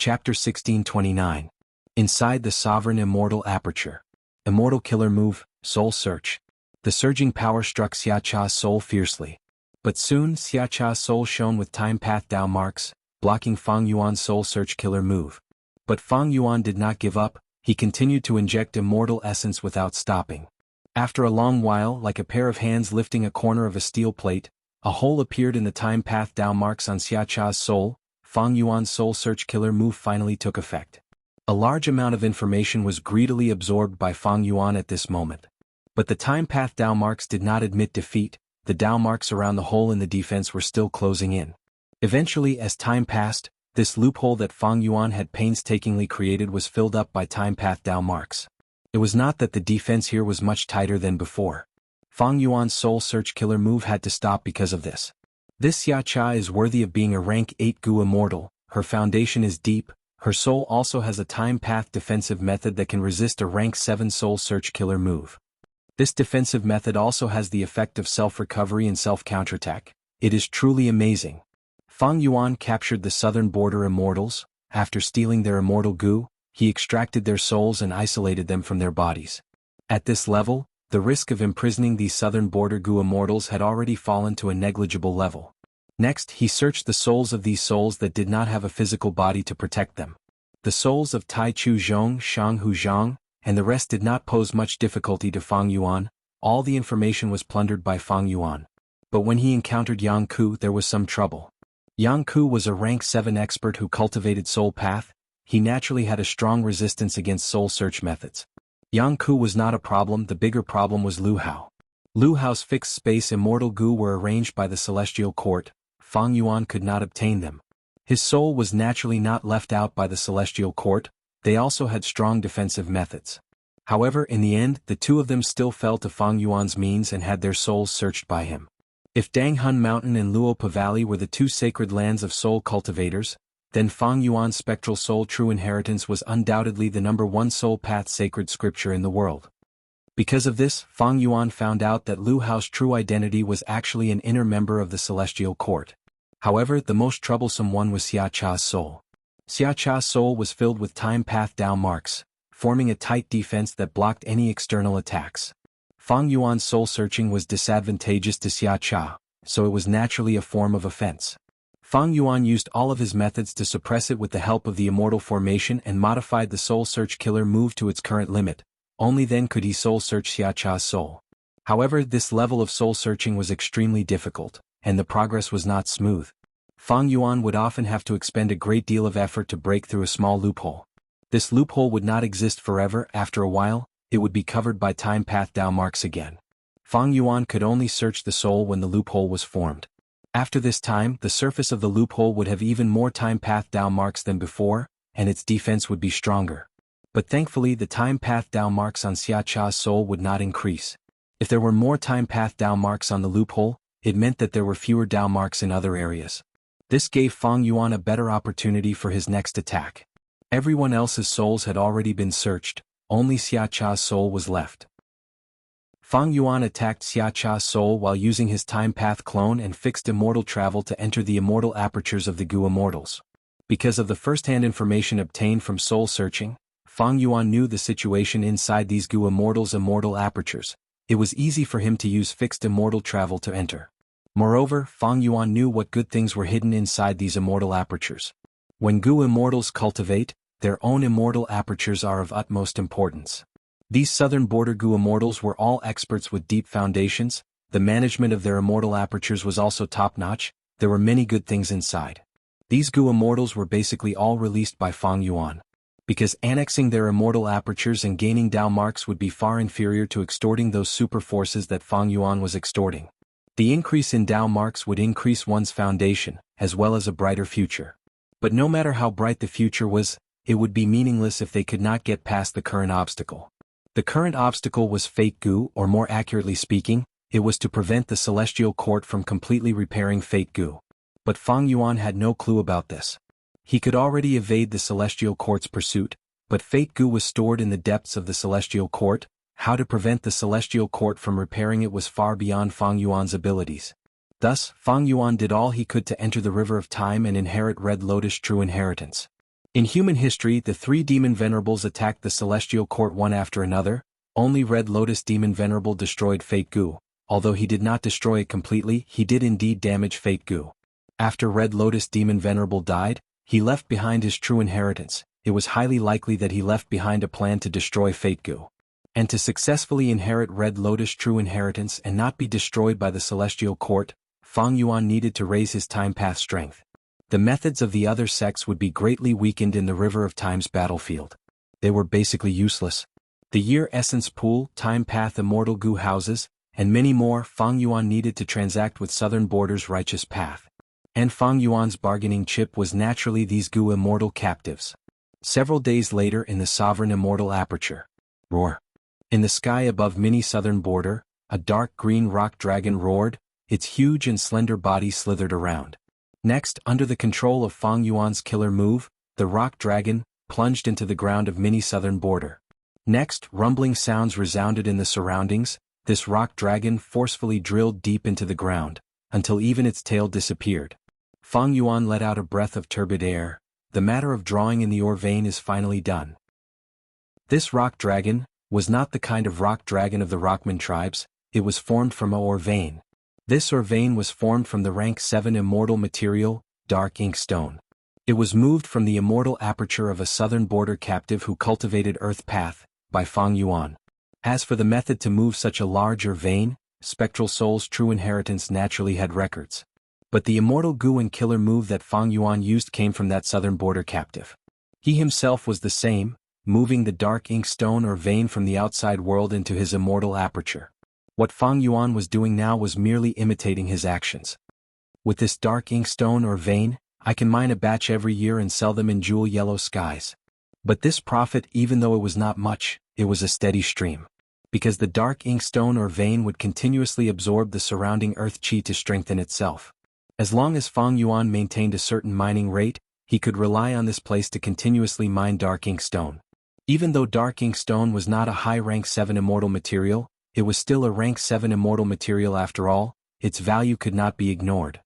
Chapter 1629. Inside the Sovereign Immortal Aperture. Immortal Killer Move, Soul Search. The surging power struck Xia Cha's soul fiercely. But soon Xia Cha's soul shone with time path Dao marks, blocking Fang Yuan's soul search killer move. But Fang Yuan did not give up, he continued to inject immortal essence without stopping. After a long while, like a pair of hands lifting a corner of a steel plate, a hole appeared in the time path Dao marks on Xia Cha's soul. Fang Yuan's soul search killer move finally took effect. A large amount of information was greedily absorbed by Fang Yuan at this moment. But the time path Dao marks did not admit defeat, the Dao marks around the hole in the defense were still closing in. Eventually, as time passed, this loophole that Fang Yuan had painstakingly created was filled up by time path Dao marks. It was not that the defense here was much tighter than before. Fang Yuan's soul search killer move had to stop because of this. This Xia Cha is worthy of being a rank 8 Gu immortal, her foundation is deep, her soul also has a time path defensive method that can resist a rank 7 soul search killer move. This defensive method also has the effect of self-recovery and self-counterattack. It is truly amazing. Fang Yuan captured the southern border immortals. After stealing their immortal Gu, he extracted their souls and isolated them from their bodies. At this level, the risk of imprisoning these southern border Gu immortals had already fallen to a negligible level. Next, he searched the souls of these souls that did not have a physical body to protect them. The souls of Tai Chu Zhong, Jianghu Zhang, and the rest did not pose much difficulty to Fang Yuan. All the information was plundered by Fang Yuan. But when he encountered Jianghu, there was some trouble. Jianghu was a rank 7 expert who cultivated soul path. He naturally had a strong resistance against soul search methods. Jianghu was not a problem, the bigger problem was Lu Hao. Lu Hao's fixed space immortal Gu were arranged by the Celestial Court. Fang Yuan could not obtain them. His soul was naturally not left out by the Celestial Court, they also had strong defensive methods. However, in the end, the two of them still fell to Fang Yuan's means and had their souls searched by him. If Danghun Mountain and Luopa Valley were the two sacred lands of soul cultivators, then Fang Yuan's spectral soul true inheritance was undoubtedly the #1 soul path sacred scripture in the world. Because of this, Fang Yuan found out that Lu Hao's true identity was actually an inner member of the Celestial Court. However, the most troublesome one was Xia Cha's soul. Xia Cha's soul was filled with time path Dao marks, forming a tight defense that blocked any external attacks. Fang Yuan's soul searching was disadvantageous to Xia Cha, so it was naturally a form of offense. Fang Yuan used all of his methods to suppress it with the help of the immortal formation and modified the soul search killer move to its current limit. Only then could he soul search Xia Cha's soul. However, this level of soul searching was extremely difficult, and the progress was not smooth. Fang Yuan would often have to expend a great deal of effort to break through a small loophole. This loophole would not exist forever. After a while, it would be covered by time path Dao marks again. Fang Yuan could only search the soul when the loophole was formed. After this time, the surface of the loophole would have even more time path Dao marks than before, and its defense would be stronger. But thankfully, the time path Dao marks on Xia Cha's soul would not increase. If there were more time path Dao marks on the loophole, it meant that there were fewer Dao marks in other areas. This gave Fang Yuan a better opportunity for his next attack. Everyone else's souls had already been searched, only Xia Cha's soul was left. Fang Yuan attacked Xia Cha's soul while using his time path clone and fixed immortal travel to enter the immortal apertures of the Gu immortals. Because of the first-hand information obtained from soul searching, Fang Yuan knew the situation inside these Gu immortals' immortal apertures. It was easy for him to use fixed immortal travel to enter. Moreover, Fang Yuan knew what good things were hidden inside these immortal apertures. When Gu immortals cultivate, their own immortal apertures are of utmost importance. These southern border Gu immortals were all experts with deep foundations, the management of their immortal apertures was also top-notch, there were many good things inside. These Gu immortals were basically all released by Fang Yuan. Because annexing their immortal apertures and gaining Dao marks would be far inferior to extorting those super forces that Fang Yuan was extorting. The increase in Dao marks would increase one's foundation, as well as a brighter future. But no matter how bright the future was, it would be meaningless if they could not get past the current obstacle. The current obstacle was Fate Gu, or more accurately speaking, it was to prevent the Celestial Court from completely repairing Fate Gu. But Fang Yuan had no clue about this. He could already evade the Celestial Court's pursuit, but Fate Gu was stored in the depths of the Celestial Court. How to prevent the Celestial Court from repairing it was far beyond Fang Yuan's abilities. Thus, Fang Yuan did all he could to enter the River of Time and inherit Red Lotus true inheritance. In human history, the three demon venerables attacked the celestial court one after another. Only Red Lotus Demon Venerable destroyed Fate Gu. Although he did not destroy it completely, he did indeed damage Fate Gu. After Red Lotus Demon Venerable died, he left behind his true inheritance. It was highly likely that he left behind a plan to destroy Fate Gu. And to successfully inherit Red Lotus' true inheritance and not be destroyed by the celestial court, Fang Yuan needed to raise his time path strength. The methods of the other sects would be greatly weakened in the River of Time's battlefield. They were basically useless. The Year Essence Pool, Time Path Immortal Gu Houses, and many more Fang Yuan needed to transact with Southern Border's righteous path. And Fang Yuan's bargaining chip was naturally these Gu immortal captives. Several days later in the Sovereign Immortal Aperture. Roar. In the sky above mini Southern Border, a dark green rock dragon roared, its huge and slender body slithered around. Next, under the control of Fang Yuan's killer move, the rock dragon plunged into the ground of mini Southern Border. Next, rumbling sounds resounded in the surroundings. This rock dragon forcefully drilled deep into the ground, until even its tail disappeared. Fang Yuan let out a breath of turbid air. The matter of drawing in the ore vein is finally done. This rock dragon was not the kind of rock dragon of the Rockman tribes. It was formed from a ore vein. This ore vein was formed from the rank 7 immortal material, dark ink stone. It was moved from the immortal aperture of a Southern Border captive who cultivated Earth Path, by Fang Yuan. As for the method to move such a large ore vein, Spectral Soul's true inheritance naturally had records. But the immortal Gu and killer move that Fang Yuan used came from that Southern Border captive. He himself was the same, moving the dark ink stone or vein from the outside world into his immortal aperture. What Fang Yuan was doing now was merely imitating his actions. With this dark ink stone or vein, I can mine a batch every year and sell them in jewel yellow skies. But this profit, even though it was not much, it was a steady stream. Because the dark ink stone or vein would continuously absorb the surrounding earth chi to strengthen itself. As long as Fang Yuan maintained a certain mining rate, he could rely on this place to continuously mine dark ink stone. Even though dark ink stone was not a high rank 7 immortal material, it was still a rank 7 immortal material after all. Its value could not be ignored.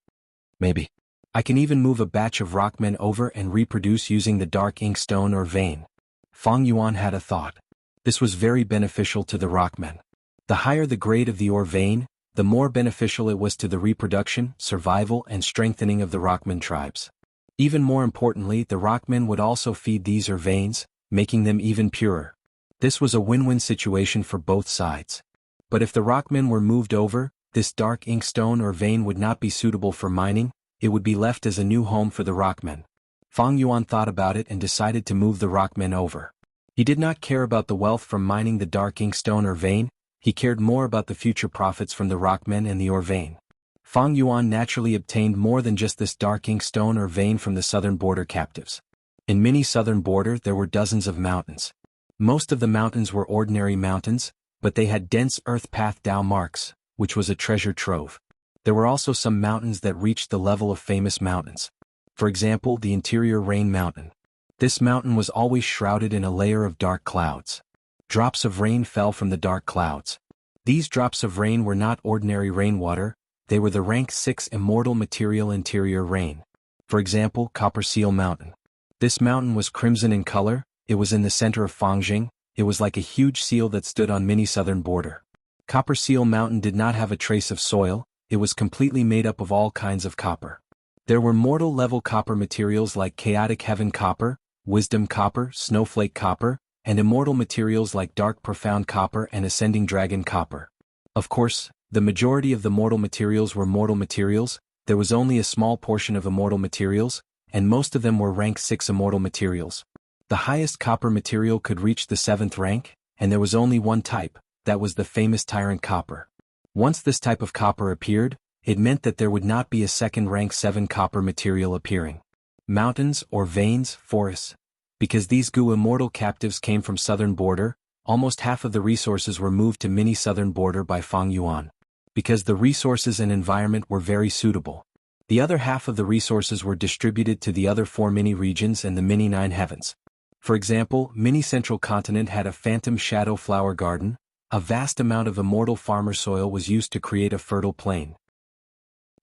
Maybe I can even move a batch of rockmen over and reproduce using the dark ink stone or vein. Fang Yuan had a thought. This was very beneficial to the rockmen. The higher the grade of the ore vein, the more beneficial it was to the reproduction, survival and strengthening of the rockman tribes. Even more importantly, the rockmen would also feed these ore veins, making them even purer. This was a win-win situation for both sides. But if the rockmen were moved over, this dark ink stone or vein would not be suitable for mining. It would be left as a new home for the rockmen. Fang Yuan thought about it and decided to move the rockmen over. He did not care about the wealth from mining the dark ink stone or vein. He cared more about the future profits from the rockmen and the ore vein. Fang Yuan naturally obtained more than just this dark ink stone or vein from the Southern Border captives. In mini Southern Border there were dozens of mountains. Most of the mountains were ordinary mountains, but they had dense earth path Dao marks, which was a treasure trove. There were also some mountains that reached the level of famous mountains. For example, the interior Rain Mountain. This mountain was always shrouded in a layer of dark clouds. Drops of rain fell from the dark clouds. These drops of rain were not ordinary rainwater, they were the rank 6 immortal material interior rain. For example, Copper Seal Mountain. This mountain was crimson in color, it was in the center of Fangjing, it was like a huge seal that stood on mini Southern Border. Copper Seal Mountain did not have a trace of soil. It was completely made up of all kinds of copper. There were mortal-level copper materials like Chaotic Heaven Copper, Wisdom Copper, Snowflake Copper, and immortal materials like Dark Profound Copper and Ascending Dragon Copper. Of course, the majority of the mortal materials were mortal materials. There was only a small portion of immortal materials, and most of them were rank 6 immortal materials. The highest copper material could reach the 7th rank, and there was only one type, that was the famous Tyrant Copper. Once this type of copper appeared, it meant that there would not be a second rank 7 copper material appearing. Mountains or veins, forests. Because these Gu immortal captives came from Southern Border, almost half of the resources were moved to mini Southern Border by Fang Yuan. Because the resources and environment were very suitable. The other half of the resources were distributed to the other 4 mini regions and the mini 9 heavens. For example, mini Central Continent had a phantom shadow flower garden. A vast amount of immortal farmer soil was used to create a fertile plain.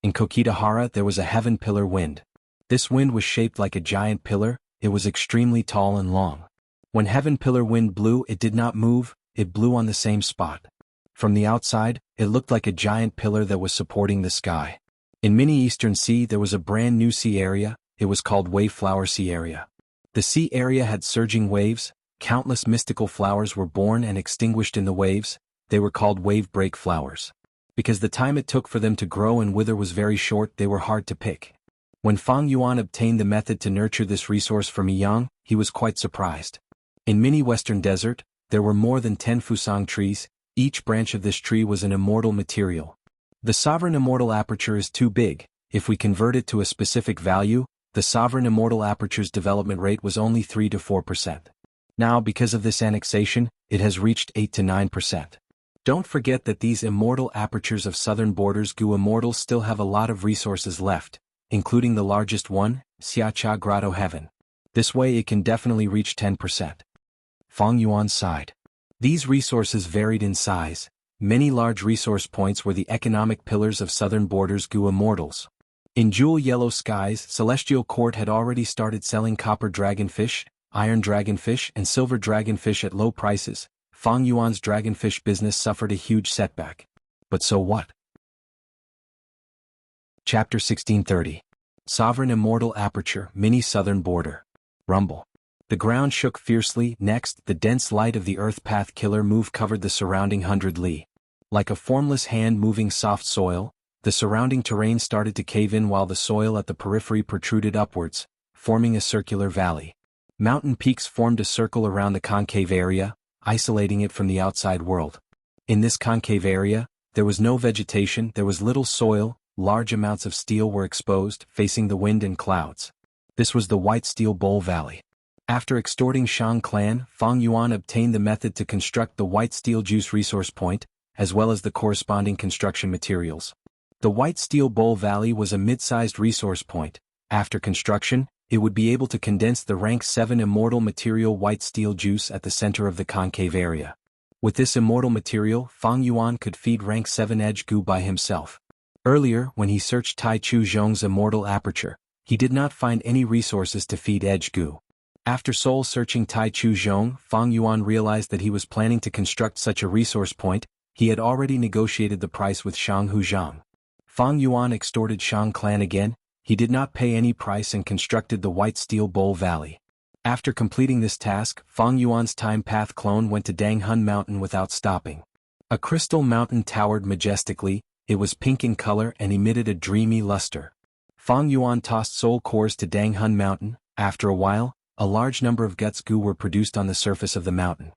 In Kokitahara there was a heaven pillar wind. This wind was shaped like a giant pillar, it was extremely tall and long. When Heaven Pillar wind blew, it did not move, it blew on the same spot. From the outside, it looked like a giant pillar that was supporting the sky. In Mini Eastern Sea there was a brand new sea area, it was called Waveflower Sea Area. The sea area had surging waves, countless mystical flowers were born and extinguished in the waves, they were called wave break flowers. Because the time it took for them to grow and wither was very short, they were hard to pick. When Fang Yuan obtained the method to nurture this resource from Yang, he was quite surprised. In Mini Western Desert, there were more than 10 Fusang trees, each branch of this tree was an immortal material. The sovereign immortal aperture is too big, if we convert it to a specific value, the sovereign immortal aperture's development rate was only 3 to 4%. Now because of this annexation, it has reached 8 to 9%. Don't forget that these immortal apertures of southern borders Gu Immortals still have a lot of resources left, including the largest one, Xiacha Grotto Heaven. This way it can definitely reach 10%. Fang Yuan sighed. These resources varied in size. Many large resource points were the economic pillars of southern borders Gu Immortals. In Jewel Yellow Skies, Celestial Court had already started selling copper dragonfish, iron dragonfish and silver dragonfish at low prices. Fang Yuan's dragonfish business suffered a huge setback. But so what? Chapter 1630. Sovereign Immortal Aperture, Mini Southern Border. Rumble. The ground shook fiercely. Next, the dense light of the Earth Path Killer move covered the surrounding 100 li. Like a formless hand moving soft soil, the surrounding terrain started to cave in while the soil at the periphery protruded upwards, forming a circular valley. Mountain peaks formed a circle around the concave area, isolating it from the outside world. In this concave area, there was no vegetation, there was little soil, large amounts of steel were exposed, facing the wind and clouds. This was the White Steel Bowl Valley. After extorting Shang clan, Fang Yuan obtained the method to construct the White Steel Juice resource point, as well as the corresponding construction materials. The White Steel Bowl Valley was a mid-sized resource point. After construction, it would be able to condense the rank 7 immortal material White Steel Juice at the center of the concave area. With this immortal material, Fang Yuan could feed rank 7 Edge Gu by himself. Earlier, when he searched Tai Chu Zhong's immortal aperture, he did not find any resources to feed Edge Gu. After soul-searching Tai Chu Zhong, Fang Yuan realized that he was planning to construct such a resource point. He had already negotiated the price with Jianghu Zhang. Fang Yuan extorted Shang clan again. He did not pay any price and constructed the White Steel Bowl Valley. After completing this task, Fang Yuan's time path clone went to Danghun Mountain without stopping. A crystal mountain towered majestically, it was pink in color and emitted a dreamy luster. Fang Yuan tossed soul cores to Danghun Mountain. After a while, a large number of guts Gu were produced on the surface of the mountain.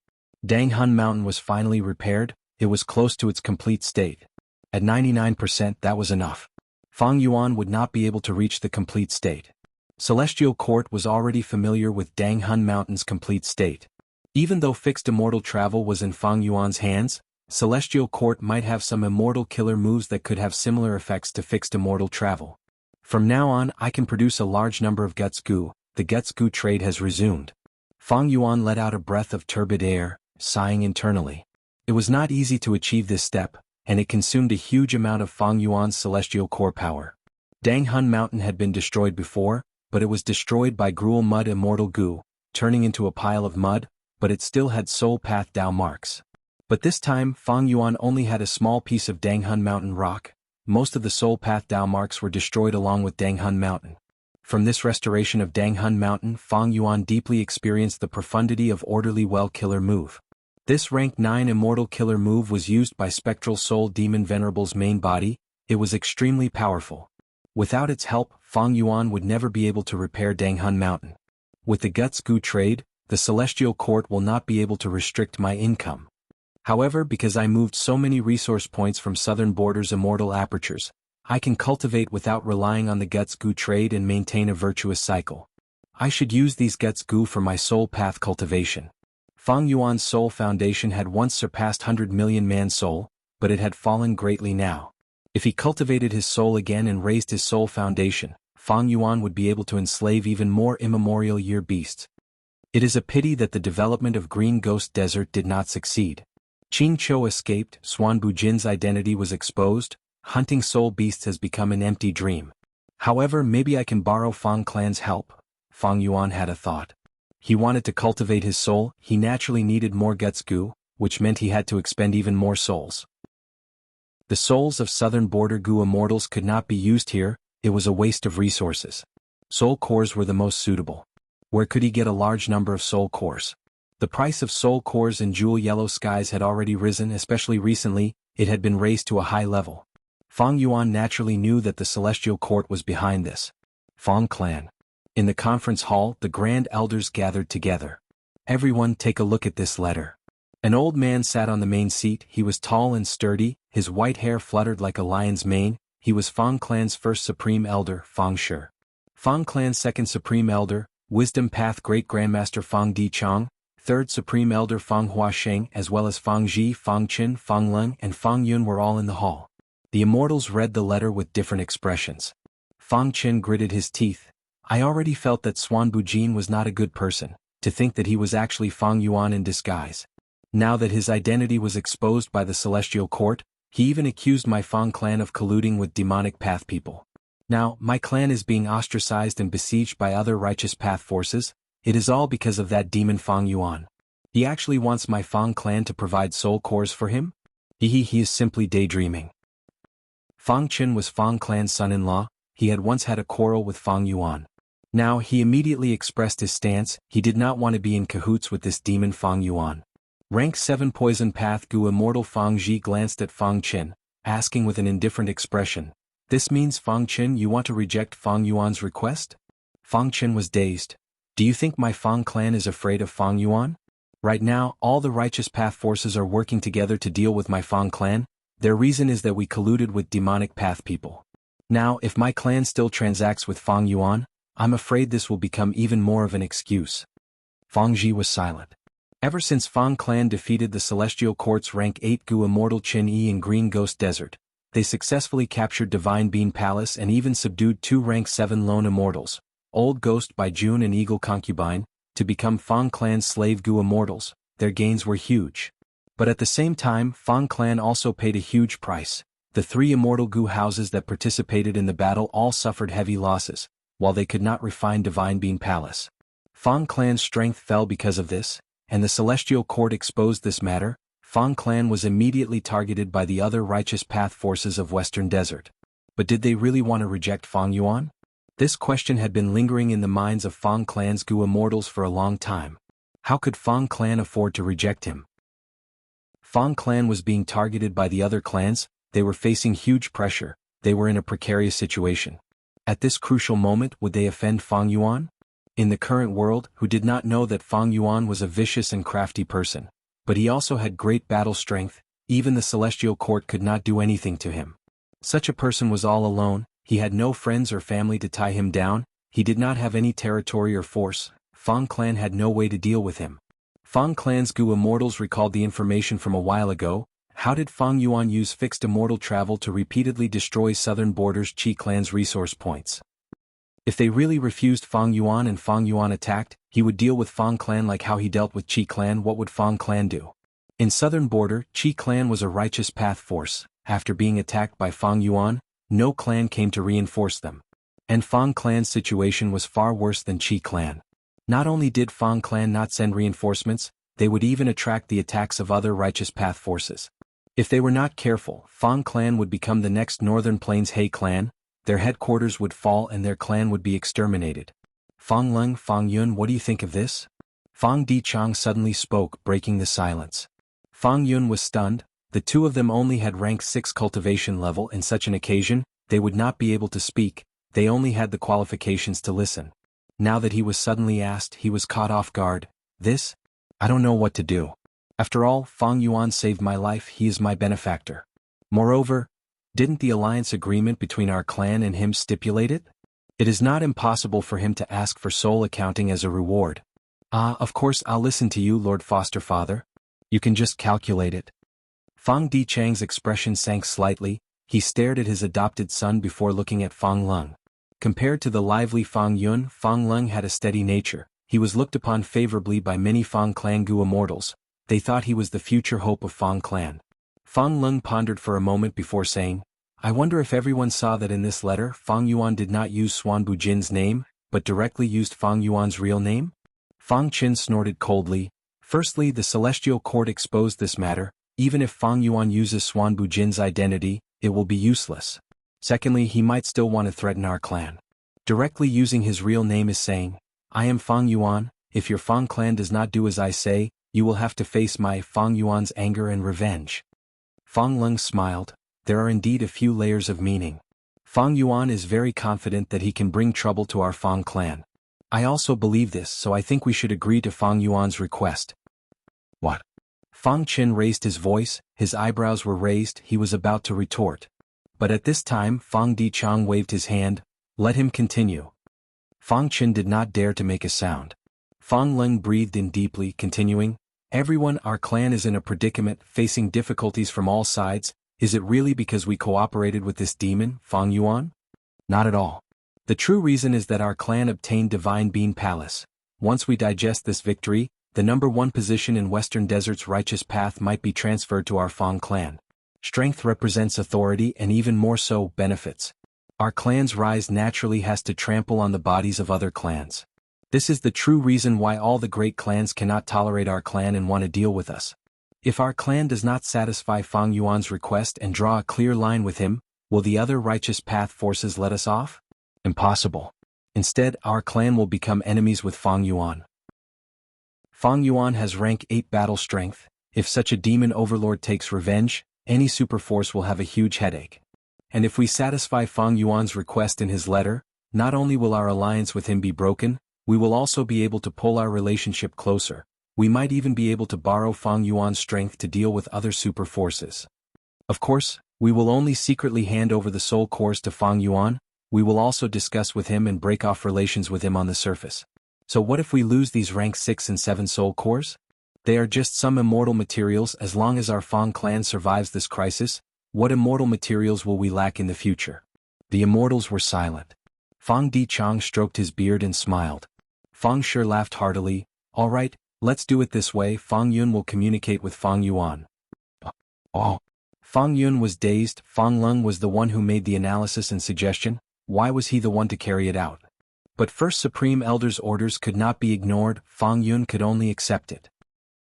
Danghun Mountain was finally repaired, it was close to its complete state. At 99% that was enough. Fang Yuan would not be able to reach the complete state. Celestial Court was already familiar with Danghun Mountain's complete state. Even though fixed immortal travel was in Fang Yuan's hands, Celestial Court might have some immortal killer moves that could have similar effects to fixed immortal travel. From now on I can produce a large number of Guts Gu. The Guts Gu trade has resumed. Fang Yuan let out a breath of turbid air, sighing internally. It was not easy to achieve this step, and it consumed a huge amount of Fang Yuan's celestial core power. Danghun Mountain had been destroyed before, but it was destroyed by Gruel Mud Immortal Gu, turning into a pile of mud, but it still had Soul Path Dao marks. But this time Fang Yuan only had a small piece of Danghun Mountain rock. Most of the Soul Path Dao marks were destroyed along with Danghun Mountain. From this restoration of Danghun Mountain, Fang Yuan deeply experienced the profundity of Orderly Well Killer move. This rank 9 immortal killer move was used by Spectral Soul Demon Venerable's main body. It was extremely powerful. Without its help, Fang Yuan would never be able to repair Danghun Mountain. With the Guts Gu trade, the Celestial Court will not be able to restrict my income. However, because I moved so many resource points from southern borders immortal apertures, I can cultivate without relying on the Guts Gu trade and maintain a virtuous cycle. I should use these Guts Gu for my soul path cultivation. Fang Yuan's soul foundation had once surpassed 100 million man soul, but it had fallen greatly now. If he cultivated his soul again and raised his soul foundation, Fang Yuan would be able to enslave even more immemorial year beasts. It is a pity that the development of Green Ghost Desert did not succeed. Qing Chou escaped, Swan Bujin's identity was exposed, hunting soul beasts has become an empty dream. However, maybe I can borrow Fang Clan's help. Fang Yuan had a thought. He wanted to cultivate his soul, he naturally needed more guts gu, which meant he had to expend even more souls. The souls of southern border gu immortals could not be used here, it was a waste of resources. Soul cores were the most suitable. Where could he get a large number of soul cores? The price of soul cores in jewel yellow skies had already risen, especially recently, it had been raised to a high level. Fang Yuan naturally knew that the Celestial Court was behind this. Fang Clan. In the conference hall, the Grand Elders gathered together. Everyone take a look at this letter. An old man sat on the main seat, he was tall and sturdy, his white hair fluttered like a lion's mane, he was Fang Clan's first Supreme Elder, Fang Shi. Fang Clan's second Supreme Elder, Wisdom Path Great Grandmaster Fang Di Chang, third Supreme Elder Fang Hua Sheng, as well as Fang Ji, Fang Qin, Fang Leng, and Fang Yun were all in the hall. The immortals read the letter with different expressions. Fang Qin gritted his teeth. I already felt that Xuanbu Jin was not a good person, to think that he was actually Fang Yuan in disguise. Now that his identity was exposed by the Celestial Court, he even accused my Fang clan of colluding with demonic path people. Now, my clan is being ostracized and besieged by other righteous path forces, it is all because of that demon Fang Yuan. He actually wants my Fang clan to provide soul cores for him? He is simply daydreaming. Fang Qin was Fang clan's son-in-law, he had once had a quarrel with Fang Yuan. Now he immediately expressed his stance, he did not want to be in cahoots with this demon Fang Yuan. Rank 7 Poison Path Gu Immortal Fang Ji glanced at Fang Qin, asking with an indifferent expression, this means Fang Qin you want to reject Fang Yuan's request? Fang Qin was dazed. Do you think my Fang clan is afraid of Fang Yuan? Right now, all the righteous path forces are working together to deal with my Fang clan, their reason is that we colluded with demonic path people. Now, if my clan still transacts with Fang Yuan, I'm afraid this will become even more of an excuse. Fang Ji was silent. Ever since Fang clan defeated the Celestial Court's rank 8 Gu Immortal Qin Yi in Green Ghost Desert, they successfully captured Divine Bean Palace and even subdued 2 rank 7 lone immortals, Old Ghost by June and Eagle Concubine, to become Fang clan's slave Gu Immortals. Their gains were huge. But at the same time, Fang clan also paid a huge price. The 3 immortal Gu houses that participated in the battle all suffered heavy losses, while they could not refine Divine Bean Palace. Fang clan's strength fell because of this, and the Celestial Court exposed this matter. Fang clan was immediately targeted by the other righteous path forces of Western Desert. But did they really want to reject Fang Yuan? This question had been lingering in the minds of Fang clan's Gu immortals for a long time. How could Fang clan afford to reject him? Fang clan was being targeted by the other clans, they were facing huge pressure, they were in a precarious situation. At this crucial moment, would they offend Fang Yuan? In the current world, who did not know that Fang Yuan was a vicious and crafty person, but he also had great battle strength, even the Celestial Court could not do anything to him. Such a person was all alone, he had no friends or family to tie him down, he did not have any territory or force, Fang clan had no way to deal with him. Fang clan's Gu immortals recalled the information from a while ago. How did Fang Yuan use fixed immortal travel to repeatedly destroy southern borders Qi clan's resource points? If they really refused Fang Yuan and Fang Yuan attacked, he would deal with Fang clan like how he dealt with Qi clan. What would Fang clan do? In southern border, Qi clan was a righteous path force. After being attacked by Fang Yuan, no clan came to reinforce them. And Fang clan's situation was far worse than Qi clan. Not only did Fang clan not send reinforcements, they would even attract the attacks of other righteous path forces. If they were not careful, Fang clan would become the next Northern Plains He clan, their headquarters would fall and their clan would be exterminated. Fang Leng, Fang Yun, what do you think of this? Fang Di Chang suddenly spoke, breaking the silence. Fang Yun was stunned, the two of them only had rank 6 cultivation level. In such an occasion, they would not be able to speak, they only had the qualifications to listen. Now that he was suddenly asked, he was caught off guard. This? I don't know what to do. After all, Fang Yuan saved my life, he is my benefactor. Moreover, didn't the alliance agreement between our clan and him stipulate it? It is not impossible for him to ask for soul accounting as a reward. Of course I'll listen to you, Lord Foster Father. You can just calculate it. Fang Di Chang's expression sank slightly, he stared at his adopted son before looking at Fang Leng. Compared to the lively Fang Yun, Fang Leng had a steady nature, he was looked upon favorably by many Fang clan Gu immortals, they thought he was the future hope of Fang clan. Fang Leng pondered for a moment before saying, I wonder if everyone saw that in this letter Fang Yuan did not use Xuanbu Jin's name, but directly used Fang Yuan's real name? Fang Qin snorted coldly. Firstly, the Celestial Court exposed this matter. Even if Fang Yuan uses Xuan Bujin's identity, it will be useless. Secondly, he might still want to threaten our clan. Directly using his real name is saying, I am Fang Yuan, if your Fang clan does not do as I say, you will have to face my Fang Yuan's anger and revenge. Fang Leng smiled. There are indeed a few layers of meaning. Fang Yuan is very confident that he can bring trouble to our Fang clan. I also believe this, so I think we should agree to Fang Yuan's request. What? Fang Qin raised his voice, his eyebrows were raised, he was about to retort. But at this time Fang Dichang waved his hand. Let him continue. Fang Qin did not dare to make a sound. Fang Leng breathed in deeply, continuing, Everyone, our clan is in a predicament, facing difficulties from all sides. Is it really because we cooperated with this demon, Fang Yuan? Not at all. The true reason is that our clan obtained Divine Bean Palace. Once we digest this victory, the #1 position in Western Desert's righteous path might be transferred to our Fang clan. Strength represents authority and even more so, benefits. Our clan's rise naturally has to trample on the bodies of other clans. This is the true reason why all the great clans cannot tolerate our clan and want to deal with us. If our clan does not satisfy Fang Yuan's request and draw a clear line with him, will the other righteous path forces let us off? Impossible. Instead, our clan will become enemies with Fang Yuan. Fang Yuan has rank 8 battle strength. If such a demon overlord takes revenge, any superforce will have a huge headache. And if we satisfy Fang Yuan's request in his letter, not only will our alliance with him be broken, we will also be able to pull our relationship closer. We might even be able to borrow Fang Yuan's strength to deal with other super forces. Of course, we will only secretly hand over the soul cores to Fang Yuan. We will also discuss with him and break off relations with him on the surface. So what if we lose these rank 6 and 7 soul cores? They are just some immortal materials. As long as our Fang clan survives this crisis, what immortal materials will we lack in the future? The immortals were silent. Fang Dichang stroked his beard and smiled. Fang Shi laughed heartily. All right, let's do it this way. Fang Yun will communicate with Fang Yuan. Oh. Fang Yun was dazed. Fang Leng was the one who made the analysis and suggestion. Why was he the one to carry it out? But First Supreme Elder's orders could not be ignored. Fang Yun could only accept it.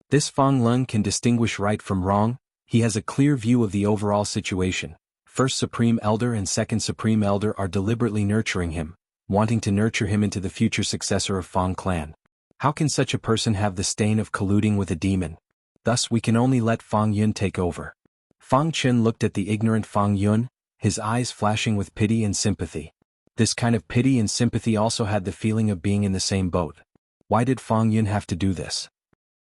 This Fang Leng can distinguish right from wrong. He has a clear view of the overall situation. First Supreme Elder and Second Supreme Elder are deliberately nurturing him, wanting to nurture him into the future successor of Fang clan. How can such a person have the stain of colluding with a demon? Thus we can only let Fang Yun take over. Fang Qin looked at the ignorant Fang Yun, his eyes flashing with pity and sympathy. This kind of pity and sympathy also had the feeling of being in the same boat. Why did Fang Yun have to do this?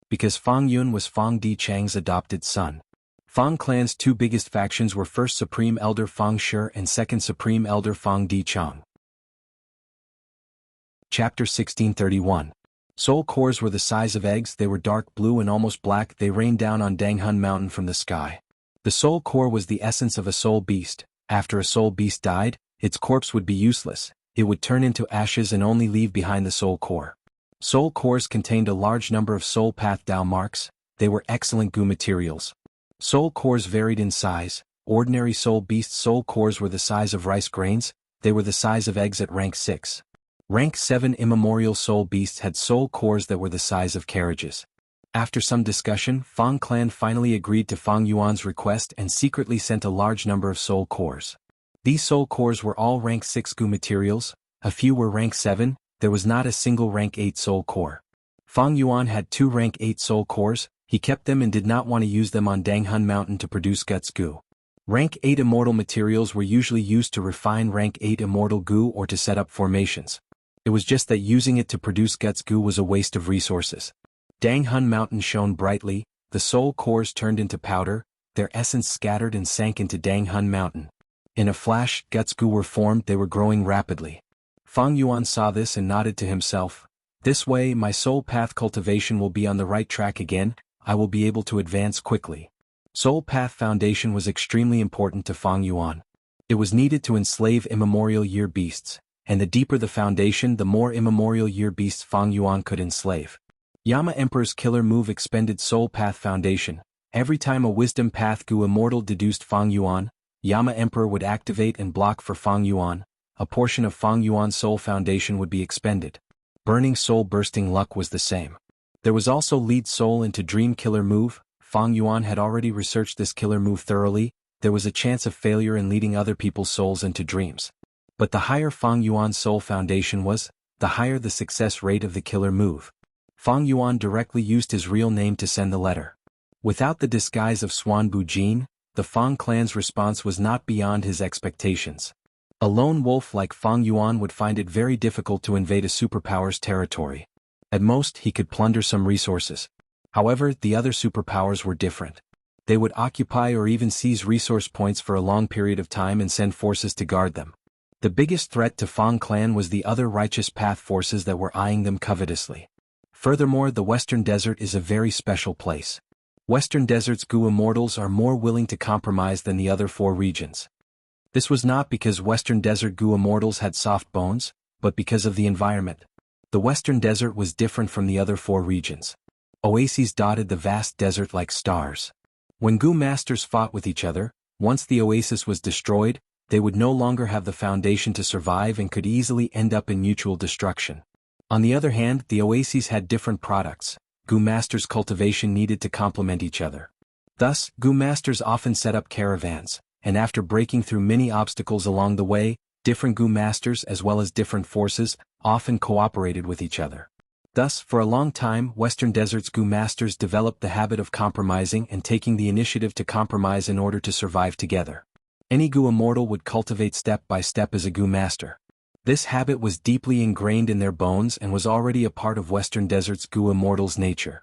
Because Fang Yun was Fang Dichang's adopted son. Fang clan's 2 biggest factions were First Supreme Elder Fang Shi and Second Supreme Elder Fang Dichang. Chapter 1631. Soul cores were the size of eggs. They were dark blue and almost black. They rained down on Danghun Mountain from the sky. The soul core was the essence of a soul beast. After a soul beast died, its corpse would be useless. It would turn into ashes and only leave behind the soul core. Soul cores contained a large number of soul path Dao marks. They were excellent goo materials. Soul cores varied in size. Ordinary soul beast soul cores were the size of rice grains. They were the size of eggs at rank 6. Rank 7 immemorial soul beasts had soul cores that were the size of carriages. After some discussion, Fang clan finally agreed to Fang Yuan's request and secretly sent a large number of soul cores. These soul cores were all rank 6 goo materials, a few were rank 7, there was not a single rank 8 soul core. Fang Yuan had 2 rank 8 soul cores, he kept them and did not want to use them on Danghun Mountain to produce guts goo. Rank 8 immortal materials were usually used to refine rank 8 immortal goo or to set up formations. It was just that using it to produce guts goo was a waste of resources. Danghun Mountain shone brightly, the soul cores turned into powder, their essence scattered and sank into Danghun Mountain. In a flash, guts goo were formed. They were growing rapidly. Fang Yuan saw this and nodded to himself. This way, my soul path cultivation will be on the right track again. I will be able to advance quickly. Soul path foundation was extremely important to Fang Yuan. It was needed to enslave immemorial year beasts, and the deeper the foundation, the more immemorial year beasts Fang Yuan could enslave. Yama Emperor's killer move expended Soul Path Foundation. Every time a Wisdom Path Goo Immortal deduced Fang Yuan, Yama Emperor would activate and block for Fang Yuan. a portion of Fang Yuan's soul foundation would be expended. Burning soul bursting luck was the same. There was also lead soul into dream killer move. Fang Yuan had already researched this killer move thoroughly. There was a chance of failure in leading other people's souls into dreams. But the higher Fang Yuan's soul foundation was, the higher the success rate of the killer move. Fang Yuan directly used his real name to send the letter. Without the disguise of Swan Bujin, the Fang clan's response was not beyond his expectations. A lone wolf like Fang Yuan would find it very difficult to invade a superpower's territory. At most, he could plunder some resources. However, the other superpowers were different. They would occupy or even seize resource points for a long period of time and send forces to guard them. The biggest threat to Fang clan was the other righteous path forces that were eyeing them covetously. Furthermore, the Western Desert is a very special place. Western Desert's Gu immortals are more willing to compromise than the other 4 regions. This was not because Western Desert Gu immortals had soft bones, but because of the environment. The Western Desert was different from the other 4 regions. Oases dotted the vast desert like stars. When Gu masters fought with each other, once the oasis was destroyed, they would no longer have the foundation to survive and could easily end up in mutual destruction. On the other hand, the oases had different products. Gu masters' cultivation needed to complement each other. Thus, Gu masters often set up caravans, and after breaking through many obstacles along the way, different Gu masters as well as different forces often cooperated with each other. Thus, for a long time, Western Desert's Gu masters developed the habit of compromising and taking the initiative to compromise in order to survive together. Any Gu immortal would cultivate step by step as a Gu master. This habit was deeply ingrained in their bones and was already a part of Western Desert's Gu immortals' nature.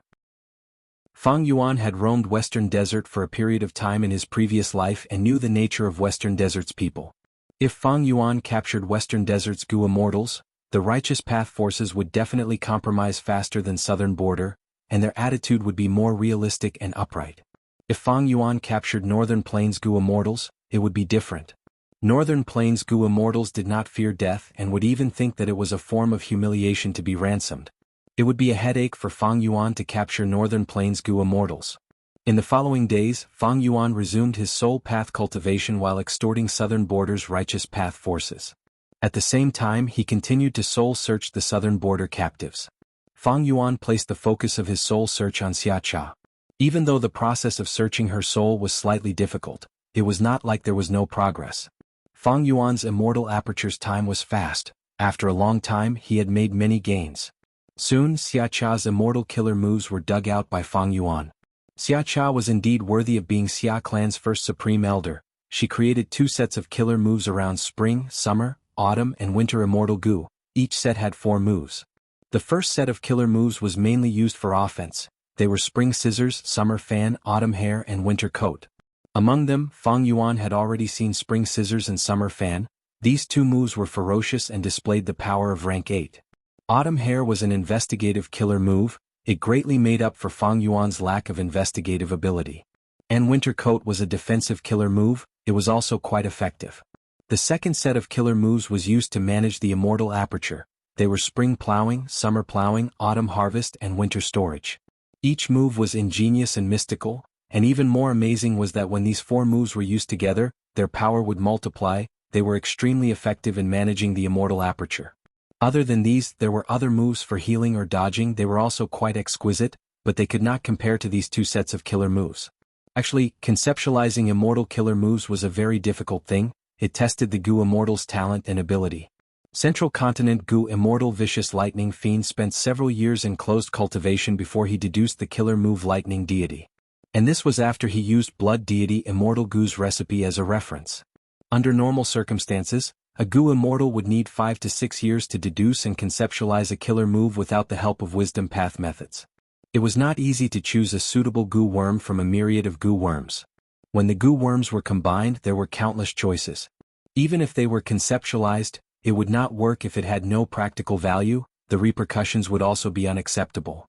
Fang Yuan had roamed Western Desert for a period of time in his previous life and knew the nature of Western Desert's people. If Fang Yuan captured Western Desert's Gu immortals, the righteous path forces would definitely compromise faster than Southern Border, and their attitude would be more realistic and upright. If Fang Yuan captured Northern Plains Gu immortals, it would be different. Northern Plains Gu immortals did not fear death and would even think that it was a form of humiliation to be ransomed. It would be a headache for Fang Yuan to capture Northern Plains Gu immortals. In the following days, Fang Yuan resumed his soul path cultivation while extorting Southern Border's righteous path forces. At the same time, he continued to soul search the Southern Border captives. Fang Yuan placed the focus of his soul search on Xiacha. Even though the process of searching her soul was slightly difficult, it was not like there was no progress. Fang Yuan's immortal aperture's time was fast. After a long time, he had made many gains. Soon, Xiacha's immortal killer moves were dug out by Fang Yuan. Xiacha was indeed worthy of being Xia clan's first supreme elder. She created 2 sets of killer moves around spring, summer, autumn and winter immortal Gu. Each set had 4 moves. The first set of killer moves was mainly used for offense. They were spring scissors, summer fan, autumn hair and winter coat. Among them, Fang Yuan had already seen spring scissors and summer fan. These 2 moves were ferocious and displayed the power of rank 8. Autumn hair was an investigative killer move. It greatly made up for Fang Yuan's lack of investigative ability. And winter coat was a defensive killer move. It was also quite effective. The second set of killer moves was used to manage the immortal aperture. They were spring plowing, summer plowing, autumn harvest and winter storage. Each move was ingenious and mystical. And even more amazing was that when these 4 moves were used together, their power would multiply. They were extremely effective in managing the immortal aperture. Other than these, there were other moves for healing or dodging. They were also quite exquisite, but they could not compare to these 2 sets of killer moves. Actually, conceptualizing immortal killer moves was a very difficult thing. It tested the Gu immortal's talent and ability. Central Continent Gu immortal Vicious Lightning Fiend spent several years in closed cultivation before he deduced the killer move Lightning Deity. And this was after he used Blood Deity Immortal Gu's recipe as a reference. Under normal circumstances, a Gu immortal would need 5 to 6 years to deduce and conceptualize a killer move without the help of wisdom path methods. It was not easy to choose a suitable Gu worm from a myriad of Gu worms. When the Gu worms were combined, there were countless choices. Even if they were conceptualized, it would not work if it had no practical value. The repercussions would also be unacceptable.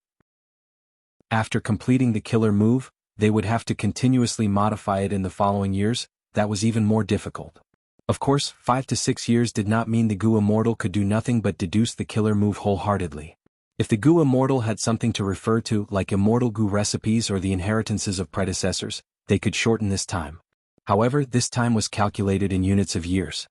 After completing the killer move, they would have to continuously modify it in the following years. That was even more difficult. Of course, 5 to 6 years did not mean the Gu immortal could do nothing but deduce the killer move wholeheartedly. If the Gu immortal had something to refer to, like immortal Gu recipes or the inheritances of predecessors, they could shorten this time. However, this time was calculated in units of years.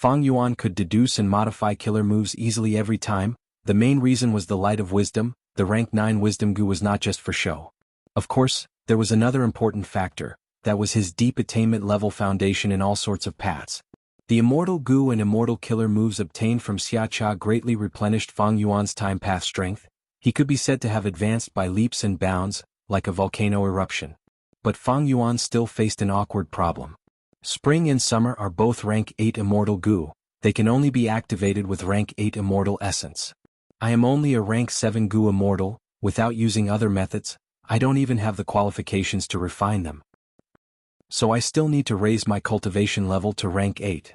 Fang Yuan could deduce and modify killer moves easily every time. The main reason was the light of wisdom. The rank 9 wisdom goo was not just for show. Of course, there was another important factor, that was his deep attainment level foundation in all sorts of paths. The immortal goo and immortal killer moves obtained from Xia Cha greatly replenished Fang Yuan's time path strength. He could be said to have advanced by leaps and bounds, like a volcano eruption. But Fang Yuan still faced an awkward problem. Spring and summer are both rank 8 immortal goo. They can only be activated with rank 8 immortal essence. I am only a rank 7 goo immortal. Without using other methods, I don't even have the qualifications to refine them. So I still need to raise my cultivation level to rank 8.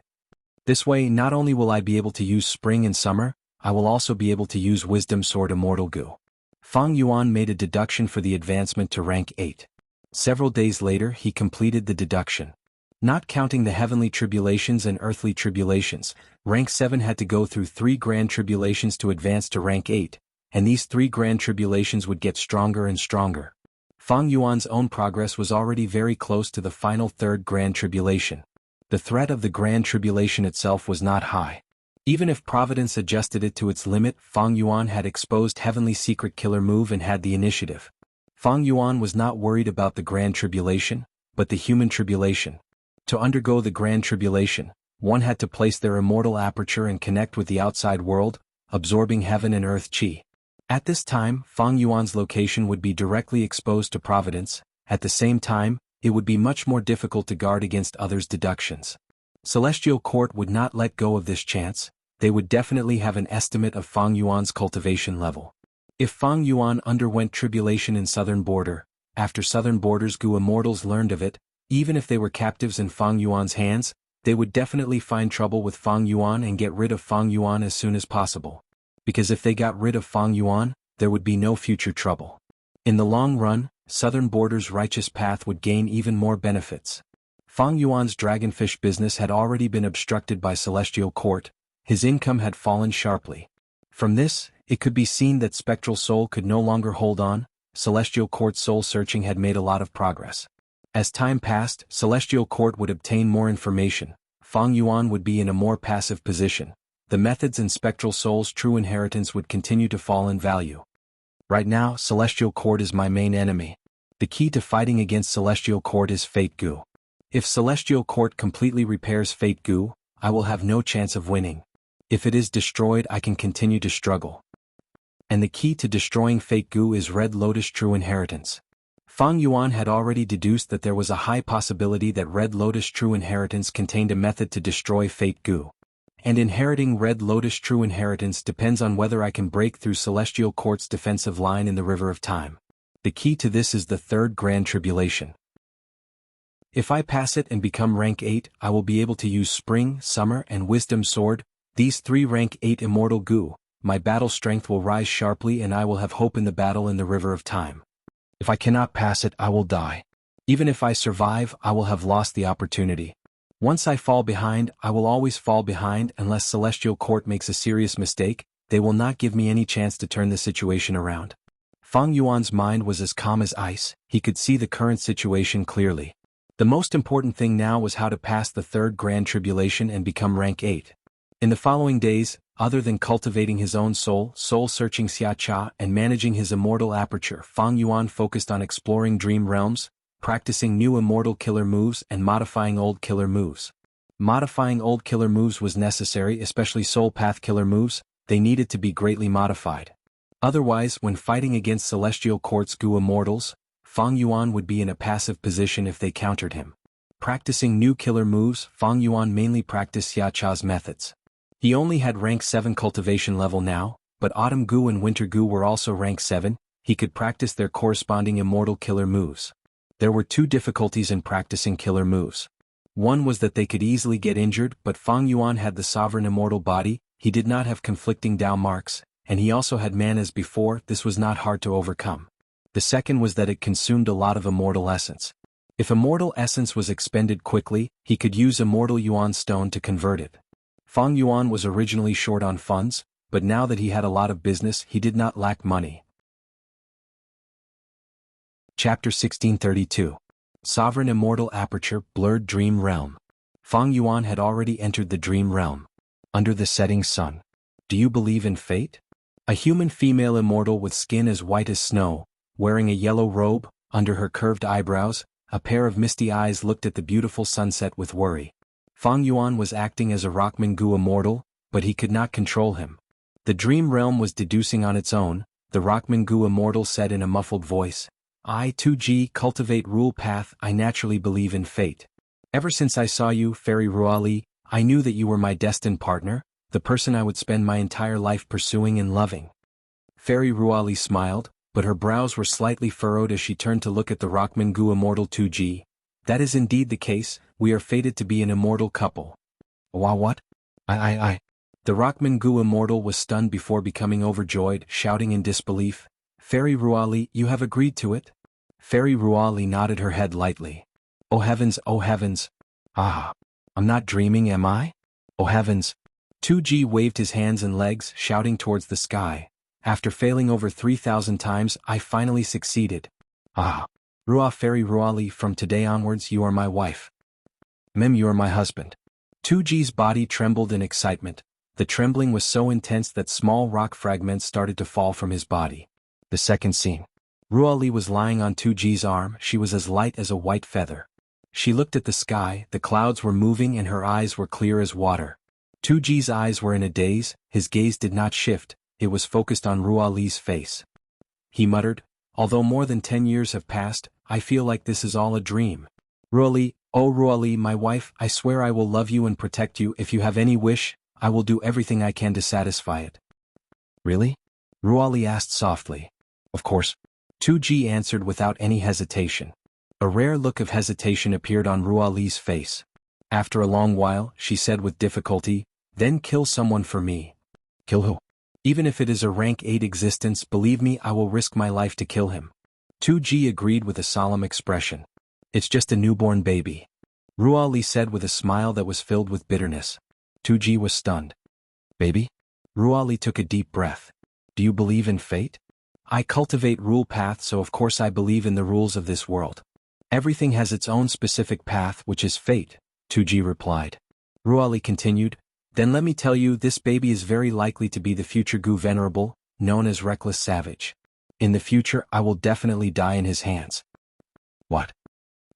This way, not only will I be able to use spring and summer, I will also be able to use wisdom sword immortal goo. Fang Yuan made a deduction for the advancement to rank 8. Several days later he completed the deduction. Not counting the heavenly tribulations and earthly tribulations, rank 7 had to go through 3 grand tribulations to advance to rank 8, and these 3 grand tribulations would get stronger and stronger. Fang Yuan's own progress was already very close to the final 3rd grand tribulation. The threat of the grand tribulation itself was not high. Even if Providence adjusted it to its limit, Fang Yuan had exposed heavenly secret killer move and had the initiative. Fang Yuan was not worried about the grand tribulation, but the human tribulation. To undergo the grand tribulation, one had to place their immortal aperture and connect with the outside world, absorbing heaven and earth chi. At this time, Fang Yuan's location would be directly exposed to Providence. At the same time, it would be much more difficult to guard against others' deductions. Celestial Court would not let go of this chance. They would definitely have an estimate of Fang Yuan's cultivation level. If Fang Yuan underwent tribulation in Southern Border, after Southern Border's Gu immortals learned of it, even if they were captives in Fang Yuan's hands, they would definitely find trouble with Fang Yuan and get rid of Fang Yuan as soon as possible. Because if they got rid of Fang Yuan, there would be no future trouble. In the long run, Southern Border's righteous path would gain even more benefits. Fang Yuan's dragonfish business had already been obstructed by Celestial Court. His income had fallen sharply. From this, it could be seen that Spectral Soul could no longer hold on. Celestial Court's soul searching had made a lot of progress. As time passed, Celestial Court would obtain more information. Fang Yuan would be in a more passive position. The methods in Spectral Soul's true inheritance would continue to fall in value. Right now, Celestial Court is my main enemy. The key to fighting against Celestial Court is Fate Gu. If Celestial Court completely repairs Fate Gu, I will have no chance of winning. If it is destroyed, I can continue to struggle. And the key to destroying Fate Gu is Red Lotus True Inheritance. Fang Yuan had already deduced that there was a high possibility that Red Lotus True Inheritance contained a method to destroy Fate Gu. And inheriting Red Lotus True Inheritance depends on whether I can break through Celestial Court's defensive line in the River of Time. The key to this is the 3rd Grand Tribulation. If I pass it and become rank 8, I will be able to use Spring, Summer, and Wisdom Sword, these 3 rank 8 immortal Gu. My battle strength will rise sharply and I will have hope in the battle in the River of Time. If I cannot pass it, I will die. Even if I survive, I will have lost the opportunity. Once I fall behind, I will always fall behind unless Celestial Court makes a serious mistake. They will not give me any chance to turn the situation around. Fang Yuan's mind was as calm as ice. He could see the current situation clearly. The most important thing now was how to pass the 3rd Grand Tribulation and become rank 8. In the following days, other than cultivating his own soul-searching Xia Cha and managing his immortal aperture, Fang Yuan focused on exploring dream realms, practicing new immortal killer moves and modifying old killer moves. Modifying old killer moves was necessary, especially soul path killer moves. They needed to be greatly modified. Otherwise, when fighting against Celestial Court's Gu immortals, Fang Yuan would be in a passive position if they countered him. Practicing new killer moves, Fang Yuan mainly practiced Xia Cha's methods. He only had rank 7 cultivation level now, but Autumn Gu and Winter Gu were also rank 7, he could practice their corresponding immortal killer moves. There were 2 difficulties in practicing killer moves. One was that they could easily get injured, but Fang Yuan had the sovereign immortal body, he did not have conflicting Dao marks, and he also had mana as before. This was not hard to overcome. The second was that it consumed a lot of immortal essence. If immortal essence was expended quickly, he could use immortal Yuan stone to convert it. Fang Yuan was originally short on funds, but now that he had a lot of business, he did not lack money. Chapter 1632. Sovereign Immortal Aperture, Blurred Dream Realm. Fang Yuan had already entered the dream realm. Under the setting sun. Do you believe in fate? A human female immortal with skin as white as snow, wearing a yellow robe, under her curved eyebrows, a pair of misty eyes looked at the beautiful sunset with worry. Fang Yuan was acting as a Rockmangu immortal, but he could not control him. The dream realm was deducing on its own, the Rockmangu immortal said in a muffled voice. I 2G cultivate rule path. I naturally believe in fate. Ever since I saw you, Fairy Ruali, I knew that you were my destined partner, the person I would spend my entire life pursuing and loving. Fairy Ruali smiled, but her brows were slightly furrowed as she turned to look at the Rockmangu immortal 2G. That is indeed the case, we are fated to be an immortal couple. What? I. The Rockmangu immortal was stunned before becoming overjoyed, shouting in disbelief. Fairy Ruali, you have agreed to it? Fairy Ruali nodded her head lightly. Oh heavens, oh heavens. Ah. I'm not dreaming, am I? Oh heavens. 2G waved his hands and legs, shouting towards the sky. After failing over 3,000 times, I finally succeeded. Ah. Rua Fairy Ruali, from today onwards you are my wife. Mem, you are my husband. 2G's body trembled in excitement. The trembling was so intense that small rock fragments started to fall from his body. The second scene. Ruali was lying on 2G's arm. She was as light as a white feather. She looked at the sky, the clouds were moving and her eyes were clear as water. 2G's eyes were in a daze, his gaze did not shift, it was focused on Ruali's face. He muttered, although more than 10 years have passed, I feel like this is all a dream. Ruali, oh Ruali, my wife, I swear I will love you and protect you. If you have any wish, I will do everything I can to satisfy it. Really? Ruali asked softly. Of course. 2G answered without any hesitation. A rare look of hesitation appeared on Ruali's face. After a long while, she said with difficulty, then kill someone for me. Kill who? Even if it is a rank 8 existence, believe me, I will risk my life to kill him. 2G agreed with a solemn expression. It's just a newborn baby. Ruali said with a smile that was filled with bitterness. 2G was stunned. Baby? Ruali took a deep breath. Do you believe in fate? I cultivate rule path, so of course I believe in the rules of this world. Everything has its own specific path, which is fate, 2G replied. Ruali continued, then let me tell you, this baby is very likely to be the future Gu Venerable, known as Reckless Savage. In the future, I will definitely die in his hands. What?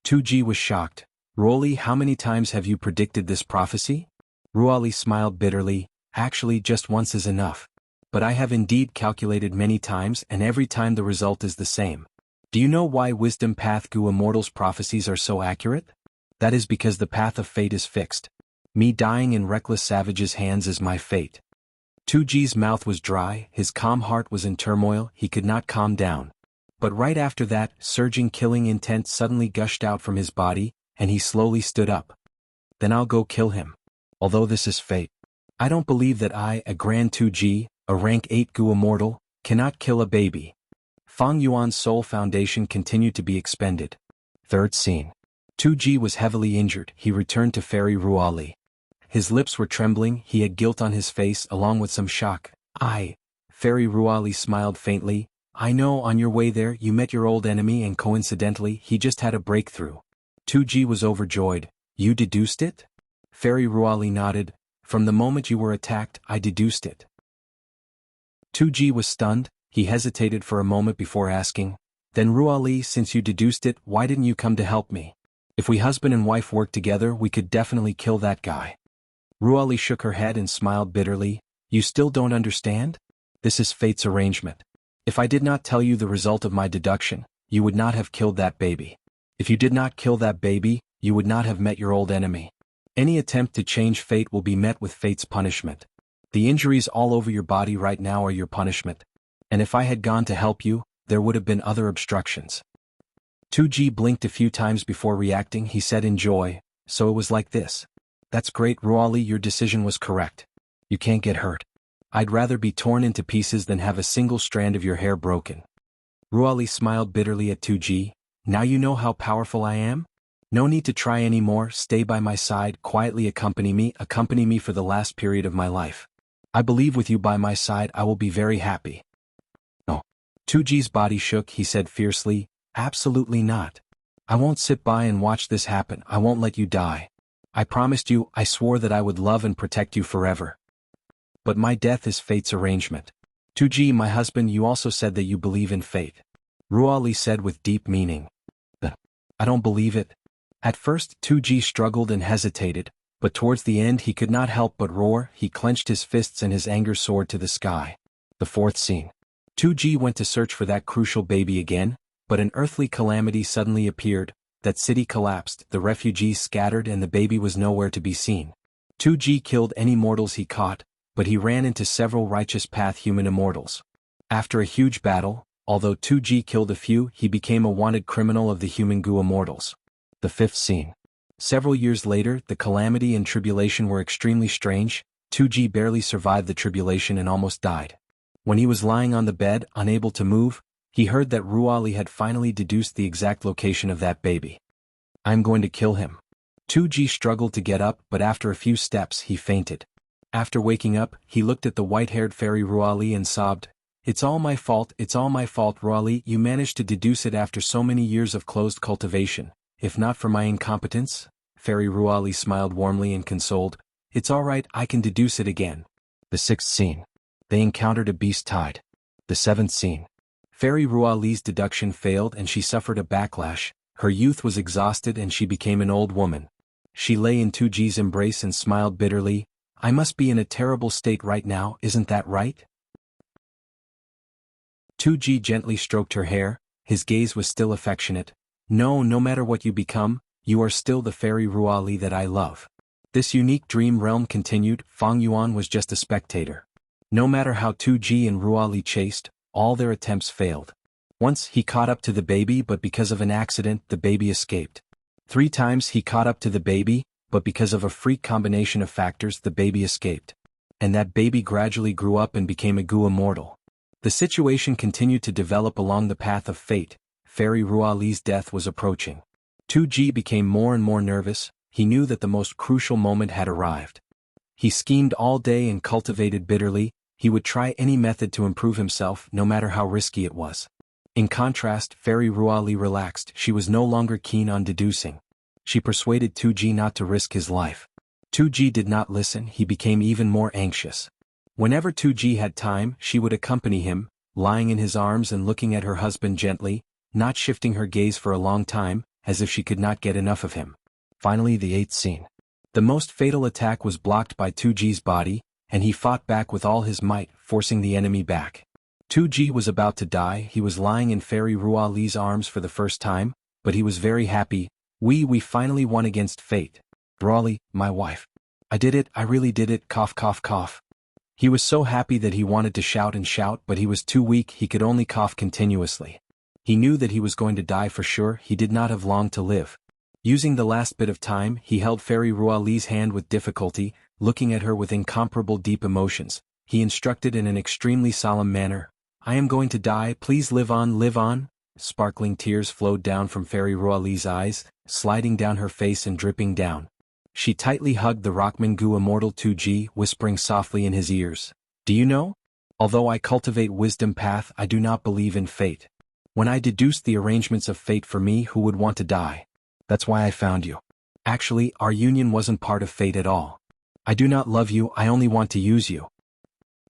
2G was shocked. Ruali, how many times have you predicted this prophecy? Ruali smiled bitterly, actually just once is enough. But I have indeed calculated many times and every time the result is the same. Do you know why Wisdom Path Gu Immortal's prophecies are so accurate? That is because the path of fate is fixed. Me dying in Reckless Savage's hands is my fate. 2G's mouth was dry, his calm heart was in turmoil, he could not calm down. But right after that, surging killing intent suddenly gushed out from his body, and he slowly stood up. Then I'll go kill him. Although this is fate. I don't believe that I, a Grand 2G, a rank 8 Gu Immortal, cannot kill a baby. Fang Yuan's soul foundation continued to be expended. Third scene. 2G was heavily injured, he returned to Fairy Ruali. His lips were trembling, he had guilt on his face along with some shock. Fairy Ruali smiled faintly. I know, on your way there you met your old enemy and coincidentally he just had a breakthrough. 2G was overjoyed. You deduced it? Fairy Ruali nodded. From the moment you were attacked, I deduced it. 2G was stunned, he hesitated for a moment before asking. Then Ruali, since you deduced it, why didn't you come to help me? If we husband and wife work together, we could definitely kill that guy. Ruali shook her head and smiled bitterly. You still don't understand? This is fate's arrangement. If I did not tell you the result of my deduction, you would not have killed that baby. If you did not kill that baby, you would not have met your old enemy. Any attempt to change fate will be met with fate's punishment. The injuries all over your body right now are your punishment. And if I had gone to help you, there would have been other obstructions. 2G blinked a few times before reacting. He said in joy, so it was like this. That's great, Ruali, your decision was correct. You can't get hurt. I'd rather be torn into pieces than have a single strand of your hair broken. Ruali smiled bitterly at 2G. Now you know how powerful I am? No need to try anymore, stay by my side, quietly accompany me for the last period of my life. I believe with you by my side I will be very happy. No. 2G's body shook, he said fiercely, absolutely not. I won't sit by and watch this happen, I won't let you die. I promised you, I swore that I would love and protect you forever. But my death is fate's arrangement. 2G, my husband, you also said that you believe in fate. Ruali said with deep meaning. I don't believe it. At first, 2G struggled and hesitated, but towards the end he could not help but roar. He clenched his fists and his anger soared to the sky. The fourth scene. 2G went to search for that crucial baby again, but an earthly calamity suddenly appeared. That city collapsed, the refugees scattered and the baby was nowhere to be seen. 2G killed any mortals he caught, but he ran into several righteous path human immortals. After a huge battle, although 2G killed a few, he became a wanted criminal of the human goo immortals. The fifth scene. Several years later, the calamity and tribulation were extremely strange. 2G barely survived the tribulation and almost died. When he was lying on the bed, unable to move, he heard that Ruali had finally deduced the exact location of that baby. I'm going to kill him. 2G struggled to get up, but after a few steps he fainted. After waking up, he looked at the white-haired fairy Ruali and sobbed, it's all my fault, Ruali, you managed to deduce it after so many years of closed cultivation. If not for my incompetence? Fairy Ruali smiled warmly and consoled, it's all right, I can deduce it again. The sixth scene. They encountered a beast tide. The seventh scene. Fairy Ruali's deduction failed and she suffered a backlash. Her youth was exhausted and she became an old woman. She lay in 2G's embrace and smiled bitterly. I must be in a terrible state right now, isn't that right? 2G gently stroked her hair, his gaze was still affectionate. No matter what you become, you are still the fairy Ruali that I love. This unique dream realm continued. Fang Yuan was just a spectator. No matter how 2G and Ruali chased, all their attempts failed. Once he caught up to the baby, but because of an accident the baby escaped. 3 times he caught up to the baby, but because of a freak combination of factors the baby escaped. And that baby gradually grew up and became a goo immortal. The situation continued to develop along the path of fate. Fairy Ruali's death was approaching. 2G became more and more nervous. He knew that the most crucial moment had arrived. He schemed all day and cultivated bitterly. He would try any method to improve himself, no matter how risky it was. In contrast, Fairy Ruali relaxed. She was no longer keen on deducing. She persuaded 2G not to risk his life. 2G did not listen. He became even more anxious. Whenever 2G had time, she would accompany him, lying in his arms and looking at her husband gently, not shifting her gaze for a long time, as if she could not get enough of him. Finally, the 8th scene. The most fatal attack was blocked by 2G's body, and he fought back with all his might, forcing the enemy back. 2G was about to die. He was lying in Fairy Ruali's arms for the first time, but he was very happy. We finally won against fate. Ruali, my wife. I did it, I really did it, cough cough cough. He was so happy that he wanted to shout and shout, but he was too weak. He could only cough continuously. He knew that he was going to die for sure. He did not have long to live. Using the last bit of time, he held Fairy Ruali's hand with difficulty, looking at her with incomparable deep emotions. He instructed in an extremely solemn manner, I am going to die, please live on, live on. Sparkling tears flowed down from Fairy Ruali's eyes, sliding down her face and dripping down. She tightly hugged the Rockman goo immortal 2G, whispering softly in his ears, do you know? Although I cultivate wisdom path, I do not believe in fate. When I deduced the arrangements of fate for me, who would want to die? That's why I found you. Actually, our union wasn't part of fate at all. I do not love you, I only want to use you.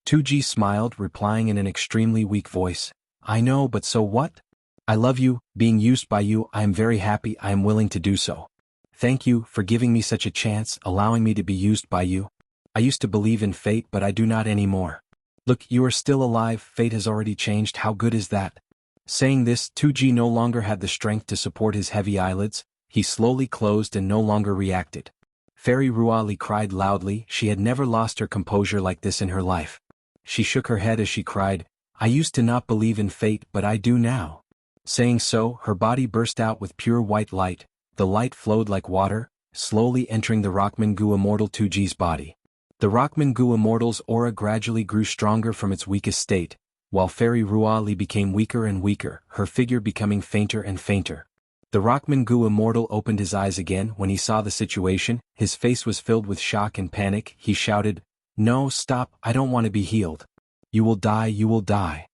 2G smiled, replying in an extremely weak voice, I know, but so what? I love you, being used by you, I am very happy, I am willing to do so. Thank you for giving me such a chance, allowing me to be used by you. I used to believe in fate, but I do not anymore. Look, you are still alive, fate has already changed, how good is that? Saying this, 2G no longer had the strength to support his heavy eyelids. He slowly closed and no longer reacted. Fairy Ruali cried loudly. She had never lost her composure like this in her life. She shook her head as she cried, I used to not believe in fate, but I do now. Saying so, her body burst out with pure white light. The light flowed like water, slowly entering the Rockman goo immortal 2G's body. The Rockman goo immortal's aura gradually grew stronger from its weakest state, while Fairy Ruali became weaker and weaker, her figure becoming fainter and fainter. The Rockman goo immortal opened his eyes again when he saw the situation. His face was filled with shock and panic. He shouted, no, stop, I don't want to be healed. You will die, you will die.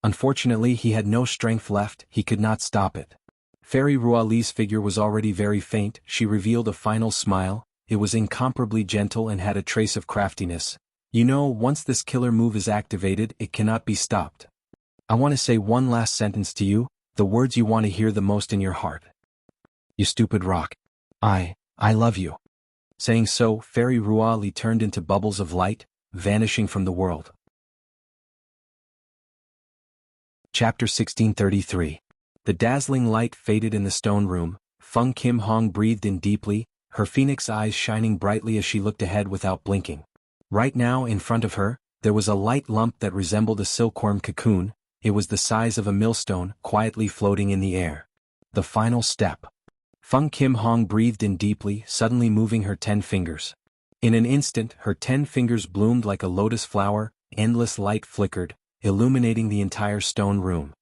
Unfortunately, he had no strength left. He could not stop it. Fairy Ruali's figure was already very faint. She revealed a final smile. it was incomparably gentle and had a trace of craftiness. You know, once this killer move is activated, it cannot be stopped. I want to say one last sentence to you, the words you want to hear the most in your heart. You stupid rock. I love you. Saying so, Fairy Ruali turned into bubbles of light, vanishing from the world. Chapter 1633. The dazzling light faded in the stone room. Feng Kim Hong breathed in deeply, her phoenix eyes shining brightly as she looked ahead without blinking. Right now, in front of her, there was a light lump that resembled a silkworm cocoon. It was the size of a millstone, quietly floating in the air. The final step. Feng Kim Hong breathed in deeply, suddenly moving her 10 fingers. In an instant, her 10 fingers bloomed like a lotus flower, endless light flickered, illuminating the entire stone room.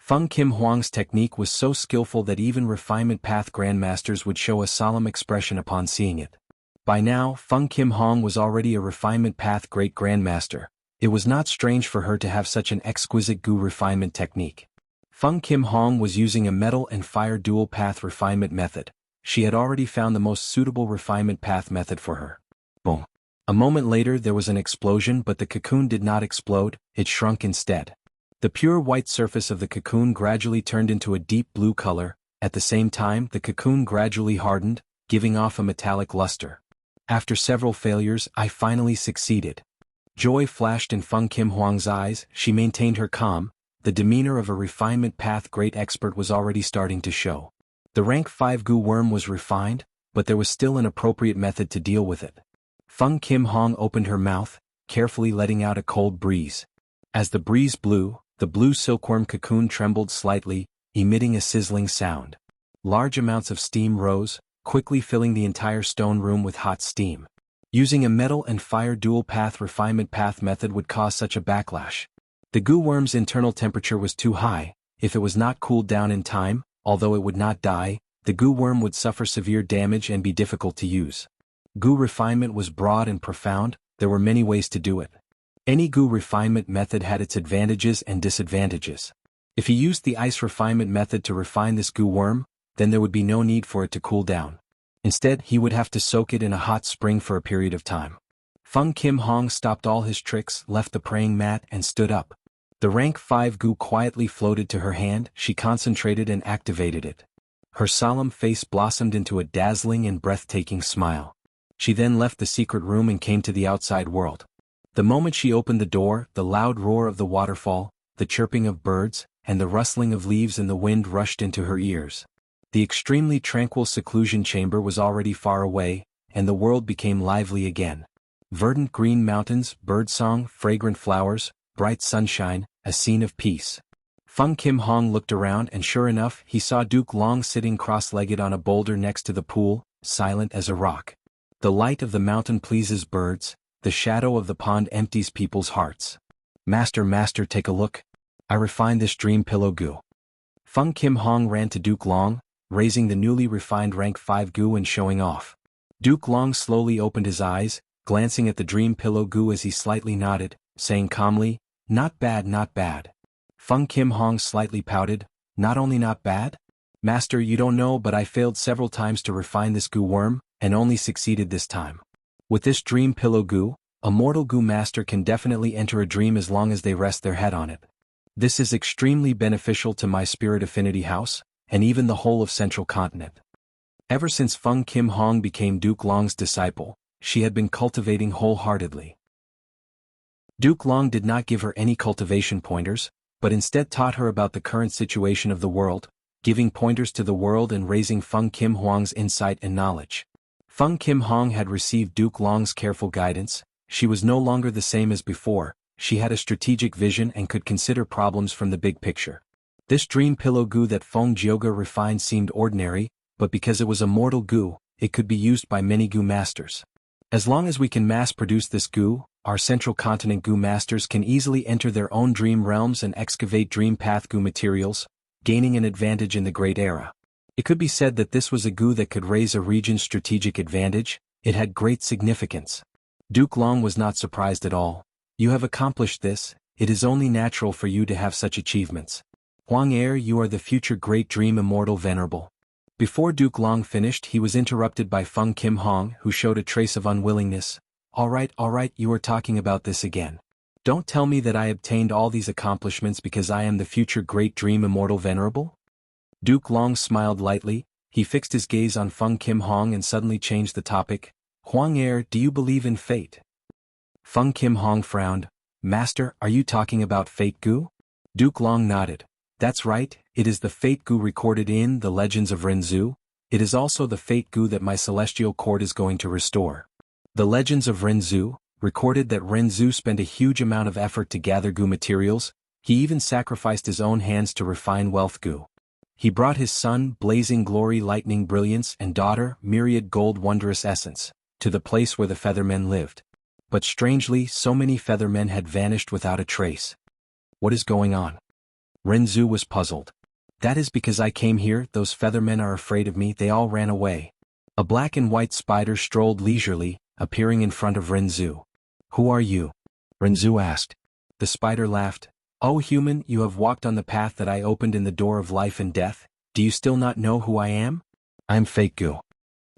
Feng Kim Hong's technique was so skillful that even Refinement Path Grandmasters would show a solemn expression upon seeing it. By now, Feng Kim Hong was already a Refinement Path Great Grandmaster. It was not strange for her to have such an exquisite Gu refinement technique. Feng Kim Hong was using a metal and fire dual path refinement method. She had already found the most suitable refinement path method for her. Boom. A moment later there was an explosion, but the cocoon did not explode, it shrunk instead. The pure white surface of the cocoon gradually turned into a deep blue color. At the same time, the cocoon gradually hardened, giving off a metallic luster. After several failures, I finally succeeded. Joy flashed in Feng Kim Hong's eyes. She maintained her calm. The demeanor of a refinement path great expert was already starting to show. The rank 5 Gu worm was refined, but there was still an appropriate method to deal with it. Feng Kim Hong opened her mouth, carefully letting out a cold breeze. As the breeze blew, the blue silkworm cocoon trembled slightly, emitting a sizzling sound. Large amounts of steam rose, quickly filling the entire stone room with hot steam. Using a metal and fire dual path refinement path method would cause such a backlash. The Gu worm's internal temperature was too high. If it was not cooled down in time, although it would not die, the Gu worm would suffer severe damage and be difficult to use. Gu refinement was broad and profound. There were many ways to do it. Any Gu refinement method had its advantages and disadvantages. If he used the ice refinement method to refine this Gu worm, then there would be no need for it to cool down. Instead, he would have to soak it in a hot spring for a period of time. Feng Kim Hong stopped all his tricks, left the praying mat, and stood up. The rank 5 Gu quietly floated to her hand. She concentrated and activated it. Her solemn face blossomed into a dazzling and breathtaking smile. She then left the secret room and came to the outside world. The moment she opened the door, the loud roar of the waterfall, the chirping of birds, and the rustling of leaves in the wind rushed into her ears. The extremely tranquil seclusion chamber was already far away, and the world became lively again. Verdant green mountains, birdsong, fragrant flowers, bright sunshine, a scene of peace. Feng Kim Hong looked around and sure enough he saw Duke Long sitting cross-legged on a boulder next to the pool, silent as a rock. The light of the mountain pleases birds, the shadow of the pond empties people's hearts. Master, take a look. I refined this dream pillow Gu. Feng Kim Hong ran to Duke Long, raising the newly refined rank 5 Gu and showing off. Duke Long slowly opened his eyes, glancing at the dream pillow Gu as he slightly nodded, saying calmly, not bad. Feng Kim Hong slightly pouted, not only not bad? Master, you don't know, but I failed several times to refine this Gu worm, and only succeeded this time. With this dream pillow Gu, a mortal Gu master can definitely enter a dream as long as they rest their head on it. This is extremely beneficial to my spirit affinity house, and even the whole of Central Continent. Ever since Feng Kim Hong became Duke Long's disciple, she had been cultivating wholeheartedly. Duke Long did not give her any cultivation pointers, but instead taught her about the current situation of the world, giving pointers to the world and raising Feng Kim Hong's insight and knowledge. Feng Kim Hong had received Duke Long's careful guidance. She was no longer the same as before. She had a strategic vision and could consider problems from the big picture. This dream pillow Gu that Feng Jioge refined seemed ordinary, but because it was a mortal Gu, it could be used by many Gu masters. As long as we can mass-produce this Gu, our Central Continent Gu masters can easily enter their own dream realms and excavate dream path Gu materials, gaining an advantage in the Great Era. It could be said that this was a Gu that could raise a region's strategic advantage. It had great significance. Duke Long was not surprised at all. You have accomplished this, it is only natural for you to have such achievements. Huang Er, you are the future great dream immortal venerable. Before Duke Long finished, he was interrupted by Feng Kim Hong, who showed a trace of unwillingness. All right, you are talking about this again. Don't tell me that I obtained all these accomplishments because I am the future great dream immortal venerable? Duke Long smiled lightly. He fixed his gaze on Feng Kim Hong and suddenly changed the topic. Huang Er, do you believe in fate? Feng Kim Hong frowned. Master, are you talking about Fate Gu? Duke Long nodded. That's right, it is the Fate Gu recorded in the Legends of Renzu. It is also the Fate Gu that my celestial court is going to restore. The Legends of Renzu recorded that Renzu spent a huge amount of effort to gather Gu materials. He even sacrificed his own hands to refine wealth Gu. He brought his son, Blazing Glory Lightning Brilliance, and daughter, Myriad Gold Wondrous Essence, to the place where the Feathermen lived. But strangely, so many Feathermen had vanished without a trace. What is going on? Renzu was puzzled. That is because I came here, those Feathermen are afraid of me, they all ran away. A black and white spider strolled leisurely, appearing in front of Renzu. Who are you? Renzu asked. The spider laughed. Oh human, you have walked on the path that I opened in the door of life and death. Do you still not know who I am? I'm Fate Gu.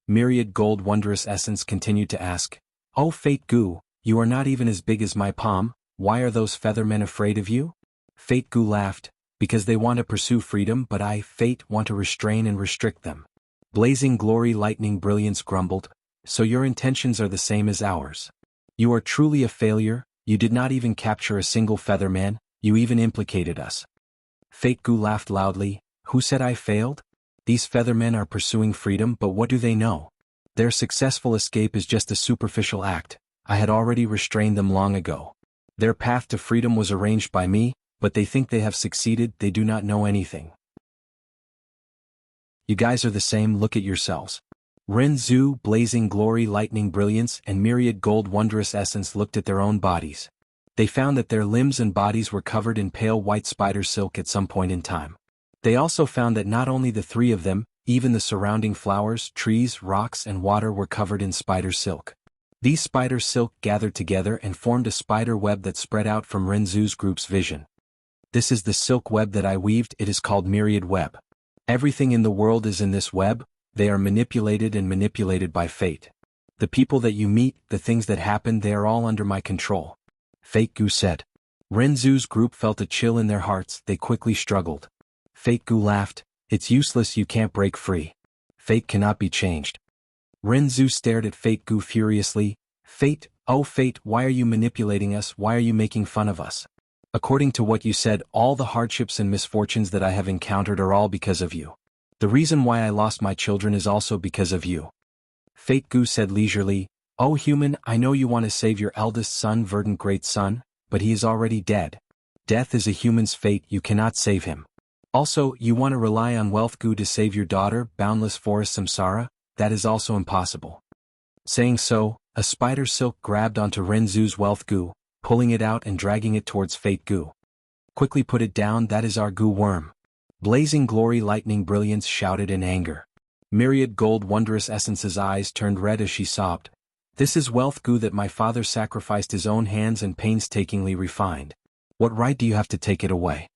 Myriad Gold Wondrous Essence continued to ask. Oh Fate Gu, you are not even as big as my palm, why are those Feathermen afraid of you? Fate Gu laughed. Because they want to pursue freedom, but I, Fate, want to restrain and restrict them. Blazing Glory Lightning Brilliance grumbled. So your intentions are the same as ours. You are truly a failure, you did not even capture a single Featherman, you even implicated us. Fate Gu laughed loudly. Who said I failed? These Feathermen are pursuing freedom, but what do they know? Their successful escape is just a superficial act. I had already restrained them long ago. Their path to freedom was arranged by me, but they think they have succeeded, they do not know anything. You guys are the same, look at yourselves. Renzu, Blazing Glory Lightning Brilliance, and Myriad Gold Wondrous Essence looked at their own bodies. They found that their limbs and bodies were covered in pale white spider silk at some point in time. They also found that not only the three of them, even the surrounding flowers, trees, rocks, and water were covered in spider silk. These spider silk gathered together and formed a spider web that spread out from Renzu's group's vision. This is the silk web that I weaved, it is called Myriad Web. Everything in the world is in this web, they are manipulated by fate. The people that you meet, the things that happen, they are all under my control. Fate Gu said. Renzu's group felt a chill in their hearts, they quickly struggled. Fate Gu laughed. It's useless, you can't break free. Fate cannot be changed. Renzu stared at Fate Gu furiously. Fate, oh Fate, why are you manipulating us, why are you making fun of us? According to what you said, all the hardships and misfortunes that I have encountered are all because of you. The reason why I lost my children is also because of you. Fate Gu said leisurely, Oh human, I know you want to save your eldest son, verdant great son, but he is already dead. Death is a human's fate, you cannot save him. Also, you want to rely on wealth Gu to save your daughter, boundless forest samsara, that is also impossible. Saying so, a spider silk grabbed onto Renzu's wealth Gu, pulling it out and dragging it towards Fate Gu. Quickly put it down, that is our Gu worm. Blazing Glory Lightning Brilliance shouted in anger. Myriad Gold Wondrous Essence's eyes turned red as she sobbed. This is wealth Gu that my father sacrificed his own hands and painstakingly refined. What right do you have to take it away?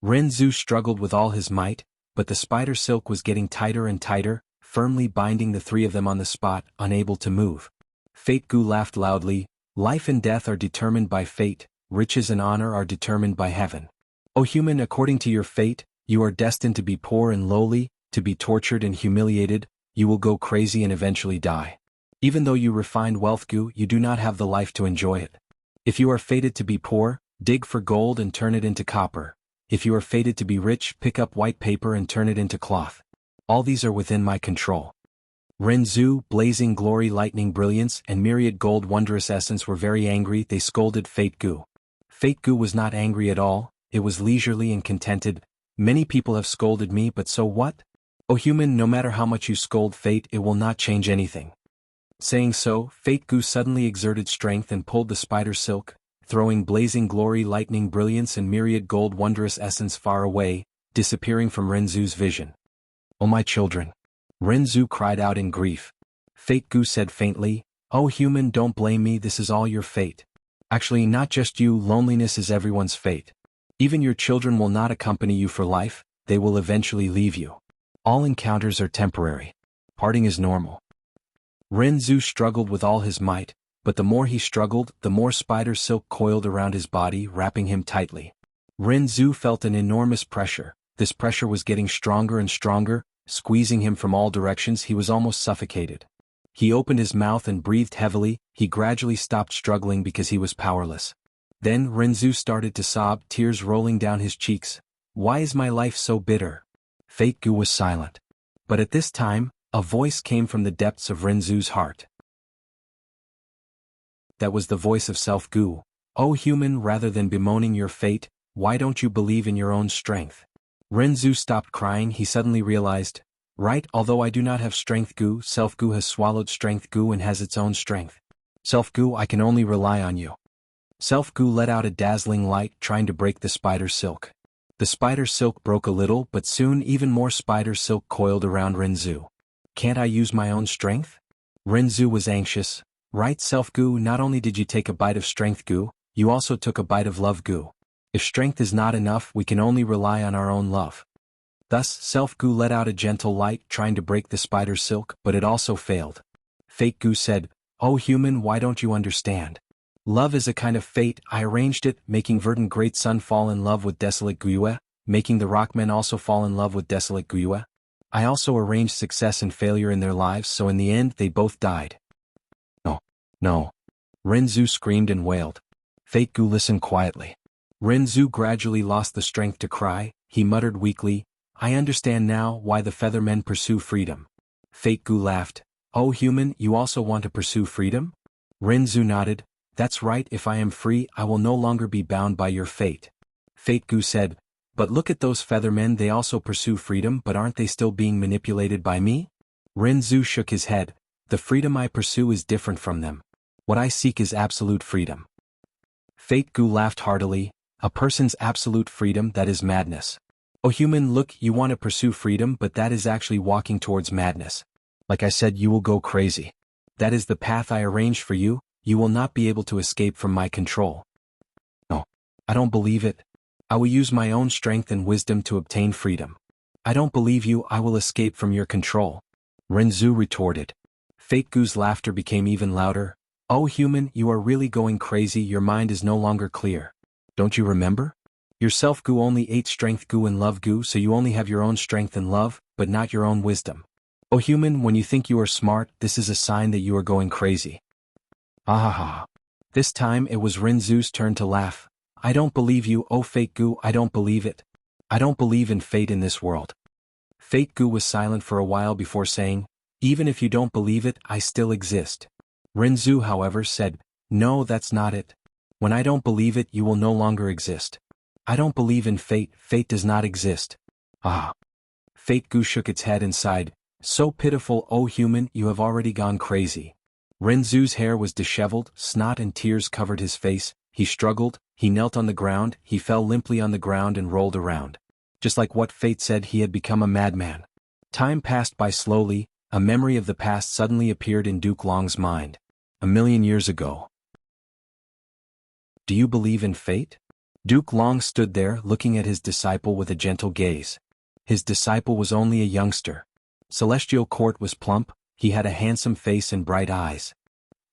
Renzu struggled with all his might, but the spider silk was getting tighter and tighter, firmly binding the three of them on the spot, unable to move. Fate Gu laughed loudly. Life and death are determined by fate, riches and honor are determined by heaven. O human, according to your fate, you are destined to be poor and lowly, to be tortured and humiliated, you will go crazy and eventually die. Even though you refined wealth Gu, you do not have the life to enjoy it. If you are fated to be poor, dig for gold and turn it into copper. If you are fated to be rich, pick up white paper and turn it into cloth. All these are within my control. Renzu, Blazing Glory Lightning Brilliance, and Myriad Gold Wondrous Essence were very angry, they scolded Fate Gu. Fate Gu was not angry at all, it was leisurely and contented. Many people have scolded me, but so what? O human, no matter how much you scold fate, it will not change anything. Saying so, Fate Gu suddenly exerted strength and pulled the spider silk, throwing Blazing Glory Lightning Brilliance and Myriad Gold Wondrous Essence far away, disappearing from Renzu's vision. O my children! Renzu cried out in grief. Fate Gu said faintly, Oh human, don't blame me, this is all your fate. Actually, not just you, loneliness is everyone's fate. Even your children will not accompany you for life, they will eventually leave you. All encounters are temporary. Parting is normal. Renzu struggled with all his might, but the more he struggled, the more spider silk coiled around his body, wrapping him tightly. Renzu felt an enormous pressure. This pressure was getting stronger and stronger, squeezing him from all directions. He was almost suffocated. He opened his mouth and breathed heavily. He gradually stopped struggling because he was powerless. Then Renzu started to sob, tears rolling down his cheeks. Why is my life so bitter? Fate Gu was silent. But at this time, a voice came from the depths of Renzu's heart. That was the voice of Self Gu. O human, rather than bemoaning your fate, why don't you believe in your own strength? Renzu stopped crying. He suddenly realized, right, although I do not have strength Gu, Self Gu has swallowed strength Gu and has its own strength. Self Gu, I can only rely on you. Self Gu let out a dazzling light, trying to break the spider silk. The spider silk broke a little, but soon even more spider silk coiled around Renzu. Can't I use my own strength? Renzu was anxious. Right, Self Gu, not only did you take a bite of strength Gu, you also took a bite of love Gu. If strength is not enough, we can only rely on our own love. Thus, Self Gu let out a gentle light, trying to break the spider silk, but it also failed. Fate Gu said, O human, why don't you understand? Love is a kind of fate. I arranged it, making verdant great sun fall in love with desolate Guiyue, making the rockmen also fall in love with desolate Guiyue. I also arranged success and failure in their lives, so in the end they both died. No. Renzu screamed and wailed. Fate Gu listened quietly. Renzu gradually lost the strength to cry. He muttered weakly, I understand now why the feathermen pursue freedom. Fate Gu laughed. Oh human, you also want to pursue freedom? Renzu nodded. That's right, if I am free, I will no longer be bound by your fate. Fate Gu said, but look at those feathermen, they also pursue freedom, but aren't they still being manipulated by me? Renzu shook his head. The freedom I pursue is different from them. What I seek is absolute freedom. Fate Gu laughed heartily. A person's absolute freedom, that is madness. Oh human, look, you want to pursue freedom, but that is actually walking towards madness. Like I said, you will go crazy. That is the path I arranged for you. You will not be able to escape from my control. No, I don't believe it. I will use my own strength and wisdom to obtain freedom. I don't believe you, I will escape from your control. Renzu retorted. Fate Gu's laughter became even louder. Oh human, you are really going crazy, your mind is no longer clear. Don't you remember? Your Self Gu only ate strength Gu and love Gu, so you only have your own strength and love, but not your own wisdom. Oh human, when you think you are smart, this is a sign that you are going crazy. Ah. This time it was Renzu's turn to laugh. I don't believe you, oh Fate Gu, I don't believe it. I don't believe in fate in this world. Fate Gu was silent for a while before saying, even if you don't believe it, I still exist. Renzu, however, said, no, that's not it. When I don't believe it, you will no longer exist. I don't believe in fate, fate does not exist. Ah. Fate Gu shook its head and sighed, so pitiful, oh human, you have already gone crazy. Renzu's hair was disheveled, snot and tears covered his face, he struggled, he knelt on the ground, he fell limply on the ground and rolled around. Just like what fate said, he had become a madman. Time passed by slowly, a memory of the past suddenly appeared in Duke Long's mind. 1,000,000 years ago. Do you believe in fate? Duke Long stood there looking at his disciple with a gentle gaze. His disciple was only a youngster. Celestial Court was plump, he had a handsome face and bright eyes.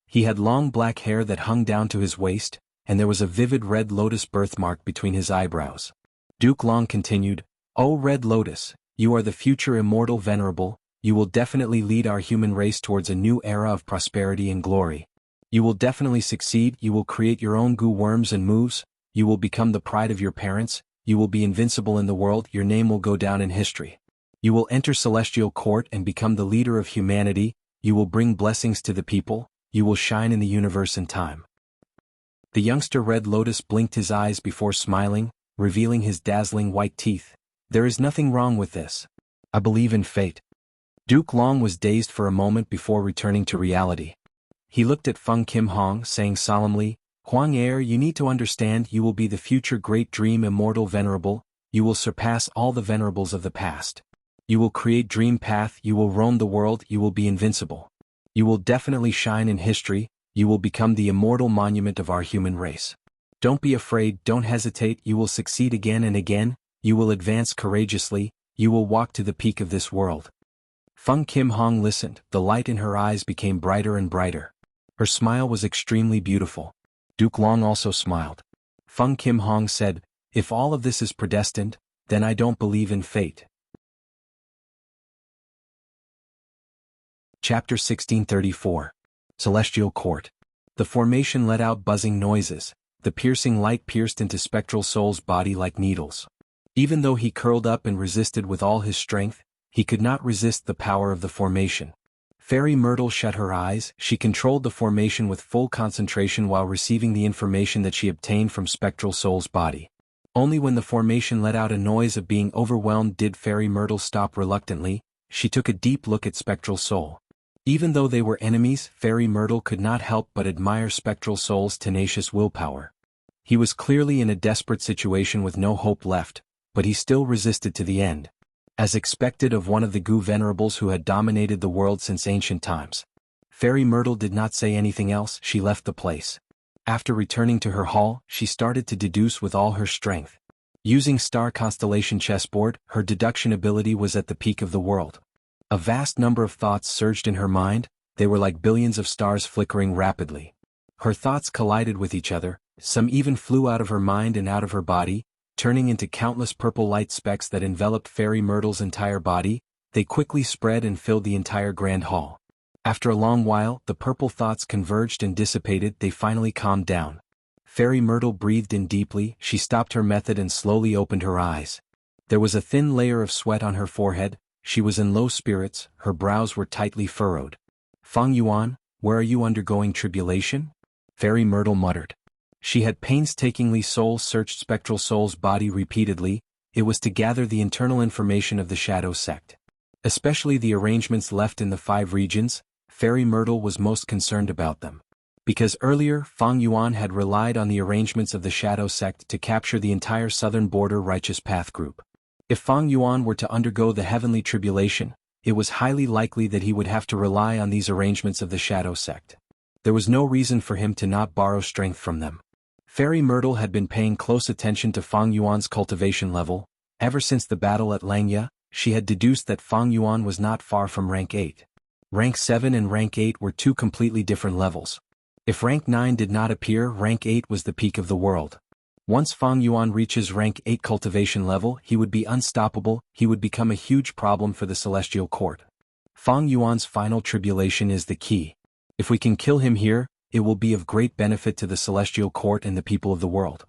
He had long black hair that hung down to his waist, and there was a vivid red lotus birthmark between his eyebrows. Duke Long continued, "O Red Lotus, you are the future immortal venerable, you will definitely lead our human race towards a new era of prosperity and glory. You will definitely succeed, you will create your own goo worms and moves, you will become the pride of your parents, you will be invincible in the world, your name will go down in history. You will enter Celestial Court and become the leader of humanity, you will bring blessings to the people, you will shine in the universe in time." The youngster Red Lotus blinked his eyes before smiling, revealing his dazzling white teeth. "There is nothing wrong with this. I believe in fate." Duke Long was dazed for a moment before returning to reality. He looked at Feng Kim Hong, saying solemnly, "Huang Er, you need to understand you will be the future great dream immortal venerable, you will surpass all the venerables of the past. You will create dream path, you will roam the world, you will be invincible. You will definitely shine in history, you will become the immortal monument of our human race. Don't be afraid, don't hesitate, you will succeed again and again, you will advance courageously, You will walk to the peak of this world. Feng Kim Hong listened, the light in her eyes became brighter and brighter. Her smile was extremely beautiful. Duke Long also smiled. Feng Kim Hong said, "If all of this is predestined, then I don't believe in fate." Chapter 1634. Celestial Court. The formation let out buzzing noises. The piercing light pierced into Spectral Soul's body like needles. Even though he curled up and resisted with all his strength, he could not resist the power of the formation. Fairy Myrtle shut her eyes. She controlled the formation with full concentration while receiving the information that she obtained from Spectral Soul's body. Only when the formation let out a noise of being overwhelmed did Fairy Myrtle stop reluctantly. She took a deep look at Spectral Soul. Even though they were enemies, Fairy Myrtle could not help but admire Spectral Soul's tenacious willpower. He was clearly in a desperate situation with no hope left, but he still resisted to the end. As expected of one of the Gu Venerables who had dominated the world since ancient times. Fairy Myrtle did not say anything else. She left the place. After returning to her hall, she started to deduce with all her strength. Using Star Constellation Chessboard, her deduction ability was at the peak of the world. A vast number of thoughts surged in her mind. They were like billions of stars flickering rapidly. Her thoughts collided with each other, some even flew out of her mind and out of her body, turning into countless purple light specks that enveloped Fairy Myrtle's entire body. They quickly spread and filled the entire grand hall. After a long while, the purple thoughts converged and dissipated. They finally calmed down. Fairy Myrtle breathed in deeply. She stopped her method and slowly opened her eyes. There was a thin layer of sweat on her forehead. She was in low spirits. Her brows were tightly furrowed. "Feng Yuan, where are you undergoing tribulation?" Fairy Myrtle muttered. She had painstakingly soul-searched Spectral Soul's body repeatedly. It was to gather the internal information of the Shadow Sect. Especially the arrangements left in the 5 regions. Fairy Myrtle was most concerned about them. Because earlier, Feng Yuan had relied on the arrangements of the Shadow Sect to capture the entire southern border Righteous Path group. If Feng Yuan were to undergo the heavenly tribulation, it was highly likely that he would have to rely on these arrangements of the Shadow Sect. There was no reason for him to not borrow strength from them. Fairy Myrtle had been paying close attention to Feng Yuan's cultivation level. Ever since the battle at Langya, she had deduced that Feng Yuan was not far from rank 8. Rank 7 and rank 8 were 2 completely different levels. If rank 9 did not appear, rank 8 was the peak of the world. Once Feng Yuan reaches rank 8 cultivation level, he would be unstoppable. He would become a huge problem for the Celestial Court. Feng Yuan's final tribulation is the key. If we can kill him here, it will be of great benefit to the Celestial Court and the people of the world.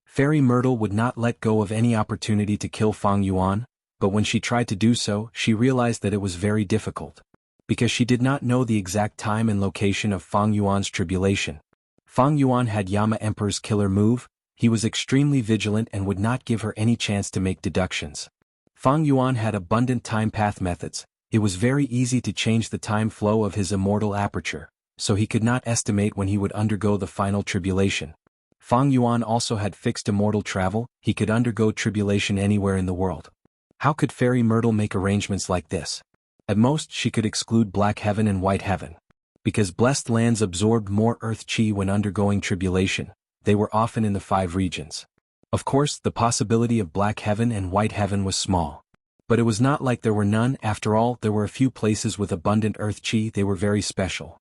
Fairy Myrtle would not let go of any opportunity to kill Feng Yuan, but when she tried to do so, she realized that it was very difficult. Because she did not know the exact time and location of Feng Yuan's tribulation. Feng Yuan had Yama Emperor's killer move. He was extremely vigilant and would not give her any chance to make deductions. Feng Yuan had abundant time path methods. It was very easy to change the time flow of his immortal aperture, so he could not estimate when he would undergo the final tribulation. Feng Yuan also had fixed immortal travel. He could undergo tribulation anywhere in the world. How could Fairy Myrtle make arrangements like this? At most, she could exclude Black Heaven and White Heaven. Because blessed lands absorbed more earth chi when undergoing tribulation, they were often in the 5 regions. Of course, the possibility of Black Heaven and White Heaven was small. But it was not like there were none. After all, there were a few places with abundant earth chi. They were very special.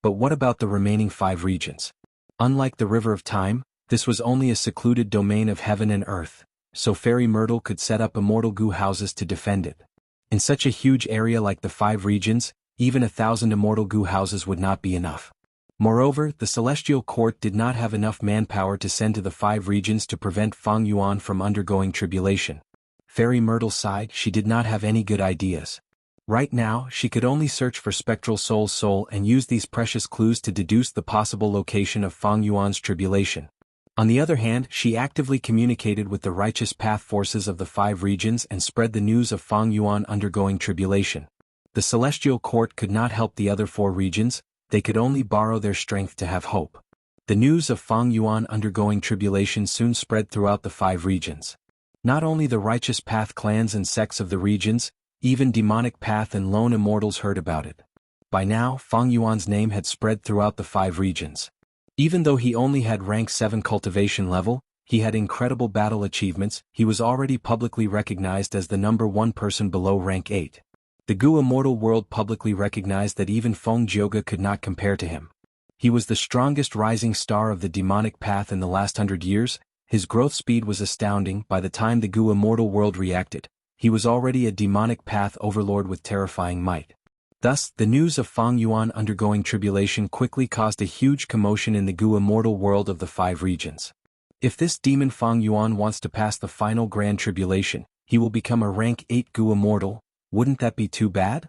But what about the remaining 5 regions? Unlike the River of Time, this was only a secluded domain of heaven and earth, so Fairy Myrtle could set up immortal Gu houses to defend it. In such a huge area like the 5 regions, even 1,000 immortal Gu houses would not be enough. Moreover, the Celestial Court did not have enough manpower to send to the 5 regions to prevent Feng Yuan from undergoing tribulation. Fairy Myrtle sighed. She did not have any good ideas. Right now, she could only search for Spectral Soul's soul and use these precious clues to deduce the possible location of Feng Yuan's tribulation. On the other hand, she actively communicated with the Righteous Path forces of the 5 regions and spread the news of Feng Yuan undergoing tribulation. The Celestial Court could not help the other 4 regions. They could only borrow their strength to have hope. The news of Feng Yuan undergoing tribulation soon spread throughout the 5 regions. Not only the Righteous Path clans and sects of the regions, even Demonic Path and Lone Immortals heard about it. By now, Feng Yuan's name had spread throughout the 5 regions. Even though he only had rank 7 cultivation level, he had incredible battle achievements, he was already publicly recognized as the #1 person below rank 8. The Gu immortal world publicly recognized that even Feng Jioge could not compare to him. He was the strongest rising star of the demonic path in the last 100 years, his growth speed was astounding. By the time the Gu immortal world reacted, he was already a demonic path overlord with terrifying might. Thus, the news of Feng Yuan undergoing tribulation quickly caused a huge commotion in the Gu immortal world of the 5 regions. If this demon Feng Yuan wants to pass the final grand tribulation, he will become a rank 8 Gu immortal. Wouldn't that be too bad?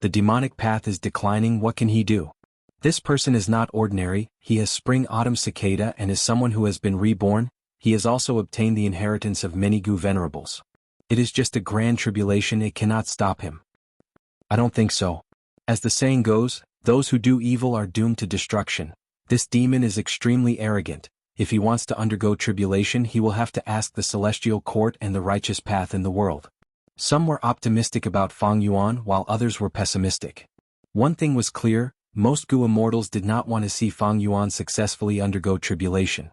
The demonic path is declining, what can he do? This person is not ordinary, he has spring-autumn cicada and is someone who has been reborn. He has also obtained the inheritance of many Gu venerables. It is just a grand tribulation, it cannot stop him. I don't think so. As the saying goes, those who do evil are doomed to destruction. This demon is extremely arrogant. If he wants to undergo tribulation, he will have to ask the celestial court and the righteous path in the world. Some were optimistic about Feng Yuan while others were pessimistic. One thing was clear, most Gu immortals did not want to see Feng Yuan successfully undergo tribulation.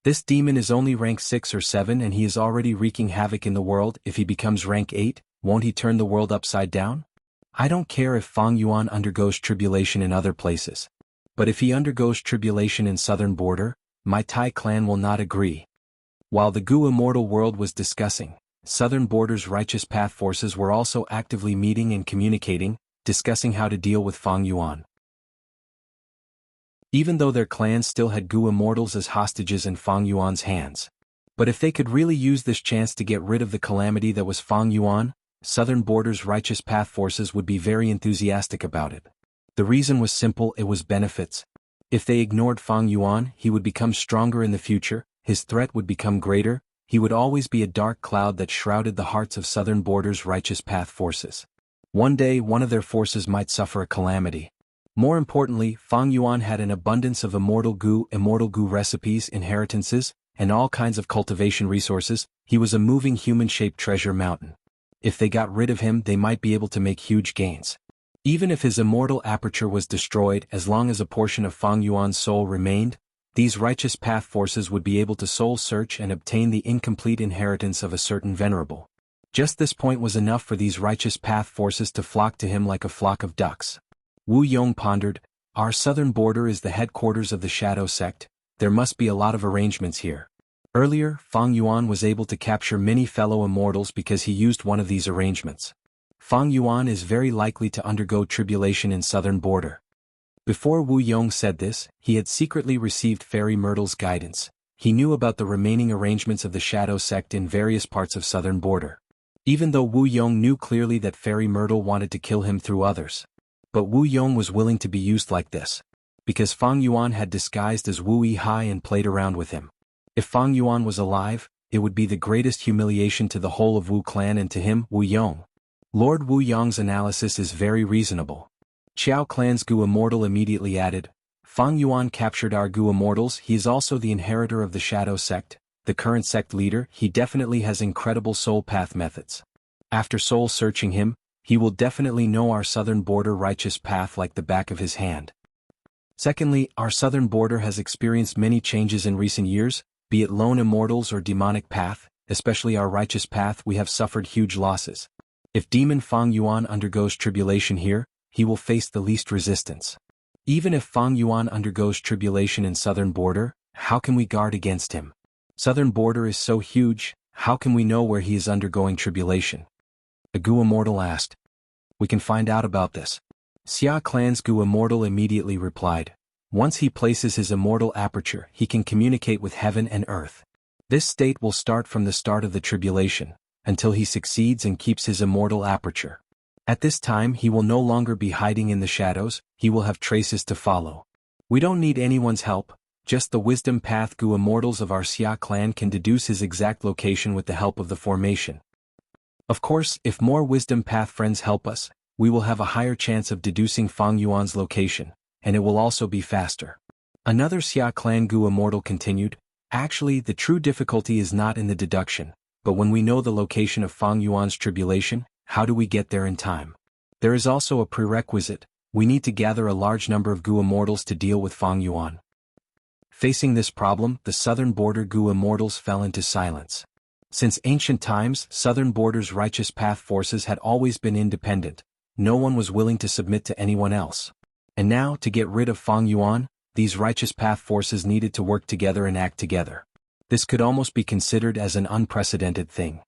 This demon is only rank 6 or 7 and he is already wreaking havoc in the world. If he becomes rank 8, won't he turn the world upside down? I don't care if Feng Yuan undergoes tribulation in other places. But if he undergoes tribulation in southern border, my Tai clan will not agree. While the Gu immortal world was discussing, southern border's righteous path forces were also actively meeting and communicating, discussing how to deal with Feng Yuan. Even though their clans still had Gu immortals as hostages in Feng Yuan's hands. But if they could really use this chance to get rid of the calamity that was Feng Yuan, southern border's righteous path forces would be very enthusiastic about it. The reason was simple, it was benefits. If they ignored Feng Yuan, he would become stronger in the future, his threat would become greater, he would always be a dark cloud that shrouded the hearts of southern border's righteous path forces. One day one of their forces might suffer a calamity. More importantly, Feng Yuan had an abundance of immortal Gu recipes, inheritances, and all kinds of cultivation resources. He was a moving human-shaped treasure mountain. If they got rid of him, they might be able to make huge gains. Even if his immortal aperture was destroyed, as long as a portion of Feng Yuan's soul remained, these righteous path forces would be able to soul search and obtain the incomplete inheritance of a certain venerable. Just this point was enough for these righteous path forces to flock to him like a flock of ducks. Wu Yong pondered, our southern border is the headquarters of the Shadow Sect, there must be a lot of arrangements here. Earlier, Feng Yuan was able to capture many fellow immortals because he used one of these arrangements. Feng Yuan is very likely to undergo tribulation in southern border. Before Wu Yong said this, he had secretly received Fairy Myrtle's guidance. He knew about the remaining arrangements of the Shadow Sect in various parts of southern border. Even though Wu Yong knew clearly that Fairy Myrtle wanted to kill him through others. But Wu Yong was willing to be used like this. Because Feng Yuan had disguised as Wu Yihai and played around with him. If Feng Yuan was alive, it would be the greatest humiliation to the whole of Wu clan and to him, Wu Yong. Lord Wu Yong's analysis is very reasonable. Qiao clan's Gu immortal immediately added, Feng Yuan captured our Gu immortals, he is also the inheritor of the Shadow Sect, the current sect leader, he definitely has incredible soul path methods. After soul searching him, he will definitely know our southern border righteous path like the back of his hand. Secondly, our southern border has experienced many changes in recent years, be it lone immortals or demonic path, especially our righteous path we have suffered huge losses. If demon Feng Yuan undergoes tribulation here, he will face the least resistance. Even if Feng Yuan undergoes tribulation in southern border, how can we guard against him? Southern border is so huge, how can we know where he is undergoing tribulation? The Gu immortal asked. We can find out about this. Xia clan's Gu immortal immediately replied. Once he places his immortal aperture, he can communicate with heaven and earth. This state will start from the start of the tribulation, until he succeeds and keeps his immortal aperture. At this time he will no longer be hiding in the shadows, he will have traces to follow. We don't need anyone's help, just the wisdom path Gu immortals of our Xia clan can deduce his exact location with the help of the formation. Of course, if more wisdom path friends help us, we will have a higher chance of deducing Feng Yuan's location, and it will also be faster. Another Xia clan Gu immortal continued, actually the true difficulty is not in the deduction, but when we know the location of Feng Yuan's tribulation, how do we get there in time? There is also a prerequisite, we need to gather a large number of Gu immortals to deal with Feng Yuan. Facing this problem, the southern border Gu immortals fell into silence. Since ancient times, southern border's righteous path forces had always been independent. No one was willing to submit to anyone else. And now, to get rid of Fang Yuan, these righteous path forces needed to work together and act together. This could almost be considered as an unprecedented thing.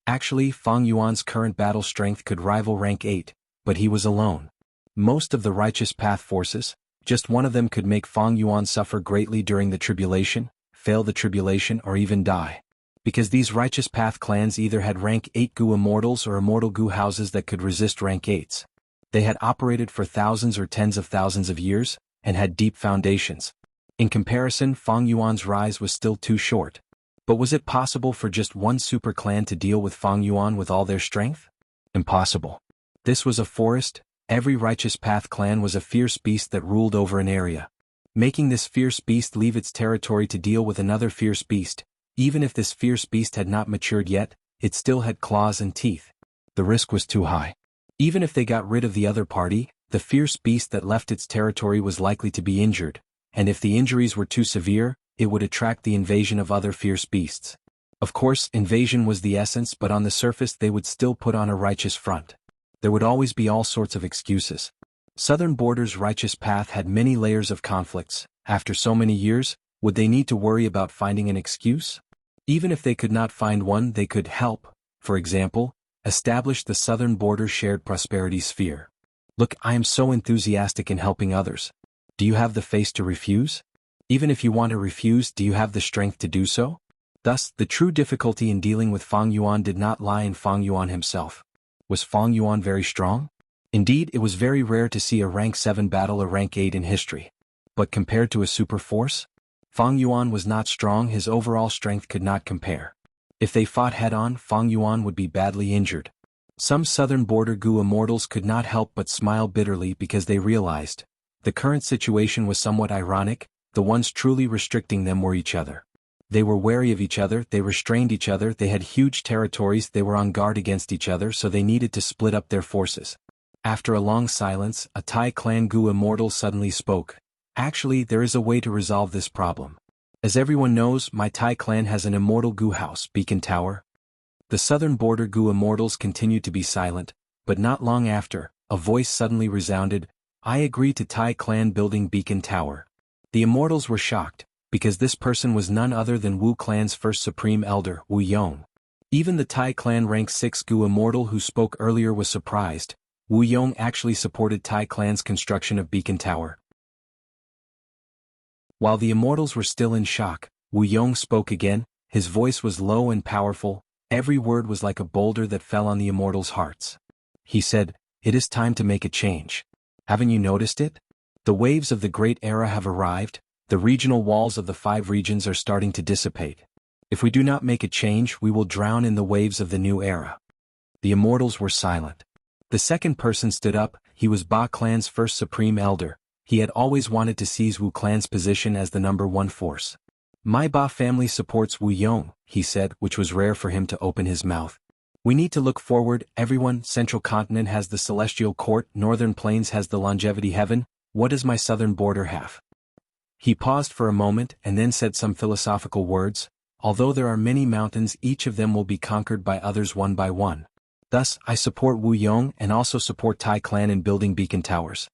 Actually, Fang Yuan's current battle strength could rival rank 8, but he was alone. Most of the righteous path forces, just one of them could make Fang Yuan suffer greatly during the tribulation, fail the tribulation, or even die. Because these righteous path clans either had rank 8 Gu immortals or immortal Gu houses that could resist rank 8s. They had operated for thousands or tens of thousands of years, and had deep foundations. In comparison, Fang Yuan's rise was still too short. But was it possible for just one super clan to deal with Fang Yuan with all their strength? Impossible. This was a forest. Every righteous path clan was a fierce beast that ruled over an area. Making this fierce beast leave its territory to deal with another fierce beast, even if this fierce beast had not matured yet, it still had claws and teeth. The risk was too high. Even if they got rid of the other party, the fierce beast that left its territory was likely to be injured, and if the injuries were too severe, it would attract the invasion of other fierce beasts. Of course, invasion was the essence, but on the surface they would still put on a righteous front. There would always be all sorts of excuses. Southern Border's righteous path had many layers of conflicts. After so many years, would they need to worry about finding an excuse? Even if they could not find one, they could help, for example, establish the Southern Border Shared Prosperity Sphere. Look, I am so enthusiastic in helping others. Do you have the face to refuse? Even if you want to refuse, do you have the strength to do so? Thus, the true difficulty in dealing with Fang Yuan did not lie in Fang Yuan himself. Was Fang Yuan very strong? Indeed, it was very rare to see a rank 7 battle a rank 8 in history. But compared to a super force, Fang Yuan was not strong. His overall strength could not compare. If they fought head-on, Fang Yuan would be badly injured. Some southern border Gu immortals could not help but smile bitterly because they realized the current situation was somewhat ironic. The ones truly restricting them were each other. They were wary of each other, they restrained each other, they had huge territories, they were on guard against each other, so they needed to split up their forces. After a long silence, a Tai clan Gu immortal suddenly spoke. Actually, there is a way to resolve this problem. As everyone knows, my Tai clan has an immortal Gu house, Beacon Tower. The southern border Gu immortals continued to be silent, but not long after, a voice suddenly resounded, I agree to Tai clan building Beacon Tower. The immortals were shocked, because this person was none other than Wu clan's first supreme elder, Wu Yong. Even the Tai clan rank 6 Gu immortal who spoke earlier was surprised. Wu Yong actually supported Tai clan's construction of Beacon Tower. While the immortals were still in shock, Wu Yong spoke again. His voice was low and powerful. Every word was like a boulder that fell on the immortals' hearts. He said, it is time to make a change. Haven't you noticed it? The waves of the Great Era have arrived. The regional walls of the 5 regions are starting to dissipate. If we do not make a change, we will drown in the waves of the new era. The immortals were silent. The second person stood up. He was Ba clan's first supreme elder. He had always wanted to seize Wu clan's position as the number 1 force. My Ba family supports Wu Yong, he said, which was rare for him to open his mouth. We need to look forward. Everyone, Central Continent has the Celestial Court, Northern Plains has the Longevity Heaven. What does my southern border have? He paused for a moment and then said some philosophical words. Although there are many mountains, each of them will be conquered by others one by one. Thus, I support Wu Yong and also support Tai clan in building beacon towers.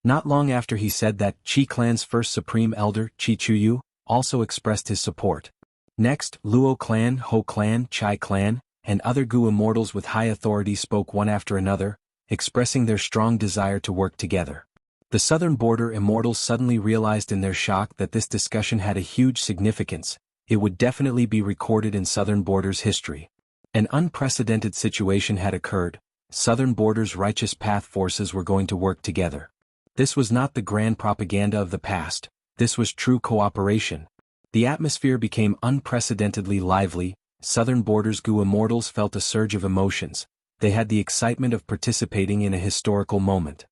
Not long after he said that, Qi clan's first supreme elder, Qi Chuyu, also expressed his support. Next, Luo clan, Ho clan, Chai clan, and other Gu immortals with high authority spoke one after another, expressing their strong desire to work together. The southern border immortals suddenly realized in their shock that this discussion had a huge significance. It would definitely be recorded in southern border's history. An unprecedented situation had occurred. Southern border's righteous path forces were going to work together. This was not the grand propaganda of the past. This was true cooperation. The atmosphere became unprecedentedly lively. Southern border's Gu immortals felt a surge of emotions. They had the excitement of participating in a historical moment.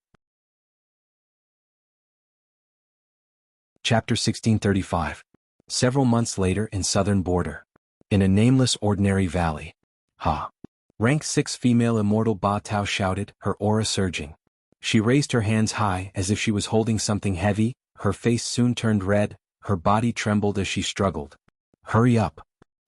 Chapter 1635. Several months later in southern border. In a nameless ordinary valley. Ha! Rank 6 female immortal Ba Tao shouted, her aura surging. She raised her hands high as if she was holding something heavy. her face soon turned red, her body trembled as she struggled. "Hurry up,"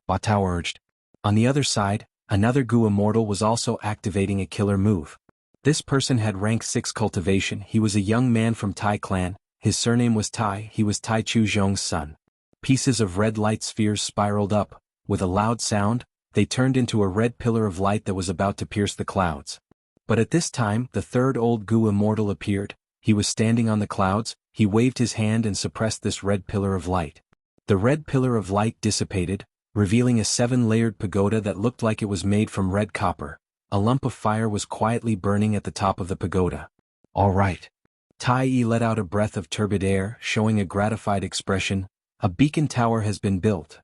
Ba Tao urged. On the other side, another Gu Immortal was also activating a killer move. This person had rank 6 cultivation. He was a young man from Tai clan, his surname was Tai, he was Tai Chu Zhong's son. Pieces of red light spheres spiraled up, with a loud sound, they turned into a red pillar of light that was about to pierce the clouds. But at this time, the third old Gu Immortal appeared. He was standing on the clouds, he waved his hand and suppressed this red pillar of light. The red pillar of light dissipated, revealing a 7-layered pagoda that looked like it was made from red copper. A lump of fire was quietly burning at the top of the pagoda. "All right." Tai Yi let out a breath of turbid air, showing a gratified expression. "A beacon tower has been built.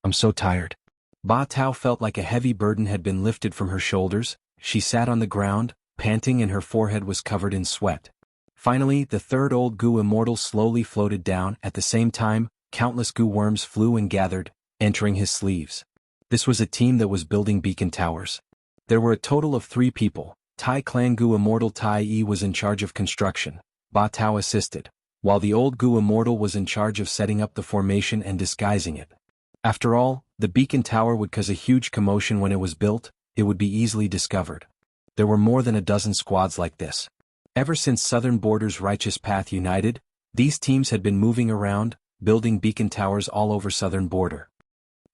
I'm so tired." Ba Tao felt like a heavy burden had been lifted from her shoulders. She sat on the ground, panting, and her forehead was covered in sweat. Finally, the third old Gu Immortal slowly floated down. At the same time, countless Gu worms flew and gathered, entering his sleeves. This was a team that was building beacon towers. There were a total of 3 people. Tai clan Gu Immortal Tai Yi was in charge of construction. Ba Tao assisted, while the old Gu Immortal was in charge of setting up the formation and disguising it. After all, the beacon tower would cause a huge commotion when it was built. It would be easily discovered. There were more than a dozen squads like this. Ever since Southern Border's Righteous Path united, these teams had been moving around, building beacon towers all over Southern Border.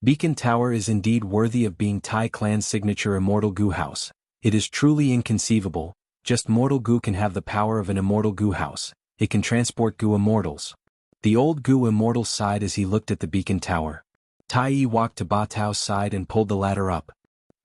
Beacon Tower is indeed worthy of being Tai clan's signature Immortal Gu house. It is truly inconceivable, just mortal Gu can have the power of an Immortal Gu house. It can transport Gu Immortals. The old Gu Immortal sighed as he looked at the beacon tower. Tai Yi walked to Ba Tao's side and pulled the ladder up.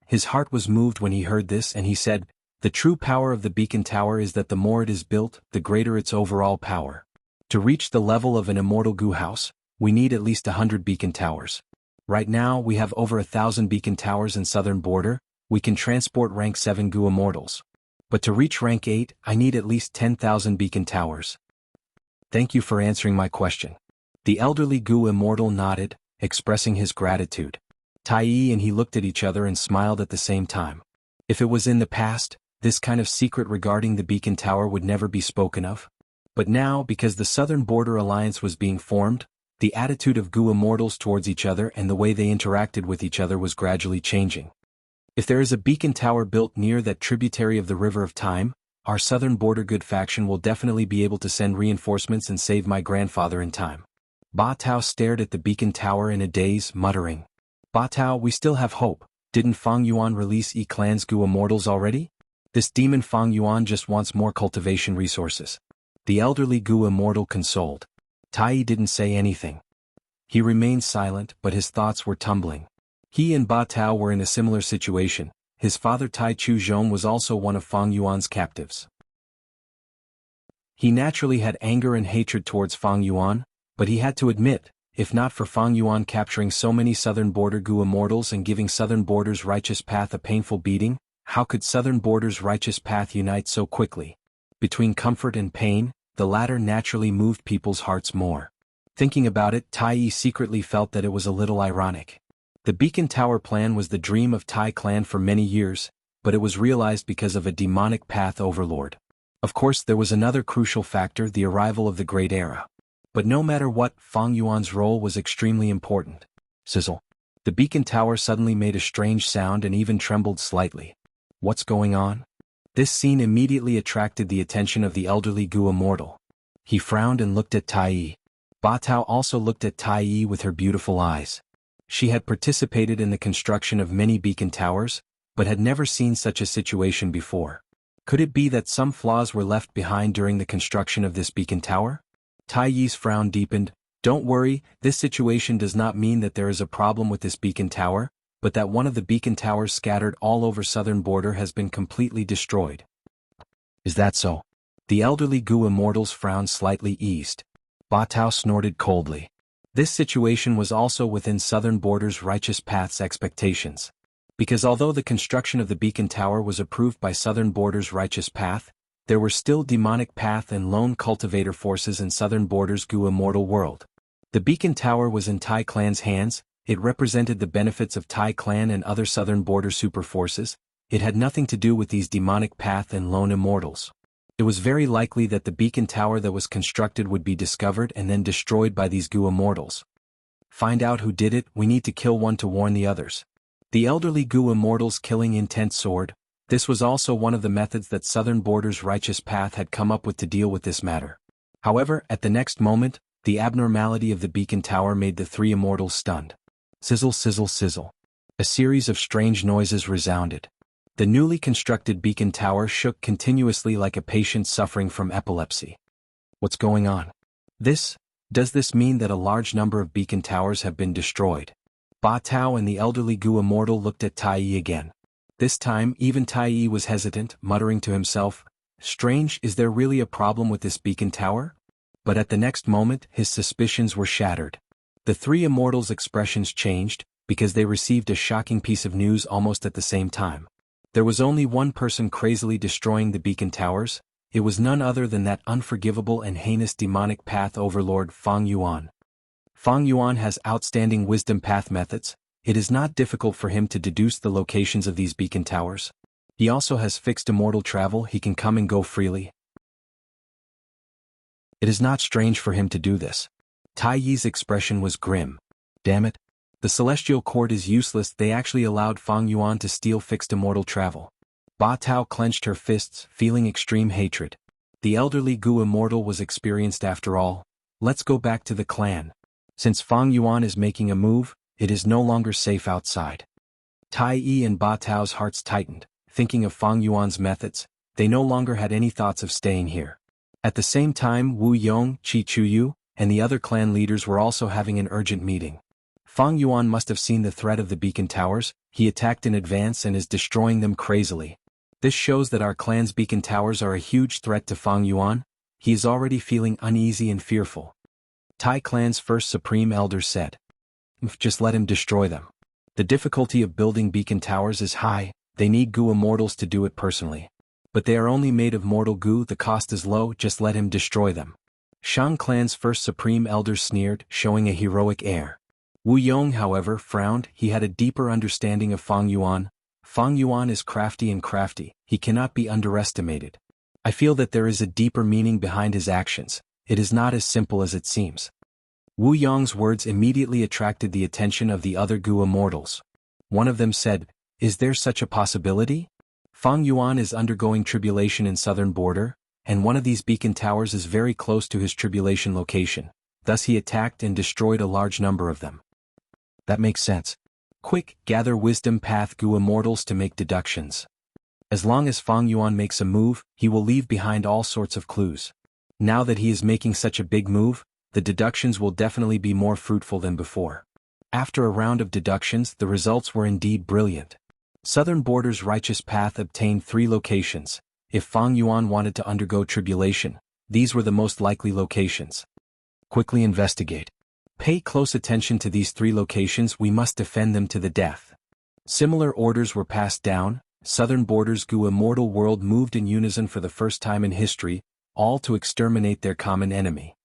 His heart was moved when he heard this, and he said, "The true power of the beacon tower is that the more it is built, the greater its overall power. To reach the level of an Immortal Gu house, we need at least 100 beacon towers. Right now we have over 1,000 beacon towers in Southern Border. We can transport rank 7 Gu Immortals. But to reach rank 8, I need at least 10,000 beacon towers." "Thank you for answering my question." The elderly Gu Immortal nodded, expressing his gratitude. Tai Yi and he looked at each other and smiled at the same time. If it was in the past, this kind of secret regarding the beacon tower would never be spoken of. But now, because the Southern Border Alliance was being formed, the attitude of Gu Immortals towards each other and the way they interacted with each other was gradually changing. If there is a beacon tower built near that tributary of the River of Time, our Southern Border Good faction will definitely be able to send reinforcements and save my grandfather in time. Ba Tao stared at the beacon tower in a daze, muttering, "Ba Tao, we still have hope. Didn't Fang Yuan release E-Clan's Gu Immortals already? This demon Fang Yuan just wants more cultivation resources." The elderly Gu Immortal consoled. Tai Yi didn't say anything. He remained silent, but his thoughts were tumbling. He and Ba Tao were in a similar situation. His father Tai Chu Zhong was also one of Fang Yuan's captives. He naturally had anger and hatred towards Fang Yuan, but he had to admit, if not for Fang Yuan capturing so many Southern Border Gu Immortals and giving Southern Border's Righteous Path a painful beating, how could Southern Border's Righteous Path unite so quickly? Between comfort and pain, the latter naturally moved people's hearts more. Thinking about it, Tai Yi secretly felt that it was a little ironic. The Beacon Tower plan was the dream of Tai clan for many years, but it was realized because of a demonic path overlord. Of course, there was another crucial factor, the arrival of the Great Era. But no matter what, Fang Yuan's role was extremely important. Sizzle. The beacon tower suddenly made a strange sound and even trembled slightly. What's going on? This scene immediately attracted the attention of the elderly Gu Immortal. He frowned and looked at Tai Yi. Ba Tao also looked at Tai Yi with her beautiful eyes. She had participated in the construction of many beacon towers, but had never seen such a situation before. Could it be that some flaws were left behind during the construction of this beacon tower? Tai Yi's frown deepened. "Don't worry, this situation does not mean that there is a problem with this beacon tower, but that one of the beacon towers scattered all over Southern Border has been completely destroyed." "Is that so?" The elderly Gu Immortal's frown slightly eased. Ba Tao snorted coldly. This situation was also within Southern Border's Righteous Path's expectations. Because although the construction of the beacon tower was approved by Southern Border's Righteous Path, there were still demonic path and lone cultivator forces in Southern Border's Gu Immortal world. The beacon tower was in Tai clan's hands. It represented the benefits of Tai clan and other Southern Border super forces. It had nothing to do with these demonic path and lone immortals. It was very likely that the beacon tower that was constructed would be discovered and then destroyed by these Gu immortals. Find out who did it, we need to kill one to warn the others. The elderly Gu immortals killing intent sword. This was also one of the methods that Southern Border's righteous path had come up with to deal with this matter. However, at the next moment, the abnormality of the beacon tower made the three immortals stunned. Sizzle, sizzle, sizzle. A series of strange noises resounded. The newly constructed beacon tower shook continuously like a patient suffering from epilepsy. What's going on? Does this mean that a large number of beacon towers have been destroyed? Ba Tao and the elderly Gu immortal looked at Tai Yi again. This time, even Tai Yi was hesitant, muttering to himself, "Strange, is there really a problem with this beacon tower?" But at the next moment, his suspicions were shattered. The three immortals' expressions changed, because they received a shocking piece of news almost at the same time. There was only one person crazily destroying the beacon towers. It was none other than that unforgivable and heinous demonic path overlord Fang Yuan. Fang Yuan has outstanding wisdom path methods. It is not difficult for him to deduce the locations of these beacon towers. He also has fixed immortal travel, he can come and go freely. It is not strange for him to do this. Tai Yi's expression was grim. Damn it. The celestial court is useless, they actually allowed Fang Yuan to steal fixed immortal travel. Ba Tao clenched her fists, feeling extreme hatred. The elderly Gu immortal was experienced after all. Let's go back to the clan. Since Fang Yuan is making a move, it is no longer safe outside. Tai Yi and Ba Tao's hearts tightened, thinking of Fang Yuan's methods. They no longer had any thoughts of staying here. At the same time, Wu Yong, Qi Chuyu, and the other clan leaders were also having an urgent meeting. Fang Yuan must have seen the threat of the beacon towers, he attacked in advance and is destroying them crazily. This shows that our clan's beacon towers are a huge threat to Fang Yuan. He is already feeling uneasy and fearful. Tai clan's first supreme elder said. Just let him destroy them. The difficulty of building beacon towers is high, they need Gu immortals to do it personally. But they are only made of mortal Gu, the cost is low, just let him destroy them. Shang clan's first supreme elder sneered, showing a heroic air. Wu Yong, however, frowned, he had a deeper understanding of Fang Yuan. Fang Yuan is crafty, he cannot be underestimated. I feel that there is a deeper meaning behind his actions, it is not as simple as it seems. Wu Yong's words immediately attracted the attention of the other Gu immortals. One of them said, "Is there such a possibility? Fang Yuan is undergoing tribulation in southern border, and one of these beacon towers is very close to his tribulation location, thus he attacked and destroyed a large number of them." That makes sense. Quick, gather wisdom path Gu immortals to make deductions. As long as Fang Yuan makes a move, he will leave behind all sorts of clues. Now that he is making such a big move, the deductions will definitely be more fruitful than before. After a round of deductions, the results were indeed brilliant. Southern Border's righteous path obtained 3 locations. If Fang Yuan wanted to undergo tribulation, these were the most likely locations. Quickly investigate. Pay close attention to these 3 locations, we must defend them to the death. Similar orders were passed down. Southern Border's Gu immortal world moved in unison for the first time in history, all to exterminate their common enemy.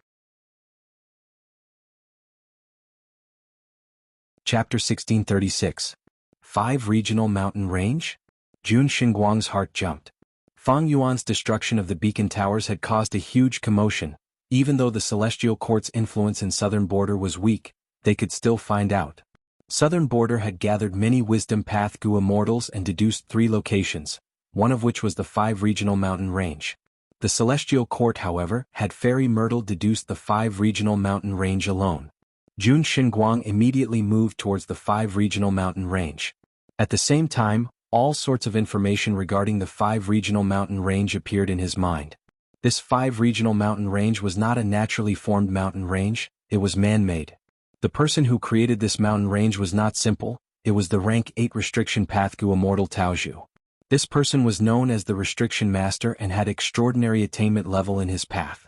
Chapter 1636. 5 Regional Mountain Range? Jun Xinguang's heart jumped. Fang Yuan's destruction of the beacon towers had caused a huge commotion. Even though the Celestial Court's influence in Southern Border was weak, they could still find out. Southern Border had gathered many Wisdom Path Gu immortals and deduced 3 locations, one of which was the 5 Regional Mountain Range. The Celestial Court, however, had Fairy Myrtle deduced the 5 Regional Mountain Range alone. Jun Xinguang immediately moved towards the 5 Regional Mountain Range. At the same time, all sorts of information regarding the 5 Regional Mountain Range appeared in his mind. This 5 Regional Mountain Range was not a naturally formed mountain range, it was man-made. The person who created this mountain range was not simple, it was the rank 8 Restriction Path Gu Immortal Taozhu. This person was known as the Restriction Master and had extraordinary attainment level in his path.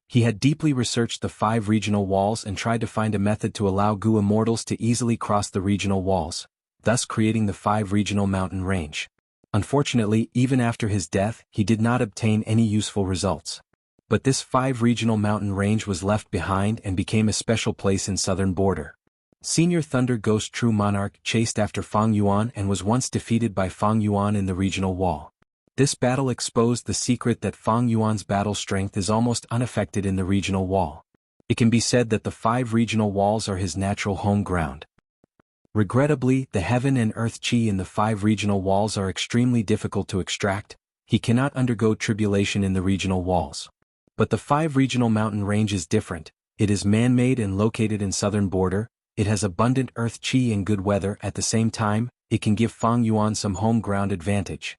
He had deeply researched the 5 regional walls and tried to find a method to allow Gu immortals to easily cross the regional walls, thus creating the 5 Regional Mountain Range. Unfortunately, even after his death, he did not obtain any useful results. But this 5 Regional Mountain Range was left behind and became a special place in Southern Border. Senior Thunder Ghost True Monarch chased after Fang Yuan and was once defeated by Fang Yuan in the regional wall. This battle exposed the secret that Fang Yuan's battle strength is almost unaffected in the regional wall. It can be said that the 5 regional walls are his natural home ground. Regrettably, the heaven and earth chi in the 5 regional walls are extremely difficult to extract. He cannot undergo tribulation in the regional walls. But the 5 regional mountain range is different. It is man-made and located in southern border. It has abundant earth chi and good weather. At the same time, it can give Fang Yuan some home ground advantage.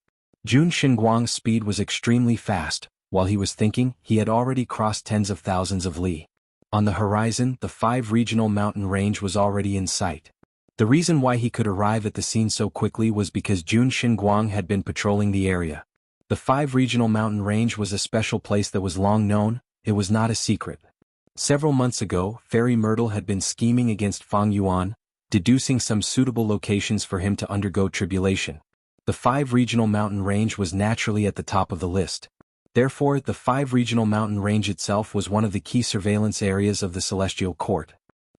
Jun Xinguang's speed was extremely fast. While he was thinking, he had already crossed tens of thousands of li. On the horizon, the 5 regional mountain range was already in sight. The reason why he could arrive at the scene so quickly was because Jun Xinguang had been patrolling the area. The 5 regional mountain range was a special place that was long known. It was not a secret. Several months ago, Fairy Myrtle had been scheming against Fang Yuan, deducing some suitable locations for him to undergo tribulation. The 5 regional mountain range was naturally at the top of the list. Therefore, the 5 regional mountain range itself was one of the key surveillance areas of the Celestial Court.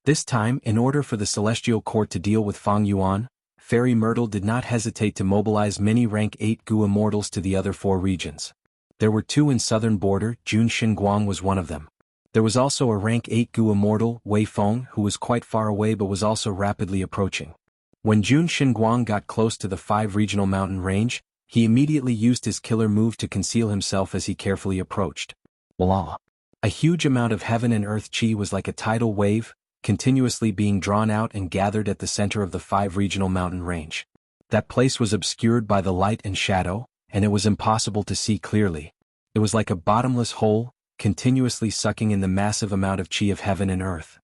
This time, in order for the Celestial Court to deal with Fang Yuan, Fairy Myrtle did not hesitate to mobilize many rank 8 Gu Immortals to the other 4 regions. There were 2 in southern border. Jun Xinguang was one of them. There was also a rank 8 Gu Immortal, Wei Feng, who was quite far away but was also rapidly approaching. When Jun Xinguang got close to the 5 regional mountain range, he immediately used his killer move to conceal himself as he carefully approached. Voila! A huge amount of heaven and earth chi was like a tidal wave, continuously being drawn out and gathered at the center of the 5 regional mountain range. That place was obscured by the light and shadow, and it was impossible to see clearly. It was like a bottomless hole, continuously sucking in the massive amount of chi of heaven and earth.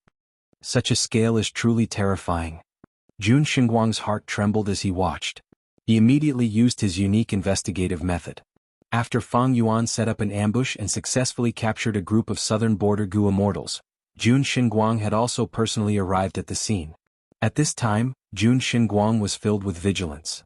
Such a scale is truly terrifying. Jun Xinguang's heart trembled as he watched. He immediately used his unique investigative method. After Fang Yuan set up an ambush and successfully captured a group of southern border Gu Immortals, Jun Xinguang had also personally arrived at the scene. At this time, Jun Xinguang was filled with vigilance.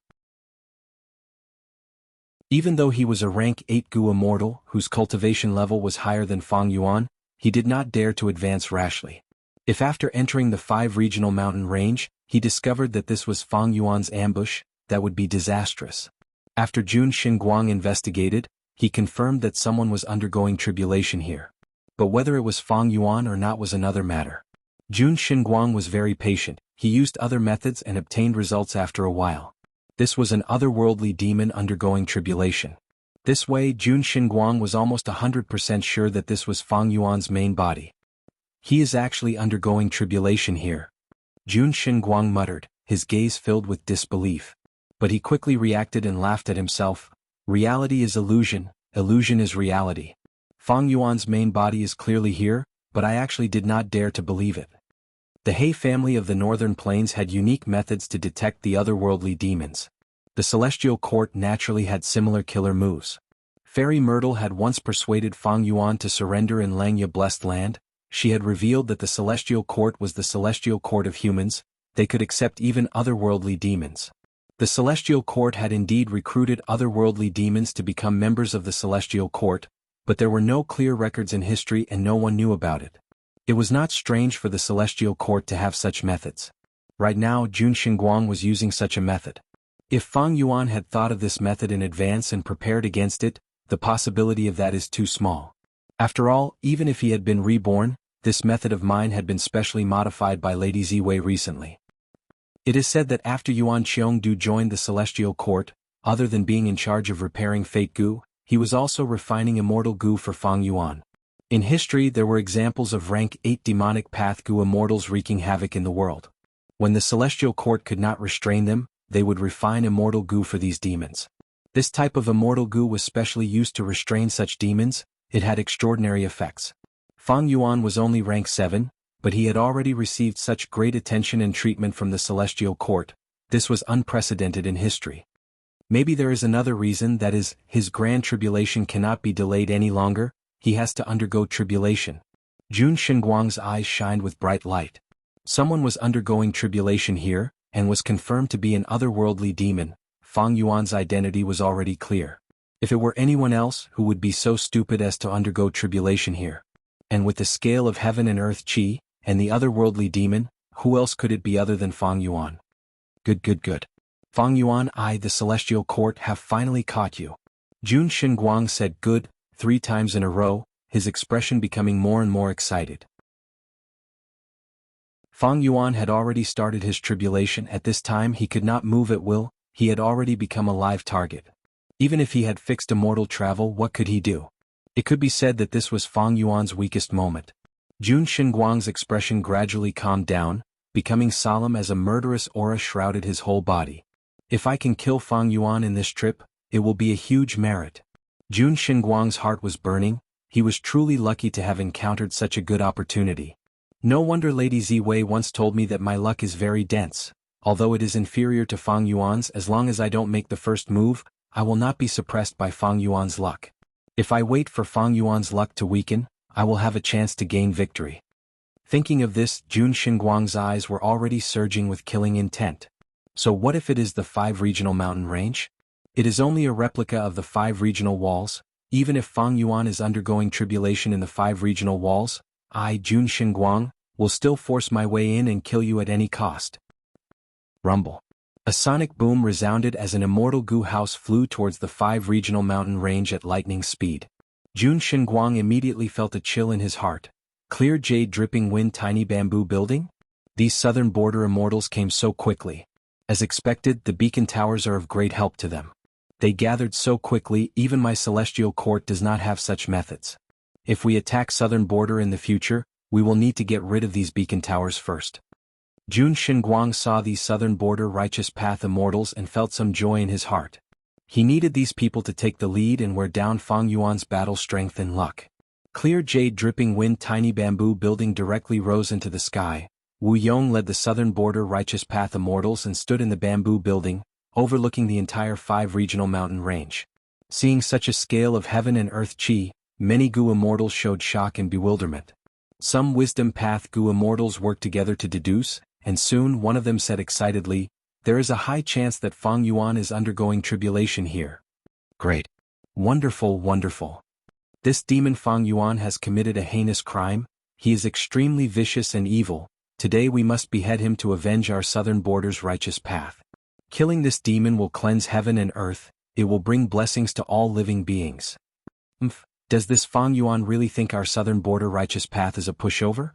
Even though he was a rank 8 Gu Immortal whose cultivation level was higher than Fang Yuan, he did not dare to advance rashly. If after entering the 5 regional mountain range, he discovered that this was Fang Yuan's ambush, that would be disastrous. After Jun Xinguang investigated, he confirmed that someone was undergoing tribulation here. But whether it was Fang Yuan or not was another matter. Jun Xinguang was very patient. He used other methods and obtained results after a while. This was an otherworldly demon undergoing tribulation. This way, Jun Xinguang was almost 100% sure that this was Fang Yuan's main body. He is actually undergoing tribulation here. Jun Xinguang muttered, his gaze filled with disbelief. But he quickly reacted and laughed at himself. Reality is illusion, illusion is reality. Fang Yuan's main body is clearly here, but I actually did not dare to believe it. The He family of the Northern Plains had unique methods to detect the otherworldly demons. The Celestial Court naturally had similar killer moves. Fairy Myrtle had once persuaded Fang Yuan to surrender in Langya Blessed Land. She had revealed that the Celestial Court was the Celestial Court of humans. They could accept even otherworldly demons. The Celestial Court had indeed recruited otherworldly demons to become members of the Celestial Court, but there were no clear records in history and no one knew about it. It was not strange for the Celestial Court to have such methods. Right now, Jun Xinguang was using such a method. If Fang Yuan had thought of this method in advance and prepared against it, the possibility of that is too small. After all, even if he had been reborn, this method of mine had been specially modified by Lady Ziwei recently. It is said that after Yuan Qiongdu joined the Celestial Court, other than being in charge of repairing Fate Gu, he was also refining Immortal Gu for Fang Yuan. In history there were examples of rank 8 demonic path Gu Immortals wreaking havoc in the world. When the Celestial Court could not restrain them, they would refine Immortal Gu for these demons. This type of Immortal Gu was specially used to restrain such demons. It had extraordinary effects. Fang Yuan was only rank 7, but he had already received such great attention and treatment from the Celestial Court. This was unprecedented in history. Maybe there is another reason, that is, his grand tribulation cannot be delayed any longer. He has to undergo tribulation. Jun Xinguang's eyes shined with bright light. Someone was undergoing tribulation here, and was confirmed to be an otherworldly demon. Fang Yuan's identity was already clear. If it were anyone else, who would be so stupid as to undergo tribulation here? And with the scale of heaven and earth chi, and the otherworldly demon, who else could it be other than Fang Yuan? Good. Fang Yuan, I, the Celestial Court, have finally caught you. Jun Xinguang said good, 3 times in a row, his expression becoming more and more excited. Fang Yuan had already started his tribulation. At this time he could not move at will, he had already become a live target. Even if he had fixed immortal travel, what could he do? It could be said that this was Fang Yuan's weakest moment. Jun Xinguang's expression gradually calmed down, becoming solemn as a murderous aura shrouded his whole body. If I can kill Fang Yuan in this trip, it will be a huge merit. Jun Xinguang's heart was burning, he was truly lucky to have encountered such a good opportunity. No wonder Lady Ziwei once told me that my luck is very dense. Although it is inferior to Fang Yuan's, as long as I don't make the first move, I will not be suppressed by Fang Yuan's luck. If I wait for Fang Yuan's luck to weaken, I will have a chance to gain victory. Thinking of this, Jun Xinguang's eyes were already surging with killing intent. So what if it is the 5 regional mountain range? It is only a replica of the 5 regional walls. Even if Fang Yuan is undergoing tribulation in the 5 regional walls, I, Jun Xinguang, will still force my way in and kill you at any cost. Rumble. A sonic boom resounded as an immortal goo house flew towards the 5 regional mountain range at lightning speed. Jun Xinguang immediately felt a chill in his heart. Clear jade dripping wind tiny bamboo building? These southern border immortals came so quickly. As expected, the beacon towers are of great help to them. They gathered so quickly, even my celestial court does not have such methods. If we attack southern border in the future, we will need to get rid of these beacon towers first. Jun Xinguang saw these southern border righteous path immortals and felt some joy in his heart. He needed these people to take the lead and wear down Fang Yuan's battle strength and luck. Clear jade dripping wind tiny bamboo building directly rose into the sky. Wu Yong led the southern border righteous path immortals and stood in the bamboo building, overlooking the entire 5 regional mountain range. Seeing such a scale of heaven and earth chi, many Gu immortals showed shock and bewilderment. Some wisdom path Gu immortals worked together to deduce, and soon one of them said excitedly, "There is a high chance that Fang Yuan is undergoing tribulation here." Great. Wonderful, wonderful. This demon Fang Yuan has committed a heinous crime, he is extremely vicious and evil. Today we must behead him to avenge our southern border's righteous path. Killing this demon will cleanse heaven and earth, it will bring blessings to all living beings. Does this Fang Yuan really think our southern border righteous path is a pushover?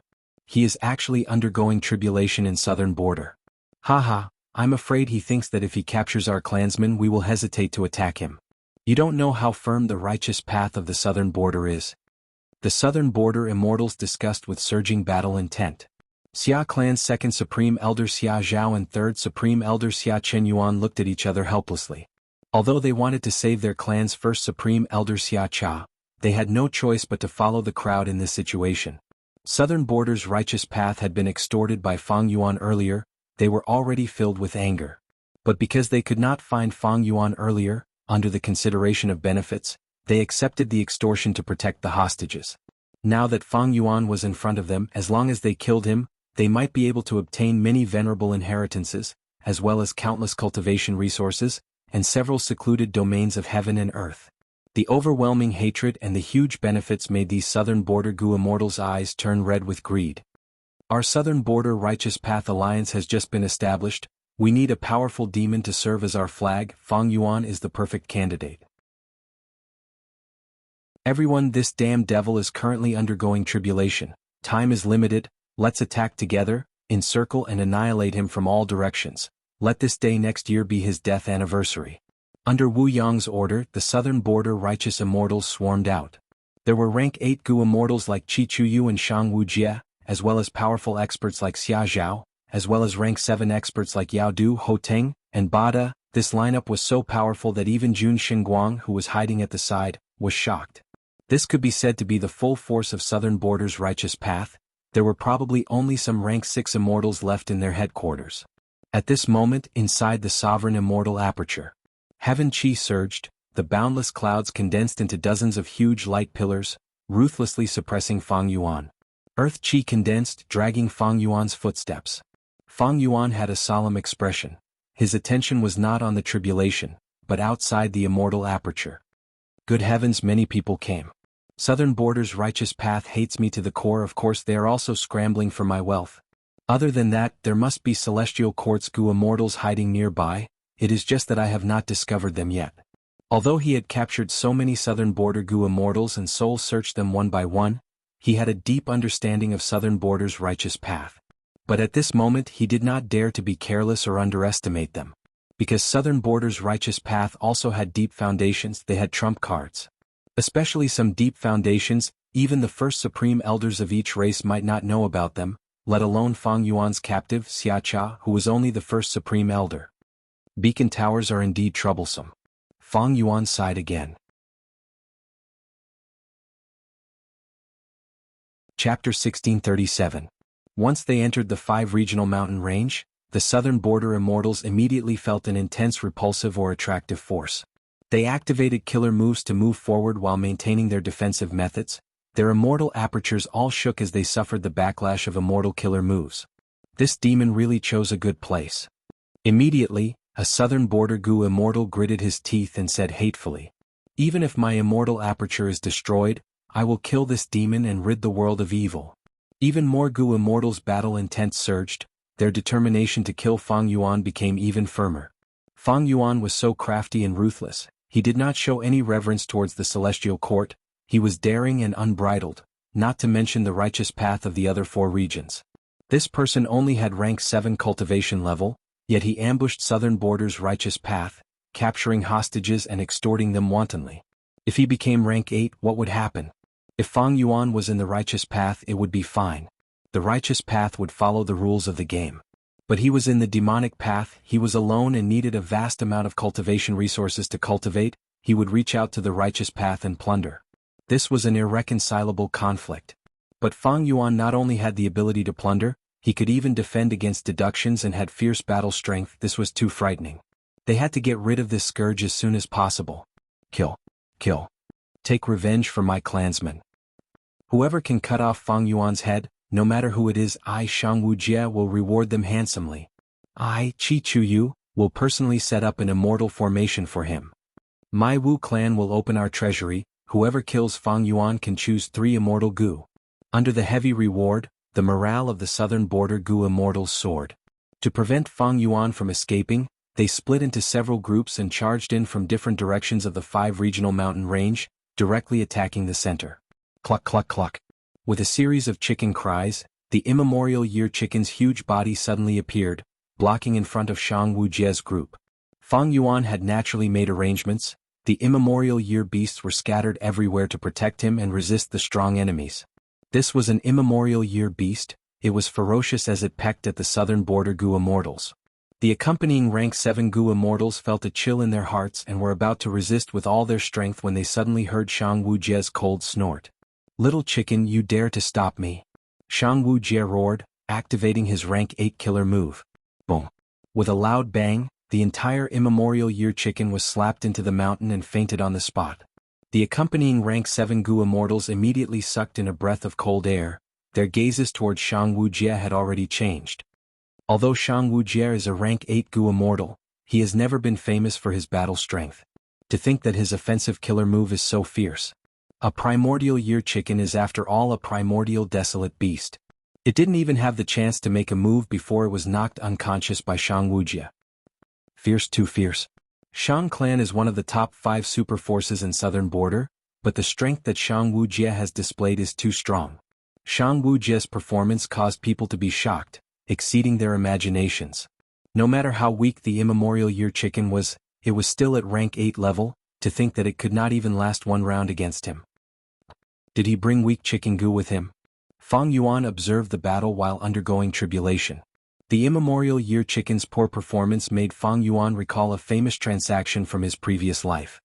He is actually undergoing tribulation in southern border. Haha, I'm afraid he thinks that if he captures our clansmen we will hesitate to attack him. You don't know how firm the righteous path of the southern border is. The southern border immortals discussed with surging battle intent. Xia clan's 2nd Supreme Elder Xia Zhao and 3rd Supreme Elder Xia Chen Yuan looked at each other helplessly. Although they wanted to save their clan's 1st Supreme Elder Xia Cha, they had no choice but to follow the crowd in this situation. Southern border's righteous path had been extorted by Fang Yuan earlier, they were already filled with anger. But because they could not find Fang Yuan earlier, under the consideration of benefits, they accepted the extortion to protect the hostages. Now that Fang Yuan was in front of them, as long as they killed him, they might be able to obtain many venerable inheritances, as well as countless cultivation resources, and several secluded domains of heaven and earth. The overwhelming hatred and the huge benefits made these southern border Gu immortals' eyes turn red with greed. Our southern border righteous path alliance has just been established, we need a powerful demon to serve as our flag. Fang Yuan is the perfect candidate. Everyone, this damn devil is currently undergoing tribulation, time is limited, let's attack together, encircle and annihilate him from all directions, let this day next year be his death anniversary. Under Wu Yang's order, the southern border righteous immortals swarmed out. There were rank 8 Gu immortals like Qi Chuyu and Shang Wujie, as well as powerful experts like Xia Zhao, as well as rank 7 experts like Yao Du, Ho Teng, and Bada. This lineup was so powerful that even Jun Xinguang, who was hiding at the side, was shocked. This could be said to be the full force of southern border's righteous path. There were probably only some rank 6 immortals left in their headquarters. At this moment, inside the sovereign immortal aperture, heaven chi surged, the boundless clouds condensed into dozens of huge light pillars, ruthlessly suppressing Fang Yuan. Earth chi condensed, dragging Fang Yuan's footsteps. Fang Yuan had a solemn expression. His attention was not on the tribulation, but outside the immortal aperture. Good heavens, many people came. Southern border's righteous path hates me to the core. Of course they are also scrambling for my wealth. Other than that, there must be celestial courts Gu immortals hiding nearby, it is just that I have not discovered them yet. Although he had captured so many southern border Gu immortals and soul-searched them one by one, he had a deep understanding of southern border's righteous path. But at this moment he did not dare to be careless or underestimate them. Because southern border's righteous path also had deep foundations, they had trump cards. Especially some deep foundations, even the first supreme elders of each race might not know about them, let alone Fang Yuan's captive, Xiacha, who was only the first supreme elder. Beacon towers are indeed troublesome. Fang Yuan sighed again. Chapter 1637. Once they entered the 5 regional mountain range, the southern border immortals immediately felt an intense repulsive or attractive force. They activated killer moves to move forward while maintaining their defensive methods. Their immortal apertures all shook as they suffered the backlash of immortal killer moves. This demon really chose a good place. Immediately, a southern border Gu immortal gritted his teeth and said hatefully, "Even if my immortal aperture is destroyed, I will kill this demon and rid the world of evil." Even more Gu immortals' battle intent surged, their determination to kill Fang Yuan became even firmer. Fang Yuan was so crafty and ruthless, he did not show any reverence towards the celestial court, he was daring and unbridled, not to mention the righteous path of the other 4 regions. This person only had rank 7 cultivation level, yet he ambushed southern border's righteous path, capturing hostages and extorting them wantonly. If he became rank 8, what would happen? If Fang Yuan was in the righteous path, it would be fine. The righteous path would follow the rules of the game. But he was in the demonic path, he was alone and needed a vast amount of cultivation resources to cultivate, he would reach out to the righteous path and plunder. This was an irreconcilable conflict. But Fang Yuan not only had the ability to plunder, he could even defend against deductions and had fierce battle strength. This was too frightening. They had to get rid of this scourge as soon as possible. Kill. Kill. Take revenge for my clansmen. Whoever can cut off Fang Yuan's head, no matter who it is, I, Shang Wujie, will reward them handsomely. I, Qi Chuyu, will personally set up an immortal formation for him. My Wu clan will open our treasury, whoever kills Fang Yuan can choose 3 immortal Gu. Under the heavy reward, the morale of the southern border Gu immortals soared. To prevent Fang Yuan from escaping, they split into several groups and charged in from different directions of the 5 regional mountain range, directly attacking the center. Cluck cluck cluck. With a series of chicken cries, the immemorial year chicken's huge body suddenly appeared, blocking in front of Shang Wujie's group. Fang Yuan had naturally made arrangements, the immemorial year beasts were scattered everywhere to protect him and resist the strong enemies. This was an immemorial year beast, it was ferocious as it pecked at the southern border Gu immortals. The accompanying rank 7 Gu immortals felt a chill in their hearts and were about to resist with all their strength when they suddenly heard Shang Wujie's cold snort. "Little chicken, you dare to stop me?" Shang Wujie roared, activating his rank 8 killer move. Boom. With a loud bang, the entire immemorial year chicken was slapped into the mountain and fainted on the spot. The accompanying rank 7 Gu immortals immediately sucked in a breath of cold air, their gazes towards Shang Wujie had already changed. Although Shang Wujie is a rank 8 Gu immortal, he has never been famous for his battle strength. To think that his offensive killer move is so fierce. A primordial year chicken is after all a primordial desolate beast. It didn't even have the chance to make a move before it was knocked unconscious by Shang Wujie. Fierce, too fierce. Shang clan is one of the top 5 super forces in southern border, but the strength that Shang Wujie has displayed is too strong. Shang Wujie's performance caused people to be shocked, exceeding their imaginations. No matter how weak the immemorial year chicken was, it was still at rank 8 level, to think that it could not even last 1 round against him. Did he bring weak chicken Gu with him? Fang Yuan observed the battle while undergoing tribulation. The immemorial year chicken's poor performance made Fang Yuan recall a famous transaction from his previous life.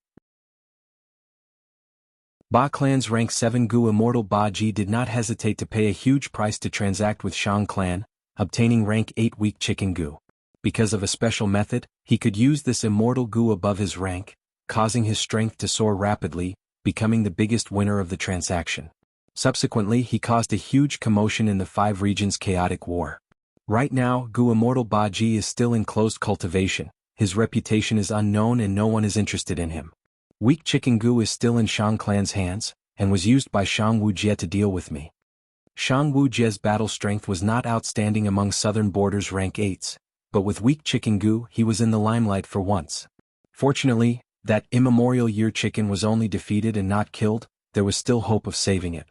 Ba clan's rank 7 Gu immortal Ba Ji did not hesitate to pay a huge price to transact with Shang clan, obtaining rank 8 weak chicken Gu. Because of a special method, he could use this immortal Gu above his rank, causing his strength to soar rapidly, becoming the biggest winner of the transaction. Subsequently, he caused a huge commotion in the 5 regions' chaotic war. Right now, Gu immortal Ba Ji is still in closed cultivation, his reputation is unknown and no one is interested in him. Weak chicken Gu is still in Shang clan's hands, and was used by Shang Wujie to deal with me. Shang Wujie's battle strength was not outstanding among southern borders rank 8s, but with weak chicken Gu he was in the limelight for once. Fortunately, That immemorial year chicken was only defeated and not killed, there was still hope of saving it.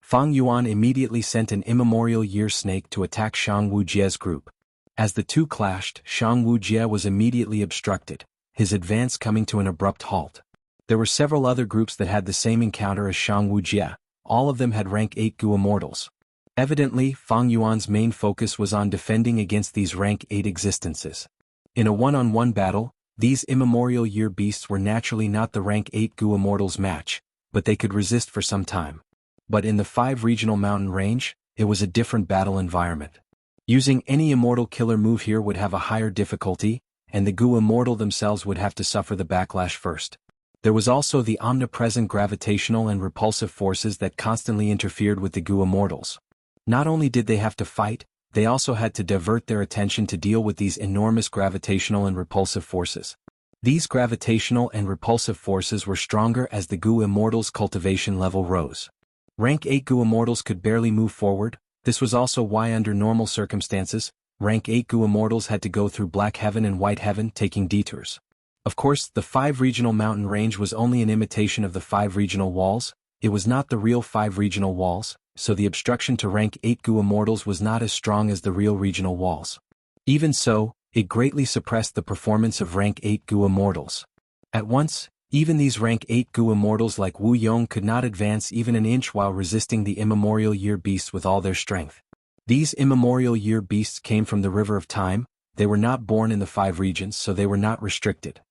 Fang Yuan immediately sent an immemorial year snake to attack Shang Wujie's group. As the two clashed, Shang Wujie was immediately obstructed, his advance coming to an abrupt halt. There were several other groups that had the same encounter as Shang Wujie, all of them had rank 8 Gu Immortals. Evidently, Fang Yuan's main focus was on defending against these rank 8 existences. In a one-on-one battle, these immemorial year beasts were naturally not the rank 8 Gu Immortals match, but they could resist for some time. But in the 5 regional mountain range, it was a different battle environment. Using any immortal killer move here would have a higher difficulty, and the Gu Immortal themselves would have to suffer the backlash first. There was also the omnipresent gravitational and repulsive forces that constantly interfered with the Gu Immortals. Not only did they have to fight, they also had to divert their attention to deal with these enormous gravitational and repulsive forces. These gravitational and repulsive forces were stronger as the Gu Immortals' cultivation level rose. Rank 8 Gu Immortals could barely move forward. This was also why under normal circumstances, rank 8 Gu Immortals had to go through Black Heaven and White Heaven taking detours. Of course, the 5 regional mountain range was only an imitation of the 5 regional walls, it was not the real 5 regional walls, so the obstruction to rank 8 Gu Immortals was not as strong as the real regional walls. Even so, it greatly suppressed the performance of rank 8 Gu Immortals. At once, even these rank 8 Gu Immortals like Wu Yong could not advance even an inch while resisting the immemorial year beasts with all their strength. These immemorial year beasts came from the River of Time, they were not born in the 5 regions so they were not restricted.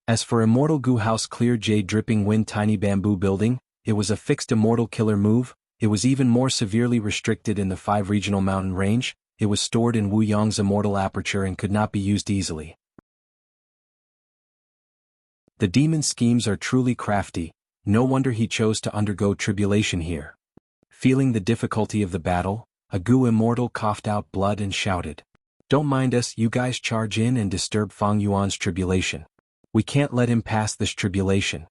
As for Immortal Gu House Clear Jade Dripping Wind Tiny Bamboo Building, it was a fixed immortal killer move, it was even more severely restricted in the 5 regional mountain range, it was stored in Wu Yong's immortal aperture and could not be used easily. The demon's schemes are truly crafty, no wonder he chose to undergo tribulation here. Feeling the difficulty of the battle, a Gu Immortal coughed out blood and shouted, "Don't mind us, you guys charge in and disturb Fang Yuan's tribulation. We can't let him pass this tribulation."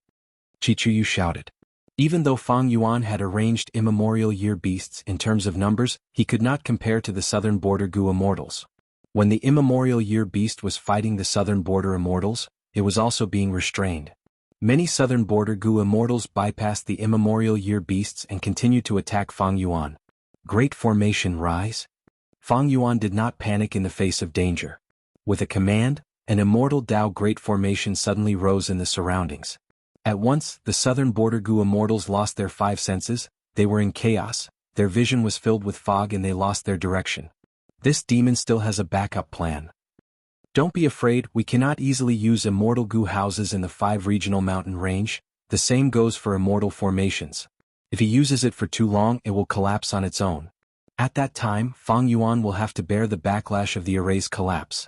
Chichuyu shouted. Even though Fang Yuan had arranged immemorial year beasts in terms of numbers, he could not compare to the southern border Gu Immortals. When the immemorial year beast was fighting the southern border Immortals, it was also being restrained. Many southern border Gu Immortals bypassed the immemorial year beasts and continued to attack Fang Yuan. Great Formation Rise? Fang Yuan did not panic in the face of danger. With a command, an immortal Dao Great Formation suddenly rose in the surroundings. At once, the southern border Gu Immortals lost their 5 senses, they were in chaos, their vision was filled with fog and they lost their direction. This demon still has a backup plan. Don't be afraid, we cannot easily use immortal Gu houses in the 5 regional mountain range, the same goes for immortal formations. If he uses it for too long it will collapse on its own. At that time, Fang Yuan will have to bear the backlash of the array's collapse.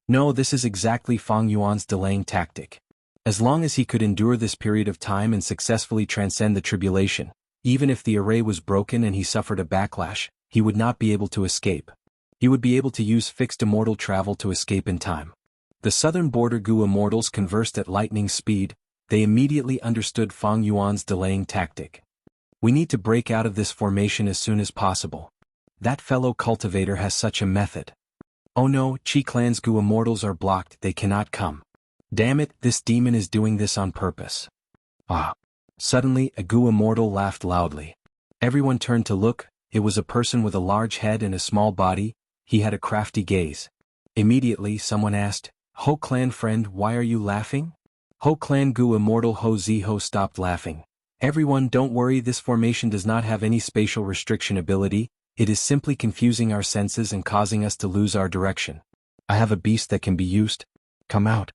No, this is exactly Fang Yuan's delaying tactic. As long as he could endure this period of time and successfully transcend the tribulation, even if the array was broken and he suffered a backlash, he would not be able to escape. He would be able to use fixed immortal travel to escape in time. The southern border Gu Immortals conversed at lightning speed, they immediately understood Fang Yuan's delaying tactic. We need to break out of this formation as soon as possible. That fellow cultivator has such a method. Oh no, Qi Clan's Gu Immortals are blocked, they cannot come. Damn it, this demon is doing this on purpose. Ah! Suddenly, a Gu Immortal laughed loudly. Everyone turned to look, it was a person with a large head and a small body, he had a crafty gaze. Immediately someone asked, "Ho Clan friend, why are you laughing?" Ho Clan Gu Immortal Ho Ziho stopped laughing. Everyone, don't worry, this formation does not have any spatial restriction ability, it is simply confusing our senses and causing us to lose our direction. I have a beast that can be used. Come out.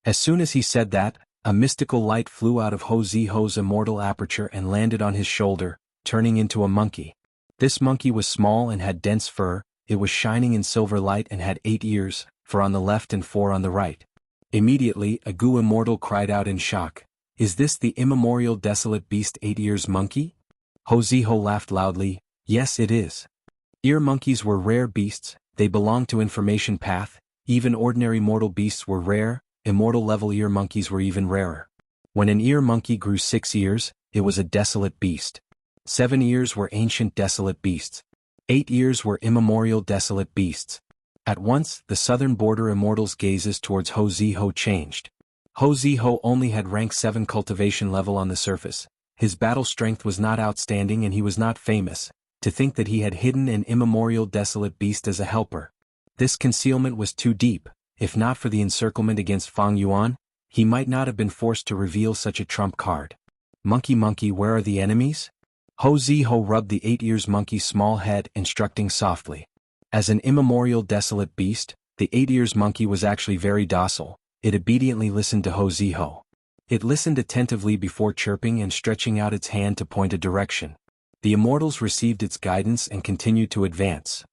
As soon as he said that, a mystical light flew out of Ho Ziho's immortal aperture and landed on his shoulder, turning into a monkey. This monkey was small and had dense fur, it was shining in silver light and had 8 ears, 4 on the left and 4 on the right. Immediately, a Gu Immortal cried out in shock, "Is this the immemorial desolate beast 8 ears monkey?" Ho Ziho laughed loudly, "Yes it is." Ear monkeys were rare beasts, they belonged to Information Path, even ordinary mortal beasts were rare, immortal level ear monkeys were even rarer. When an ear monkey grew 6 ears, it was a desolate beast. 7 ears were ancient desolate beasts. 8 ears were immemorial desolate beasts. At once, the southern border immortals' gazes towards Ho Ziho changed. Ho Ziho only had rank 7 cultivation level on the surface. His battle strength was not outstanding and he was not famous. To think that he had hidden an immemorial desolate beast as a helper. This concealment was too deep. If not for the encirclement against Fang Yuan, he might not have been forced to reveal such a trump card. Monkey monkey, where are the enemies? Ho Ziho rubbed the 8 ears monkey's small head, instructing softly. As an immemorial desolate beast, the 8 ears monkey was actually very docile. It obediently listened to Ho Ziho. It listened attentively before chirping and stretching out its hand to point a direction. The immortals received its guidance and continued to advance.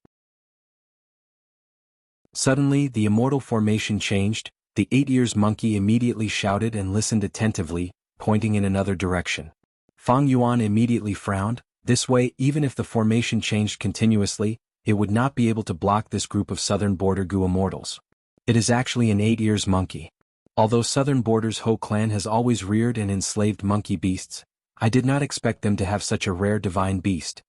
Suddenly, the immortal formation changed. The 8 ears monkey immediately shouted and listened attentively, pointing in another direction. Fang Yuan immediately frowned. This way, even if the formation changed continuously, it would not be able to block this group of southern border Gu immortals. It is actually an 8 ears monkey. Although southern borders Ho clan has always reared and enslaved monkey beasts, I did not expect them to have such a rare divine beast.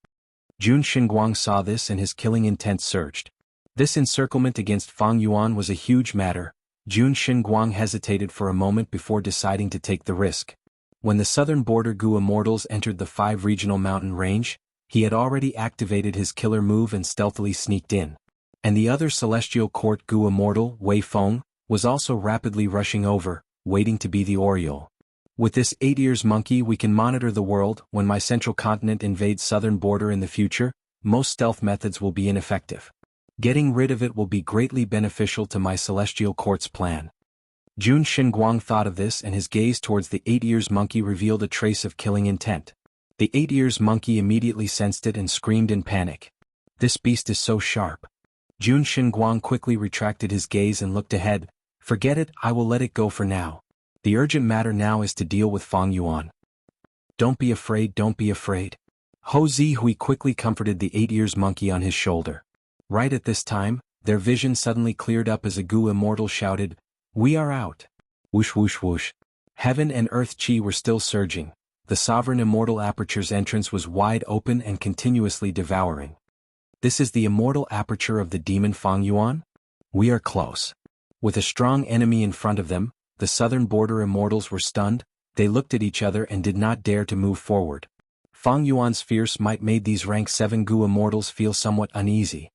Jun Xinguang saw this and his killing intent surged. This encirclement against Fang Yuan was a huge matter. Jun Xinguang hesitated for a moment before deciding to take the risk. When the southern border Gu immortals entered the 5 regional mountain range, he had already activated his killer move and stealthily sneaked in. And the other celestial court Gu immortal, Wei Feng, was also rapidly rushing over, waiting to be the Oriole. With this 8 ears monkey we can monitor the world. When my central continent invades southern border in the future, most stealth methods will be ineffective. Getting rid of it will be greatly beneficial to my celestial court's plan. Jun Xinguang thought of this and his gaze towards the 8 ears monkey revealed a trace of killing intent. The 8 ears monkey immediately sensed it and screamed in panic. This beast is so sharp. Jun Xinguang quickly retracted his gaze and looked ahead. Forget it, I will let it go for now. The urgent matter now is to deal with Fang Yuan. Don't be afraid, don't be afraid. Ho Zihui quickly comforted the 8 ears monkey on his shoulder. Right at this time, their vision suddenly cleared up as a Gu immortal shouted, "We are out." Whoosh whoosh whoosh. Heaven and earth chi were still surging. The sovereign immortal aperture's entrance was wide open and continuously devouring. This is the immortal aperture of the demon Fang Yuan? We are close. With a strong enemy in front of them, the southern border immortals were stunned. They looked at each other and did not dare to move forward. Fang Yuan's fierce might made these rank 7 Gu immortals feel somewhat uneasy.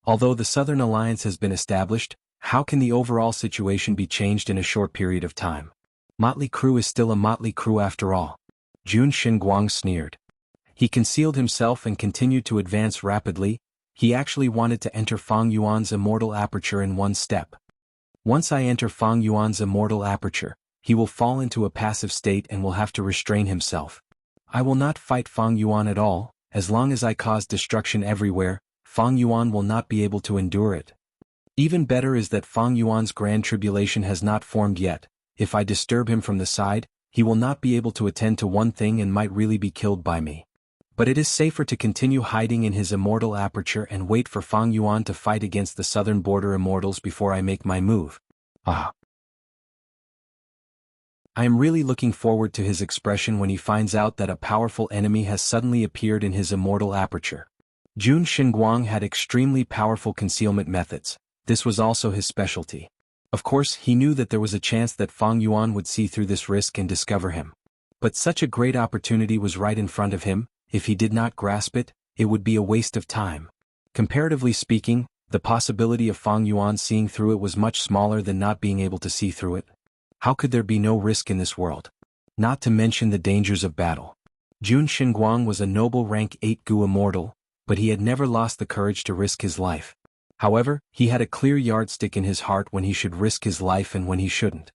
Although the Southern Alliance has been established, how can the overall situation be changed in a short period of time? Motley crew is still a motley crew after all. Jun Xinguang sneered. He concealed himself and continued to advance rapidly. He actually wanted to enter Fang Yuan's immortal aperture in one step. Once I enter Fang Yuan's immortal aperture, he will fall into a passive state and will have to restrain himself. I will not fight Fang Yuan at all. As long as I cause destruction everywhere, Fang Yuan will not be able to endure it. Even better is that Fang Yuan's grand tribulation has not formed yet. If I disturb him from the side, he will not be able to attend to one thing and might really be killed by me. But it is safer to continue hiding in his immortal aperture and wait for Fang Yuan to fight against the southern border immortals before I make my move. I am really looking forward to his expression when he finds out that a powerful enemy has suddenly appeared in his immortal aperture. Jun Xinguang had extremely powerful concealment methods. This was also his specialty. Of course, he knew that there was a chance that Fang Yuan would see through this risk and discover him. But such a great opportunity was right in front of him. If he did not grasp it, it would be a waste of time. Comparatively speaking, the possibility of Fang Yuan seeing through it was much smaller than not being able to see through it. How could there be no risk in this world? Not to mention the dangers of battle. Jun Xinguang was a noble rank 8 Gu immortal, but he had never lost the courage to risk his life. However, he had a clear yardstick in his heart when he should risk his life and when he shouldn't.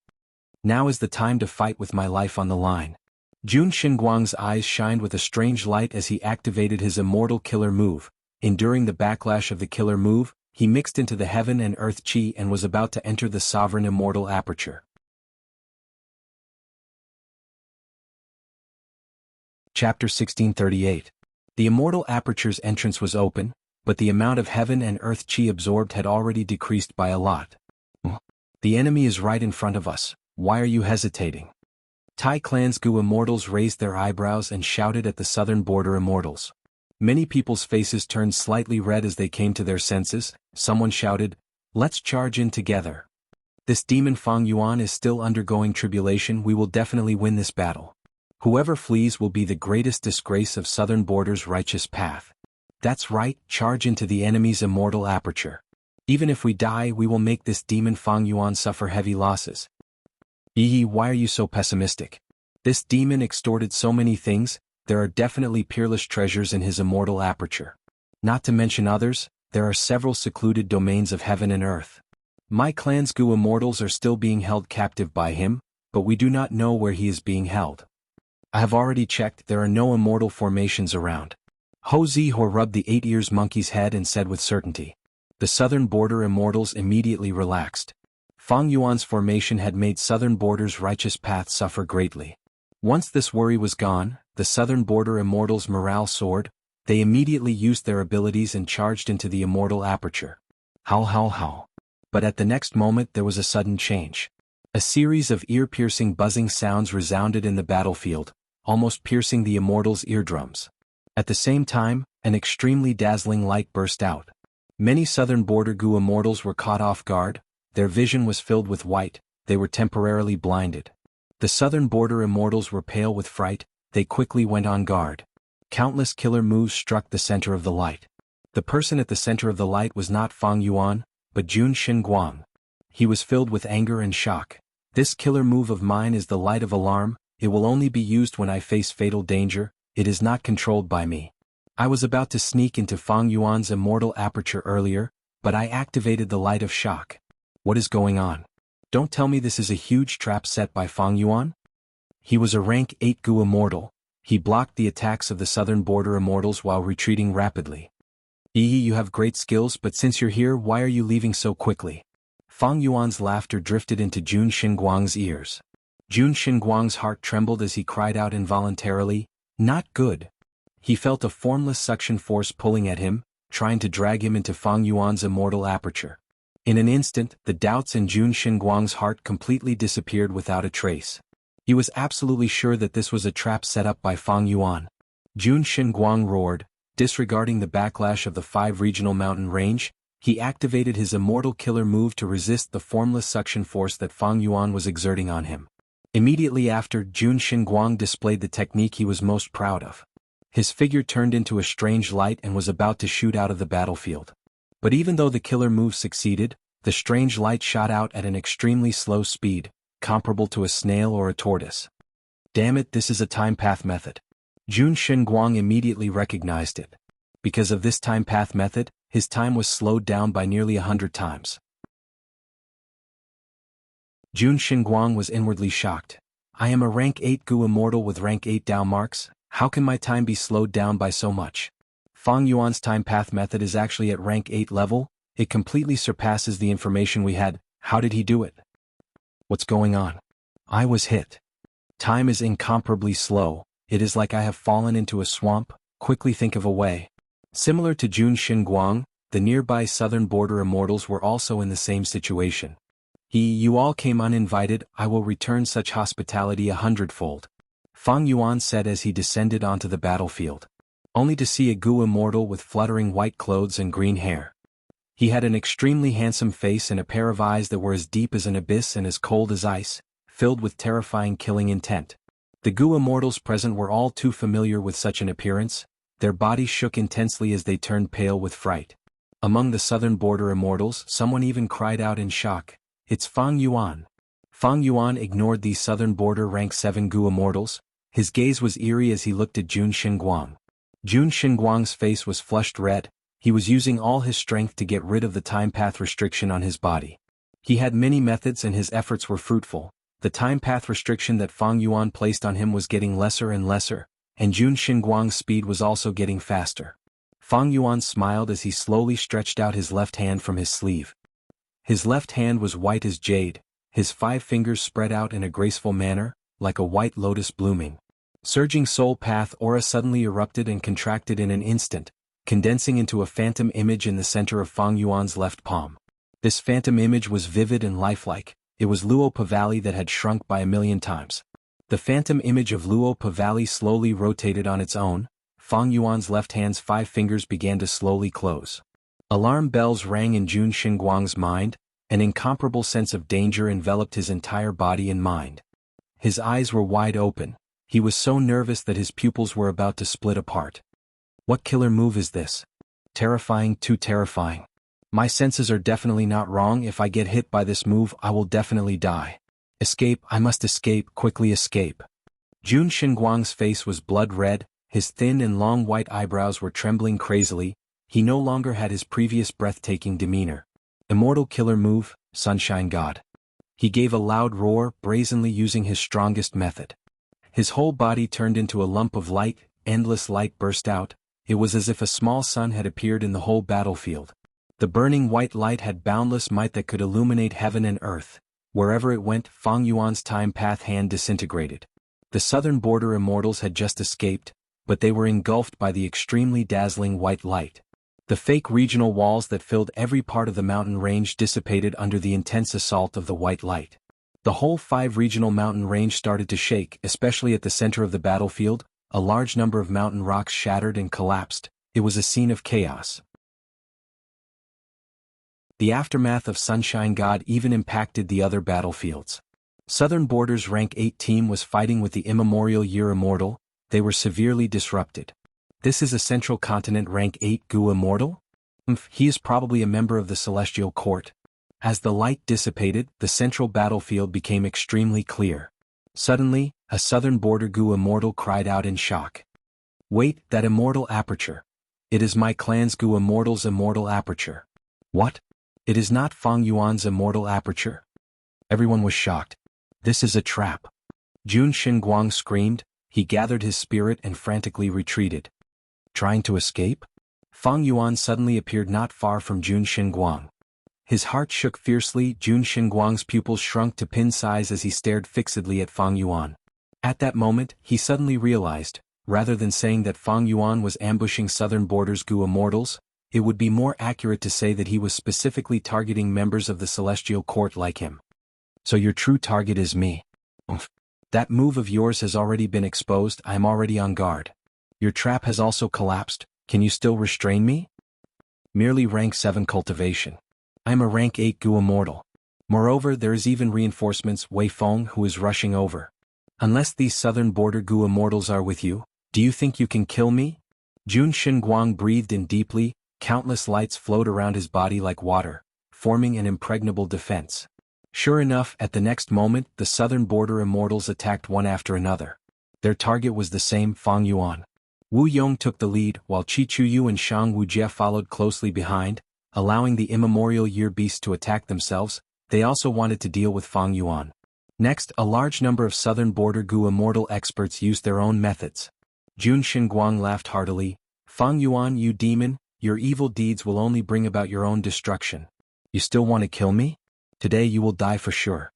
Now is the time to fight with my life on the line. Jun Xinguang's eyes shined with a strange light as he activated his immortal killer move. Enduring the backlash of the killer move, he mixed into the heaven and earth chi and was about to enter the sovereign immortal aperture. Chapter 1638. The immortal aperture's entrance was open, but the amount of heaven and earth chi absorbed had already decreased by a lot. The enemy is right in front of us. Why are you hesitating? Tai Clan's Gu immortals raised their eyebrows and shouted at the southern border immortals. Many people's faces turned slightly red as they came to their senses. Someone shouted, "Let's charge in together." This demon Fang Yuan is still undergoing tribulation. We will definitely win this battle. Whoever flees will be the greatest disgrace of Southern Border's righteous path. That's right, charge into the enemy's immortal aperture. Even if we die, we will make this demon Fang Yuan suffer heavy losses. Yi, why are you so pessimistic? This demon extorted so many things, there are definitely peerless treasures in his immortal aperture. Not to mention others, there are several secluded domains of heaven and earth. My clan's Gu immortals are still being held captive by him, but we do not know where he is being held. I have already checked, there are no immortal formations around. Ho Zihor rubbed the 8 ears monkey's head and said with certainty. The Southern Border immortals immediately relaxed. Fang Yuan's formation had made Southern Border's righteous path suffer greatly. Once this worry was gone, the Southern Border immortals' morale soared. They immediately used their abilities and charged into the immortal aperture. How. But at the next moment there was a sudden change. A series of ear-piercing buzzing sounds resounded in the battlefield, almost piercing the immortals' eardrums. At the same time, an extremely dazzling light burst out. Many Southern Border Gu immortals were caught off guard, their vision was filled with white, they were temporarily blinded. The Southern Border immortals were pale with fright, they quickly went on guard. Countless killer moves struck the center of the light. The person at the center of the light was not Fang Yuan, but Jun Xinguang. He was filled with anger and shock. This killer move of mine is the light of alarm, it will only be used when I face fatal danger, it is not controlled by me. I was about to sneak into Fang Yuan's immortal aperture earlier, but I activated the light of shock. What is going on? Don't tell me this is a huge trap set by Fang Yuan? He was a rank 8 Gu immortal. He blocked the attacks of the Southern Border immortals while retreating rapidly. You have great skills, but since you're here, why are you leaving so quickly? Fang Yuan's laughter drifted into Jun Xinguang's ears. Jun Xinguang's heart trembled as he cried out involuntarily, "Not good." He felt a formless suction force pulling at him, trying to drag him into Fang Yuan's immortal aperture. In an instant, the doubts in Jun Xinguang's heart completely disappeared without a trace. He was absolutely sure that this was a trap set up by Fang Yuan. Jun Xinguang roared, disregarding the backlash of the 5 regional mountain range, he activated his immortal killer move to resist the formless suction force that Fang Yuan was exerting on him. Immediately after, Jun Xinguang displayed the technique he was most proud of. His figure turned into a strange light and was about to shoot out of the battlefield. But even though the killer move succeeded, the strange light shot out at an extremely slow speed, comparable to a snail or a tortoise. Damn it, this is a time path method. Jun Xinguang immediately recognized it. Because of this time path method, his time was slowed down by nearly 100 times. Jun Xinguang was inwardly shocked. I am a rank 8 Gu immortal with rank 8 Dao marks, how can my time be slowed down by so much? Fang Yuan's time path method is actually at rank 8 level, it completely surpasses the information we had. How did he do it? What's going on? I was hit. Time is incomparably slow, it is like I have fallen into a swamp, quickly think of a way. Similar to Jun Xinguang, the nearby Southern Border immortals were also in the same situation. You all came uninvited, I will return such hospitality 100-fold. Fang Yuan said as he descended onto the battlefield. Only to see a Gu immortal with fluttering white clothes and green hair. He had an extremely handsome face and a pair of eyes that were as deep as an abyss and as cold as ice, filled with terrifying killing intent. The Gu immortals present were all too familiar with such an appearance, their bodies shook intensely as they turned pale with fright. Among the Southern Border immortals, someone even cried out in shock, "It's Fang Yuan." Fang Yuan ignored these Southern Border rank 7 Gu immortals, his gaze was eerie as he looked at Jun Xinguang. Jun Xinguang's face was flushed red, he was using all his strength to get rid of the time path restriction on his body. He had many methods and his efforts were fruitful, the time path restriction that Fang Yuan placed on him was getting lesser and lesser, and Jun Xinguang's speed was also getting faster. Fang Yuan smiled as he slowly stretched out his left hand from his sleeve. His left hand was white as jade, his 5 fingers spread out in a graceful manner, like a white lotus blooming. Surging soul path aura suddenly erupted and contracted in an instant, condensing into a phantom image in the center of Fang Yuan's left palm. This phantom image was vivid and lifelike, it was Luo Pavali that had shrunk by 1,000,000 times. The phantom image of Luo Pavali slowly rotated on its own, Fang Yuan's left hand's 5 fingers began to slowly close. Alarm bells rang in Jun Xinguang's mind, An incomparable sense of danger enveloped his entire body and mind. His eyes were wide open. He was so nervous that his pupils were about to split apart. What killer move is this? Terrifying, too terrifying. My senses are definitely not wrong. If I get hit by this move, I will definitely die. Escape, I must escape, quickly escape. Jun Xinguang's face was blood red, his thin and long white eyebrows were trembling crazily. He no longer had his previous breathtaking demeanor. Immortal killer move, Sunshine God. He gave a loud roar, brazenly using his strongest method. His whole body turned into a lump of light, endless light burst out. It was as if a small sun had appeared in the whole battlefield. The burning white light had boundless might that could illuminate heaven and earth. Wherever it went, Fang Yuan's time path hand disintegrated. The southern border immortals had just escaped, but they were engulfed by the extremely dazzling white light. The fake regional walls that filled every part of the mountain range dissipated under the intense assault of the white light. The whole 5 regional mountain range started to shake, especially at the center of the battlefield. A large number of mountain rocks shattered and collapsed. It was a scene of chaos. The aftermath of Sunshine God even impacted the other battlefields. Southern Border's Rank 8 team was fighting with the Immemorial Year Immortal. They were severely disrupted. This is a Central Continent Rank 8 Gu Immortal? He is probably a member of the Celestial Court. As the light dissipated, the central battlefield became extremely clear. Suddenly, a Southern Border Gu Immortal cried out in shock. Wait, that immortal aperture. It is my clan's Gu Immortal's immortal aperture. What? It is not Fang Yuan's immortal aperture? Everyone was shocked. This is a trap. Jun Xinguang screamed. He gathered his spirit and frantically retreated. Trying to escape? Fang Yuan suddenly appeared not far from Jun Xinguang. His heart shook fiercely. Jun Xinguang's pupils shrunk to pin size as he stared fixedly at Fang Yuan. At that moment, he suddenly realized, rather than saying that Fang Yuan was ambushing Southern Border's Gu Immortals, it would be more accurate to say that he was specifically targeting members of the Celestial Court like him. So your true target is me. That move of yours has already been exposed. I am already on guard. Your trap has also collapsed. Can you still restrain me? Merely rank 7 cultivation. I am a rank 8 Gu Immortal. Moreover, there is even reinforcements. Wei Feng who is rushing over. Unless these Southern Border Gu Immortals are with you, do you think you can kill me? Jun Xinguang breathed in deeply. Countless lights flowed around his body like water, forming an impregnable defense. Sure enough, at the next moment, the Southern Border Immortals attacked one after another. Their target was the same, Fang Yuan. Wu Yong took the lead, while Qi Chuyu and Shang Wujie followed closely behind, allowing the Immemorial Year beasts to attack themselves. They also wanted to deal with Fang Yuan. Next, a large number of Southern Border Gu Immortal experts used their own methods. Jun Xinguang laughed heartily. Fang Yuan, you demon, your evil deeds will only bring about your own destruction. You still want to kill me? Today you will die for sure.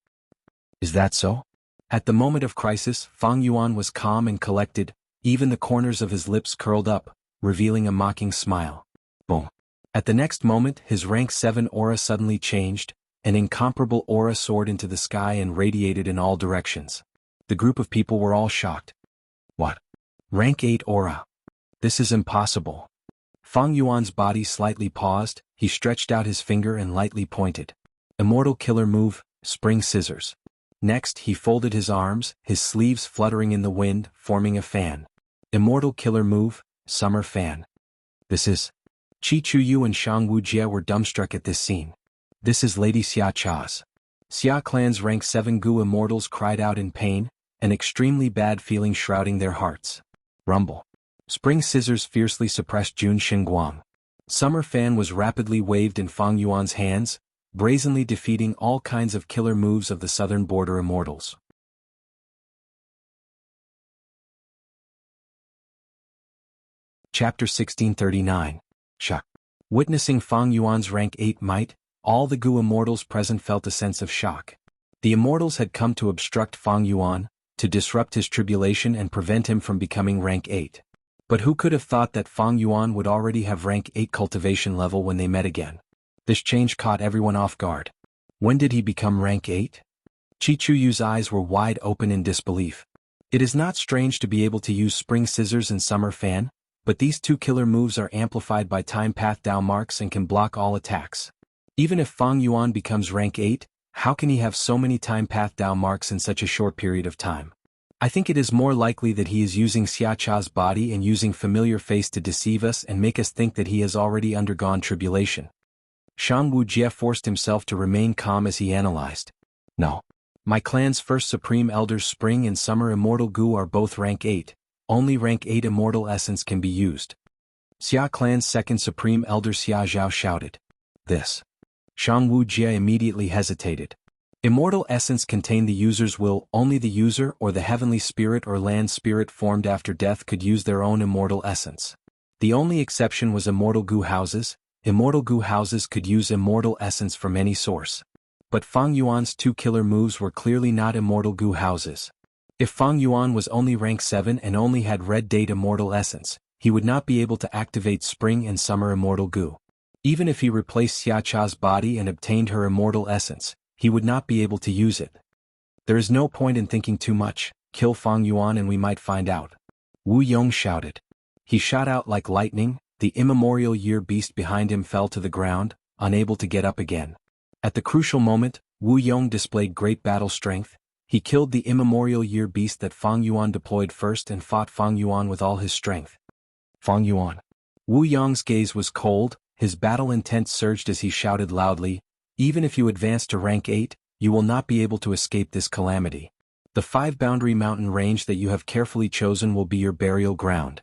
Is that so? At the moment of crisis, Fang Yuan was calm and collected. Even the corners of his lips curled up, revealing a mocking smile. Boom. At the next moment, his rank 7 aura suddenly changed. An incomparable aura soared into the sky and radiated in all directions. The group of people were all shocked. What? Rank 8 aura. This is impossible. Fang Yuan's body slightly paused. He stretched out his finger and lightly pointed. Immortal killer move, spring scissors. Next, he folded his arms, his sleeves fluttering in the wind, forming a fan. Immortal killer move, summer fan. This is... Qi Chuyu and Shang Wujie were dumbstruck at this scene. This is Lady Xia Cha's. Xia clan's rank 7 Gu Immortals cried out in pain, an extremely bad feeling shrouding their hearts. Rumble. Spring scissors fiercely suppressed Jun Xinguang. Summer fan was rapidly waved in Fang Yuan's hands, brazenly defeating all kinds of killer moves of the Southern Border Immortals. Chapter 1639. Shock. Witnessing Fang Yuan's rank 8 might, all the Gu Immortals present felt a sense of shock. The Immortals had come to obstruct Fang Yuan, to disrupt his tribulation and prevent him from becoming rank 8. But who could have thought that Fang Yuan would already have rank 8 cultivation level when they met again? This change caught everyone off guard. When did he become rank 8? Qi Chuyu's eyes were wide open in disbelief. It is not strange to be able to use spring scissors and summer fan, but these two killer moves are amplified by time path Dao marks and can block all attacks. Even if Fang Yuan becomes rank 8, how can he have so many time path Dao marks in such a short period of time? I think it is more likely that he is using Xia Cha's body and using familiar face to deceive us and make us think that he has already undergone tribulation. Shang Wujie forced himself to remain calm as he analyzed. No. My clan's first supreme elders Spring and Summer Immortal Gu are both rank 8, only rank 8 immortal essence can be used. Xia clan's second supreme elder Xia Zhao shouted. This. Shang Wujie immediately hesitated. Immortal essence contain the user's will, only the user or the heavenly spirit or land spirit formed after death could use their own immortal essence. The only exception was immortal Gu houses. Immortal Gu houses could use immortal essence from any source. But Fang Yuan's 2 killer moves were clearly not immortal Gu houses. If Fang Yuan was only rank 7 and only had red date immortal essence, he would not be able to activate Spring and Summer immortal Gu. Even if he replaced Xia Cha's body and obtained her immortal essence, he would not be able to use it. There is no point in thinking too much, kill Fang Yuan and we might find out. Wu Yong shouted. He shot out like lightning, the immemorial year beast behind him fell to the ground, unable to get up again. At the crucial moment, Wu Yong displayed great battle strength. He killed the immemorial year beast that Fang Yuan deployed first and fought Fang Yuan with all his strength. Fang Yuan. Wu Yong's gaze was cold, his battle intent surged as he shouted loudly, even if you advance to rank 8, you will not be able to escape this calamity. The 5-boundary mountain range that you have carefully chosen will be your burial ground.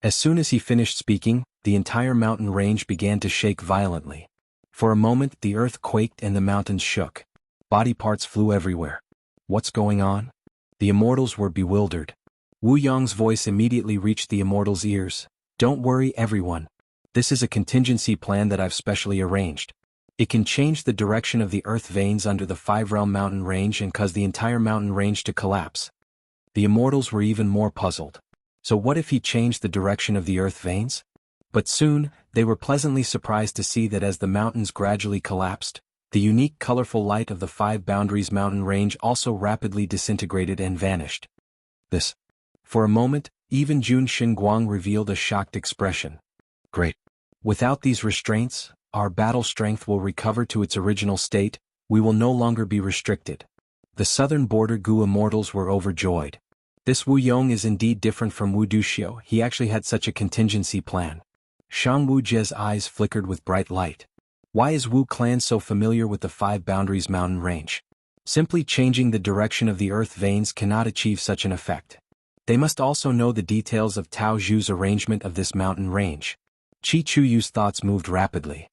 As soon as he finished speaking, the entire mountain range began to shake violently. For a moment the earth quaked and the mountains shook. Body parts flew everywhere. What's going on? The immortals were bewildered. Wu Yong's voice immediately reached the immortals' ears. Don't worry everyone. This is a contingency plan that I've specially arranged. It can change the direction of the earth veins under the 5-realm mountain range and cause the entire mountain range to collapse. The immortals were even more puzzled. So what if he changed the direction of the earth veins? But soon, they were pleasantly surprised to see that as the mountains gradually collapsed, the unique colorful light of the 5 boundaries mountain range also rapidly disintegrated and vanished. This. For a moment, even Jun Xinguang revealed a shocked expression. Great. Without these restraints, our battle strength will recover to its original state, we will no longer be restricted. The southern border Gu immortals were overjoyed. This Wu Yong is indeed different from Wu Duxiu, he actually had such a contingency plan. Shang Wujie's eyes flickered with bright light. Why is Wu clan so familiar with the 5 boundaries mountain range? Simply changing the direction of the earth veins cannot achieve such an effect. They must also know the details of Tao Zhu's arrangement of this mountain range. Qi Chuyu's thoughts moved rapidly.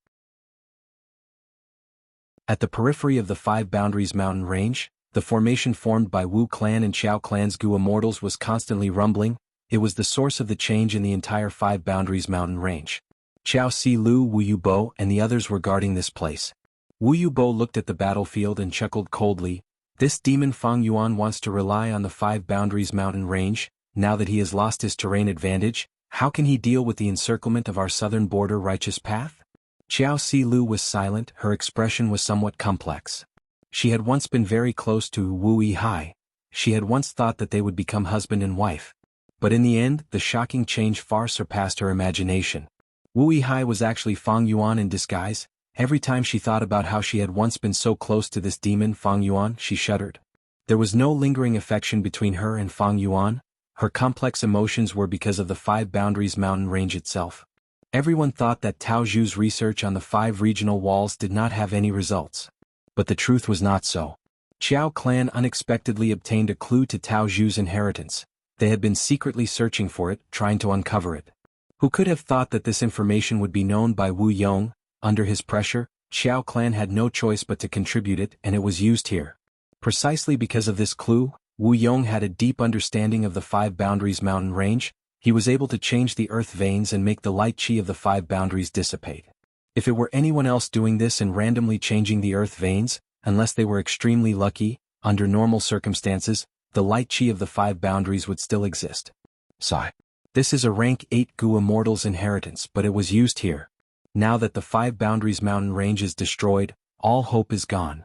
At the periphery of the 5 boundaries mountain range, the formation formed by Wu clan and Qiao clan's Gu immortals was constantly rumbling. It was the source of the change in the entire 5 boundaries mountain range. Qiao Si Lu, Wu Yubo, and the others were guarding this place. Wu Yubo looked at the battlefield and chuckled coldly. This demon Fang Yuan wants to rely on the 5 boundaries mountain range. Now that he has lost his terrain advantage, how can he deal with the encirclement of our southern border righteous path? Qiao Si Lu was silent, her expression was somewhat complex. She had once been very close to Wu Yihai. She had once thought that they would become husband and wife. But in the end, the shocking change far surpassed her imagination. Wu Yihai was actually Fang Yuan in disguise. Every time she thought about how she had once been so close to this demon Fang Yuan, she shuddered. There was no lingering affection between her and Fang Yuan. Her complex emotions were because of the 5 boundaries mountain range itself. Everyone thought that Tao Zhu's research on the 5 regional walls did not have any results. But the truth was not so. Qiao clan unexpectedly obtained a clue to Tao Zhu's inheritance. They had been secretly searching for it, trying to uncover it. Who could have thought that this information would be known by Wu Yong? Under his pressure, Qiao clan had no choice but to contribute it, and it was used here. Precisely because of this clue, Wu Yong had a deep understanding of the 5 boundaries mountain range. He was able to change the earth veins and make the light qi of the 5 boundaries dissipate. If it were anyone else doing this and randomly changing the earth veins, unless they were extremely lucky, under normal circumstances, the light qi of the 5 boundaries would still exist. Sigh. This is a rank 8 Gu immortal's inheritance, but it was used here. Now that the 5 boundaries mountain range is destroyed, all hope is gone.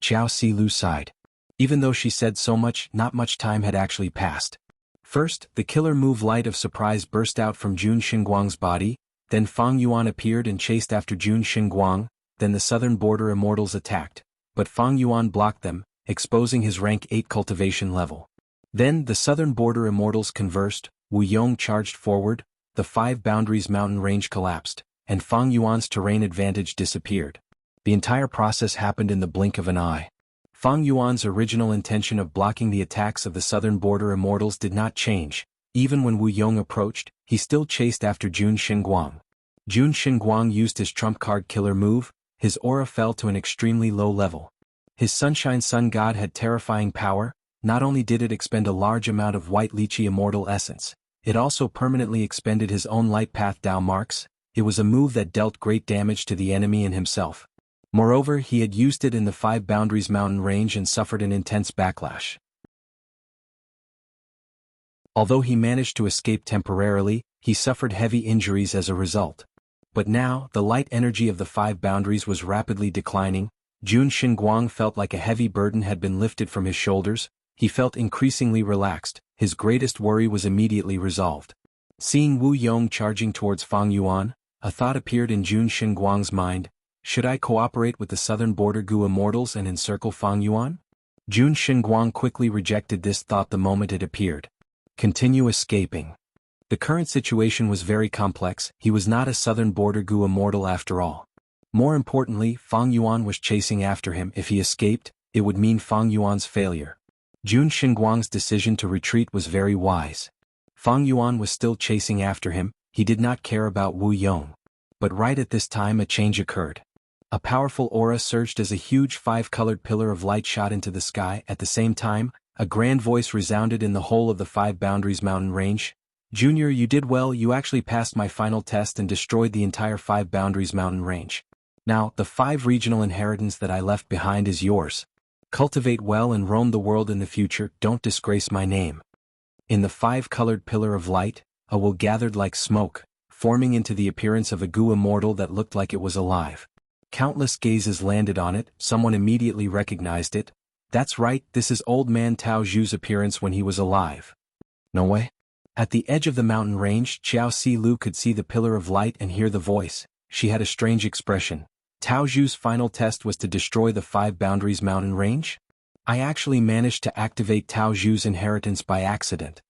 Qiao Si Lu sighed. Even though she said so much, not much time had actually passed. First, the killer move light of surprise burst out from Jun Xinguang's body, then Fang Yuan appeared and chased after Jun Xinguang. then the southern border immortals attacked, but Fang Yuan blocked them, exposing his rank 8 cultivation level. Then the southern border immortals conversed, Wu Yong charged forward, the 5 boundaries mountain range collapsed, and Fang Yuan's terrain advantage disappeared. The entire process happened in the blink of an eye. Fang Yuan's original intention of blocking the attacks of the southern border immortals did not change. Even when Wu Yong approached, he still chased after Jun Xinguang. Jun Xinguang used his trump card killer move. His aura fell to an extremely low level. His Sunshine Sun God had terrifying power. Not only did it expend a large amount of white lychee immortal essence, it also permanently expended his own light path Dao marks. It was a move that dealt great damage to the enemy and himself. Moreover, he had used it in the 5 boundaries mountain range and suffered an intense backlash. Although he managed to escape temporarily, he suffered heavy injuries as a result. But now, the light energy of the 5 boundaries was rapidly declining. Jun Xinguang felt like a heavy burden had been lifted from his shoulders. He felt increasingly relaxed. His greatest worry was immediately resolved. Seeing Wu Yong charging towards Fang Yuan, a thought appeared in Jun Xinguang's mind. Should I cooperate with the southern border Gu immortals and encircle Fang Yuan? Jun Xinguang quickly rejected this thought the moment it appeared. Continue escaping. The current situation was very complex. He was not a southern border Gu immortal after all. More importantly, Fang Yuan was chasing after him. If he escaped, it would mean Fang Yuan's failure. Jun Xinguang's decision to retreat was very wise. Fang Yuan was still chasing after him. He did not care about Wu Yong. But right at this time a change occurred. A powerful aura surged as a huge 5-colored pillar of light shot into the sky. At the same time, a grand voice resounded in the whole of the 5 boundaries mountain range. Junior, you did well. You actually passed my final test and destroyed the entire 5 boundaries mountain range. Now, the 5 regional inheritance that I left behind is yours. Cultivate well and roam the world in the future. Don't disgrace my name. In the 5-colored pillar of light, a will gathered like smoke, forming into the appearance of a Gu immortal that looked like it was alive. Countless gazes landed on it. Someone immediately recognized it. That's right, this is old man Tao Zhu's appearance when he was alive. No way. At the edge of the mountain range, Xiao Si Lu could see the pillar of light and hear the voice. She had a strange expression. Tao Zhu's final test was to destroy the 5 boundaries mountain range? I actually managed to activate Tao Zhu's inheritance by accident.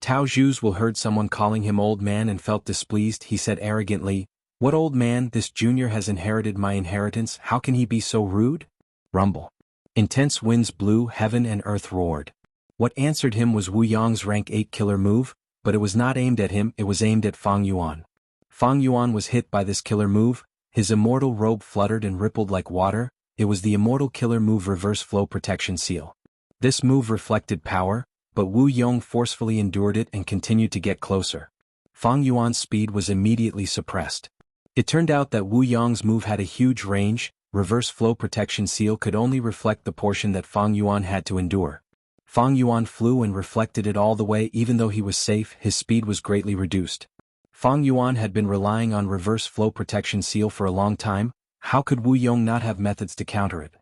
Tao Zhu's will heard someone calling him old man and felt displeased. He said arrogantly, "What old man? This junior has inherited my inheritance. How can he be so rude?" Rumble. Intense winds blew, heaven and earth roared. What answered him was Wu Yong's rank 8 killer move, but it was not aimed at him, it was aimed at Fang Yuan. Fang Yuan was hit by this killer move. His immortal robe fluttered and rippled like water. It was the immortal killer move Reverse Flow Protection Seal. This move reflected power, but Wu Yong forcefully endured it and continued to get closer. Fang Yuan's speed was immediately suppressed. It turned out that Wu Yong's move had a huge range. Reverse Flow Protection Seal could only reflect the portion that Fang Yuan had to endure. Fang Yuan flew and reflected it all the way. Even though he was safe, his speed was greatly reduced. Fang Yuan had been relying on Reverse Flow Protection Seal for a long time. How could Wu Yong not have methods to counter it?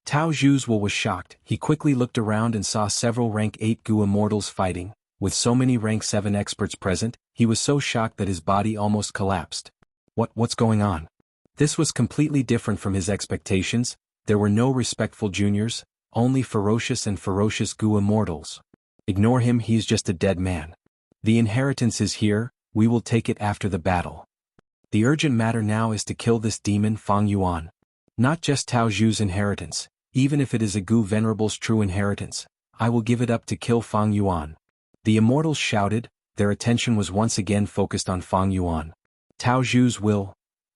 Tao Zhu's will was shocked. He quickly looked around and saw several rank 8 Gu immortals fighting. With so many rank 7 experts present, he was so shocked that his body almost collapsed. What's going on? This was completely different from his expectations. There were no respectful juniors, only ferocious Gu immortals. Ignore him, he's just a dead man. The inheritance is here, we will take it after the battle. The urgent matter now is to kill this demon Fang Yuan. Not just Tao Zhu's inheritance, even if it is a Gu venerable's true inheritance, I will give it up to kill Fang Yuan. The immortals shouted, their attention was once again focused on Fang Yuan. Tao Zhu's will.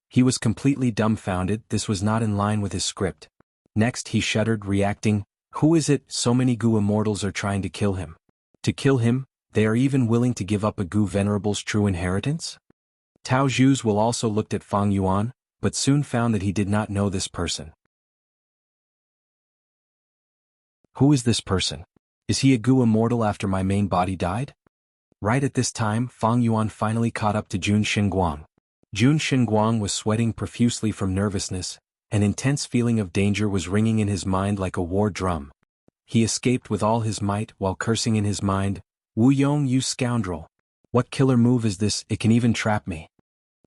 He was completely dumbfounded. This was not in line with his script. Next he shuddered, reacting, who is it? So many Gu immortals are trying to kill him. To kill him, they are even willing to give up a Gu venerable's true inheritance? Tao Zhu's will also looked at Fang Yuan, but soon found that he did not know this person. Who is this person? Is he a Gu immortal after my main body died? Right at this time, Fang Yuan finally caught up to Jun Xinguang. Jun Xinguang was sweating profusely from nervousness. An intense feeling of danger was ringing in his mind like a war drum. He escaped with all his might while cursing in his mind, Wu Yong, you scoundrel. What killer move is this? It can even trap me.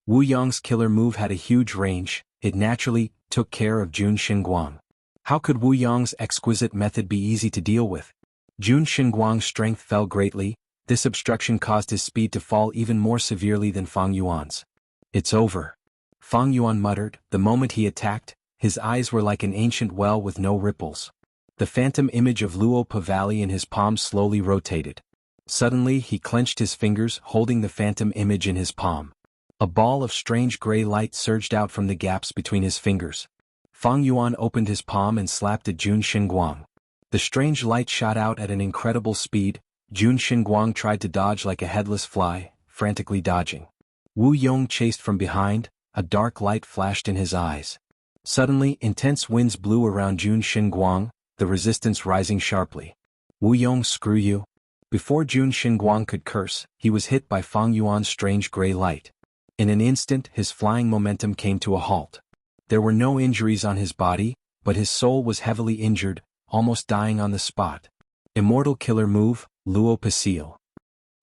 Wu Yong's killer move had a huge range. it naturally took care of Jun Xinguang. How could Wu Yong's exquisite method be easy to deal with? Jun Xinguang's strength fell greatly. This obstruction caused his speed to fall even more severely than Fang Yuan's. It's over. Fang Yuan muttered. The moment he attacked, his eyes were like an ancient well with no ripples. The phantom image of Luopa Valley in his palm slowly rotated. Suddenly he clenched his fingers, holding the phantom image in his palm. A ball of strange gray light surged out from the gaps between his fingers. Fang Yuan opened his palm and slapped at Jun Xinguang. The strange light shot out at an incredible speed. Jun Xinguang tried to dodge like a headless fly, frantically dodging. Wu Yong chased from behind, a dark light flashed in his eyes. Suddenly, intense winds blew around Jun Xinguang, the resistance rising sharply. Wu Yong, screw you. Before Jun Xinguang could curse, he was hit by Fang Yuan's strange gray light. In an instant, his flying momentum came to a halt. There were no injuries on his body, but his soul was heavily injured, almost dying on the spot. Immortal killer move, Luopa Seal.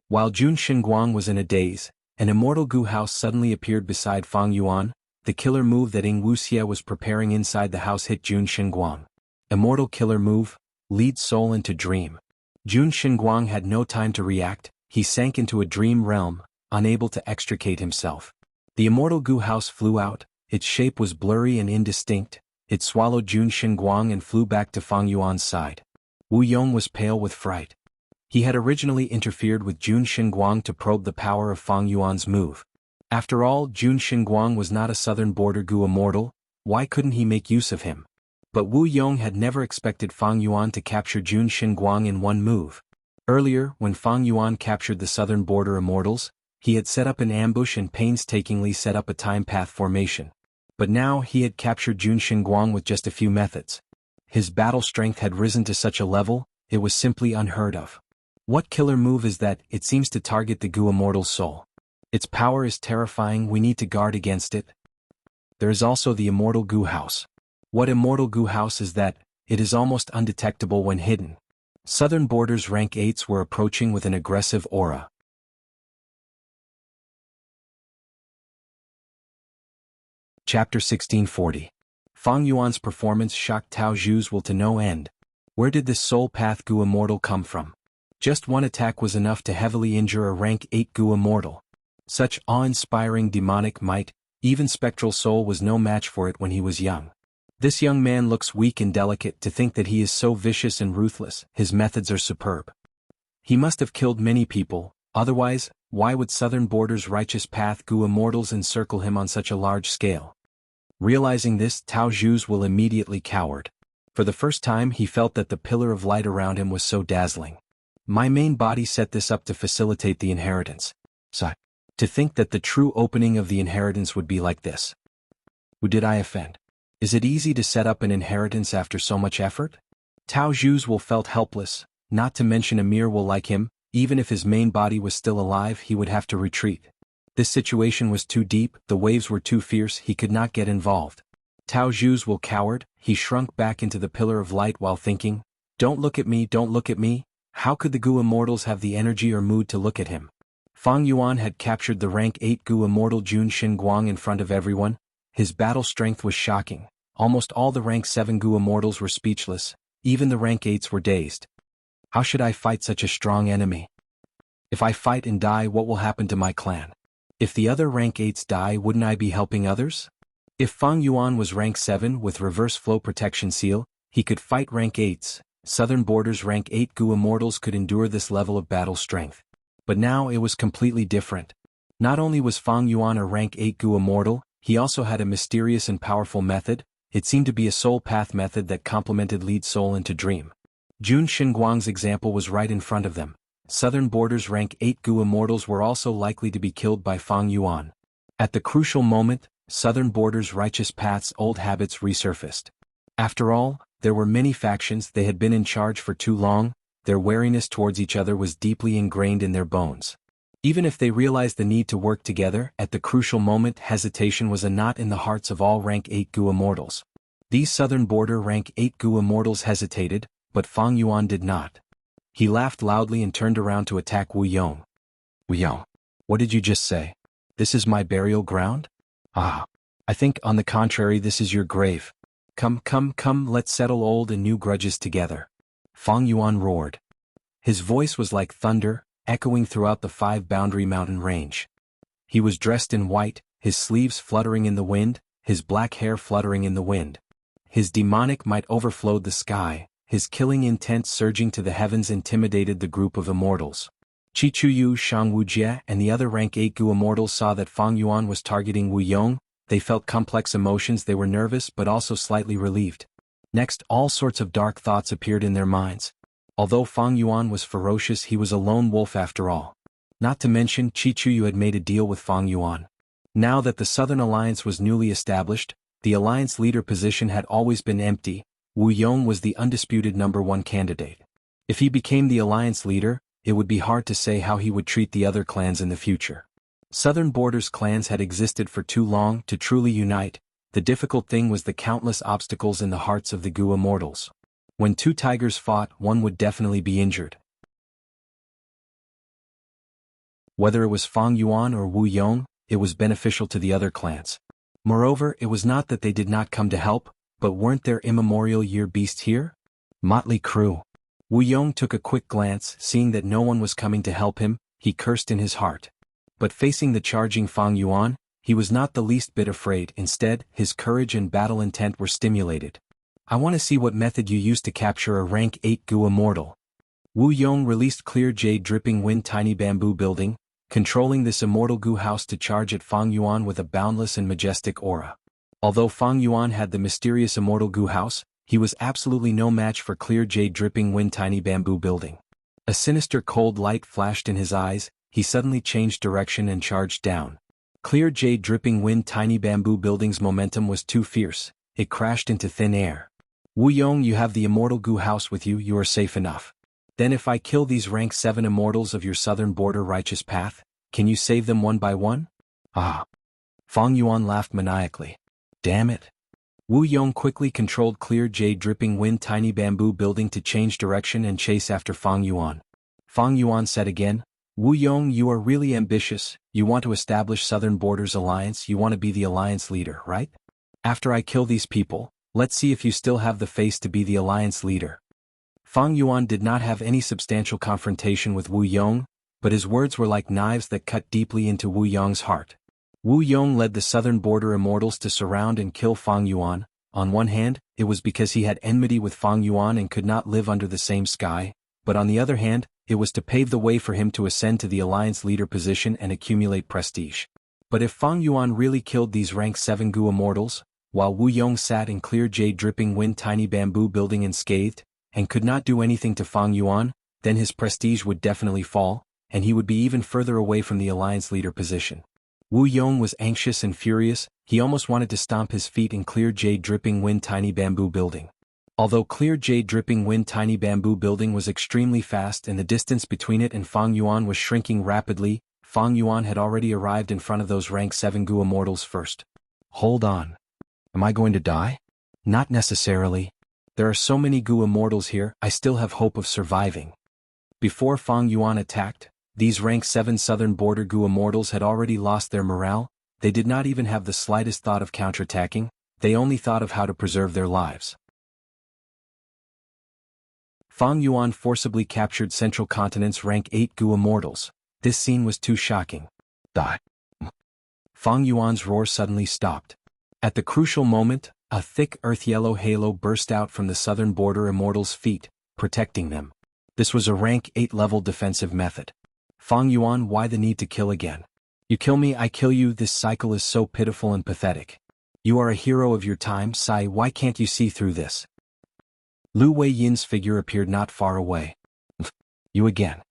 While Jun Xinguang was in a daze, an immortal goo house suddenly appeared beside Fang Yuan. The killer move that Wuxia was preparing inside the house hit Jun Xinguang. Immortal killer move, lead soul into dream. Jun Xinguang had no time to react. He sank into a dream realm, unable to extricate himself. The immortal goo house flew out. Its shape was blurry and indistinct. It swallowed Jun Xinguang and flew back to Fang Yuan's side. Wu Yong was pale with fright. He had originally interfered with Jun Xinguang to probe the power of Fang Yuan's move. After all, Jun Xinguang was not a southern border goo immortal. Why couldn't he make use of him? But Wu Yong had never expected Fang Yuan to capture Jun Xinguang in one move. Earlier, when Fang Yuan captured the southern border immortals, he had set up an ambush and painstakingly set up a time path formation. But now he had captured Jun Xinguang with just a few methods. His battle strength had risen to such a level, it was simply unheard of. What killer move is that? It seems to target the goo immortal's soul. Its power is terrifying, we need to guard against it. There is also the immortal goo house. What immortal goo house is that? It is almost undetectable when hidden. Southern borders rank 8s were approaching with an aggressive aura. Chapter 1640. Fang Yuan's performance shocked Tao Zhu's will to no end. Where did this soul path goo immortal come from? Just one attack was enough to heavily injure a rank 8 goo immortal. Such awe-inspiring demonic might, even spectral soul was no match for it when he was young. This young man looks weak and delicate. To think that he is so vicious and ruthless, his methods are superb. He must have killed many people, otherwise, why would southern borders righteous path goo immortals encircle him on such a large scale? Realizing this, Tao Zhu's will immediately cowered. For the first time he felt that the pillar of light around him was so dazzling. My main body set this up to facilitate the inheritance. So, to think that the true opening of the inheritance would be like this. Who did I offend? Is it easy to set up an inheritance after so much effort? Tao Zhu's will felt helpless, not to mention a mere will like him. Even if his main body was still alive, he would have to retreat. This situation was too deep, the waves were too fierce, he could not get involved. Tao Zhu's will cowered, he shrunk back into the pillar of light while thinking, don't look at me, don't look at me. How could the goo immortals have the energy or mood to look at him? Fang Yuan had captured the rank 8 goo immortal Jun Xinguang in front of everyone. His battle strength was shocking. Almost all the rank 7 goo immortals were speechless, even the rank 8s were dazed. How should I fight such a strong enemy? If I fight and die, what will happen to my clan? If the other rank 8s die, wouldn't I be helping others? If Fang Yuan was rank 7 with reverse flow protection seal, he could fight rank 8s. Southern borders rank 8 goo immortals could endure this level of battle strength. But now it was completely different. Not only was Fang Yuan a rank 8 goo immortal, he also had a mysterious and powerful method. It seemed to be a soul path method that complemented lead soul into dream. Jun Xinguang's example was right in front of them. Southern borders rank 8 goo immortals were also likely to be killed by Fang Yuan. At the crucial moment, southern borders righteous path's old habits resurfaced. After all, there were many factions, they had been in charge for too long, their wariness towards each other was deeply ingrained in their bones. Even if they realized the need to work together, at the crucial moment hesitation was a knot in the hearts of all rank 8 goo immortals. These southern border rank 8 goo immortals hesitated, but Fang Yuan did not. He laughed loudly and turned around to attack Wu Yong. Wu Yong, what did you just say? This is my burial ground? Ah. I think, on the contrary, this is your grave. Come, come, come, let's settle old and new grudges together. Fang Yuan roared. His voice was like thunder, echoing throughout the 5-boundary mountain range. He was dressed in white, his sleeves fluttering in the wind, his black hair fluttering in the wind. His demonic might overflowed the sky, his killing intent surging to the heavens intimidated the group of immortals. Chichuyu, Shang Wujie, and the other rank 8 Gu immortals saw that Fang Yuan was targeting Wu Yong. They felt complex emotions. They were nervous but also slightly relieved. Next, all sorts of dark thoughts appeared in their minds. Although Fang Yuan was ferocious, he was a lone wolf after all. Not to mention, Chichuyu had made a deal with Fang Yuan. Now that the Southern Alliance was newly established, the alliance leader position had always been empty. Wu Yong was the undisputed #1 candidate. If he became the alliance leader, it would be hard to say how he would treat the other clans in the future. Southern Borders clans had existed for too long to truly unite. The difficult thing was the countless obstacles in the hearts of the Gu immortals. When two tigers fought, one would definitely be injured. Whether it was Fang Yuan or Wu Yong, it was beneficial to the other clans. Moreover, it was not that they did not come to help, but weren't there immemorial year beasts here? Motley crew. Wu Yong took a quick glance. Seeing that no one was coming to help him, he cursed in his heart. But facing the charging Fang Yuan, he was not the least bit afraid. Instead, his courage and battle intent were stimulated. I want to see what method you used to capture a rank 8 Gu immortal. Wu Yong released clear jade dripping wind tiny bamboo building, controlling this immortal Gu house to charge at Fang Yuan with a boundless and majestic aura. Although Fang Yuan had the mysterious immortal Gu house, he was absolutely no match for clear jade dripping wind tiny bamboo building. A sinister cold light flashed in his eyes. He suddenly changed direction and charged down. Clear jade dripping wind tiny bamboo building's momentum was too fierce. It crashed into thin air. Wu Yong, you have the immortal Gu house with you. You are safe enough. Then if I kill these rank 7 immortals of your southern border righteous path, can you save them one by one? Ah. Fang Yuan laughed maniacally. Damn it. Wu Yong quickly controlled clear jade dripping wind tiny bamboo building to change direction and chase after Fang Yuan. Fang Yuan said again, Wu Yong, you are really ambitious. You want to establish Southern Borders Alliance. You want to be the alliance leader, right? After I kill these people, let's see if you still have the face to be the alliance leader. Fang Yuan did not have any substantial confrontation with Wu Yong, but his words were like knives that cut deeply into Wu Yong's heart. Wu Yong led the Southern Border Immortals to surround and kill Fang Yuan. On one hand, it was because he had enmity with Fang Yuan and could not live under the same sky, but on the other hand, it was to pave the way for him to ascend to the alliance leader position and accumulate prestige. But if Fang Yuan really killed these rank 7 Gu immortals, while Wu Yong sat in clear jade dripping wind tiny bamboo building unscathed, and could not do anything to Fang Yuan, then his prestige would definitely fall, and he would be even further away from the alliance leader position. Wu Yong was anxious and furious. He almost wanted to stomp his feet in clear jade dripping wind tiny bamboo building. Although clear jade dripping wind tiny bamboo building was extremely fast and the distance between it and Fang Yuan was shrinking rapidly, Fang Yuan had already arrived in front of those rank 7 Gu immortals first. Hold on. Am I going to die? Not necessarily. There are so many Gu immortals here, I still have hope of surviving. Before Fang Yuan attacked, these rank 7 Southern Border Gu immortals had already lost their morale. They did not even have the slightest thought of counterattacking. They only thought of how to preserve their lives. Fang Yuan forcibly captured Central Continent's rank 8 Gu immortals. This scene was too shocking. Die. Fang Yuan's roar suddenly stopped. At the crucial moment, a thick earth-yellow halo burst out from the Southern Border immortals' feet, protecting them. This was a rank 8 level defensive method. Fang Yuan, why the need to kill again? You kill me, I kill you. This cycle is so pitiful and pathetic. You are a hero of your time, Sai. Why can't you see through this? Lu Weiyin's figure appeared not far away. You again.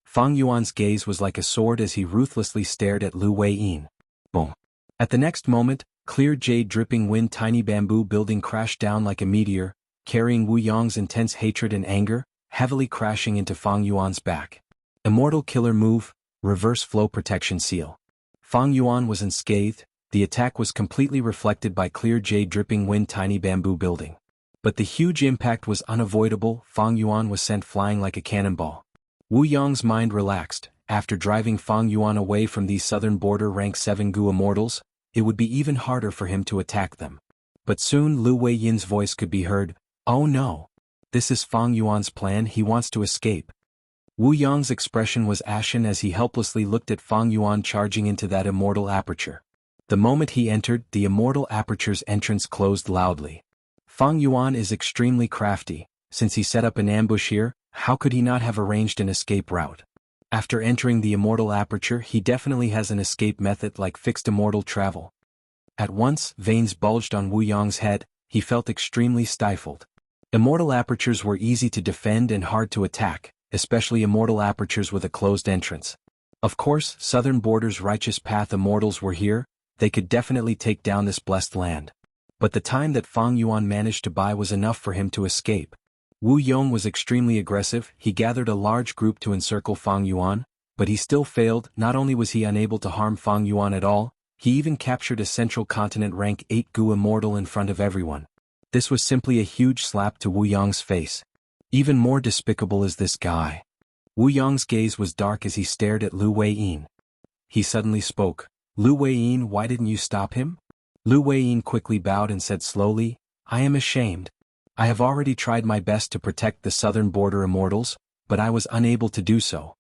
Fang Yuan's gaze was like a sword as he ruthlessly stared at Lu Weiyin. Boom. At the next moment, clear jade dripping wind tiny bamboo building crashed down like a meteor, carrying Wu Yong's intense hatred and anger, heavily crashing into Fang Yuan's back. Immortal killer move, reverse flow protection seal. Fang Yuan was unscathed. The attack was completely reflected by clear jade dripping wind tiny bamboo building. But the huge impact was unavoidable. Fang Yuan was sent flying like a cannonball. Wu Yong's mind relaxed. After driving Fang Yuan away from these southern border rank 7 Gu immortals, it would be even harder for him to attack them. But soon Lu Weiyin's voice could be heard, "Oh no! This is Fang Yuan's plan, he wants to escape." Wu Yang's expression was ashen as he helplessly looked at Fang Yuan charging into that immortal aperture. The moment he entered, the immortal aperture's entrance closed loudly. Fang Yuan is extremely crafty. Since he set up an ambush here, how could he not have arranged an escape route? After entering the immortal aperture, he definitely has an escape method like fixed immortal travel. At once, veins bulged on Wu Yang's head, he felt extremely stifled. Immortal apertures were easy to defend and hard to attack, especially immortal apertures with a closed entrance. Of course, Southern Border's righteous path immortals were here, they could definitely take down this blessed land. But the time that Fang Yuan managed to buy was enough for him to escape. Wu Yong was extremely aggressive, he gathered a large group to encircle Fang Yuan, but he still failed. Not only was he unable to harm Fang Yuan at all, he even captured a Central Continent rank 8 Gu immortal in front of everyone. This was simply a huge slap to Wu Yong's face. Even more despicable is this guy. Wu Yong's gaze was dark as he stared at Lu Weiyin. He suddenly spoke, "Lu Weiyin, why didn't you stop him?" Lu Weiyin quickly bowed and said slowly, "I am ashamed. I have already tried my best to protect the Southern Border immortals, but I was unable to do so."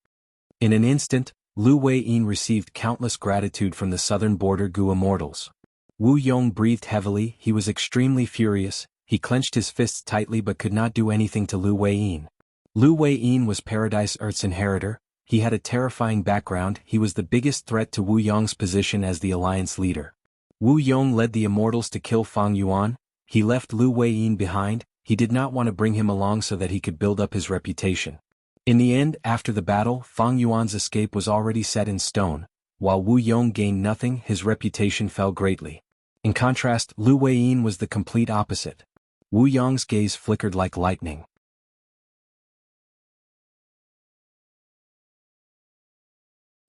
In an instant, Lu Weiyin received countless gratitude from the Southern Border Gu immortals. Wu Yong breathed heavily, he was extremely furious, he clenched his fists tightly but could not do anything to Lu Weiyin. Lu Weiyin was Paradise Earth's inheritor, he had a terrifying background, he was the biggest threat to Wu Yong's position as the alliance leader. Wu Yong led the immortals to kill Fang Yuan, he left Lu Weiyin behind, he did not want to bring him along so that he could build up his reputation. In the end, after the battle, Fang Yuan's escape was already set in stone, while Wu Yong gained nothing, his reputation fell greatly. In contrast, Lu Weiyin was the complete opposite. Wu Yong's gaze flickered like lightning.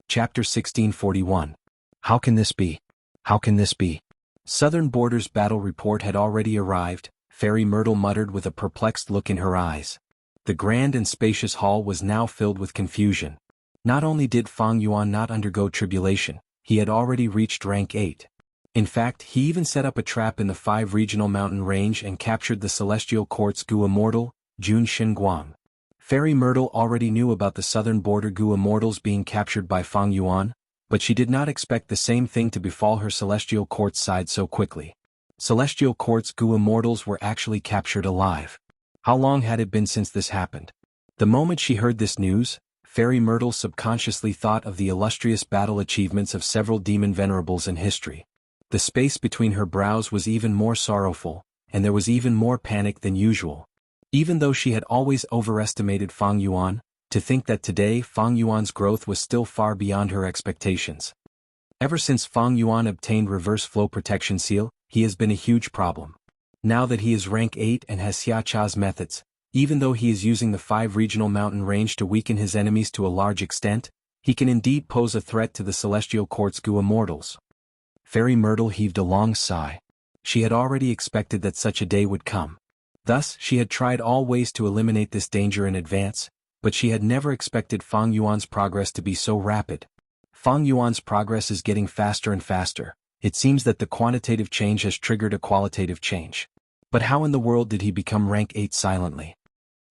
Chapter 1641. How can this be? How can this be? Southern Border's battle report had already arrived, Fairy Myrtle muttered with a perplexed look in her eyes. The grand and spacious hall was now filled with confusion. Not only did Fang Yuan not undergo tribulation, he had already reached rank 8. In fact, he even set up a trap in the 5 regional mountain range and captured the Celestial Quartz Gu immortal, Jun Xinguang. Fairy Myrtle already knew about the Southern Border Gu immortals being captured by Fang Yuan, but she did not expect the same thing to befall her Celestial Quartz side so quickly. Celestial Quartz Gu immortals were actually captured alive. How long had it been since this happened? The moment she heard this news, Fairy Myrtle subconsciously thought of the illustrious battle achievements of several demon venerables in history. The space between her brows was even more sorrowful, and there was even more panic than usual. Even though she had always overestimated Fang Yuan, to think that today Fang Yuan's growth was still far beyond her expectations. Ever since Fang Yuan obtained Reverse Flow Protection Seal, he has been a huge problem. Now that he is rank 8 and has Xia Cha's methods, even though he is using the 5 regional mountain range to weaken his enemies to a large extent, he can indeed pose a threat to the Celestial Quartz Gu immortals. Fairy Myrtle heaved a long sigh. She had already expected that such a day would come. Thus, she had tried all ways to eliminate this danger in advance, but she had never expected Fang Yuan's progress to be so rapid. Fang Yuan's progress is getting faster and faster. It seems that the quantitative change has triggered a qualitative change. But how in the world did he become rank 8 silently?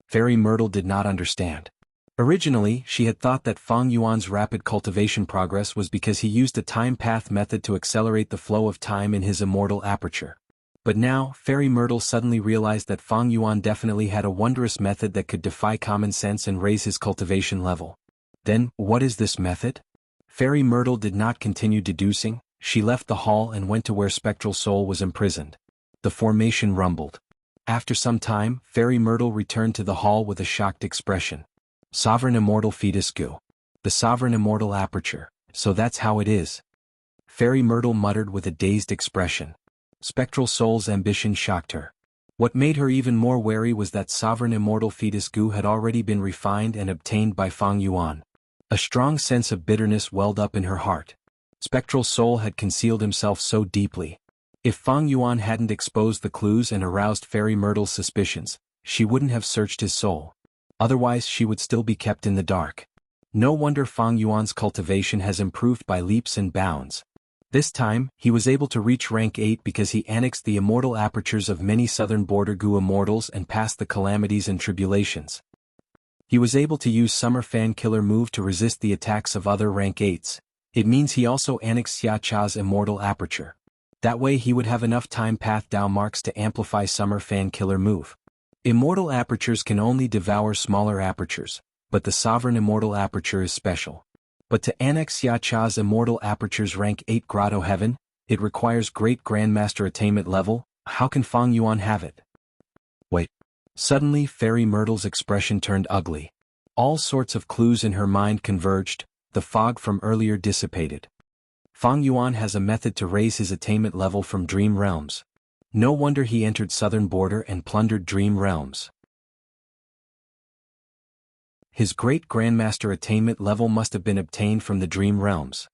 Fairy Myrtle did not understand. Originally, she had thought that Fang Yuan's rapid cultivation progress was because he used a time path method to accelerate the flow of time in his immortal aperture. But now, Fairy Myrtle suddenly realized that Fang Yuan definitely had a wondrous method that could defy common sense and raise his cultivation level. Then, what is this method? Fairy Myrtle did not continue deducing, she left the hall and went to where Spectral Soul was imprisoned. The formation rumbled. After some time, Fairy Myrtle returned to the hall with a shocked expression. Sovereign Immortal Fetus Gu. The Sovereign Immortal Aperture, so that's how it is. Fairy Myrtle muttered with a dazed expression. Spectral Soul's ambition shocked her. What made her even more wary was that Sovereign Immortal Fetus Gu had already been refined and obtained by Fang Yuan. A strong sense of bitterness welled up in her heart. Spectral Soul had concealed himself so deeply. If Fang Yuan hadn't exposed the clues and aroused Fairy Myrtle's suspicions, she wouldn't have searched his soul. Otherwise she would still be kept in the dark. No wonder Fang Yuan's cultivation has improved by leaps and bounds. This time, he was able to reach rank 8 because he annexed the immortal apertures of many southern border Gu immortals and passed the calamities and tribulations. He was able to use Summer Fan Killer move to resist the attacks of other rank 8s. It means he also annexed Xia Cha's immortal aperture. That way he would have enough time path down marks to amplify Summer Fan Killer move. Immortal apertures can only devour smaller apertures, but the sovereign immortal aperture is special. But to annex Xia Cha's immortal aperture's rank 8 Grotto Heaven, it requires great Grandmaster attainment level. How can Fang Yuan have it? Wait. Suddenly Fairy Myrtle's expression turned ugly. All sorts of clues in her mind converged, the fog from earlier dissipated. Fang Yuan has a method to raise his attainment level from Dream Realms. No wonder he entered Southern Border and plundered Dream Realms. His great Grandmaster attainment level must have been obtained from the Dream Realms.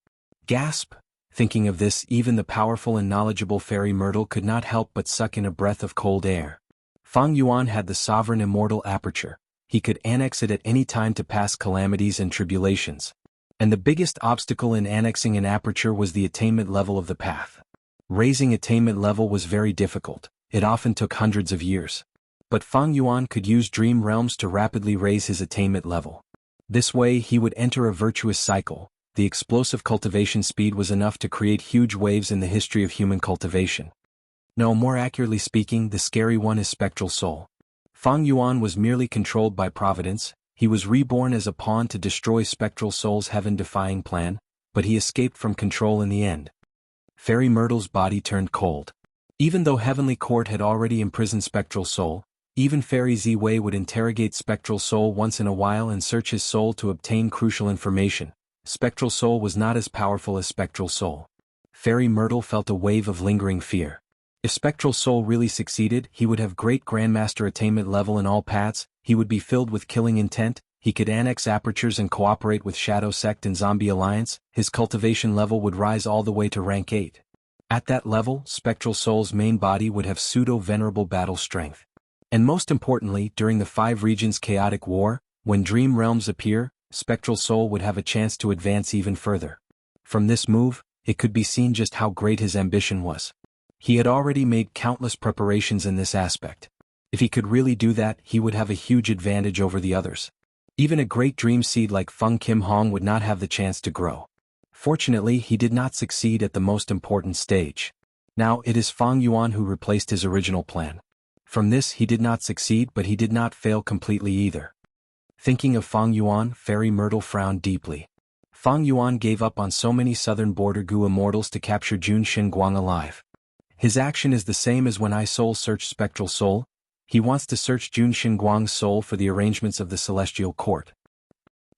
Gasp! Thinking of this, even the powerful and knowledgeable Fairy Myrtle could not help but suck in a breath of cold air. Fang Yuan had the sovereign immortal aperture. He could annex it at any time to pass calamities and tribulations. And the biggest obstacle in annexing an aperture was the attainment level of the path. Raising attainment level was very difficult. It often took hundreds of years. But Fang Yuan could use Dream Realms to rapidly raise his attainment level. This way he would enter a virtuous cycle. The explosive cultivation speed was enough to create huge waves in the history of human cultivation. No, more accurately speaking, the scary one is Spectral Soul. Fang Yuan was merely controlled by Providence. He was reborn as a pawn to destroy Spectral Soul's heaven-defying plan, but he escaped from control in the end. Fairy Myrtle's body turned cold. Even though Heavenly Court had already imprisoned Spectral Soul, even Fairy Ziwei would interrogate Spectral Soul once in a while and search his soul to obtain crucial information. Spectral Soul was not as powerful as Spectral Soul. Fairy Myrtle felt a wave of lingering fear. If Spectral Soul really succeeded, he would have great Grandmaster attainment level in all paths, he would be filled with killing intent, he could annex apertures and cooperate with Shadow Sect and Zombie Alliance, his cultivation level would rise all the way to rank 8. At that level, Spectral Soul's main body would have pseudo-venerable battle strength. And most importantly, during the 5 regions chaotic war, when Dream Realms appear, Spectral Soul would have a chance to advance even further. From this move, it could be seen just how great his ambition was. He had already made countless preparations in this aspect. If he could really do that, he would have a huge advantage over the others. Even a great dream seed like Feng Kim Hong would not have the chance to grow. Fortunately, he did not succeed at the most important stage. Now, it is Fang Yuan who replaced his original plan. From this he did not succeed, but he did not fail completely either. Thinking of Fang Yuan, Fairy Myrtle frowned deeply. Fang Yuan gave up on so many southern border Gu immortals to capture Jun Xinguang alive. His action is the same as when I soul-searched Spectral Soul. He wants to search Jun Xinguang's soul for the arrangements of the Celestial Court.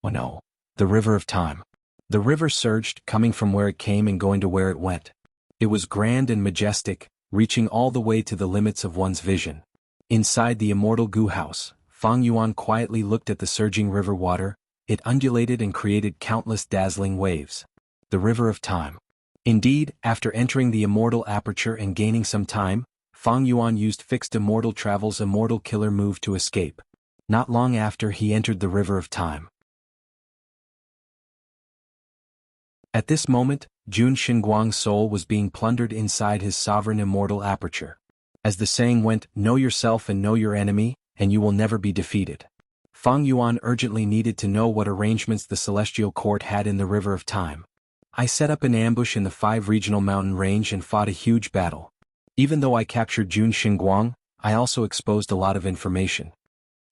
Oh no. The River of Time. The river surged, coming from where it came and going to where it went. It was grand and majestic, reaching all the way to the limits of one's vision. Inside the immortal Gu house, Fang Yuan quietly looked at the surging river water. It undulated and created countless dazzling waves. The River of Time. Indeed, after entering the immortal aperture and gaining some time, Fang Yuan used Fixed Immortal Travel's Immortal Killer move to escape. Not long after, he entered the River of Time. At this moment, Jun Xinguang's soul was being plundered inside his sovereign immortal aperture. As the saying went, know yourself and know your enemy, and you will never be defeated. Fang Yuan urgently needed to know what arrangements the Celestial Court had in the River of Time. I set up an ambush in the 5 regional mountain range and fought a huge battle. Even though I captured Jun Xinguang, I also exposed a lot of information.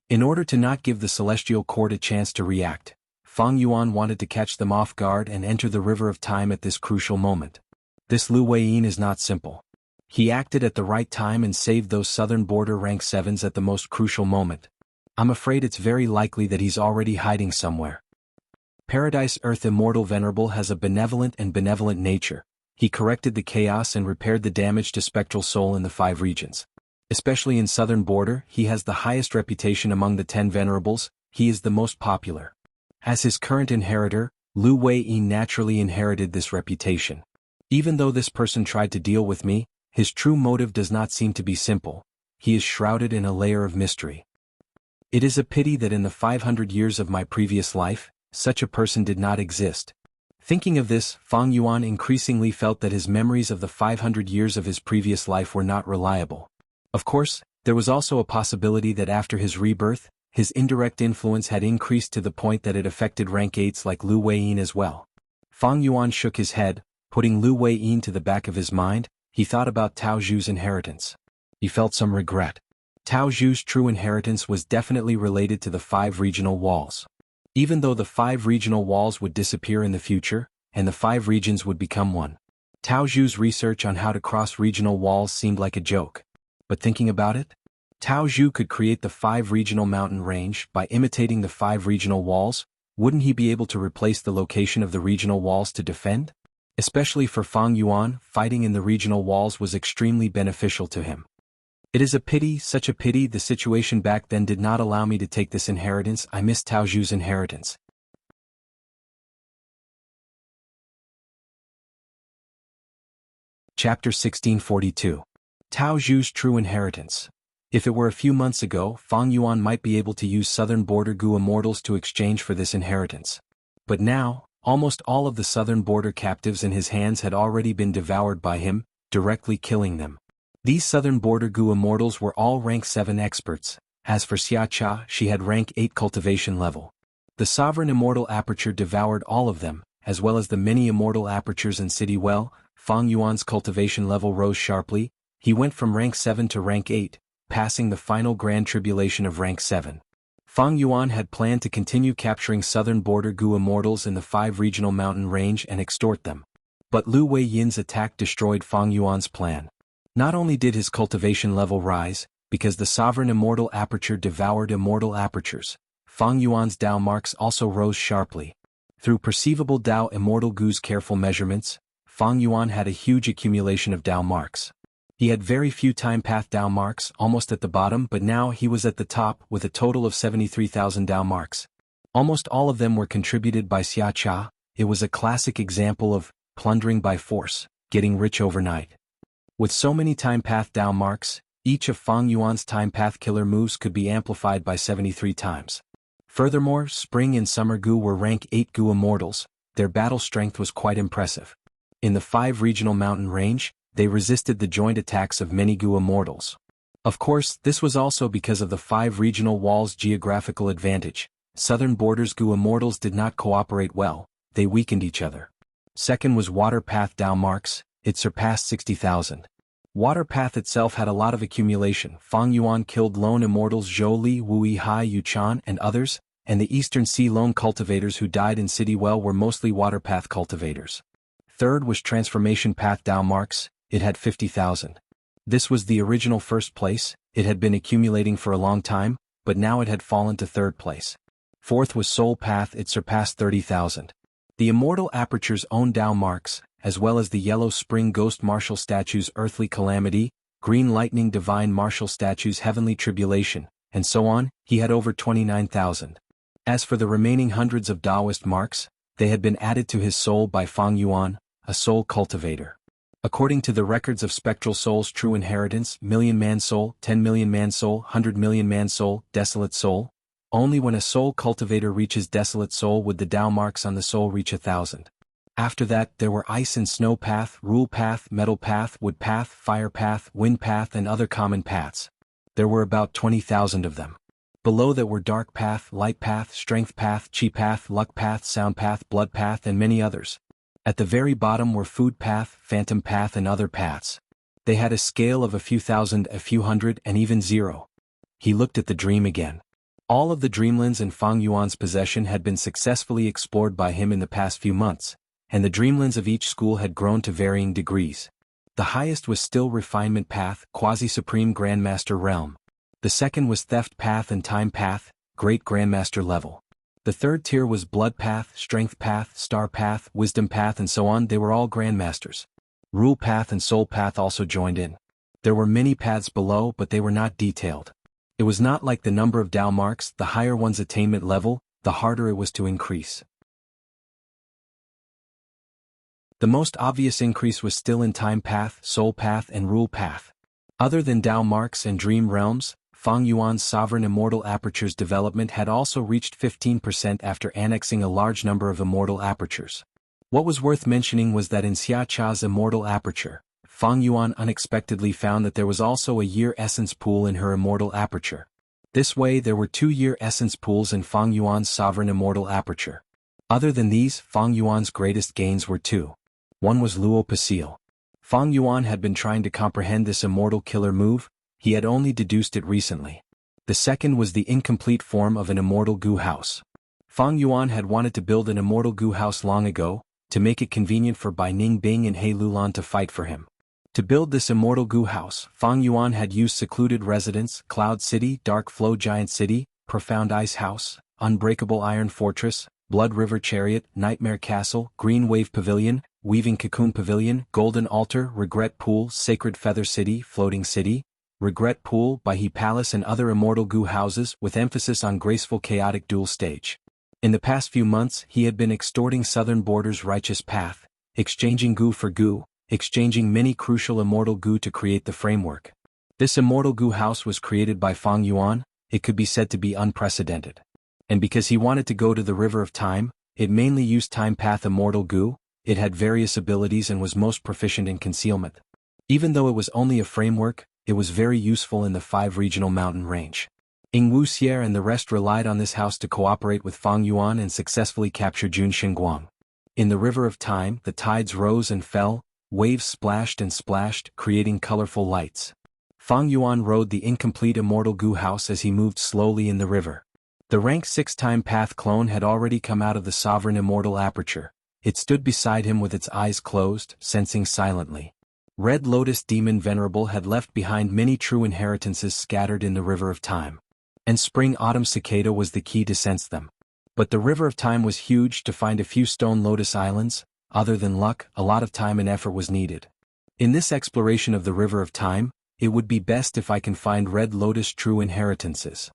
In order to not give the Celestial Court a chance to react, Fang Yuan wanted to catch them off guard and enter the River of Time at this crucial moment. This Lu Weiyin is not simple. He acted at the right time and saved those southern border rank 7s at the most crucial moment. I'm afraid it's very likely that he's already hiding somewhere. Paradise Earth Immortal Venerable has a benevolent nature. He corrected the chaos and repaired the damage to Spectral Soul in the 5 regions. Especially in southern border, he has the highest reputation among the 10 venerables. He is the most popular. As his current inheritor, Lu Weiyin naturally inherited this reputation. Even though this person tried to deal with me, his true motive does not seem to be simple. He is shrouded in a layer of mystery. It is a pity that in the 500 years of my previous life, such a person did not exist. Thinking of this, Fang Yuan increasingly felt that his memories of the 500 years of his previous life were not reliable. Of course, there was also a possibility that after his rebirth, his indirect influence had increased to the point that it affected rank 8s like Lu Weiyin as well. Fang Yuan shook his head, putting Lu Weiyin to the back of his mind. He thought about Tao Zhu's inheritance. He felt some regret. Tao Zhu's true inheritance was definitely related to the 5 regional walls. Even though the 5 regional walls would disappear in the future, and the 5 regions would become one. Tao Zhu's research on how to cross regional walls seemed like a joke. But thinking about it, Tao Zhu could create the 5 regional mountain range by imitating the 5 regional walls. Wouldn't he be able to replace the location of the regional walls to defend? Especially for Fang Yuan, fighting in the regional walls was extremely beneficial to him. It is a pity, such a pity the situation back then did not allow me to take this inheritance. I miss Tao Zhu's inheritance. Chapter 1642. Tao Zhu's true inheritance. If it were a few months ago, Fang Yuan might be able to use southern border Gu immortals to exchange for this inheritance. But now, almost all of the southern border captives in his hands had already been devoured by him, directly killing them. These southern border Gu immortals were all rank 7 experts. As for Xia, she had rank 8 cultivation level. The sovereign immortal aperture devoured all of them, as well as the many immortal apertures in City Well. Fang Yuan's cultivation level rose sharply. He went from rank 7 to rank 8, passing the final grand tribulation of rank 7. Fang Yuan had planned to continue capturing southern border Gu immortals in the 5 regional mountain range and extort them. But Lu Weiyin's attack destroyed Fang Yuan's plan. Not only did his cultivation level rise, because the sovereign immortal aperture devoured immortal apertures, Fang Yuan's Dao marks also rose sharply. Through perceivable Dao immortal Gu's careful measurements, Fang Yuan had a huge accumulation of Dao marks. He had very few time path Dao marks, almost at the bottom, but now he was at the top with a total of 73,000 Dao marks. Almost all of them were contributed by Xia. It was a classic example of plundering by force, getting rich overnight. With so many time path Dao marks, each of Fang Yuan's time path killer moves could be amplified by 73 times. Furthermore, Spring and Summer Gu were rank 8 Gu immortals. Their battle strength was quite impressive. In the 5 regional mountain range, they resisted the joint attacks of many Gu immortals. Of course, this was also because of the 5 regional walls' geographical advantage. Southern borders Gu immortals did not cooperate well, they weakened each other. Second was Water Path Dao marks. It surpassed 60,000. Water Path itself had a lot of accumulation. Fang Yuan killed lone immortals Zhou Li, Wu Yihai, Yu Chan, and others, and the Eastern Sea lone cultivators who died in City Well were mostly Water Path cultivators. Third was Transformation Path Dao marks. It had 50,000. This was the original first place. It had been accumulating for a long time, but now it had fallen to third place. Fourth was Soul Path. It surpassed 30,000. The immortal aperture's own Dao marks, as well as the Yellow Spring Ghost Martial Statue's Earthly Calamity, Green Lightning Divine Martial Statue's Heavenly Tribulation, and so on, he had over 29,000. As for the remaining hundreds of Daoist marks, they had been added to his soul by Fang Yuan, a soul cultivator. According to the records of Spectral Soul's true inheritance, Million Man Soul, 10 Million Man Soul, 100 Million Man Soul, Desolate Soul, only when a soul cultivator reaches Desolate Soul would the Dao marks on the soul reach 1,000. After that, there were Ice and Snow Path, Rule Path, Metal Path, Wood Path, Fire Path, Wind Path, and other common paths. There were about 20,000 of them. Below that were Dark Path, Light Path, Strength Path, Chi Path, Luck Path, Sound Path, Blood Path, and many others. At the very bottom were Food Path, Phantom Path, and other paths. They had a scale of a few thousand, a few hundred, and even 0. He looked at the dream again. All of the dreamlands in Fang Yuan's possession had been successfully explored by him in the past few months, and the dreamlands of each school had grown to varying degrees. The highest was still Refinement Path, Quasi-Supreme Grandmaster Realm. The second was Theft Path and Time Path, Great Grandmaster Level. The third tier was Blood Path, Strength Path, Star Path, Wisdom Path, and so on. They were all Grandmasters. Rule Path and Soul Path also joined in. There were many paths below, but they were not detailed. It was not like the number of Dao marks. The higher one's attainment level, the harder it was to increase. The most obvious increase was still in Time Path, Soul Path, and Rule Path. Other than Dao marks and Dream Realms, Fang Yuan's Sovereign Immortal Aperture's development had also reached 15% after annexing a large number of immortal apertures. What was worth mentioning was that in Xia Cha's immortal aperture, Fang Yuan unexpectedly found that there was also a year essence pool in her immortal aperture. This way there were 2 year essence pools in Fang Yuan's sovereign immortal aperture. Other than these, Fang Yuan's greatest gains were 2. One was Luo Pasil. Fang Yuan had been trying to comprehend this immortal killer move, he had only deduced it recently. The second was the incomplete form of an immortal Gu house. Fang Yuan had wanted to build an immortal Gu house long ago, to make it convenient for Bai Ningbing and He Lulan to fight for him. To build this immortal Gu house, Fang Yuan had used secluded residence, Cloud City, Dark Flow Giant City, Profound Ice House, Unbreakable Iron Fortress, Blood River Chariot, Nightmare Castle, Green Wave Pavilion, Weaving Cocoon Pavilion, Golden Altar, Regret Pool, Sacred Feather City, Floating City, Regret Pool, Baihe Palace and other immortal Gu houses with emphasis on graceful chaotic dual stage. In the past few months he had been extorting Southern Border's righteous path, exchanging Gu for Gu, exchanging many crucial immortal Gu to create the framework. This immortal Gu house was created by Fang Yuan, it could be said to be unprecedented. And because he wanted to go to the River of Time, it mainly used Time Path immortal Gu, it had various abilities and was most proficient in concealment. Even though it was only a framework, it was very useful in the 5 regional mountain range. Wuxia and the rest relied on this house to cooperate with Fang Yuan and successfully capture Jun Xinguang. In the River of Time, the tides rose and fell, waves splashed and splashed, creating colorful lights. Fang Yuan rode the incomplete immortal Gu house as he moved slowly in the river. The rank 6 Time Path clone had already come out of the sovereign immortal aperture. It stood beside him with its eyes closed, sensing silently. Red Lotus Demon Venerable had left behind many true inheritances scattered in the River of Time. And Spring Autumn Cicada was the key to sense them. But the River of Time was huge. To find a few stone lotus islands, other than luck, a lot of time and effort was needed. In this exploration of the River of Time, it would be best if I can find Red Lotus true inheritances.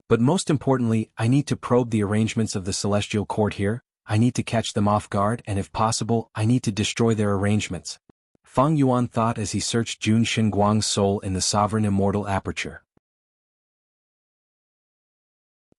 But most importantly, I need to probe the arrangements of the Celestial Court here, I need to catch them off guard and if possible, I need to destroy their arrangements. Fang Yuan thought as he searched Jun Xinguang's soul in the sovereign immortal aperture.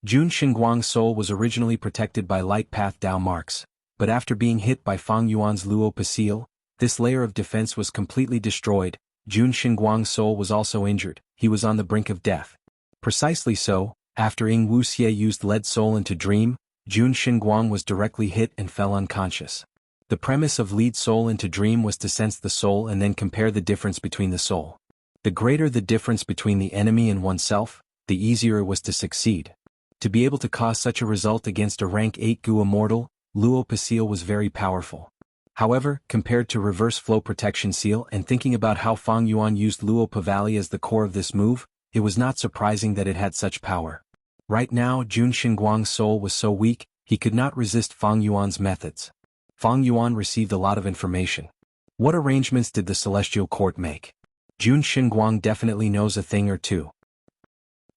Jun Xinguang's soul was originally protected by Light Path Dao marks, but after being hit by Fang Yuan's Luo Pasil, this layer of defense was completely destroyed. Jun Xinguang's soul was also injured, he was on the brink of death. Precisely so, after Wuxia used Lead Soul into Dream, Jun Xinguang was directly hit and fell unconscious. The premise of Lead Soul into Dream was to sense the soul and then compare the difference between the soul. The greater the difference between the enemy and oneself, the easier it was to succeed. To be able to cause such a result against a rank 8 Gu immortal, Luo Pasil was very powerful. However, compared to Reverse Flow Protection Seal and thinking about how Fang Yuan used Luo Pavali as the core of this move, it was not surprising that it had such power. Right now Jun Xinguang's soul was so weak, he could not resist Fang Yuan's methods. Fang Yuan received a lot of information. What arrangements did the Celestial Court make? Jun Xinguang definitely knows a thing or two.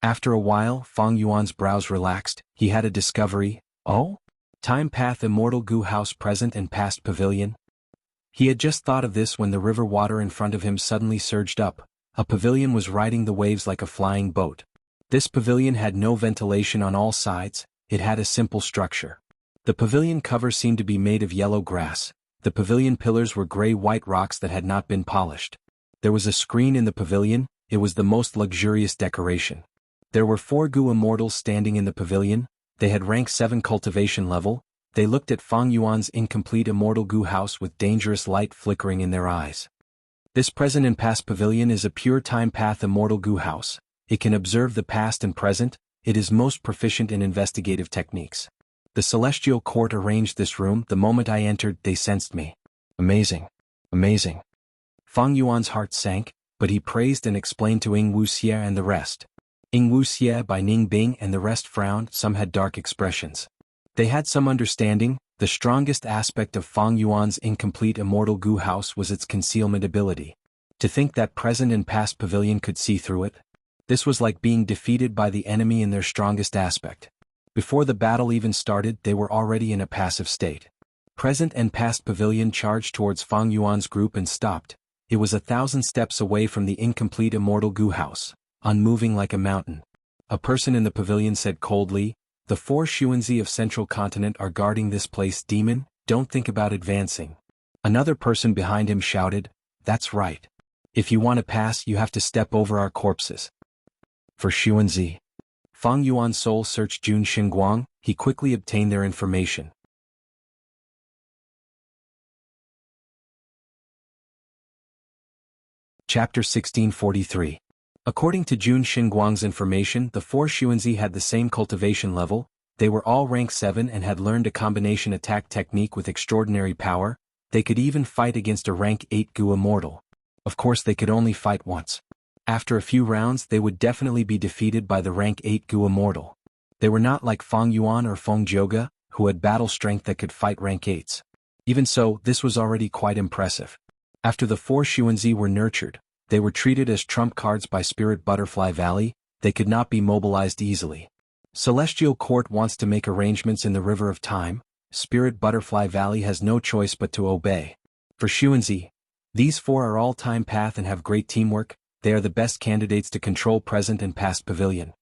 After a while, Fang Yuan's brows relaxed, he had a discovery. Oh? Time Path Immortal Gu House Present and Past Pavilion? He had just thought of this when the river water in front of him suddenly surged up. A pavilion was riding the waves like a flying boat. This pavilion had no ventilation on all sides, it had a simple structure. The pavilion cover seemed to be made of yellow grass. The pavilion pillars were gray-white rocks that had not been polished. There was a screen in the pavilion, it was the most luxurious decoration. There were 4 Gu immortals standing in the pavilion, they had rank 7 cultivation level, they looked at Fang Yuan's incomplete immortal Gu house with dangerous light flickering in their eyes. This present and past pavilion is a pure Time Path immortal Gu house, it can observe the past and present, it is most proficient in investigative techniques. The Celestial Court arranged this room, the moment I entered they sensed me. Amazing. Amazing. Fang Yuan's heart sank, but he praised and explained to Wuxia and the rest. Wuxia, Bai Ningbing and the rest frowned, some had dark expressions. They had some understanding, the strongest aspect of Fang Yuan's incomplete immortal Gu house was its concealment ability. To think that present and past pavilion could see through it? This was like being defeated by the enemy in their strongest aspect. Before the battle even started they were already in a passive state. Present and past pavilion charged towards Fang Yuan's group and stopped. It was 1,000 steps away from the incomplete immortal Gu house, unmoving like a mountain. A person in the pavilion said coldly, "The 4 Xuanzi of Central Continent are guarding this place. Demon, don't think about advancing. Another person behind him shouted, "That's right. If you want to pass, you have to step over our corpses." For Xuanzi, Fang Yuan's soul searched Jun Xinguang. He quickly obtained their information. Chapter 1643. According to Jun Xinguang's information, the four Xuanzi had the same cultivation level. They were all rank 7 and had learned a combination attack technique with extraordinary power. They could even fight against a rank 8 Gu immortal. Of course, they could only fight once. After a few rounds, they would definitely be defeated by the rank 8 Gu immortal. They were not like Fang Yuan or Feng Jioge, who had battle strength that could fight rank 8s. Even so, this was already quite impressive. After the four Xuanzi were nurtured, they were treated as trump cards by Spirit Butterfly Valley. They could not be mobilized easily. Celestial Court wants to make arrangements in the River of Time. Spirit Butterfly Valley has no choice but to obey. For Xuanzi, these four are all time path and have great teamwork. They are the best candidates to control present and past pavilion.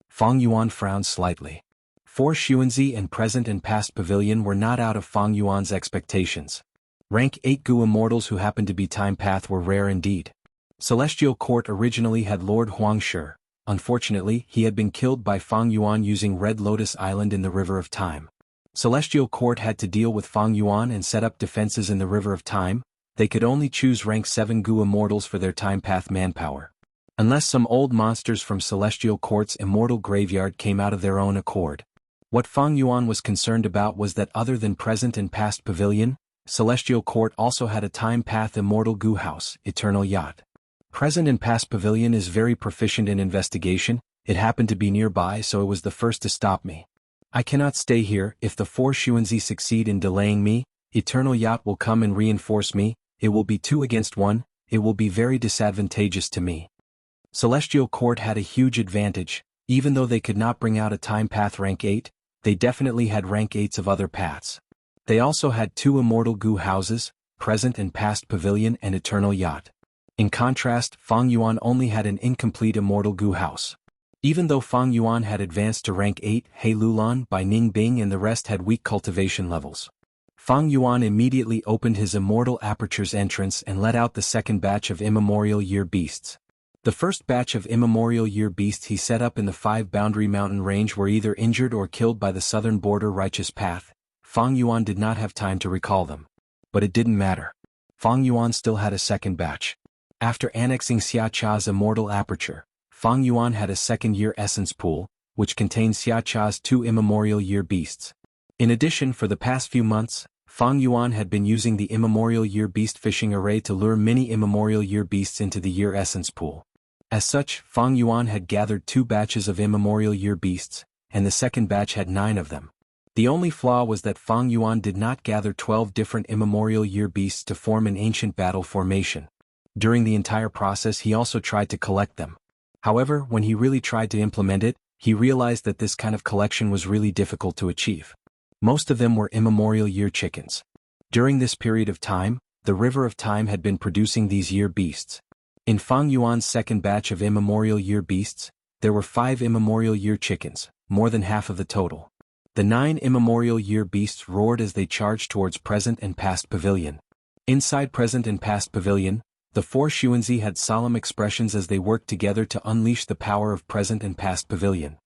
Fang Yuan frowned slightly. Four Xuanzi and present and past pavilion were not out of Fang Yuan's expectations. Rank 8 Gu immortals who happened to be time path were rare indeed. Celestial Court originally had Lord Huangshi. Unfortunately, he had been killed by Fang Yuan using Red Lotus Island in the River of Time. Celestial Court had to deal with Fang Yuan and set up defenses in the River of Time. They could only choose rank 7 Gu immortals for their time path manpower. Unless some old monsters from Celestial Court's immortal graveyard came out of their own accord. What Fang Yuan was concerned about was that other than present and past pavilion, Celestial Court also had a time path immortal Gu house, Eternal Yacht. Present and past pavilion is very proficient in investigation. It happened to be nearby, so it was the first to stop me. I cannot stay here. If the four Xuanzi succeed in delaying me, Eternal Yacht will come and reinforce me. It will be 2 against 1. It will be very disadvantageous to me. Celestial Court had a huge advantage. Even though they could not bring out a time path rank 8, they definitely had rank 8s of other paths. They also had 2 immortal Gu houses, present and past pavilion and Eternal Yacht. In contrast, Fang Yuan only had an incomplete immortal Gu house. Even though Fang Yuan had advanced to rank 8, He Lulan by Ning Bing and the rest had weak cultivation levels. Fang Yuan immediately opened his immortal aperture's entrance and let out the second batch of immemorial year beasts. The first batch of immemorial year beasts he set up in the 5 boundary mountain range were either injured or killed by the southern border righteous path. Fang Yuan did not have time to recall them. But it didn't matter. Fang Yuan still had a second batch. After annexing Xia Cha's immortal aperture, Fang Yuan had a second year essence pool, which contained Xia Cha's 2 immemorial year beasts. In addition, for the past few months, Fang Yuan had been using the immemorial year beast fishing array to lure many immemorial year beasts into the year essence pool. As such, Fang Yuan had gathered 2 batches of immemorial year beasts, and the second batch had 9 of them. The only flaw was that Fang Yuan did not gather 12 different immemorial year beasts to form an ancient battle formation. During the entire process he also tried to collect them. However, when he really tried to implement it, he realized that this kind of collection was really difficult to achieve. Most of them were immemorial year chickens. During this period of time, the River of Time had been producing these year beasts. In Fang Yuan's second batch of immemorial year beasts, there were 5 immemorial year chickens, more than half of the total. The 9 immemorial year beasts roared as they charged towards present and past pavilion. Inside present and past pavilion, the 4 Xuanzi had solemn expressions as they worked together to unleash the power of present and past pavilion.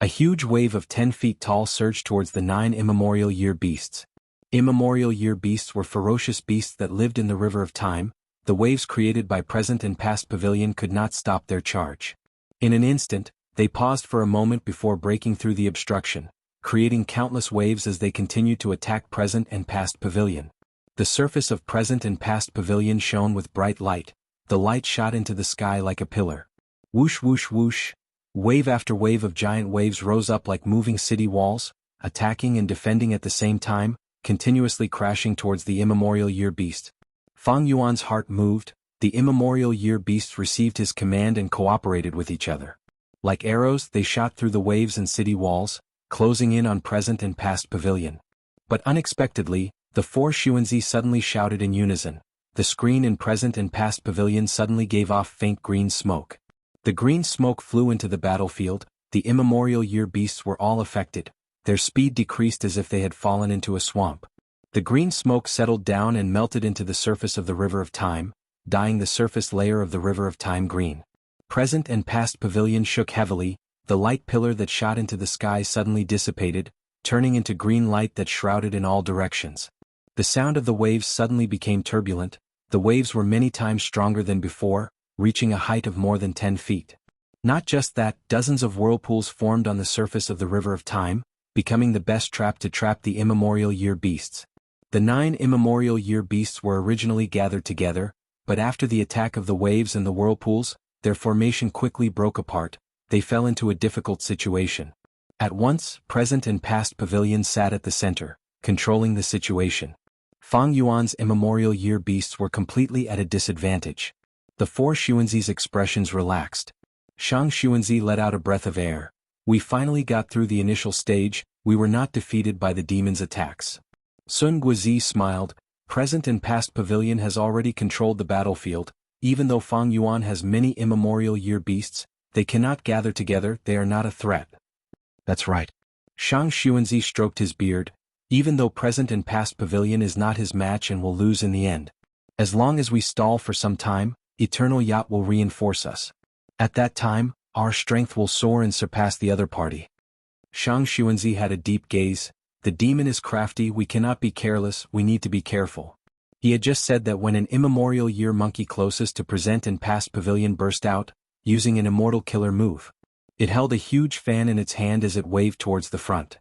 A huge wave of 10 feet tall surged towards the 9 immemorial year beasts. Immemorial year beasts were ferocious beasts that lived in the River of Time. The waves created by present and past pavilion could not stop their charge. In an instant, they paused for a moment before breaking through the obstruction, creating countless waves as they continued to attack present and past pavilion. The surface of present and past pavilion shone with bright light. The light shot into the sky like a pillar. Whoosh whoosh whoosh. Wave after wave of giant waves rose up like moving city walls, attacking and defending at the same time, continuously crashing towards the immemorial year beast. Fang Yuan's heart moved. The immemorial year beasts received his command and cooperated with each other. Like arrows, they shot through the waves and city walls, closing in on present and past pavilion. But unexpectedly, the 4 Xuanzi suddenly shouted in unison. The screen in present and past pavilion suddenly gave off faint green smoke. The green smoke flew into the battlefield. The immemorial year beasts were all affected. their speed decreased as if they had fallen into a swamp. The green smoke settled down and melted into the surface of the River of Time, dyeing the surface layer of the River of Time green. Present and past pavilion shook heavily, the light pillar that shot into the sky suddenly dissipated, turning into green light that shrouded in all directions. The sound of the waves suddenly became turbulent. The waves were many times stronger than before, reaching a height of more than 10 feet. Not just that, dozens of whirlpools formed on the surface of the River of Time, becoming the best trap to trap the immemorial year beasts. The 9 immemorial year beasts were originally gathered together, but after the attack of the waves and the whirlpools, their formation quickly broke apart. They fell into a difficult situation. At once, present and past pavilions sat at the center, controlling the situation. Fang Yuan's immemorial year beasts were completely at a disadvantage. The 4 Xuanzi's expressions relaxed. Shang Xuanzi let out a breath of air. We finally got through the initial stage, we were not defeated by the demon's attacks. Sun Guozi smiled. Present and past pavilion has already controlled the battlefield. Even though Fang Yuan has many immemorial year beasts, they cannot gather together, they are not a threat. That's right. Shang Xuanzi stroked his beard. Even though present and past pavilion is not his match and will lose in the end. As long as we stall for some time, Eternal Yacht will reinforce us. At that time, our strength will soar and surpass the other party. Shang Xuanzi had a deep gaze. The demon is crafty, we cannot be careless, we need to be careful. He had just said that when an immemorial year monkey closest to present and past pavilion burst out, using an immortal killer move. It held a huge fan in its hand as it waved towards the front.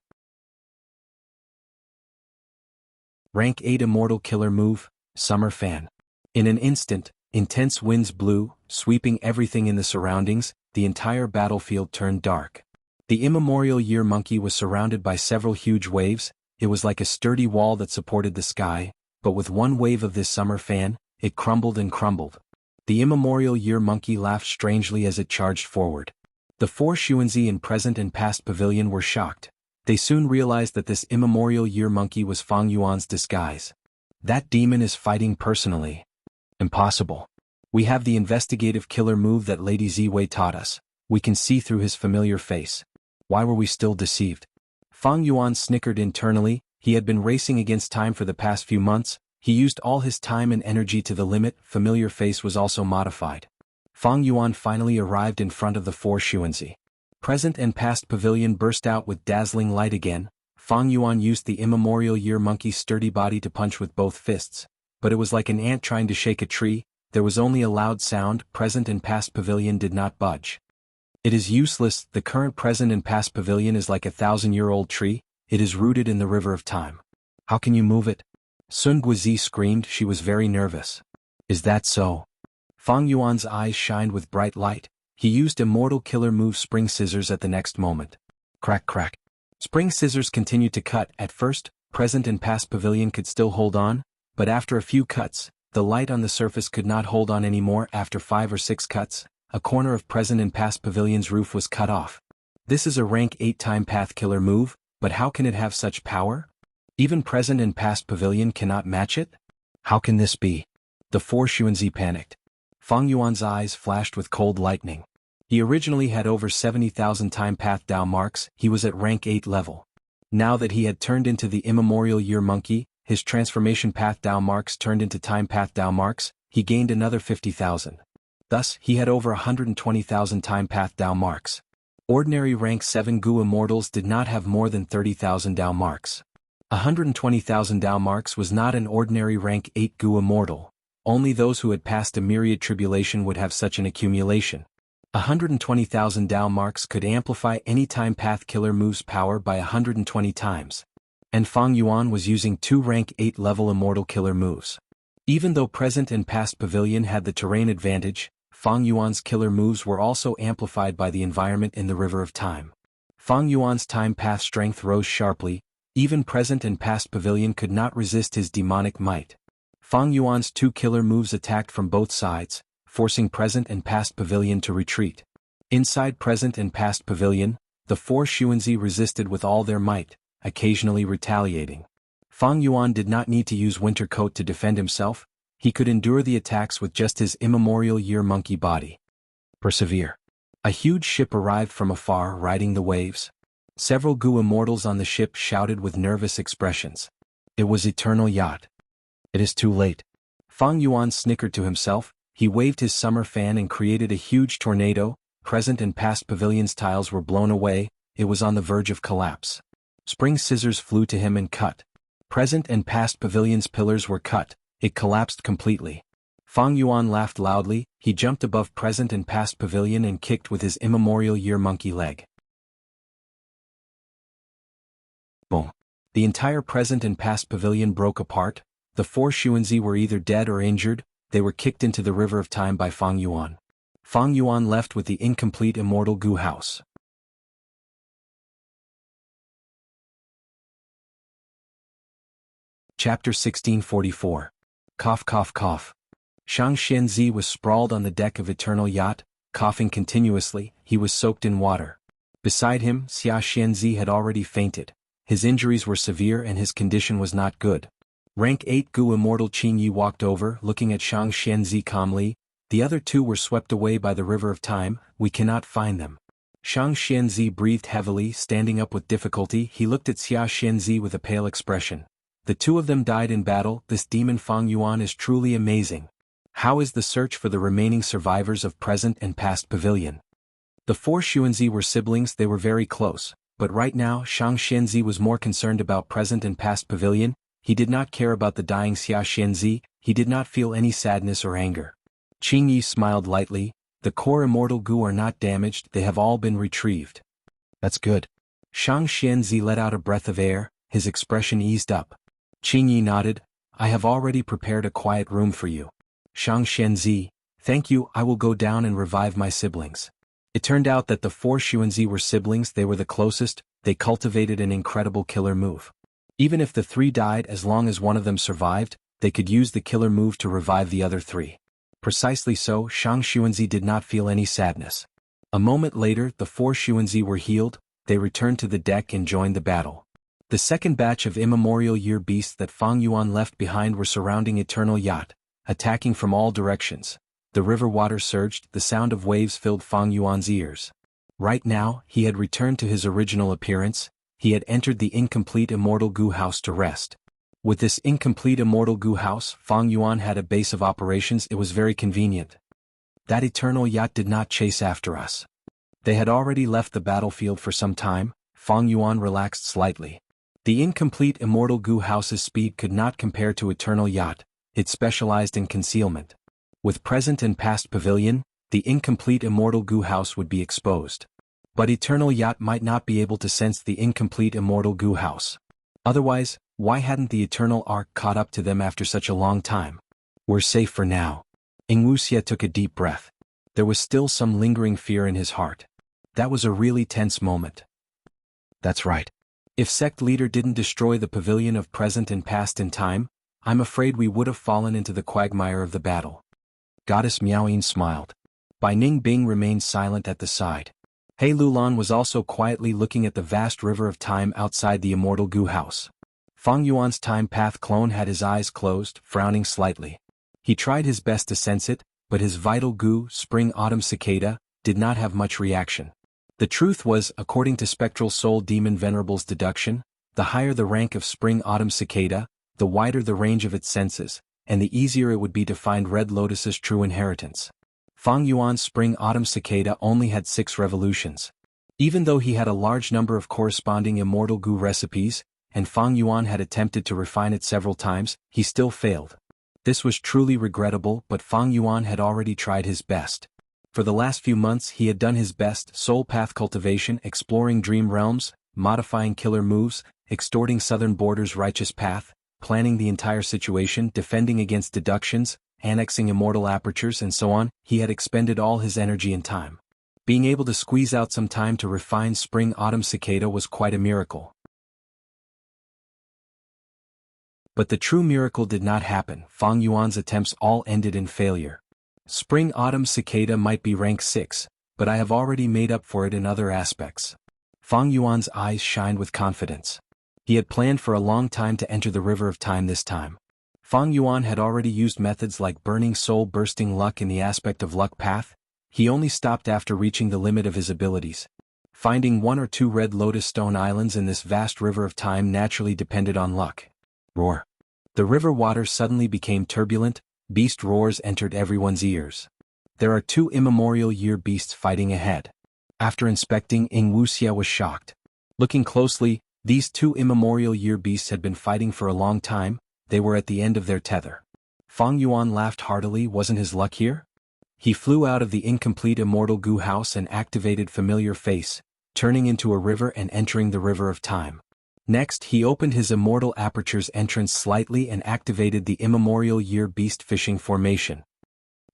Rank 8 Immortal Killer Move, Summer Fan. In an instant, intense winds blew, sweeping everything in the surroundings, the entire battlefield turned dark. The immemorial year monkey was surrounded by several huge waves. It was like a sturdy wall that supported the sky, but with one wave of this summer fan, it crumbled and crumbled. The immemorial year monkey laughed strangely as it charged forward. The 4 Xuanzi in present and past pavilion were shocked. They soon realized that this immemorial year monkey was Fang Yuan's disguise. That demon is fighting personally. Impossible. We have the investigative killer move that Lady Ziwei taught us. We can see through his familiar face. Why were we still deceived? Fang Yuan snickered internally. He had been racing against time for the past few months. He used all his time and energy to the limit. Familiar face was also modified. Fang Yuan finally arrived in front of the 4 Xuanzi. Present and past pavilion burst out with dazzling light again. Fang Yuan used the immemorial year monkey's sturdy body to punch with both fists. But it was like an ant trying to shake a tree. There was only a loud sound. Present and past pavilion did not budge. It is useless. The current present and past pavilion is like a 1,000-year-old tree. It is rooted in the River of Time. How can you move it? Sun Guozi screamed. She was very nervous. Is that so? Fang Yuan's eyes shined with bright light. He used immortal killer move Spring Scissors at the next moment. Crack crack. Spring Scissors continued to cut. At first, present and past pavilion could still hold on, but after a few cuts, the light on the surface could not hold on anymore. After 5 or 6 cuts, a corner of present and past pavilion's roof was cut off. This is a rank 8 time path killer move, but how can it have such power? Even present and past pavilion cannot match it? How can this be? The 4 Xuanzi panicked. Fang Yuan's eyes flashed with cold lightning. He originally had over 70,000 time path Dao marks. He was at rank 8 level. Now that he had turned into the immemorial year monkey, his transformation path Dao marks turned into time path Dao marks, he gained another 50,000. Thus, he had over 120,000 time path Dao marks. Ordinary rank 7 Gu immortals did not have more than 30,000 Dao marks. 120,000 Dao marks was not an ordinary rank 8 Gu immortal. Only those who had passed a myriad tribulation would have such an accumulation. 120,000 Dao marks could amplify any time path killer move's power by 120 times. And Fang Yuan was using 2 rank 8 level immortal killer moves. Even though present and past pavilion had the terrain advantage, Fang Yuan's killer moves were also amplified by the environment in the River of Time. Fang Yuan's time path strength rose sharply. Even present and past pavilion could not resist his demonic might. Fang Yuan's 2 killer moves attacked from both sides, forcing present and past pavilion to retreat. Inside present and past pavilion, the 4 Xuanzi resisted with all their might, occasionally retaliating. Fang Yuan did not need to use Winter Coat to defend himself. He could endure the attacks with just his immemorial year monkey body. Persevere. A huge ship arrived from afar riding the waves. Several Gu immortals on the ship shouted with nervous expressions. It was Eternal Yacht. It is too late. Fang Yuan snickered to himself. He waved his summer fan and created a huge tornado. Present and past pavilions' tiles were blown away. It was on the verge of collapse. Spring scissors flew to him and cut. Present and past pavilions' pillars were cut. It collapsed completely. Fang Yuan laughed loudly. He jumped above present and past pavilion and kicked with his immemorial year monkey leg. Boom. The entire present and past pavilion broke apart. The 4 Xuanzi were either dead or injured. They were kicked into the river of time by Fang Yuan. Fang Yuan left with the incomplete immortal Gu house. Chapter 1644. Cough cough cough. Shang Xianzi was sprawled on the deck of Eternal Yacht, coughing continuously. He was soaked in water. Beside him, Xia Xianzi had already fainted. His injuries were severe and his condition was not good. Rank 8 Gu Immortal Qing Yi walked over, looking at Shang Xianzi calmly. The other 2 were swept away by the river of time. We cannot find them. Shang Xianzi breathed heavily, standing up with difficulty. He looked at Xia Xianzi with a pale expression. The 2 of them died in battle. This demon Fang Yuan is truly amazing. How is the search for the remaining survivors of present and past pavilion? The 4 Xuanzi were siblings. They were very close, but right now Shang Xianzi was more concerned about present and past pavilion. He did not care about the dying Xia Xianzi. He did not feel any sadness or anger. Qing Yi smiled lightly. The core immortal Gu are not damaged. They have all been retrieved. That's good. Shang Xianzi let out a breath of air. His expression eased up. Qing Yi nodded. I have already prepared a quiet room for you. Shang Xianzi, thank you. I will go down and revive my siblings. It turned out that the 4 Xuanzi were siblings. They were the closest. They cultivated an incredible killer move. Even if the 3 died, as long as one of them survived, they could use the killer move to revive the other 3. Precisely so, Shang Xuanzi did not feel any sadness. A moment later, the 4 Xuanzi were healed. They returned to the deck and joined the battle. The second batch of immemorial year beasts that Fang Yuan left behind were surrounding Eternal Yacht, attacking from all directions. The river water surged. The sound of waves filled Fang Yuan's ears. Right now, he had returned to his original appearance. He had entered the incomplete immortal Gu house to rest. With this incomplete immortal Gu house, Fang Yuan had a base of operations. It was very convenient. That Eternal Yacht did not chase after us. They had already left the battlefield for some time. Fang Yuan relaxed slightly. The incomplete immortal Gu house's speed could not compare to Eternal Yacht. It specialized in concealment. With present and past pavilion, the incomplete immortal Gu house would be exposed. But Eternal Yacht might not be able to sense the incomplete immortal Gu house. Otherwise, why hadn't the Eternal Ark caught up to them after such a long time? We're safe for now. Wuxia took a deep breath. There was still some lingering fear in his heart. That was a really tense moment. That's right. If sect leader didn't destroy the pavilion of present and past in time, I'm afraid we would have fallen into the quagmire of the battle. Goddess Miaoyin smiled. Bai Ningbing remained silent at the side. He Lulan was also quietly looking at the vast river of time outside the immortal Gu house. Fang Yuan's time path clone had his eyes closed, frowning slightly. He tried his best to sense it, but his vital Gu, spring-autumn cicada, did not have much reaction. The truth was, according to Spectral Soul Demon Venerable's deduction, the higher the rank of spring-autumn cicada, the wider the range of its senses, and the easier it would be to find Red Lotus's true inheritance. Fang Yuan's spring-autumn cicada only had 6 revolutions. Even though he had a large number of corresponding immortal Gu recipes, and Fang Yuan had attempted to refine it several times, he still failed. This was truly regrettable, but Fang Yuan had already tried his best. For the last few months he had done his best: soul path cultivation, exploring dream realms, modifying killer moves, extorting southern borders righteous path, planning the entire situation, defending against deductions, annexing immortal apertures and so on. He had expended all his energy and time. Being able to squeeze out some time to refine spring-autumn cicada was quite a miracle. But the true miracle did not happen. Fang Yuan's attempts all ended in failure. Spring-autumn cicada might be rank 6, but I have already made up for it in other aspects. Fang Yuan's eyes shined with confidence. He had planned for a long time to enter the river of time this time. Fang Yuan had already used methods like burning soul bursting luck in the aspect of luck path. He only stopped after reaching the limit of his abilities. Finding one or two red lotus stone islands in this vast river of time naturally depended on luck. Roar. The river water suddenly became turbulent, beast roars entered everyone's ears. There are two immemorial year beasts fighting ahead. After inspecting, Wuxia was shocked. Looking closely, these two immemorial year beasts had been fighting for a long time. They were at the end of their tether. Fang Yuan laughed heartily. Wasn't his luck here? He flew out of the incomplete immortal goo house and activated familiar face, turning into a river and entering the river of time. Next, he opened his immortal aperture's entrance slightly and activated the immemorial year beast fishing formation.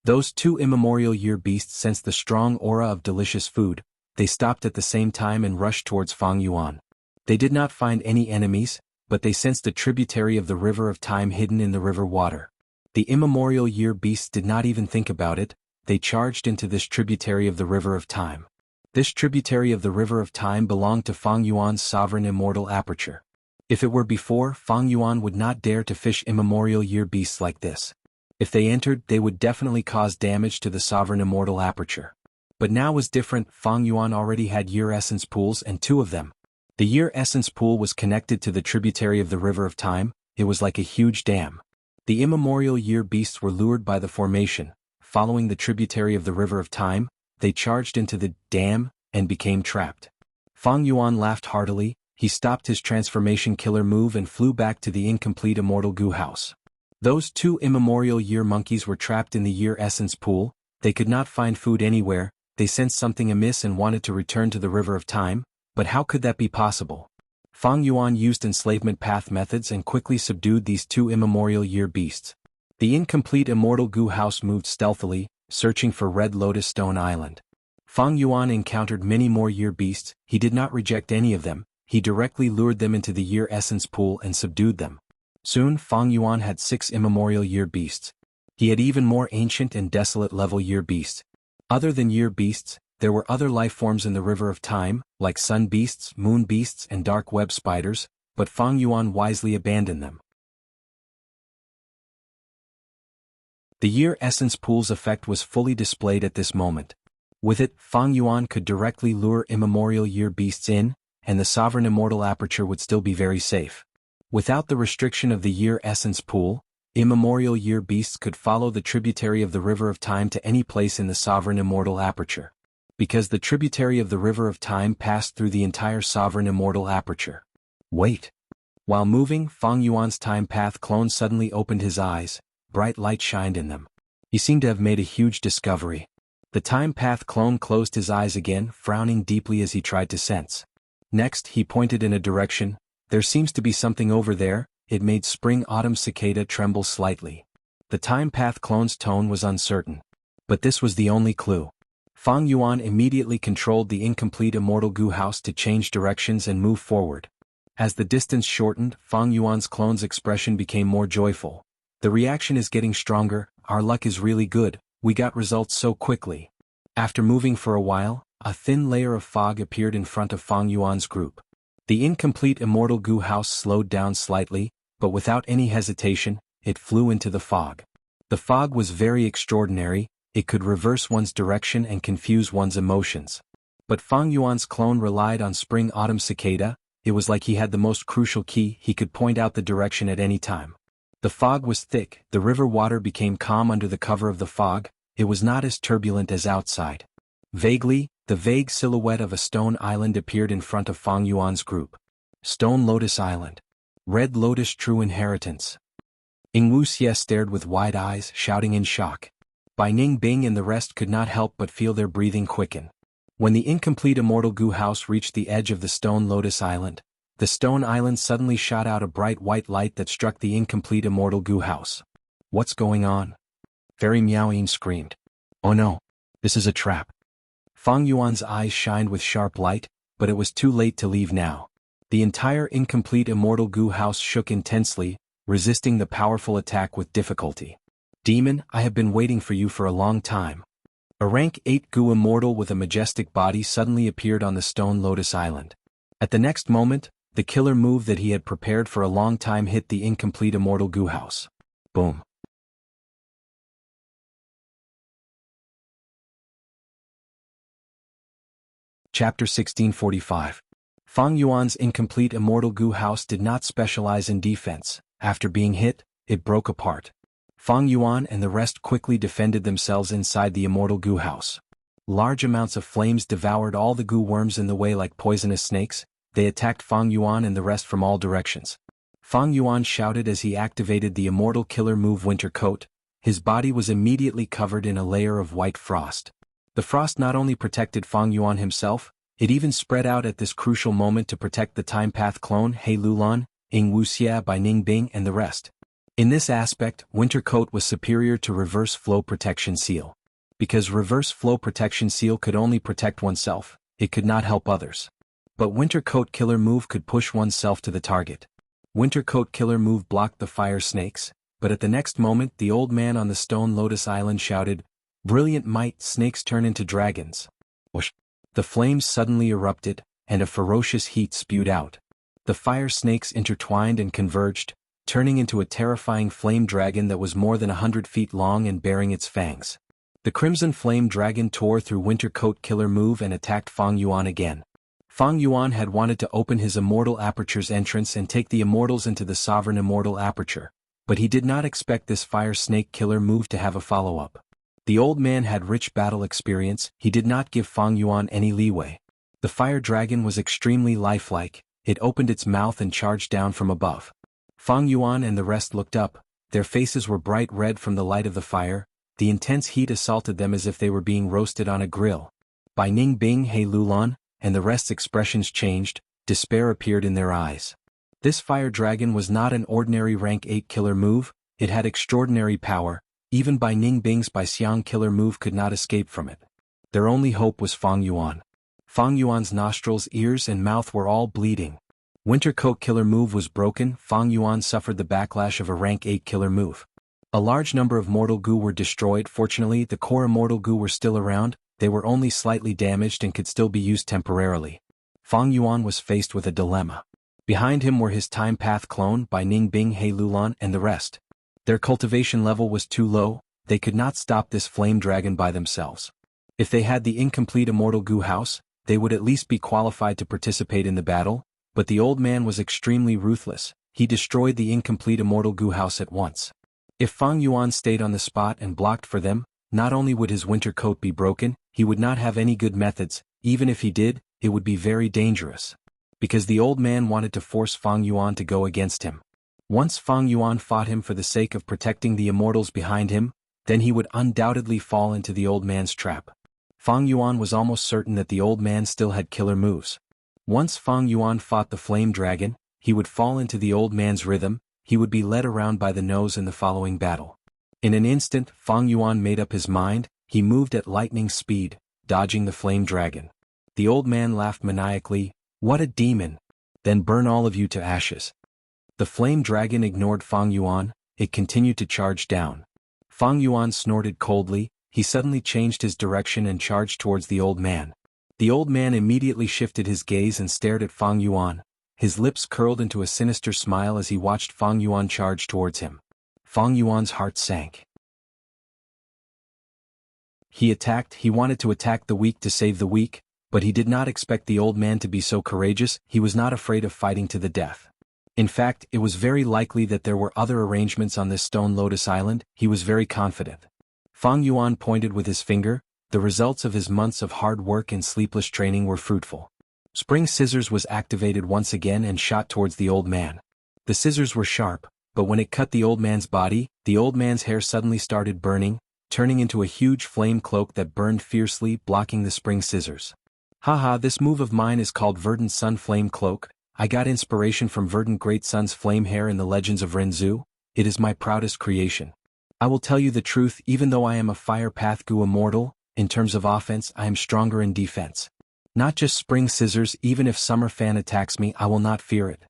Those two immemorial year beasts sensed the strong aura of delicious food. They stopped at the same time and rushed towards Fang Yuan. They did not find any enemies, but they sensed a tributary of the river of time hidden in the river water. The immemorial year beasts did not even think about it. They charged into this tributary of the river of time. This tributary of the river of time belonged to Fang Yuan's sovereign immortal aperture. If it were before, Fang Yuan would not dare to fish immemorial year beasts like this. If they entered, they would definitely cause damage to the sovereign immortal aperture. But now was different. Fang Yuan already had year essence pools, and two of them. The year essence pool was connected to the tributary of the river of time. It was like a huge dam. The immemorial year beasts were lured by the formation. Following the tributary of the river of time, they charged into the dam and became trapped. Fang Yuan laughed heartily. He stopped his transformation killer move and flew back to the incomplete immortal goo house. Those two immemorial year monkeys were trapped in the year essence pool. They could not find food anywhere. They sensed something amiss and wanted to return to the river of time, but how could that be possible? Fang Yuan used enslavement path methods and quickly subdued these two immemorial year beasts. The incomplete immortal goo house moved stealthily, searching for Red Lotus Stone Island. Fang Yuan encountered many more year beasts. He did not reject any of them. He directly lured them into the year essence pool and subdued them. Soon Fang Yuan had 6 immemorial year beasts. He had even more ancient and desolate level year beasts. Other than year beasts, there were other life forms in the river of time, like sun beasts, moon beasts and dark web spiders, but Fang Yuan wisely abandoned them. The year essence pool's effect was fully displayed at this moment. With it, Fang Yuan could directly lure immemorial year beasts in, and the sovereign immortal aperture would still be very safe. Without the restriction of the year essence pool, immemorial year beasts could follow the tributary of the river of time to any place in the sovereign immortal aperture. Because the tributary of the river of time passed through the entire sovereign immortal aperture. Wait. While moving, Fang Yuan's time path clone suddenly opened his eyes. Bright light shined in them. He seemed to have made a huge discovery. The time path clone closed his eyes again, frowning deeply as he tried to sense. Next, he pointed in a direction. There seems to be something over there. It made spring-autumn cicada tremble slightly. The time path clone's tone was uncertain. But this was the only clue. Fang Yuan immediately controlled the incomplete immortal goo house to change directions and move forward. As the distance shortened, Fang Yuan's clone's expression became more joyful. The reaction is getting stronger. Our luck is really good. We got results so quickly. After moving for a while, a thin layer of fog appeared in front of Fang Yuan's group. The incomplete immortal goo house slowed down slightly, but without any hesitation, it flew into the fog. The fog was very extraordinary. It could reverse one's direction and confuse one's emotions. But Fang Yuan's clone relied on spring-autumn cicada. It was like he had the most crucial key. He could point out the direction at any time. The fog was thick. The river water became calm under the cover of the fog. It was not as turbulent as outside. Vaguely, the vague silhouette of a stone island appeared in front of Fang Yuan's group. Stone Lotus Island. Red Lotus True Inheritance. Wuxia stared with wide eyes, shouting in shock. Bai Ning Bing and the rest could not help but feel their breathing quicken. When the incomplete immortal goo house reached the edge of the Stone Lotus Island, the stone island suddenly shot out a bright white light that struck the incomplete immortal goo house. What's going on? Fairy Miaoyin screamed. Oh no, this is a trap. Fang Yuan's eyes shined with sharp light, but it was too late to leave now. The entire incomplete immortal goo house shook intensely, resisting the powerful attack with difficulty. Demon, I have been waiting for you for a long time. A rank 8 goo immortal with a majestic body suddenly appeared on the Stone Lotus Island. At the next moment, the killer move that he had prepared for a long time hit the incomplete immortal goo house. Boom. Chapter 1645. Fang Yuan's incomplete immortal goo house did not specialize in defense. After being hit, it broke apart. Fang Yuan and the rest quickly defended themselves inside the immortal goo house. Large amounts of flames devoured all the goo worms in the way like poisonous snakes. They attacked Fang Yuan and the rest from all directions. Fang Yuan shouted as he activated the immortal killer move Winter Coat. His body was immediately covered in a layer of white frost. The frost not only protected Fang Yuan himself, it even spread out at this crucial moment to protect the Time Path clone He Lulan, Wuxia by Ning Bing and the rest. In this aspect, Winter Coat was superior to Reverse Flow Protection Seal. Because Reverse Flow Protection Seal could only protect oneself, it could not help others. But Winter Coat Killer Move could push oneself to the target. Winter Coat Killer Move blocked the fire snakes, but at the next moment the old man on the Stone Lotus Island shouted, "Brilliant might, snakes turn into dragons." Whoosh! The flames suddenly erupted, and a ferocious heat spewed out. The fire snakes intertwined and converged, turning into a terrifying flame dragon that was more than 100 feet long and bearing its fangs. The Crimson Flame Dragon tore through Winter Coat Killer Move and attacked Fang Yuan again. Fang Yuan had wanted to open his Immortal Aperture's entrance and take the Immortals into the Sovereign Immortal Aperture, but he did not expect this Fire Snake Killer Move to have a follow-up. The old man had rich battle experience. He did not give Fang Yuan any leeway. The fire dragon was extremely lifelike. It opened its mouth and charged down from above. Fang Yuan and the rest looked up. Their faces were bright red from the light of the fire. The intense heat assaulted them as if they were being roasted on a grill. By Ning Bing, He Lulan, and the rest's expressions changed. Despair appeared in their eyes. This fire dragon was not an ordinary rank 8 killer move. It had extraordinary power. Even by Ning Bing's Bai Xiang killer move could not escape from it. Their only hope was Fang Yuan. Fang Yuan's nostrils, ears and mouth were all bleeding. Winter Coat killer move was broken. Fang Yuan suffered the backlash of a rank 8 killer move. A large number of mortal goo were destroyed. Fortunately, the core immortal goo were still around. They were only slightly damaged and could still be used temporarily. Fang Yuan was faced with a dilemma. Behind him were his Time Path clone by Ning Bing, He Lulan and the rest. Their cultivation level was too low. They could not stop this flame dragon by themselves. If they had the incomplete immortal goo house, they would at least be qualified to participate in the battle, but the old man was extremely ruthless. He destroyed the incomplete immortal goo house at once. If Fang Yuan stayed on the spot and blocked for them, not only would his winter coat be broken, he would not have any good methods. Even if he did, it would be very dangerous. Because the old man wanted to force Fang Yuan to go against him. Once Fang Yuan fought him for the sake of protecting the immortals behind him, then he would undoubtedly fall into the old man's trap. Fang Yuan was almost certain that the old man still had killer moves. Once Fang Yuan fought the flame dragon, he would fall into the old man's rhythm. He would be led around by the nose in the following battle. In an instant, Fang Yuan made up his mind. He moved at lightning speed, dodging the flame dragon. The old man laughed maniacally. "What a demon! Then burn all of you to ashes." The flame dragon ignored Fang Yuan. It continued to charge down. Fang Yuan snorted coldly. He suddenly changed his direction and charged towards the old man. The old man immediately shifted his gaze and stared at Fang Yuan. His lips curled into a sinister smile as he watched Fang Yuan charge towards him. Fang Yuan's heart sank. He wanted to attack the weak to save the weak, but he did not expect the old man to be so courageous. He was not afraid of fighting to the death. In fact, it was very likely that there were other arrangements on this Stone Lotus Island. He was very confident. Fang Yuan pointed with his finger. The results of his months of hard work and sleepless training were fruitful. Spring Scissors was activated once again and shot towards the old man. The scissors were sharp, but when it cut the old man's body, the old man's hair suddenly started burning, turning into a huge flame cloak that burned fiercely, blocking the Spring Scissors. Haha, this move of mine is called Verdant Sun Flame Cloak. I got inspiration from Verdant Great Sun's flame hair in the legends of Renzu. It is my proudest creation. I will tell you the truth, even though I am a Fire Path Goo immortal, in terms of offense I am stronger in defense. Not just Spring Scissors, even if Summer Fan attacks me I will not fear it.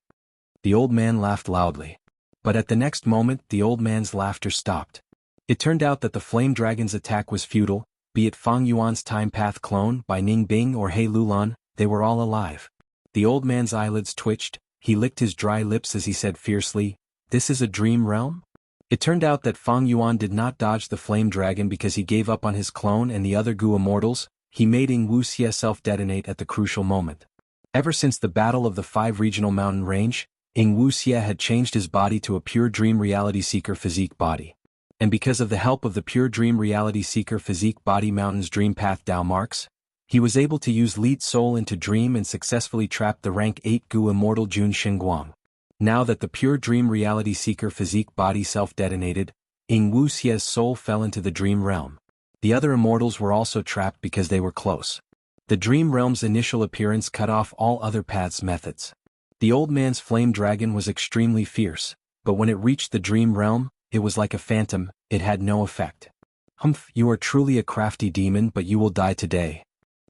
The old man laughed loudly. But at the next moment the old man's laughter stopped. It turned out that the flame dragon's attack was futile, be it Fang Yuan's Time Path clone by Ning Bing or He Lulan, they were all alive. The old man's eyelids twitched. He licked his dry lips as he said fiercely, "This is a dream realm?" It turned out that Fang Yuan did not dodge the flame dragon because he gave up on his clone and the other Goo immortals. he made Wuxia self-detonate at the crucial moment. Ever since the Battle of the Five Regional Mountain Range, Wuxia had changed his body to a pure dream reality seeker physique body. And because of the help of the pure dream reality seeker physique body Mountain's dream path Dao marks, he was able to use lead soul into dream and successfully trap the rank 8 Gu immortal Jun Xingguang. Now that the pure dream reality seeker physique body self-detonated, Wuxia's soul fell into the dream realm. The other immortals were also trapped because they were close. The dream realm's initial appearance cut off all other paths methods. The old man's flame dragon was extremely fierce, but when it reached the dream realm, it was like a phantom, it had no effect. Humph, you are truly a crafty demon, but you will die today.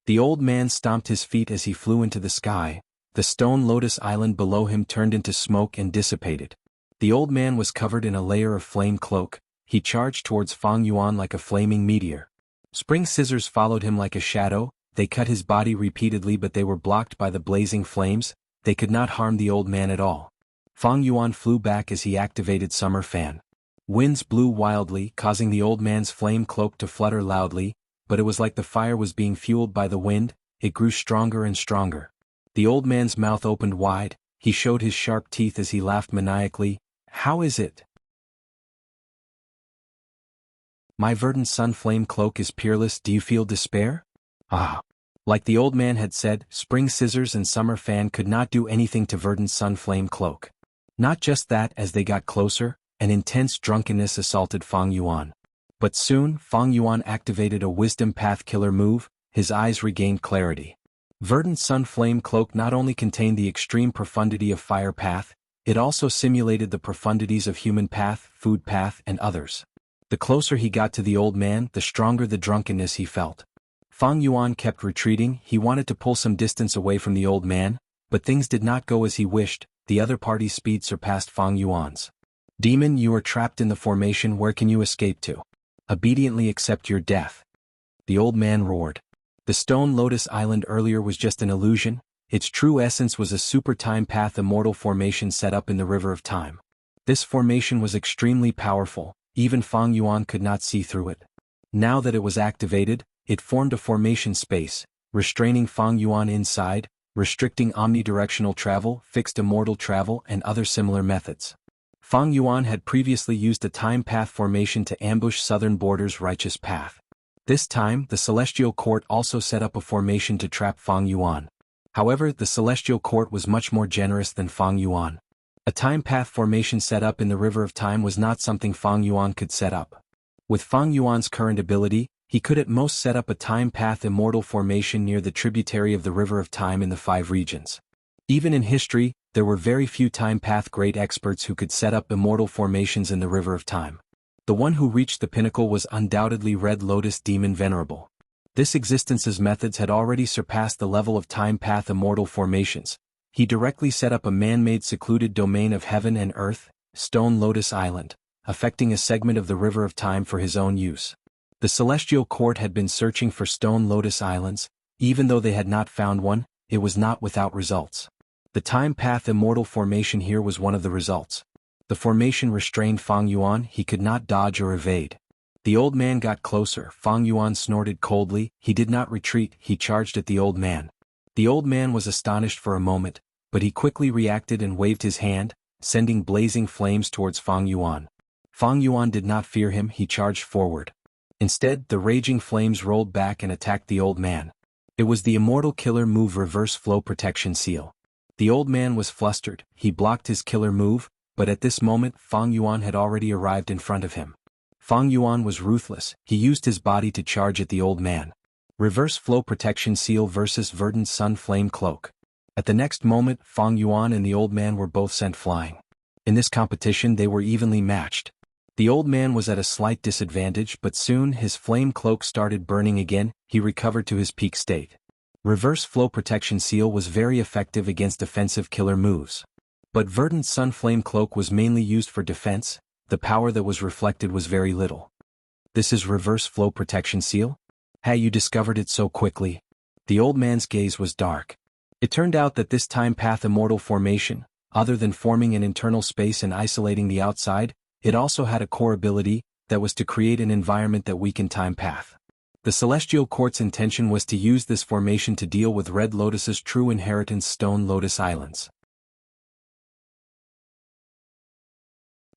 The old man stomped his feet as he flew into the sky. The stone lotus island below him turned into smoke and dissipated. The old man was covered in a layer of flame cloak. He charged towards Fang Yuan like a flaming meteor. Spring scissors followed him like a shadow. They cut his body repeatedly, but they were blocked by the blazing flames. They could not harm the old man at all. Fang Yuan flew back as he activated Summer Fan. Winds blew wildly, causing the old man's flame cloak to flutter loudly, but it was like the fire was being fueled by the wind. It grew stronger and stronger. The old man's mouth opened wide. He showed his sharp teeth as he laughed maniacally. How is it? My verdant sun flame cloak is peerless. Do you feel despair? Ah. Like the old man had said, spring scissors and summer fan could not do anything to verdant sun flame cloak. Not just that, as they got closer, an intense drunkenness assaulted Fang Yuan. But soon, Fang Yuan activated a wisdom path killer move. His eyes regained clarity. Verdant sun flame cloak not only contained the extreme profundity of fire path, it also simulated the profundities of human path, food path, and others. The closer he got to the old man, the stronger the drunkenness he felt. Fang Yuan kept retreating. He wanted to pull some distance away from the old man, but things did not go as he wished. The other party's speed surpassed Fang Yuan's. Demon, you are trapped in the formation. Where can you escape to? Obediently accept your death. The old man roared. The stone lotus island earlier was just an illusion. Its true essence was a super time path immortal formation set up in the river of time. This formation was extremely powerful. Even Fang Yuan could not see through it. Now that it was activated, it formed a formation space, restraining Fang Yuan inside, restricting omnidirectional travel, fixed immortal travel, and other similar methods. Fang Yuan had previously used a time path formation to ambush southern border's righteous path. This time, the Celestial Court also set up a formation to trap Fang Yuan. However, the Celestial Court was much more generous than Fang Yuan. A time path formation set up in the River of Time was not something Fang Yuan could set up. With Fang Yuan's current ability, he could at most set up a time path immortal formation near the tributary of the River of Time in the 5 regions. Even in history, there were very few time path great experts who could set up immortal formations in the River of Time. The one who reached the pinnacle was undoubtedly Red Lotus Demon Venerable. This existence's methods had already surpassed the level of time path immortal formations. He directly set up a man-made secluded domain of heaven and earth, Stone Lotus Island, affecting a segment of the River of Time for his own use. The Celestial Court had been searching for Stone Lotus Islands. Even though they had not found one, it was not without results. The time path immortal formation here was one of the results. The formation restrained Fang Yuan. He could not dodge or evade. The old man got closer. Fang Yuan snorted coldly. He did not retreat. He charged at the old man. The old man was astonished for a moment, but he quickly reacted and waved his hand, sending blazing flames towards Fang Yuan. Fang Yuan did not fear him. He charged forward. Instead, the raging flames rolled back and attacked the old man. It was the immortal killer move Reverse Flow Protection Seal. The old man was flustered. He blocked his killer move, but at this moment Fang Yuan had already arrived in front of him. Fang Yuan was ruthless. He used his body to charge at the old man. Reverse Flow Protection Seal versus Verdant Sun Flame Cloak. At the next moment, Fang Yuan and the old man were both sent flying. In this competition they were evenly matched. The old man was at a slight disadvantage, but soon his flame cloak started burning again. He recovered to his peak state. Reverse Flow Protection Seal was very effective against offensive killer moves. But Verdant Sun Flame Cloak was mainly used for defense. The power that was reflected was very little. This is Reverse Flow Protection Seal? Hey, you discovered it so quickly. The old man's gaze was dark. It turned out that this time path immortal formation, other than forming an internal space and isolating the outside, it also had a core ability, that was to create an environment that weakened time path. The Celestial Court's intention was to use this formation to deal with Red Lotus's true inheritance Stone Lotus Islands.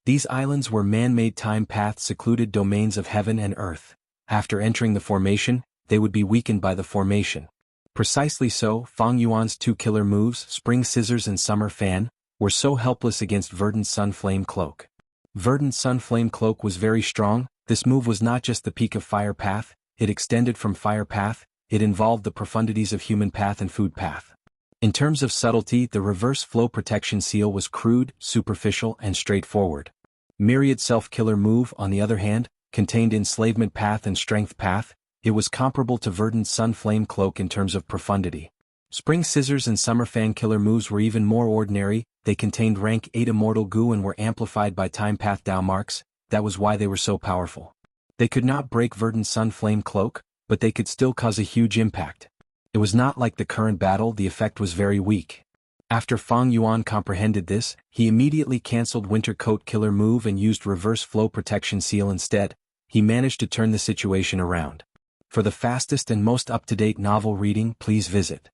These islands were man-made time-path secluded domains of heaven and earth. After entering the formation, they would be weakened by the formation. Precisely so, Fang Yuan's two killer moves, Spring Scissors and Summer Fan, were so helpless against Verdant Sun Flame Cloak. Verdant Sun Flame Cloak was very strong. This move was not just the peak of Fire Path, it extended from Fire Path, it involved the profundities of Human Path and Food Path. In terms of subtlety, the Reverse Flow Protection Seal was crude, superficial, and straightforward. Myriad Self-Killer move, on the other hand, contained Enslavement Path and Strength Path. It was comparable to Verdant Sun Flame Cloak in terms of profundity. Spring Scissors and Summer Fan killer moves were even more ordinary. They contained rank 8 Immortal Goo and were amplified by Time Path Dao marks. That was why they were so powerful. They could not break Verdant Sun Flame Cloak, but they could still cause a huge impact. It was not like the current battle, the effect was very weak. After Fang Yuan comprehended this, he immediately cancelled Winter Coat killer move and used Reverse Flow Protection Seal instead. He managed to turn the situation around. For the fastest and most up-to-date novel reading, please visit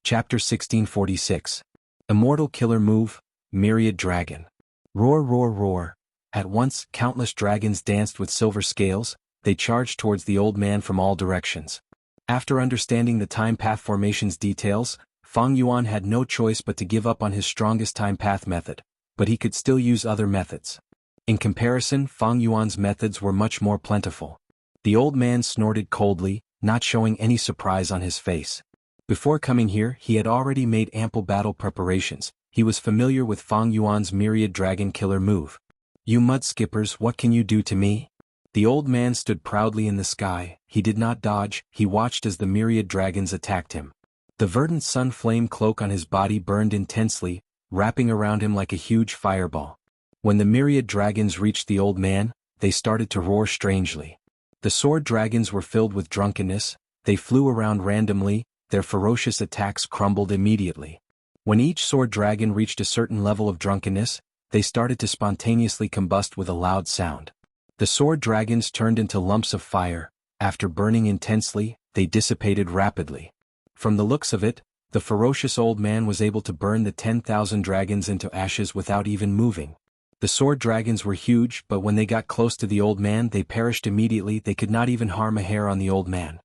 Chapter 1646. Immortal Killer Move, Myriad Dragon. Roar, roar, roar. At once, countless dragons danced with silver scales. They charged towards the old man from all directions. After understanding the time path formation's details, Fang Yuan had no choice but to give up on his strongest time path method, but he could still use other methods. In comparison, Fang Yuan's methods were much more plentiful. The old man snorted coldly, not showing any surprise on his face. Before coming here, he had already made ample battle preparations. He was familiar with Fang Yuan's Myriad Dragon killer move. You mud skippers, what can you do to me? The old man stood proudly in the sky. He did not dodge, he watched as the myriad dragons attacked him. The verdant sun flame cloak on his body burned intensely, wrapping around him like a huge fireball. When the myriad dragons reached the old man, they started to roar strangely. The sword dragons were filled with drunkenness, they flew around randomly, their ferocious attacks crumbled immediately. When each sword dragon reached a certain level of drunkenness, they started to spontaneously combust with a loud sound. The sword dragons turned into lumps of fire. After burning intensely, they dissipated rapidly. From the looks of it, the ferocious old man was able to burn the 10,000 dragons into ashes without even moving. The sword dragons were huge, but when they got close to the old man they perished immediately. They could not even harm a hair on the old man.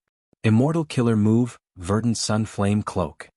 Immortal Killer Move, Verdant Sun Flame Cloak.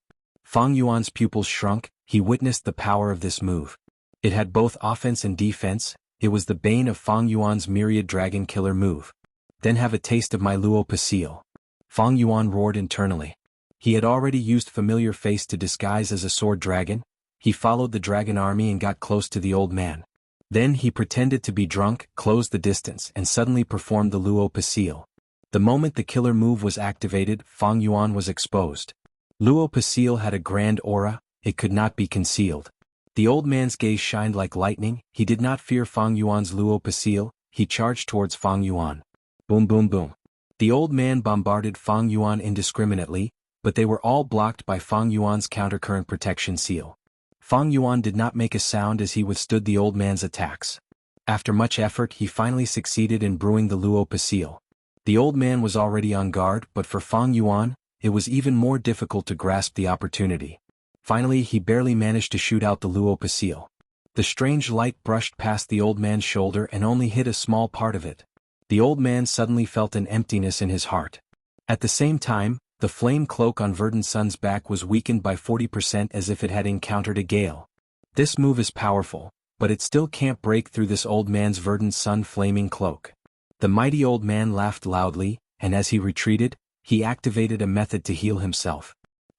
Fang Yuan's pupils shrunk. He witnessed the power of this move. It had both offense and defense. It was the bane of Fang Yuan's Myriad Dragon killer move. Then have a taste of my Luo Pasil. Fang Yuan roared internally. He had already used familiar face to disguise as a sword dragon. He followed the dragon army and got close to the old man. Then he pretended to be drunk, closed the distance, and suddenly performed the Luo Pasil. The moment the killer move was activated, Fang Yuan was exposed. Luo Pasil had a grand aura, it could not be concealed. The old man's gaze shined like lightning. He did not fear Fang Yuan's Luo Pasil. He charged towards Fang Yuan. Boom boom boom. The old man bombarded Fang Yuan indiscriminately, but they were all blocked by Fang Yuan's countercurrent protection seal. Fang Yuan did not make a sound as he withstood the old man's attacks. After much effort he finally succeeded in brewing the Luo Pasil. The old man was already on guard, but for Fang Yuan, it was even more difficult to grasp the opportunity. Finally he barely managed to shoot out the Luo Pasil. The strange light brushed past the old man's shoulder and only hit a small part of it. The old man suddenly felt an emptiness in his heart. At the same time, the flame cloak on Verdant Sun's back was weakened by 40% as if it had encountered a gale. This move is powerful, but it still can't break through this old man's Verdant Sun flaming cloak. The mighty old man laughed loudly, and as he retreated, he activated a method to heal himself.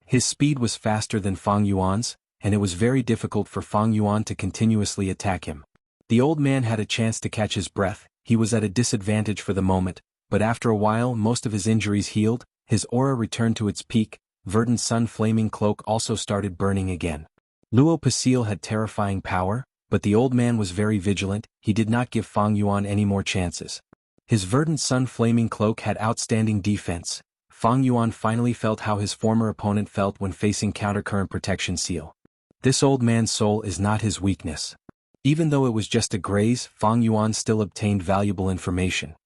His speed was faster than Fang Yuan's, and it was very difficult for Fang Yuan to continuously attack him. The old man had a chance to catch his breath. He was at a disadvantage for the moment, but after a while most of his injuries healed, his aura returned to its peak. Verdant Sun flaming cloak also started burning again. Luo Pasil had terrifying power, but the old man was very vigilant. He did not give Fang Yuan any more chances. His Verdant Sun flaming cloak had outstanding defense. Fang Yuan finally felt how his former opponent felt when facing countercurrent protection seal. This old man's soul is not his weakness. Even though it was just a graze, Fang Yuan still obtained valuable information.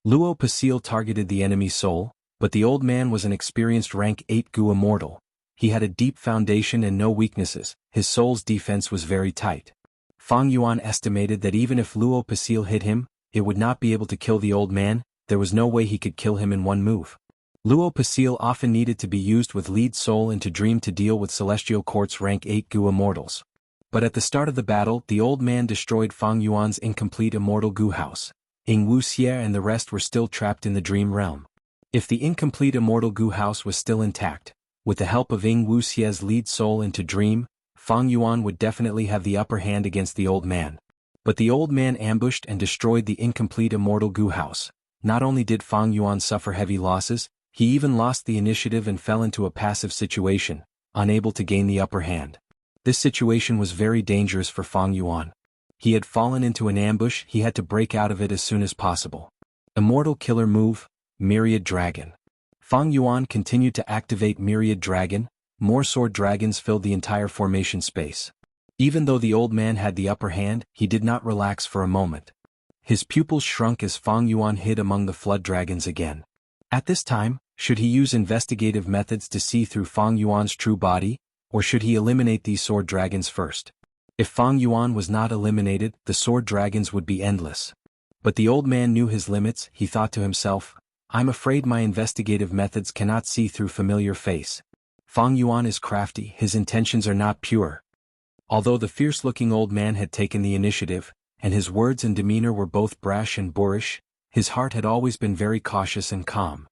Luo Pasil targeted the enemy's soul, but the old man was an experienced rank 8 Gu immortal. He had a deep foundation and no weaknesses, his soul's defense was very tight. Fang Yuan estimated that even if Luo Pasil hit him, it would not be able to kill the old man, there was no way he could kill him in one move. Luo Pasil often needed to be used with lead soul into dream to deal with Celestial Court's rank 8 Gu immortals. But at the start of the battle, the old man destroyed Fang Yuan's incomplete immortal Gu house. Wuxia and the rest were still trapped in the dream realm. If the incomplete immortal Gu house was still intact, with the help of Wuxia's lead soul into dream, Fang Yuan would definitely have the upper hand against the old man. But the old man ambushed and destroyed the incomplete immortal Gu house. Not only did Fang Yuan suffer heavy losses, he even lost the initiative and fell into a passive situation, unable to gain the upper hand. This situation was very dangerous for Fang Yuan. He had fallen into an ambush, he had to break out of it as soon as possible. Immortal Killer Move, Myriad Dragon. Fang Yuan continued to activate Myriad Dragon, more sword dragons filled the entire formation space. Even though the old man had the upper hand, he did not relax for a moment. His pupils shrunk as Fang Yuan hid among the flood dragons again. At this time, should he use investigative methods to see through Fang Yuan's true body, or should he eliminate these sword dragons first? If Fang Yuan was not eliminated, the sword dragons would be endless. But the old man knew his limits, he thought to himself, I'm afraid my investigative methods cannot see through familiar face. Fang Yuan is crafty, his intentions are not pure. Although the fierce-looking old man had taken the initiative, and his words and demeanor were both brash and boorish, his heart had always been very cautious and calm.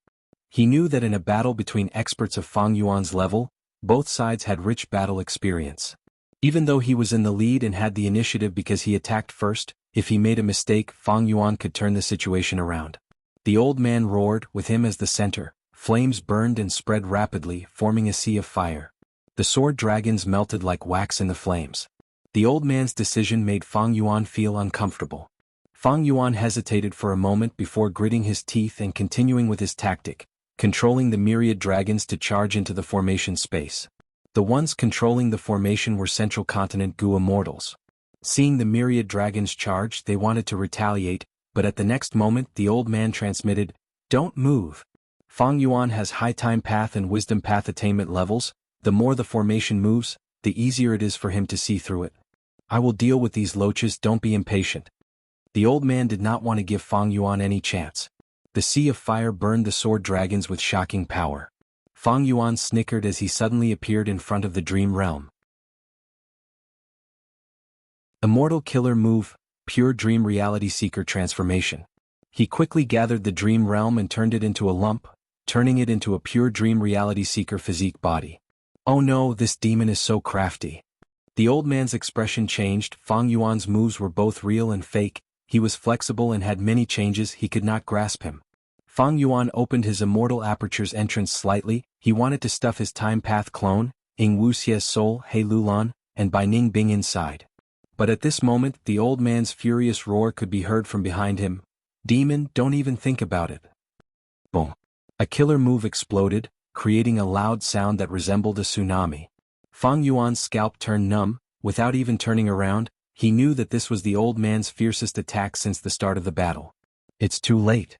He knew that in a battle between experts of Fang Yuan's level, both sides had rich battle experience. Even though he was in the lead and had the initiative because he attacked first, if he made a mistake, Fang Yuan could turn the situation around. The old man roared, with him as the center. Flames burned and spread rapidly, forming a sea of fire. The sword dragons melted like wax in the flames. The old man's decision made Fang Yuan feel uncomfortable. Fang Yuan hesitated for a moment before gritting his teeth and continuing with his tactic, controlling the myriad dragons to charge into the formation space. The ones controlling the formation were Central Continent Gu immortals. Seeing the myriad dragons charge, they wanted to retaliate, but at the next moment the old man transmitted, "Don't move." Fang Yuan has high time path and wisdom path attainment levels, the more the formation moves, the easier it is for him to see through it. I will deal with these loaches, don't be impatient. The old man did not want to give Fang Yuan any chance. The sea of fire burned the sword dragons with shocking power. Fang Yuan snickered as he suddenly appeared in front of the dream realm. Immortal Killer Move, Pure Dream Reality Seeker Transformation. He quickly gathered the dream realm and turned it into a lump, turning it into a pure dream reality seeker physique body. Oh no, this demon is so crafty. The old man's expression changed, Fang Yuan's moves were both real and fake, he was flexible and had many changes, he could not grasp him. Fang Yuan opened his immortal aperture's entrance slightly, he wanted to stuff his time path clone, Wuxia's soul, He Lulan, and Bai Ning Bing inside. But at this moment, the old man's furious roar could be heard from behind him. Demon, don't even think about it. Boom. A killer move exploded, creating a loud sound that resembled a tsunami. Fang Yuan's scalp turned numb, without even turning around, he knew that this was the old man's fiercest attack since the start of the battle. It's too late.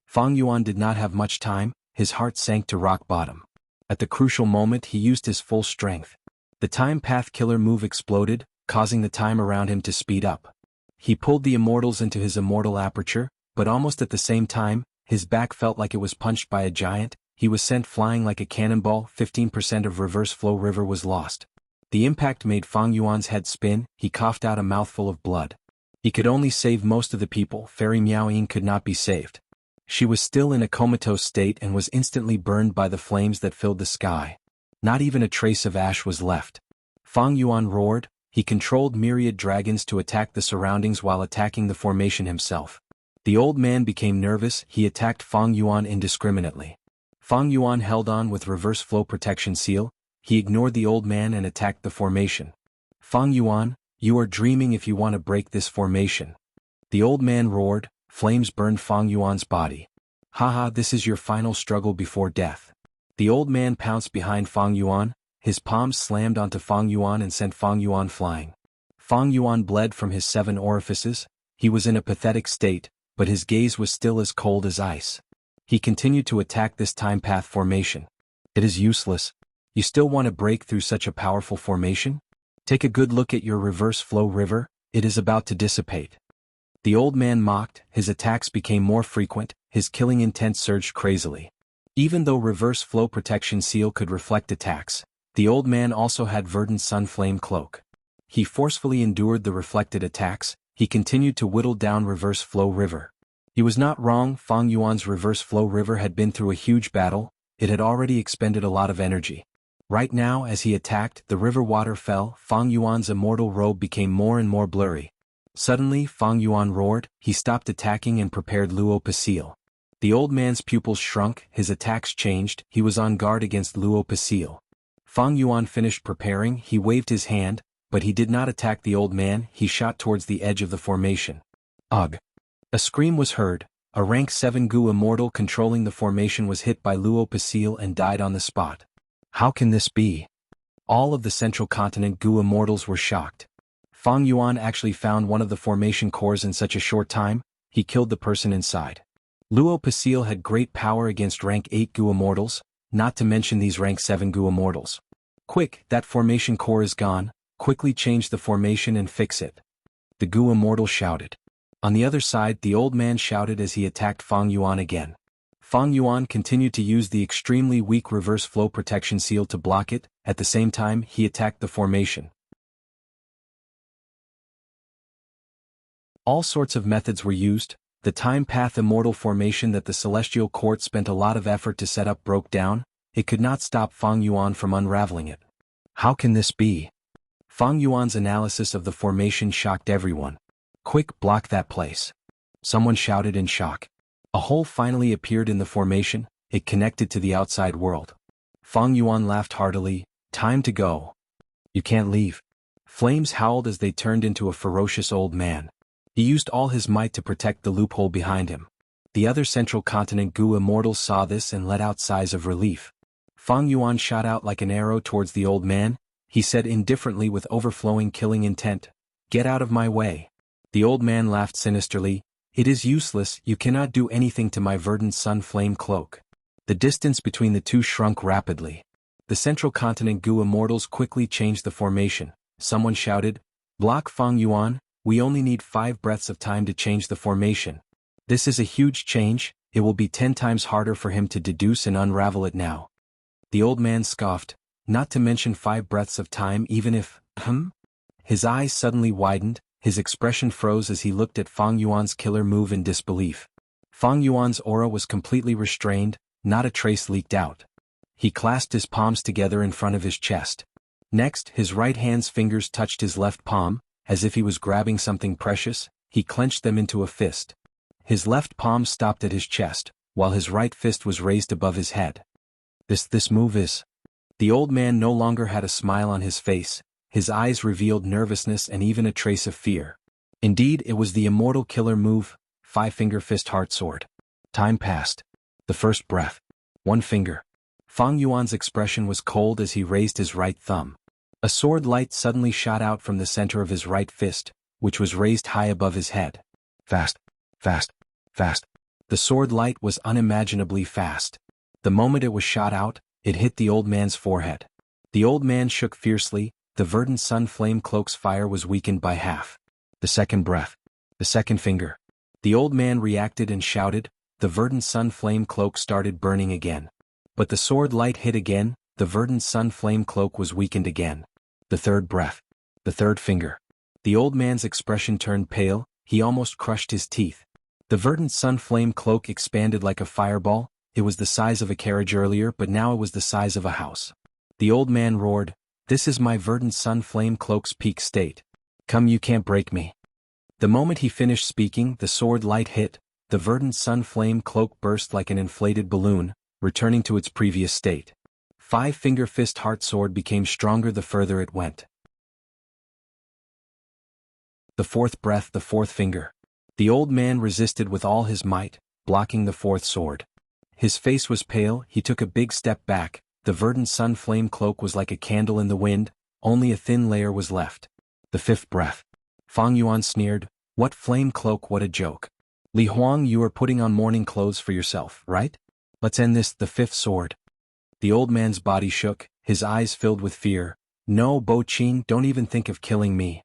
Fang Yuan did not have much time, his heart sank to rock bottom. At the crucial moment he used his full strength. The time path killer move exploded, causing the time around him to speed up. He pulled the immortals into his immortal aperture, but almost at the same time, his back felt like it was punched by a giant, he was sent flying like a cannonball, 15% of reverse flow river was lost. The impact made Fang Yuan's head spin, he coughed out a mouthful of blood. He could only save most of the people, Fairy Miao Ying could not be saved. She was still in a comatose state and was instantly burned by the flames that filled the sky. Not even a trace of ash was left. Fang Yuan roared, he controlled myriad dragons to attack the surroundings while attacking the formation himself. The old man became nervous, he attacked Fang Yuan indiscriminately. Fang Yuan held on with reverse flow protection seal, he ignored the old man and attacked the formation. Fang Yuan, you are dreaming if you want to break this formation. The old man roared, flames burned Fang Yuan's body. Haha, this is your final struggle before death. The old man pounced behind Fang Yuan, his palms slammed onto Fang Yuan and sent Fang Yuan flying. Fang Yuan bled from his 7 orifices. He was in a pathetic state, but his gaze was still as cold as ice. He continued to attack this time path formation. It is useless. You still want to break through such a powerful formation? Take a good look at your reverse flow river, it is about to dissipate. The old man mocked, his attacks became more frequent, his killing intent surged crazily. Even though reverse flow protection seal could reflect attacks, the old man also had verdant sun flame cloak. He forcefully endured the reflected attacks. He continued to whittle down reverse flow river. He was not wrong. Fang Yuan's reverse flow river had been through a huge battle. It had already expended a lot of energy. Right now, as he attacked, the river water fell. Fang Yuan's immortal robe became more and more blurry. Suddenly, Fang Yuan roared. He stopped attacking and prepared Luo Pasil. The old man's pupils shrunk, his attacks changed. He was on guard against Luo Pasil. Fang Yuan finished preparing. He waved his hand, but he did not attack the old man. He shot towards the edge of the formation. Ugh! A scream was heard. A rank 7 Gu immortal controlling the formation was hit by Luo Pasil and died on the spot. How can this be? All of the central continent Gu immortals were shocked. Fang Yuan actually found one of the formation cores in such a short time. He killed the person inside. Luo Pasil had great power against rank 8 Gu immortals, not to mention these rank 7 Gu immortals. Quick, that formation core is gone. Quickly change the formation and fix it. The Gu immortal shouted. On the other side, the old man shouted as he attacked Fang Yuan again. Fang Yuan continued to use the extremely weak reverse flow protection seal to block it. At the same time, he attacked the formation. All sorts of methods were used. The time path immortal formation that the celestial court spent a lot of effort to set up broke down. It could not stop Fang Yuan from unraveling it. How can this be? Fang Yuan's analysis of the formation shocked everyone. Quick, block that place. Someone shouted in shock. A hole finally appeared in the formation. It connected to the outside world. Fang Yuan laughed heartily. Time to go. You can't leave. Flames howled as they turned into a ferocious old man. He used all his might to protect the loophole behind him. The other central continent Gu immortals saw this and let out sighs of relief. Fang Yuan shot out like an arrow towards the old man. He said indifferently with overflowing killing intent, "Get out of my way." The old man laughed sinisterly. "It is useless, you cannot do anything to my verdant sun flame cloak." The distance between the two shrunk rapidly. The central continent Gu immortals quickly changed the formation. Someone shouted, "Block Fang Yuan, we only need 5 breaths of time to change the formation. This is a huge change, it will be 10 times harder for him to deduce and unravel it now." The old man scoffed, "Not to mention 5 breaths of time even if, His eyes suddenly widened, his expression froze as he looked at Fang Yuan's killer move in disbelief. Fang Yuan's aura was completely restrained, not a trace leaked out. He clasped his palms together in front of his chest. Next, his right hand's fingers touched his left palm, as if he was grabbing something precious. He clenched them into a fist. His left palm stopped at his chest, while his right fist was raised above his head. This move is... The old man no longer had a smile on his face. His eyes revealed nervousness and even a trace of fear. Indeed, it was the immortal killer move, 5-finger fist heart sword. Time passed. The first breath. 1 finger. Fang Yuan's expression was cold as he raised his right thumb. A sword light suddenly shot out from the center of his right fist, which was raised high above his head. Fast, fast, fast. The sword light was unimaginably fast. The moment it was shot out, it hit the old man's forehead. The old man shook fiercely. The verdant sun flame cloak's fire was weakened by half. The second breath. The second finger. The old man reacted and shouted. The verdant sun flame cloak started burning again. But the sword light hit again. The verdant sun flame cloak was weakened again. The third breath. The third finger. The old man's expression turned pale. He almost crushed his teeth. The verdant sun flame cloak expanded like a fireball. It was the size of a carriage earlier, but now it was the size of a house. The old man roared, "This is my verdant sun flame cloak's peak state. Come, you can't break me." The moment he finished speaking, the sword light hit. The verdant sun flame cloak burst like an inflated balloon, returning to its previous state. 5-finger fist heart sword became stronger the further it went. The fourth breath, the fourth finger. The old man resisted with all his might, blocking the fourth sword. His face was pale. He took a big step back. The verdant sun flame cloak was like a candle in the wind, only a thin layer was left. The fifth breath. Fang Yuan sneered, "What flame cloak, what a joke. Li Huang, you are putting on mourning clothes for yourself, right? Let's end this." The fifth sword. The old man's body shook, his eyes filled with fear. "No, Bo Qin, don't even think of killing me."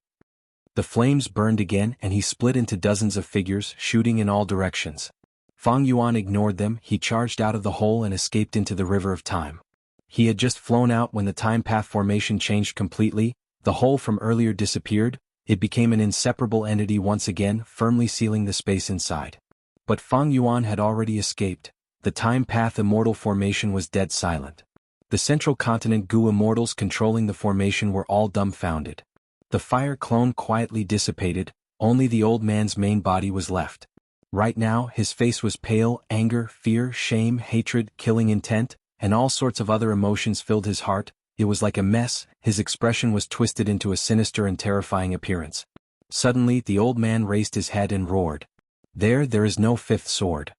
The flames burned again and he split into dozens of figures, shooting in all directions. Fang Yuan ignored them, he charged out of the hole and escaped into the river of time. He had just flown out when the time path formation changed completely, the hole from earlier disappeared, it became an inseparable entity once again, firmly sealing the space inside. But Fang Yuan had already escaped, the time path immortal formation was dead silent. The central continent Gu immortals controlling the formation were all dumbfounded. The fire clone quietly dissipated, only the old man's main body was left. Right now, his face was pale, anger, fear, shame, hatred, killing intent, and all sorts of other emotions filled his heart. It was like a mess, his expression was twisted into a sinister and terrifying appearance. Suddenly, the old man raised his head and roared. There is no fifth sword.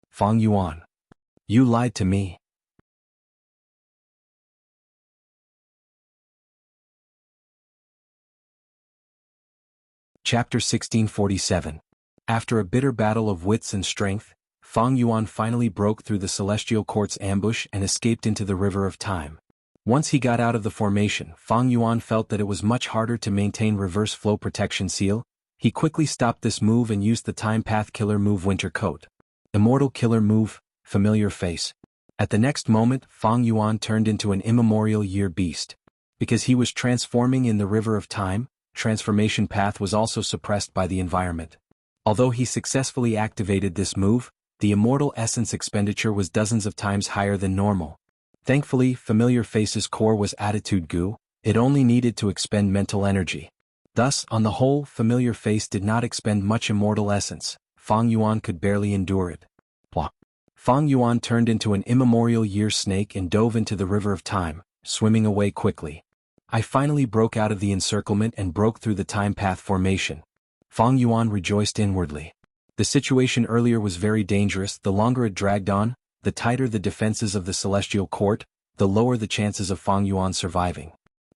Fang Yuan. You lied to me. Chapter 1647. After a bitter battle of wits and strength, Fang Yuan finally broke through the Celestial Court's ambush and escaped into the River of Time. Once he got out of the formation, Fang Yuan felt that it was much harder to maintain reverse flow protection seal. He quickly stopped this move and used the time path killer move Winter Coat. Immortal killer move, Familiar Face. At the next moment, Fang Yuan turned into an immemorial year beast. Because he was transforming in the River of Time, transformation path was also suppressed by the environment. Although he successfully activated this move, the immortal essence expenditure was dozens of times higher than normal. Thankfully, Familiar Face's core was Attitude Gu, it only needed to expend mental energy. Thus, on the whole, Familiar Face did not expend much immortal essence, Fang Yuan could barely endure it. Blah. Fang Yuan turned into an immemorial year snake and dove into the River of Time, swimming away quickly. I finally broke out of the encirclement and broke through the time path formation. Fang Yuan rejoiced inwardly. The situation earlier was very dangerous, the longer it dragged on, the tighter the defenses of the Celestial Court, the lower the chances of Fang Yuan surviving.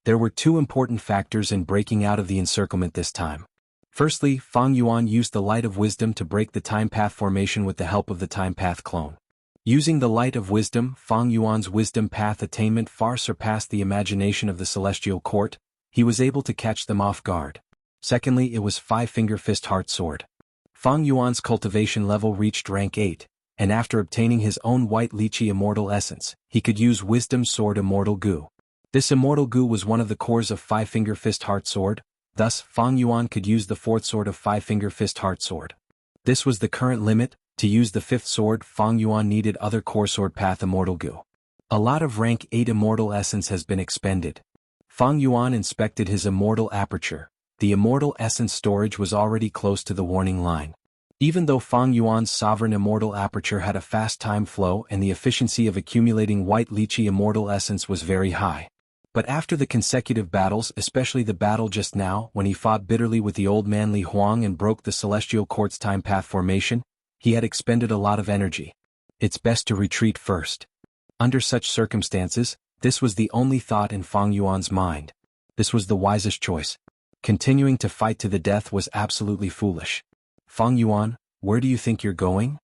There were two important factors in breaking out of the encirclement this time. Firstly, Fang Yuan used the Light of Wisdom to break the time path formation with the help of the time path clone. Using the Light of Wisdom, Fang Yuan's wisdom path attainment far surpassed the imagination of the Celestial Court, he was able to catch them off guard. Secondly, it was Five-Finger Fist Heart Sword. Fang Yuan's cultivation level reached rank 8, and after obtaining his own white lychee immortal essence, he could use Wisdom Sword Immortal Gu. This Immortal Gu was one of the cores of Five-Finger Fist Heart Sword, thus Fang Yuan could use the fourth sword of Five-Finger Fist Heart Sword. This was the current limit. To use the fifth sword, Fang Yuan needed other core sword path Immortal Gu. A lot of rank 8 immortal essence has been expended. Fang Yuan inspected his immortal aperture. The immortal essence storage was already close to the warning line. Even though Fang Yuan's sovereign immortal aperture had a fast time flow and the efficiency of accumulating white lychee immortal essence was very high. But after the consecutive battles, especially the battle just now when he fought bitterly with the old man Li Huang and broke the Celestial Court's time path formation, he had expended a lot of energy. It's best to retreat first. Under such circumstances, this was the only thought in Fang Yuan's mind. This was the wisest choice. Continuing to fight to the death was absolutely foolish. Fang Yuan, where do you think you're going?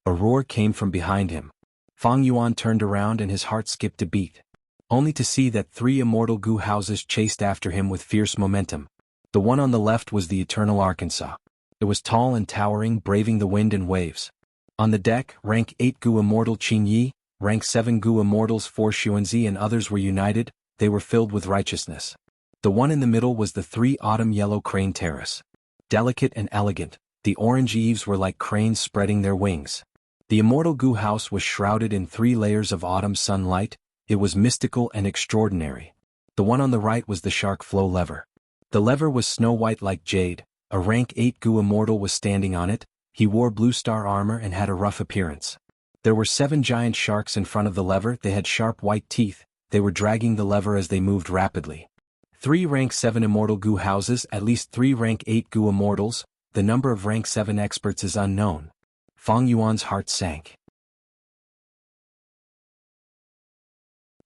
A roar came from behind him. Fang Yuan turned around and his heart skipped a beat. Only to see that 3 immortal Gu houses chased after him with fierce momentum. The one on the left was the Eternal Arkansas. It was tall and towering, braving the wind and waves. On the deck, rank 8 Gu Immortal Qin Yi, rank 7 Gu Immortals 4 Xuanzi and others were united, they were filled with righteousness. The one in the middle was the 3 Autumn Yellow Crane Terrace. Delicate and elegant, the orange eaves were like cranes spreading their wings. The Immortal Gu house was shrouded in 3 layers of autumn sunlight, it was mystical and extraordinary. The one on the right was the Shark Flow Lever. The lever was snow-white like jade. A rank 8 Gu Immortal was standing on it, he wore blue star armor and had a rough appearance. There were 7 giant sharks in front of the lever, they had sharp white teeth, they were dragging the lever as they moved rapidly. 3 rank 7 Immortal Gu houses, at least 3 rank 8 Gu Immortals, the number of rank 7 experts is unknown. Fang Yuan's heart sank.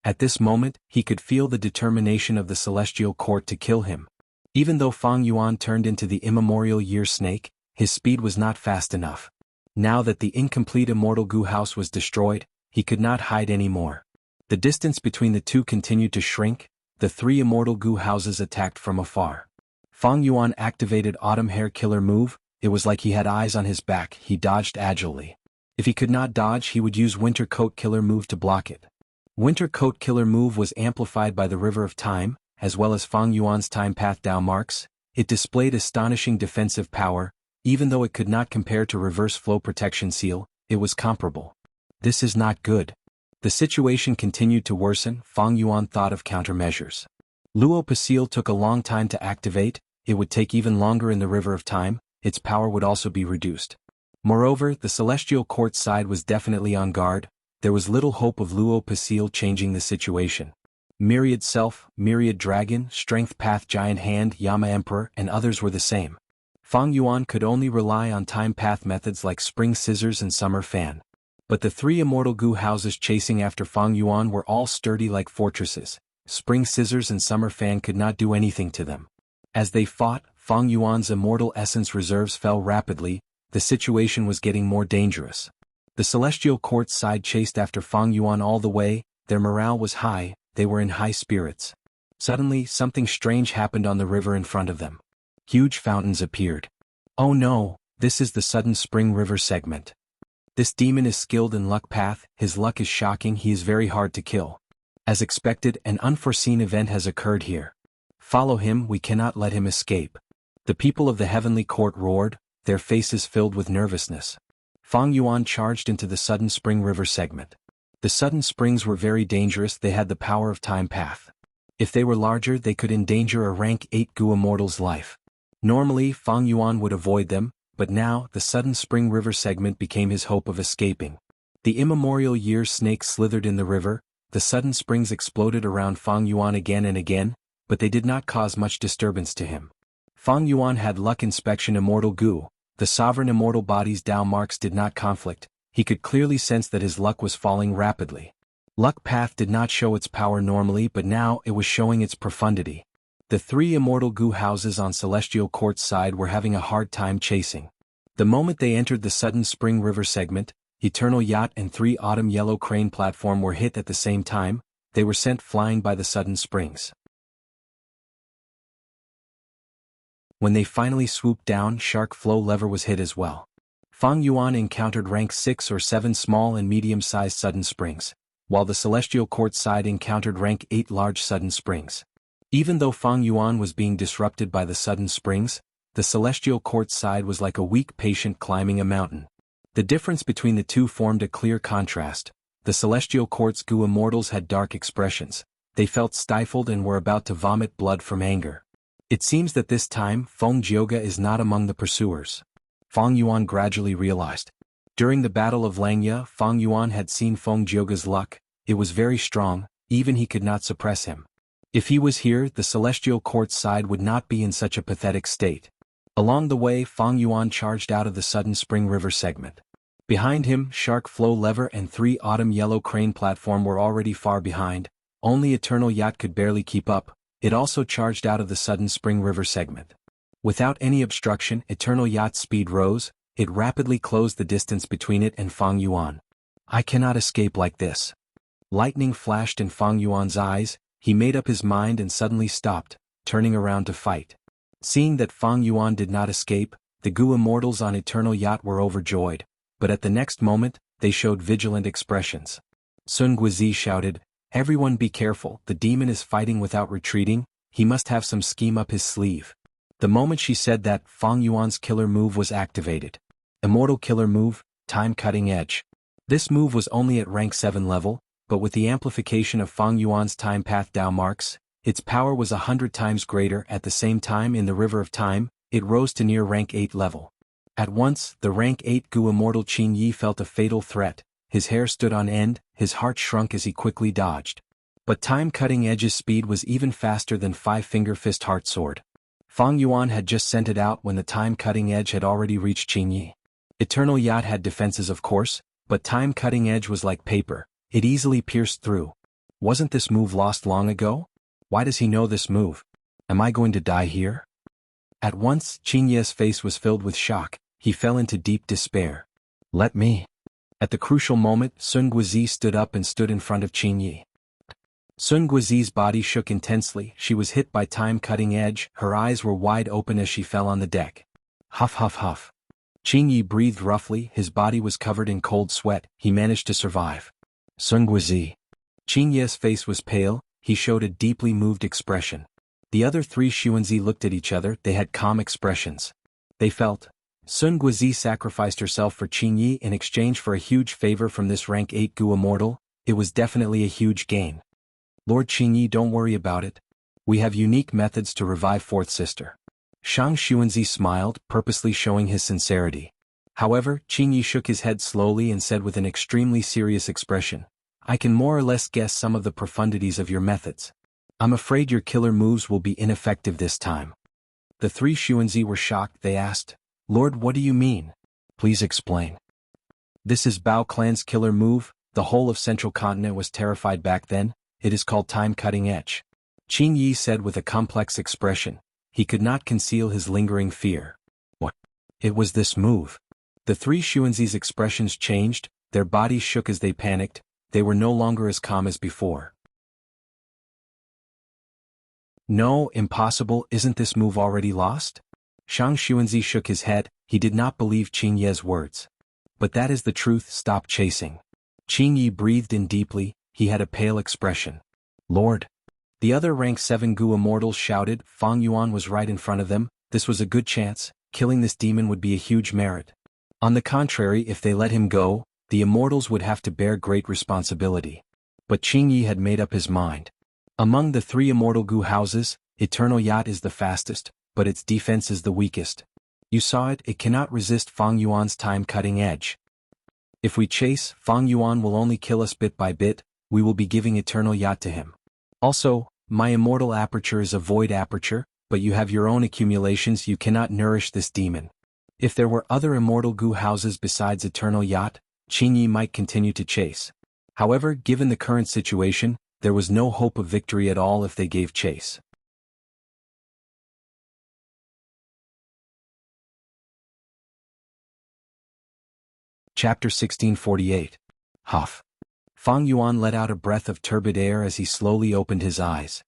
At this moment, he could feel the determination of the celestial court to kill him. Even though Fang Yuan turned into the immemorial year snake, his speed was not fast enough. Now that the incomplete immortal Gu house was destroyed, he could not hide anymore. The distance between the two continued to shrink. The 3 immortal Gu houses attacked from afar. Fang Yuan activated Autumn Hair Killer move. It was like he had eyes on his back. He dodged agilely. If he could not dodge, he would use Winter Coat Killer move to block it. Winter Coat Killer move was amplified by the River of Time, as well as Fang Yuan's Time Path Dao marks. It displayed astonishing defensive power. Even though it could not compare to Reverse Flow Protection Seal, it was comparable. This is not good. The situation continued to worsen. Fang Yuan thought of countermeasures. Luo Pasil took a long time to activate. It would take even longer in the River of Time. Its power would also be reduced. Moreover, the Celestial Court side was definitely on guard. There was little hope of Luo Pasil changing the situation. Myriad Self, Myriad Dragon, Strength Path Giant Hand, Yama Emperor, and others were the same. Fang Yuan could only rely on time path methods like Spring Scissors and Summer Fan. But the 3 immortal Gu houses chasing after Fang Yuan were all sturdy like fortresses. Spring Scissors and Summer Fan could not do anything to them. As they fought, Fang Yuan's immortal essence reserves fell rapidly. The situation was getting more dangerous. The Celestial Court side chased after Fang Yuan all the way. Their morale was high. They were in high spirits. Suddenly, something strange happened on the river in front of them. Huge fountains appeared. Oh no, this is the Sudden Spring River segment. This demon is skilled in luck path. His luck is shocking. He is very hard to kill. As expected, an unforeseen event has occurred here. Follow him, we cannot let him escape. The people of the heavenly court roared, their faces filled with nervousness. Fang Yuan charged into the Sudden Spring River segment. The sudden springs were very dangerous. They had the power of time path. If they were larger, they could endanger a rank 8 Gu immortal's life. Normally, Fang Yuan would avoid them, but now, the Sudden Spring River segment became his hope of escaping. The immemorial year snake slithered in the river. The sudden springs exploded around Fang Yuan again and again, but they did not cause much disturbance to him. Fang Yuan had Luck Inspection Immortal Gu. The sovereign immortal body's Dao marks did not conflict. He could clearly sense that his luck was falling rapidly. Luck Path did not show its power normally, but now it was showing its profundity. The 3 immortal Gu houses on Celestial Court's side were having a hard time chasing. The moment they entered the Sudden Spring River segment, Eternal Yacht and 3 Autumn Yellow Crane platform were hit at the same time. They were sent flying by the sudden springs. When they finally swooped down, Shark Flow Lever was hit as well. Fang Yuan encountered rank 6 or 7 small and medium-sized sudden springs, while the Celestial Court side encountered rank 8 large sudden springs. Even though Fang Yuan was being disrupted by the sudden springs, the Celestial Court side was like a weak patient climbing a mountain. The difference between the two formed a clear contrast. The Celestial Court's Gu immortals had dark expressions. They felt stifled and were about to vomit blood from anger. It seems that this time, Feng Jioge is not among the pursuers. Fang Yuan gradually realized. During the Battle of Langya, Fang Yuan had seen Feng Jioge's luck. It was very strong, even he could not suppress him. If he was here, the Celestial Court side would not be in such a pathetic state. Along the way, Fang Yuan charged out of the Sudden Spring River segment. Behind him, Shark Flow Lever and 3 Autumn Yellow Crane platform were already far behind. Only Eternal Yacht could barely keep up. It also charged out of the Sudden Spring River segment. Without any obstruction, Eternal Yacht's speed rose. It rapidly closed the distance between it and Fang Yuan. I cannot escape like this. Lightning flashed in Fang Yuan's eyes. He made up his mind and suddenly stopped, turning around to fight. Seeing that Fang Yuan did not escape, the Gu immortals on Eternal Yacht were overjoyed, but at the next moment, they showed vigilant expressions. Sun Guizi shouted, "Everyone be careful, the demon is fighting without retreating, he must have some scheme up his sleeve." The moment she said that, Fang Yuan's killer move was activated. Immortal Killer Move, Time Cutting Edge. This move was only at rank 7 level, but with the amplification of Fang Yuan's Time Path Dao marks, its power was 100 times greater. At the same time, in the River of Time, it rose to near rank 8 level. At once, the rank 8 Gu immortal Qin Yi felt a fatal threat. His hair stood on end, his heart shrunk as he quickly dodged. But Time Cutting Edge's speed was even faster than Five-Finger Fist Heart Sword. Fang Yuan had just sent it out when the Time Cutting Edge had already reached Qin Yi. Eternal Yacht had defenses of course, but Time Cutting Edge was like paper. It easily pierced through. Wasn't this move lost long ago? Why does he know this move? Am I going to die here? At once, Qin Ye's face was filled with shock. He fell into deep despair. Let me. At the crucial moment, Sun Guizi stood up and stood in front of Qin Yi. Sun Guizi's body shook intensely. She was hit by time-cutting edge. Her eyes were wide open as she fell on the deck. Huff huff huff. Qin Yi breathed roughly. His body was covered in cold sweat. He managed to survive. Sun Guizi. Qin Ye's face was pale. He showed a deeply moved expression. The other three Xuanzi looked at each other. They had calm expressions. They felt. Sun Guizi sacrificed herself for Qin Yi in exchange for a huge favor from this rank 8 Gu immortal. It was definitely a huge gain. Lord Qin Yi, don't worry about it. We have unique methods to revive fourth sister. Shang Xuanzi smiled, purposely showing his sincerity. However, Qin Yi shook his head slowly and said with an extremely serious expression, I can more or less guess some of the profundities of your methods. I'm afraid your killer moves will be ineffective this time. The three Xuanzi were shocked. They asked, Lord, what do you mean? Please explain. This is Bao clan's killer move. The whole of Central Continent was terrified back then. It is called time-cutting edge. Qin Yi said with a complex expression. He could not conceal his lingering fear. What? It was this move. The three Xuanzi's expressions changed. Their bodies shook as they panicked. They were no longer as calm as before. No, impossible. Isn't this move already lost? Shang Xuanzi shook his head. He did not believe Qin Ye's words. But that is the truth. Stop chasing. Qin Yi breathed in deeply. He had a pale expression. Lord. The other rank 7 Gu immortals shouted. Fang Yuan was right in front of them. This was a good chance. Killing this demon would be a huge merit. On the contrary, if they let him go, the immortals would have to bear great responsibility. But Qin Yi had made up his mind. Among the 3 immortal Gu houses, Eternal Yacht is the fastest, but its defense is the weakest. You saw it. It cannot resist Fang Yuan's time-cutting edge. If we chase, Fang Yuan will only kill us bit by bit. We will be giving Eternal Yacht to him. Also, my immortal aperture is a void aperture, but you have your own accumulations. You cannot nourish this demon. If there were other immortal Gu houses besides Eternal Yacht, Qin Yi might continue to chase. However, given the current situation, there was no hope of victory at all if they gave chase. Chapter 1648. Huff. Fang Yuan let out a breath of turbid air as he slowly opened his eyes.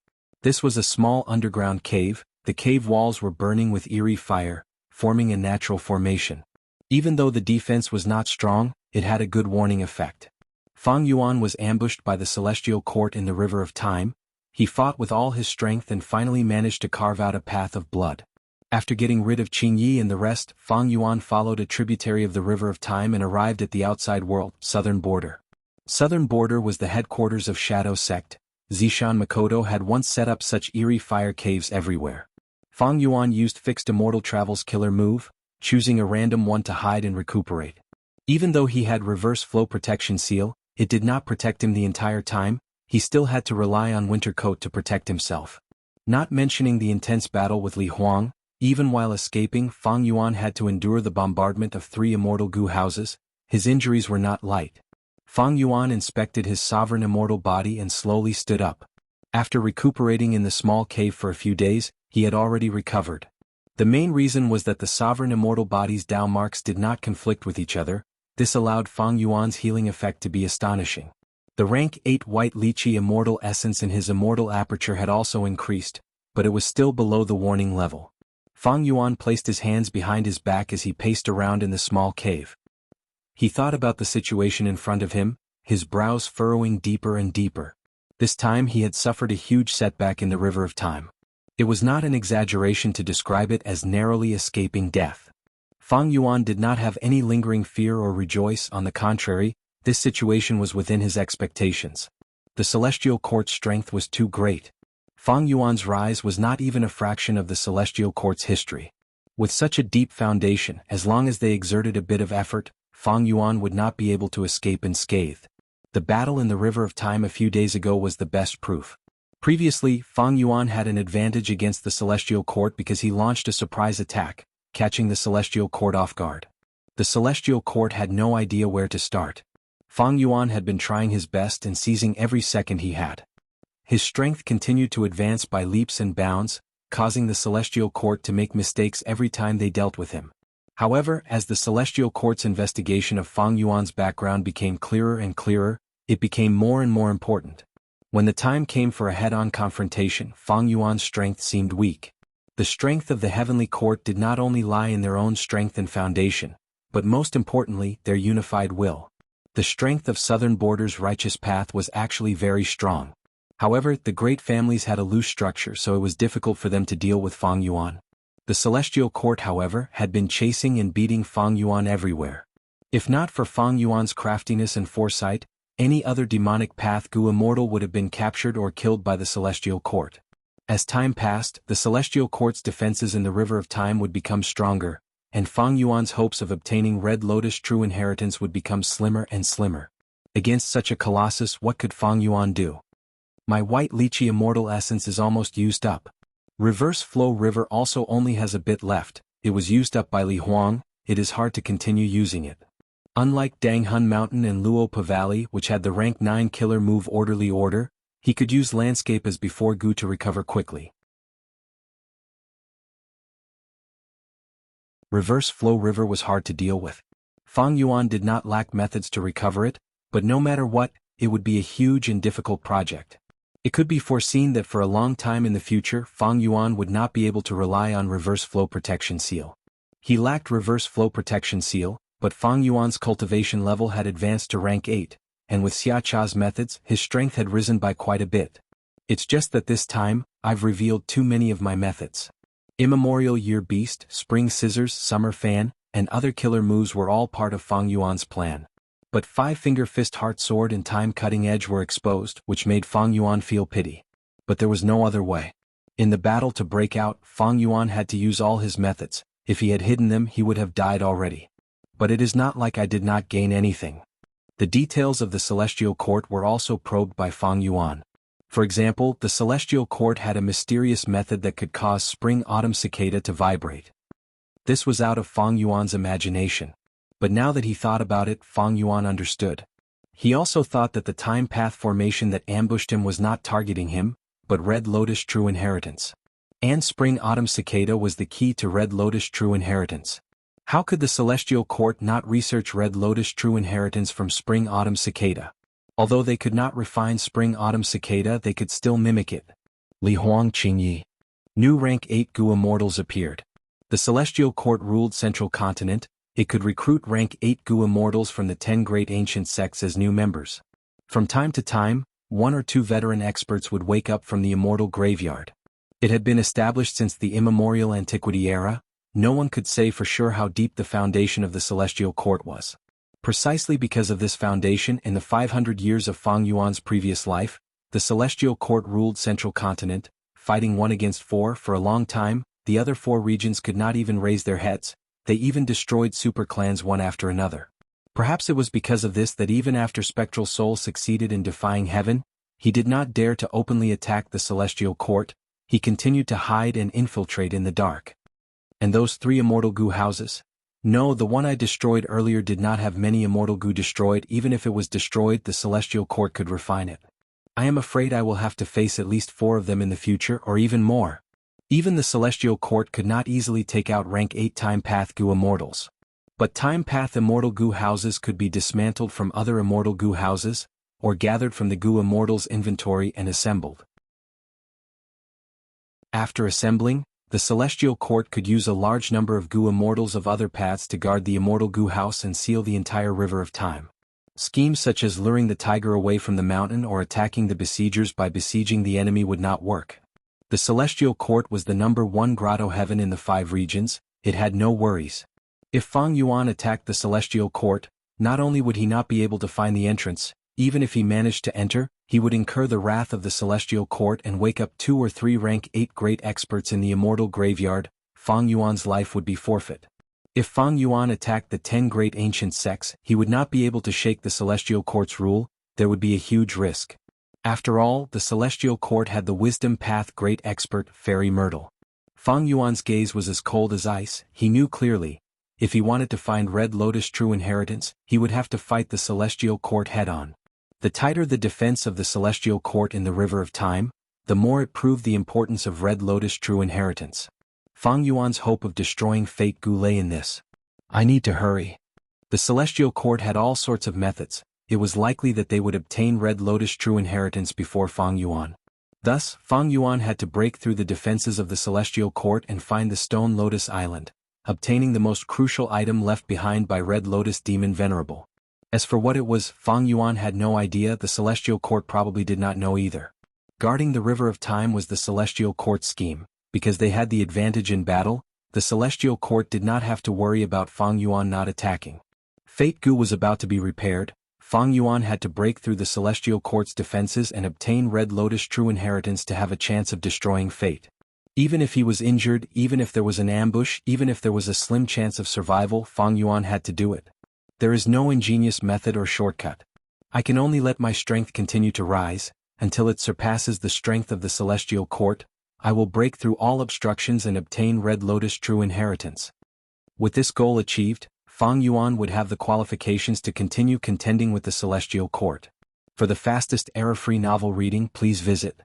This was a small underground cave. The cave walls were burning with eerie fire, forming a natural formation. Even though the defense was not strong, it had a good warning effect. Fang Yuan was ambushed by the Celestial Court in the River of Time. He fought with all his strength and finally managed to carve out a path of blood. After getting rid of Qin Yi and the rest, Fang Yuan followed a tributary of the River of Time and arrived at the outside world, southern border. Southern border was the headquarters of Shadow Sect. Zishan Makoto had once set up such eerie fire caves everywhere. Fang Yuan used Fixed Immortal Travel's killer move, choosing a random one to hide and recuperate. Even though he had reverse flow protection seal, it did not protect him the entire time. He still had to rely on Winter Coat to protect himself. Not mentioning the intense battle with Li Huang, even while escaping, Fang Yuan had to endure the bombardment of 3 immortal Gu houses. His injuries were not light. Fang Yuan inspected his sovereign immortal body and slowly stood up. After recuperating in the small cave for a few days, he had already recovered. The main reason was that the sovereign immortal body's Dao marks did not conflict with each other. This allowed Fang Yuan's healing effect to be astonishing. The rank 8 white lychee immortal essence in his immortal aperture had also increased, but it was still below the warning level. Fang Yuan placed his hands behind his back as he paced around in the small cave. He thought about the situation in front of him, his brows furrowing deeper and deeper. This time he had suffered a huge setback in the River of Time. It was not an exaggeration to describe it as narrowly escaping death. Fang Yuan did not have any lingering fear or rejoice. On the contrary, this situation was within his expectations. The Celestial Court's strength was too great. Fang Yuan's rise was not even a fraction of the Celestial Court's history. With such a deep foundation, as long as they exerted a bit of effort, Fang Yuan would not be able to escape unscathed. The battle in the River of Time a few days ago was the best proof. Previously, Fang Yuan had an advantage against the Celestial Court because he launched a surprise attack, catching the Celestial Court off guard. The Celestial Court had no idea where to start. Fang Yuan had been trying his best and seizing every second he had. His strength continued to advance by leaps and bounds, causing the Celestial Court to make mistakes every time they dealt with him. However, as the Celestial Court's investigation of Fang Yuan's background became clearer and clearer, it became more and more important. When the time came for a head-on confrontation, Fang Yuan's strength seemed weak. The strength of the Heavenly Court did not only lie in their own strength and foundation, but most importantly, their unified will. The strength of Southern Border's righteous path was actually very strong. However, the great families had a loose structure, so it was difficult for them to deal with Fang Yuan. The Celestial Court, however, had been chasing and beating Fang Yuan everywhere. If not for Fang Yuan's craftiness and foresight, any other demonic path Gu Immortal would have been captured or killed by the Celestial Court. As time passed, the Celestial Court's defenses in the River of Time would become stronger, and Fang Yuan's hopes of obtaining Red Lotus true inheritance would become slimmer and slimmer. Against such a colossus, what could Fang Yuan do? My white lychee immortal essence is almost used up. Reverse Flow River also only has a bit left. It was used up by Li Huang. It is hard to continue using it. Unlike Danghun Mountain and Luopa Valley, which had the rank 9 killer move Orderly Order, he could use Landscape as before Gu to recover quickly. Reverse Flow River was hard to deal with. Fang Yuan did not lack methods to recover it, but no matter what, it would be a huge and difficult project. It could be foreseen that for a long time in the future, Fang Yuan would not be able to rely on Reverse Flow Protection Seal. He lacked Reverse Flow Protection Seal, but Fang Yuan's cultivation level had advanced to rank 8, and with Xia Cha's methods, his strength had risen by quite a bit. It's just that this time, I've revealed too many of my methods. Immemorial Year Beast, Spring Scissors, Summer Fan, and other killer moves were all part of Fang Yuan's plan. But Five-Finger Fist Heart Sword and Time Cutting Edge were exposed, which made Fang Yuan feel pity. But there was no other way. In the battle to break out, Fang Yuan had to use all his methods. If he had hidden them, he would have died already. But it is not like I did not gain anything. The details of the Celestial Court were also probed by Fang Yuan. For example, the Celestial Court had a mysterious method that could cause Spring-Autumn Cicada to vibrate. This was out of Fang Yuan's imagination. But now that he thought about it, Fang Yuan understood. He also thought that the time path formation that ambushed him was not targeting him, but Red Lotus True Inheritance. And Spring-Autumn Cicada was the key to Red Lotus True Inheritance. How could the Celestial Court not research Red Lotus True Inheritance from Spring-Autumn Cicada? Although they could not refine Spring-Autumn Cicada, they could still mimic it. Li Huang Qingyi. New rank 8 Gu Immortals appeared. The Celestial Court ruled Central Continent. It could recruit rank 8 Gu Immortals from the 10 great ancient sects as new members. From time to time, 1 or 2 veteran experts would wake up from the immortal graveyard. It had been established since the immemorial antiquity era. No one could say for sure how deep the foundation of the Celestial Court was. Precisely because of this foundation, in the 500 years of Fang Yuan's previous life, the Celestial Court ruled Central Continent, fighting 1 against 4 for a long time. The other 4 regions could not even raise their heads. They even destroyed super clans one after another. Perhaps it was because of this that even after Spectral Soul succeeded in defying heaven, he did not dare to openly attack the Celestial Court. He continued to hide and infiltrate in the dark. And those 3 immortal Gu houses? No, the one I destroyed earlier did not have many immortal Gu destroyed. Even if it was destroyed, the Celestial Court could refine it. I am afraid I will have to face at least 4 of them in the future, or even more. Even the Celestial Court could not easily take out rank 8 Time Path Gu Immortals. But Time Path Immortal Gu houses could be dismantled from other immortal Gu houses, or gathered from the Gu Immortals inventory and assembled. After assembling, the Celestial Court could use a large number of Gu Immortals of other paths to guard the immortal Gu house and seal the entire River of Time. Schemes such as luring the tiger away from the mountain or attacking the besiegers by besieging the enemy would not work. The Celestial Court was the number 1 grotto heaven in the 5 regions. It had no worries. If Fang Yuan attacked the Celestial Court, not only would he not be able to find the entrance, even if he managed to enter, he would incur the wrath of the Celestial Court and wake up 2 or 3 rank 8 great experts in the immortal graveyard. Fang Yuan's life would be forfeit. If Fang Yuan attacked the 10 great ancient sects, he would not be able to shake the Celestial Court's rule. There would be a huge risk. After all, the Celestial Court had the Wisdom Path great expert, Fairy Myrtle. Fang Yuan's gaze was as cold as ice. He knew clearly, If he wanted to find Red Lotus' true inheritance, he would have to fight the Celestial Court head-on. The tighter the defense of the Celestial Court in the River of Time, the more it proved the importance of Red Lotus' true inheritance. Fang Yuan's hope of destroying Fate Gu lay in this. I need to hurry. The Celestial Court had all sorts of methods. It was likely that they would obtain Red Lotus' true inheritance before Fang Yuan. Thus, Fang Yuan had to break through the defenses of the Celestial Court and find the Stone Lotus Island, obtaining the most crucial item left behind by Red Lotus Demon Venerable. As for what it was, Fang Yuan had no idea. The Celestial Court probably did not know either. Guarding the River of Time was the Celestial Court's scheme. Because they had the advantage in battle, the Celestial Court did not have to worry about Fang Yuan not attacking. Fate Gu was about to be repaired. Fang Yuan had to break through the Celestial Court's defenses and obtain Red Lotus' true inheritance to have a chance of destroying Fate. Even if he was injured, even if there was an ambush, even if there was a slim chance of survival, Fang Yuan had to do it. There is no ingenious method or shortcut. I can only let my strength continue to rise, until it surpasses the strength of the Celestial Court. I will break through all obstructions and obtain Red Lotus' true inheritance. With this goal achieved, Fang Yuan would have the qualifications to continue contending with the Celestial Court. For the fastest error-free novel reading, please visit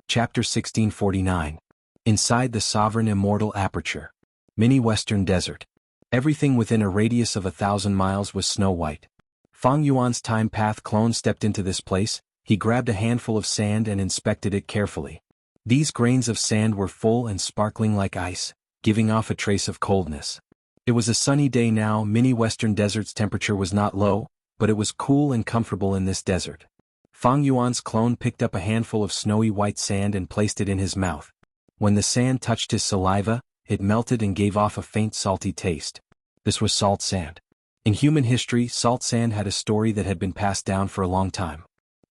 Chapter 1649. Inside the Sovereign Immortal Aperture. Mini Western Desert. Everything within a radius of 1,000 miles was snow-white. Fang Yuan's time path clone stepped into this place. He grabbed a handful of sand and inspected it carefully. These grains of sand were full and sparkling like ice, giving off a trace of coldness. It was a sunny day now. Mini Western Desert's temperature was not low, but it was cool and comfortable in this desert. Fang Yuan's clone picked up a handful of snowy white sand and placed it in his mouth. When the sand touched his saliva, it melted and gave off a faint salty taste. This was salt sand. In human history, salt sand had a story that had been passed down for a long time.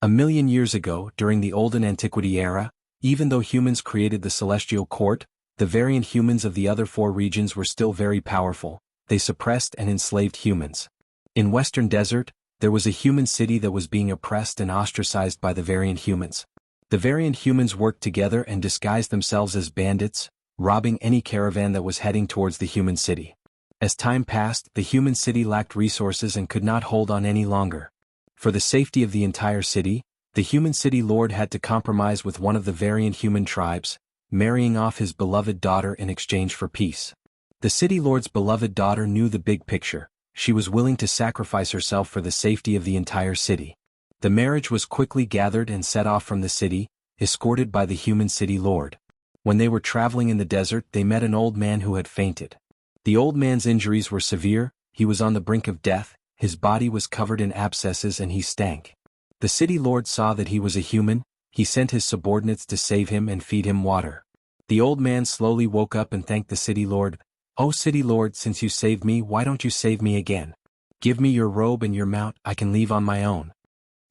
1,000,000 years ago, during the Olden Antiquity era, even though humans created the Celestial Court, the variant humans of the other 4 regions were still very powerful. They suppressed and enslaved humans. In Western Desert, there was a human city that was being oppressed and ostracized by the variant humans. The variant humans worked together and disguised themselves as bandits, robbing any caravan that was heading towards the human city. As time passed, the human city lacked resources and could not hold on any longer. For the safety of the entire city, the human city lord had to compromise with one of the variant human tribes, marrying off his beloved daughter in exchange for peace. The city lord's beloved daughter knew the big picture. She was willing to sacrifice herself for the safety of the entire city. The marriage was quickly gathered and set off from the city, escorted by the human city lord. When they were traveling in the desert, they met an old man who had fainted. The old man's injuries were severe. He was on the brink of death, his body was covered in abscesses and he stank. The city lord saw that he was a human. He sent his subordinates to save him and feed him water. The old man slowly woke up and thanked the city lord. "Oh city lord, since you saved me, why don't you save me again? Give me your robe and your mount, I can leave on my own."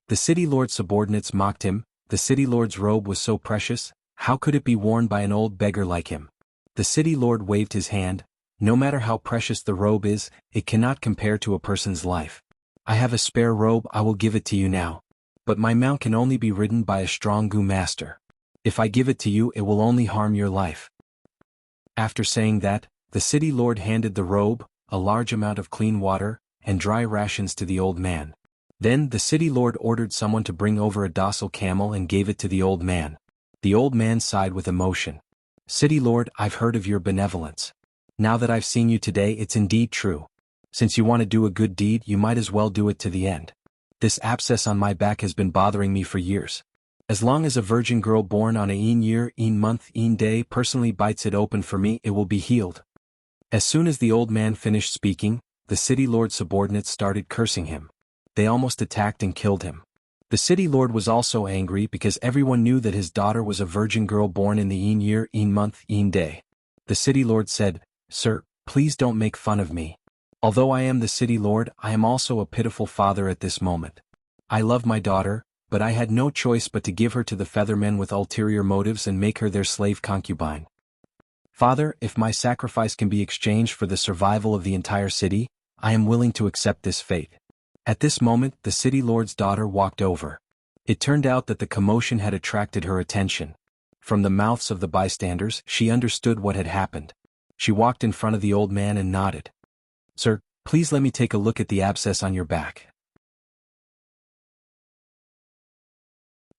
The city lord's subordinates mocked him. The city lord's robe was so precious, how could it be worn by an old beggar like him? The city lord waved his hand. "No matter how precious the robe is, it cannot compare to a person's life. I have a spare robe, I will give it to you now. But my mount can only be ridden by a strong Gu master. If I give it to you, it will only harm your life." After saying that, the city lord handed the robe, a large amount of clean water, and dry rations to the old man. Then the city lord ordered someone to bring over a docile camel and gave it to the old man. The old man sighed with emotion. "City lord, I've heard of your benevolence. Now that I've seen you today, it's indeed true. Since you want to do a good deed, you might as well do it to the end. This abscess on my back has been bothering me for years. As long as a virgin girl born on a year, month, day personally bites it open for me, it will be healed." As soon as the old man finished speaking, the city lord's subordinates started cursing him. They almost attacked and killed him. The city lord was also angry because everyone knew that his daughter was a virgin girl born in the year, month, day. The city lord said, "Sir, please don't make fun of me. Although I am the city lord, I am also a pitiful father at this moment. I love my daughter, but I had no choice but to give her to the feathermen with ulterior motives and make her their slave concubine. Father, if my sacrifice can be exchanged for the survival of the entire city, I am willing to accept this fate." At this moment, the city lord's daughter walked over. It turned out that the commotion had attracted her attention. From the mouths of the bystanders, she understood what had happened. She walked in front of the old man and nodded. "Sir, please let me take a look at the abscess on your back."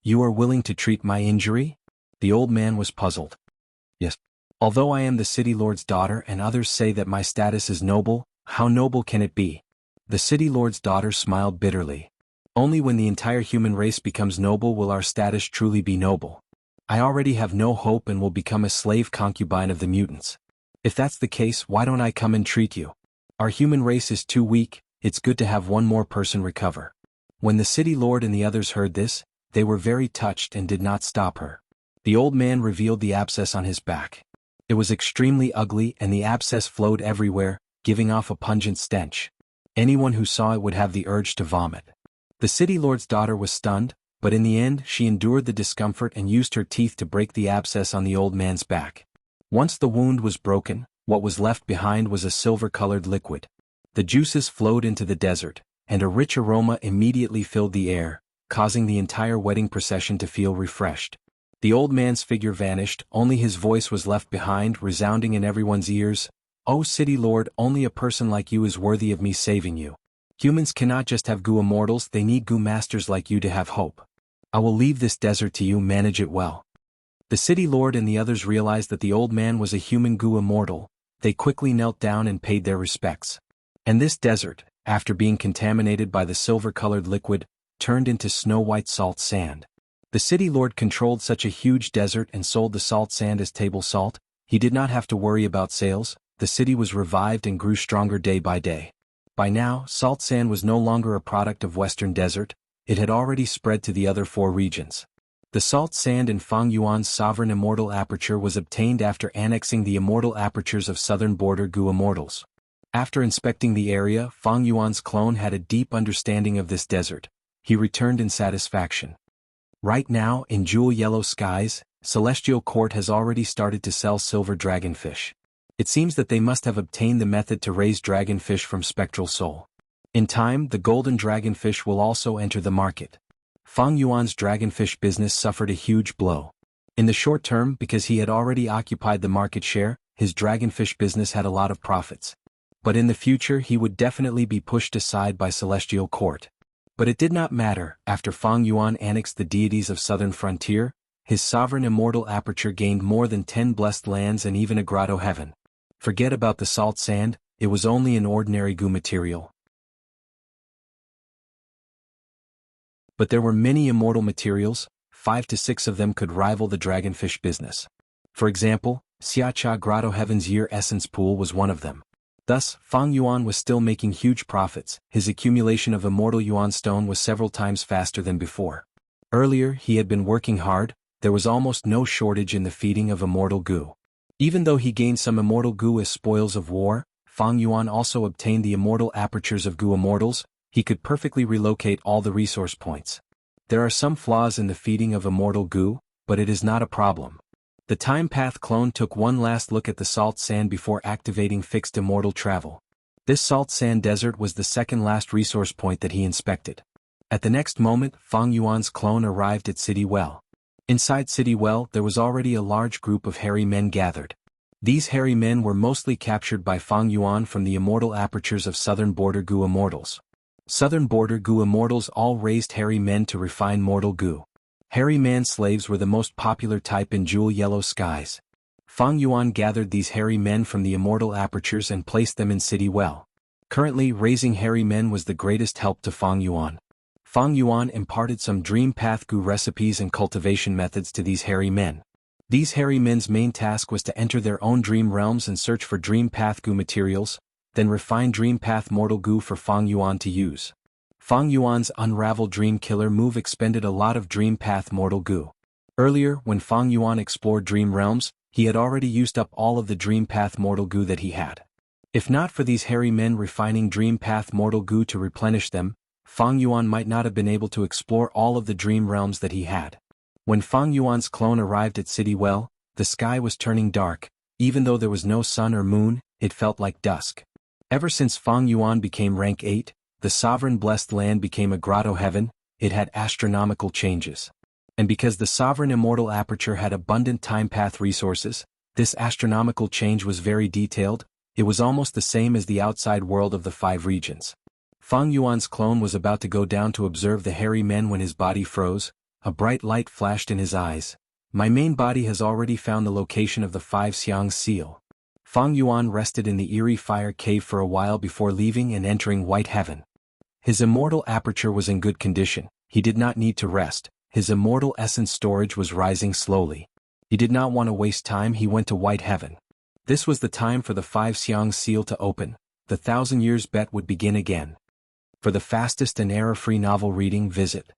"You are willing to treat my injury?" The old man was puzzled. "Yes. Although I am the city lord's daughter and others say that my status is noble, how noble can it be?" The city lord's daughter smiled bitterly. "Only when the entire human race becomes noble will our status truly be noble. I already have no hope and will become a slave concubine of the mutants. If that's the case, why don't I come and treat you? Our human race is too weak, it's good to have one more person recover." When the city lord and the others heard this, they were very touched and did not stop her. The old man revealed the abscess on his back. It was extremely ugly and the abscess flowed everywhere, giving off a pungent stench. Anyone who saw it would have the urge to vomit. The city lord's daughter was stunned, but in the end she endured the discomfort and used her teeth to break the abscess on the old man's back. Once the wound was broken, what was left behind was a silver-colored liquid. The juices flowed into the desert, and a rich aroma immediately filled the air, causing the entire wedding procession to feel refreshed. The old man's figure vanished, only his voice was left behind, resounding in everyone's ears. "Oh city lord, only a person like you is worthy of me saving you. Humans cannot just have goo immortals, they need goo masters like you to have hope. I will leave this desert to you, manage it well." The city lord and the others realized that the old man was a human goo immortal. They quickly knelt down and paid their respects. And this desert, after being contaminated by the silver-colored liquid, turned into snow-white salt sand. The city lord controlled such a huge desert and sold the salt sand as table salt. He did not have to worry about sales. The city was revived and grew stronger day by day. By now, salt sand was no longer a product of Western Desert, it had already spread to the other 4 regions. The salt sand in Fang Yuan's sovereign immortal aperture was obtained after annexing the immortal apertures of southern border goo immortals. After inspecting the area, Fang Yuan's clone had a deep understanding of this desert. He returned in satisfaction. Right now, in jewel yellow skies, Celestial Court has already started to sell silver dragonfish. It seems that they must have obtained the method to raise dragonfish from spectral soul. In time, the golden dragonfish will also enter the market. Fang Yuan's dragonfish business suffered a huge blow. In the short term, because he had already occupied the market share, his dragonfish business had a lot of profits. But in the future he would definitely be pushed aside by Celestial Court. But it did not matter. After Fang Yuan annexed the deities of southern frontier, his sovereign immortal aperture gained more than 10 blessed lands and even a grotto heaven. Forget about the salt sand, it was only an ordinary goo material. But there were many immortal materials, 5 to 6 of them could rival the dragonfish business. For example, Xiacha Grotto Heaven's Year Essence Pool was one of them. Thus, Fang Yuan was still making huge profits. His accumulation of immortal yuan stone was several times faster than before. Earlier he had been working hard, there was almost no shortage in the feeding of immortal goo. Even though he gained some immortal goo as spoils of war, Fang Yuan also obtained the immortal apertures of goo immortals. He could perfectly relocate all the resource points. There are some flaws in the feeding of immortal goo, but it is not a problem. The Time Path clone took one last look at the salt sand before activating fixed immortal travel. This salt sand desert was the second last resource point that he inspected. At the next moment, Fang Yuan's clone arrived at City Well. Inside City Well, there was already a large group of hairy men gathered. These hairy men were mostly captured by Fang Yuan from the immortal apertures of southern border goo immortals. Southern border goo immortals all raised hairy men to refine mortal goo. Hairy man slaves were the most popular type in jewel yellow skies. Fang Yuan gathered these hairy men from the immortal apertures and placed them in City Well. Currently, raising hairy men was the greatest help to Fang Yuan. Fang Yuan imparted some dream path goo recipes and cultivation methods to these hairy men. These hairy men's main task was to enter their own dream realms and search for dream path goo materials, then refine dream path mortal goo for Fang Yuan to use. Fang Yuan's Unravel Dream Killer move expended a lot of dream path mortal goo. Earlier, when Fang Yuan explored dream realms, he had already used up all of the dream path mortal goo that he had. If not for these hairy men refining dream path mortal goo to replenish them, Fang Yuan might not have been able to explore all of the dream realms that he had. When Fang Yuan's clone arrived at City Well, the sky was turning dark. Even though there was no sun or moon, it felt like dusk. Ever since Fang Yuan became rank 8, the sovereign blessed land became a grotto heaven. It had astronomical changes. And because the sovereign immortal aperture had abundant time path resources, this astronomical change was very detailed. It was almost the same as the outside world of the 5 regions. Fang Yuan's clone was about to go down to observe the hairy men when his body froze. A bright light flashed in his eyes. My main body has already found the location of the 5 Xiang seal. Fang Yuan rested in the eerie fire cave for a while before leaving and entering White Heaven. His immortal aperture was in good condition. He did not need to rest. His immortal essence storage was rising slowly. He did not want to waste time. He went to White Heaven. This was the time for the 5 Xiang seal to open. The 1,000 years bet would begin again. For the fastest and error-free novel reading, visit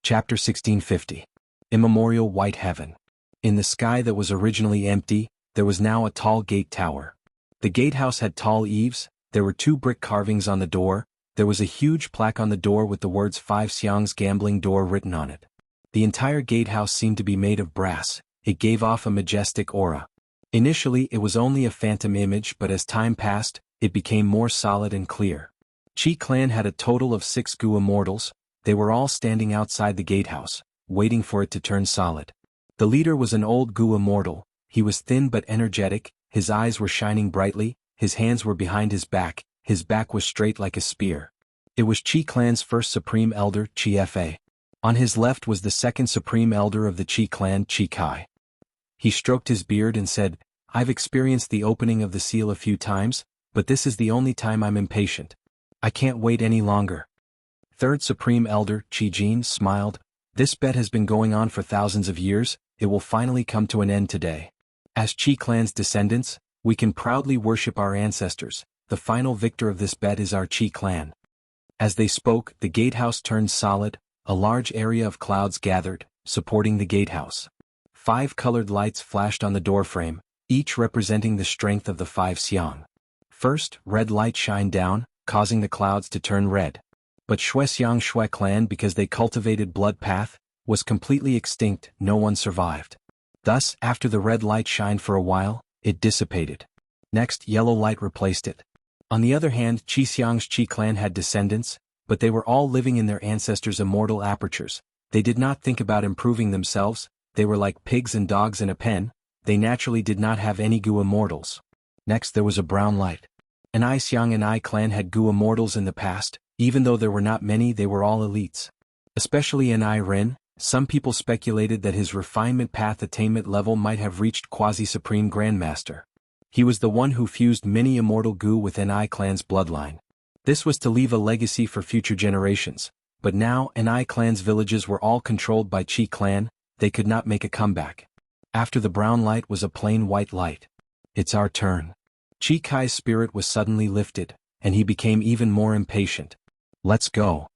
Chapter 1650. Immemorial White Heaven. In the sky that was originally empty, there was now a tall gate tower. The gatehouse had tall eaves, there were 2 brick carvings on the door, there was a huge plaque on the door with the words 5 Xiang's gambling door written on it. The entire gatehouse seemed to be made of brass. It gave off a majestic aura. Initially it was only a phantom image, but as time passed, it became more solid and clear. Qi clan had a total of 6 Gu immortals. They were all standing outside the gatehouse, waiting for it to turn solid. The leader was an old Gu immortal. He was thin but energetic, his eyes were shining brightly, his hands were behind his back was straight like a spear. It was Qi clan's first supreme elder, Qi Fa. On his left was the second supreme elder of the Qi clan, Qi Kai. He stroked his beard and said, "I've experienced the opening of the seal a few times, but this is the only time I'm impatient. I can't wait any longer." Third Supreme Elder, Qi Jin, smiled. "This bet has been going on for thousands of years, it will finally come to an end today. As Qi clan's descendants, we can proudly worship our ancestors. The final victor of this bet is our Qi clan." As they spoke, the gatehouse turned solid. A large area of clouds gathered, supporting the gatehouse. 5 colored lights flashed on the doorframe, each representing the strength of the 5 Xiang. First, red light shined down, causing the clouds to turn red. But Shuexiang Shui clan, because they cultivated blood path, was completely extinct. No one survived. Thus, after the red light shined for a while, it dissipated. Next, yellow light replaced it. On the other hand, Xiang's Qi clan had descendants, but they were all living in their ancestors' immortal apertures. They did not think about improving themselves. They were like pigs and dogs in a pen. They naturally did not have any Gu immortals. Next, there was a brown light. An I Xiang and I clan had Gu immortals in the past. Even though there were not many, they were all elites. Especially an I Ren. Some people speculated that his refinement path attainment level might have reached quasi-supreme grandmaster. He was the one who fused many immortal Gu with Ni clan's bloodline. This was to leave a legacy for future generations. But now, Ni clan's villages were all controlled by Qi clan. They could not make a comeback. After the brown light was a plain white light. "It's our turn." Qi Kai's spirit was suddenly lifted, and he became even more impatient. "Let's go."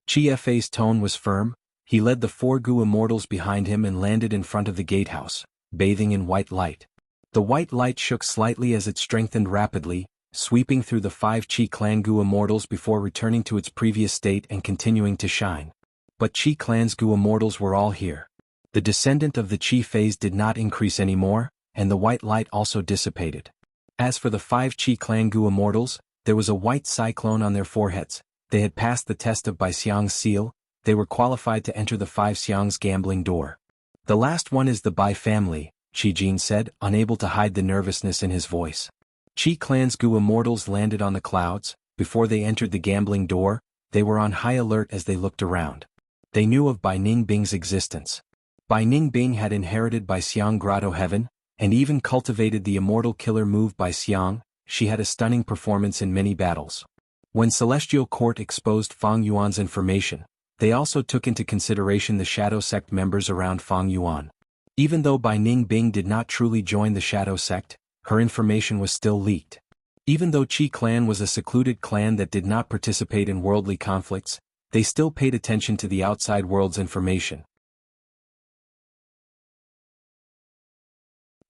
Qi Fa's tone was firm. He led the 4 Gu immortals behind him and landed in front of the gatehouse, bathing in white light. The white light shook slightly as it strengthened rapidly, sweeping through the 5 Qi clan Gu immortals before returning to its previous state and continuing to shine. But Qi clan's Gu immortals were all here. The descendant of the Qi phase did not increase anymore, and the white light also dissipated. As for the 5 Qi clan Gu immortals, there was a white cyclone on their foreheads. They had passed the test of Bai Xiang's seal. They were qualified to enter the 5 Xiang's gambling door. "The last one is the Bai family," Qi Jin said, unable to hide the nervousness in his voice. Qi clan's Gu immortals landed on the clouds. Before they entered the gambling door, they were on high alert as they looked around. They knew of Bai Ningbing's existence. Bai Ningbing had inherited Bai Xiang Grotto Heaven, and even cultivated the immortal killer move Bai Xiang. She had a stunning performance in many battles. When Celestial Court exposed Fang Yuan's information, they also took into consideration the Shadow Sect members around Fang Yuan. Even though Bai Ningbing did not truly join the Shadow Sect, her information was still leaked. Even though Qi clan was a secluded clan that did not participate in worldly conflicts, they still paid attention to the outside world's information.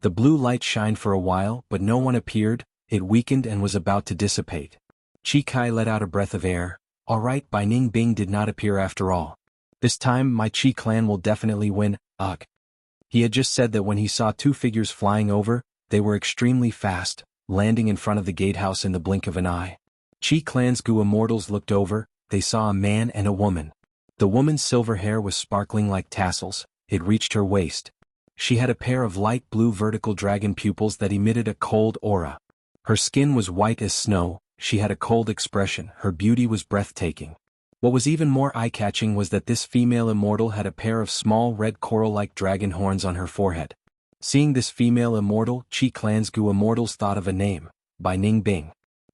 The blue light shined for a while, but no one appeared. It weakened and was about to dissipate. Qi Kai let out a breath of air. "All right, Bai Ningbing did not appear after all. This time my Qi clan will definitely win." Ugh. He had just said that when he saw 2 figures flying over. They were extremely fast, landing in front of the gatehouse in the blink of an eye. Qi Clan's Gu immortals looked over. They saw a man and a woman. The woman's silver hair was sparkling like tassels. It reached her waist. She had a pair of light blue vertical dragon pupils that emitted a cold aura. Her skin was white as snow. She had a cold expression. Her beauty was breathtaking. What was even more eye-catching was that this female immortal had a pair of small red coral-like dragon horns on her forehead. Seeing this female immortal, Qi Clan's Gu immortals thought of a name: Bai Ning Bing.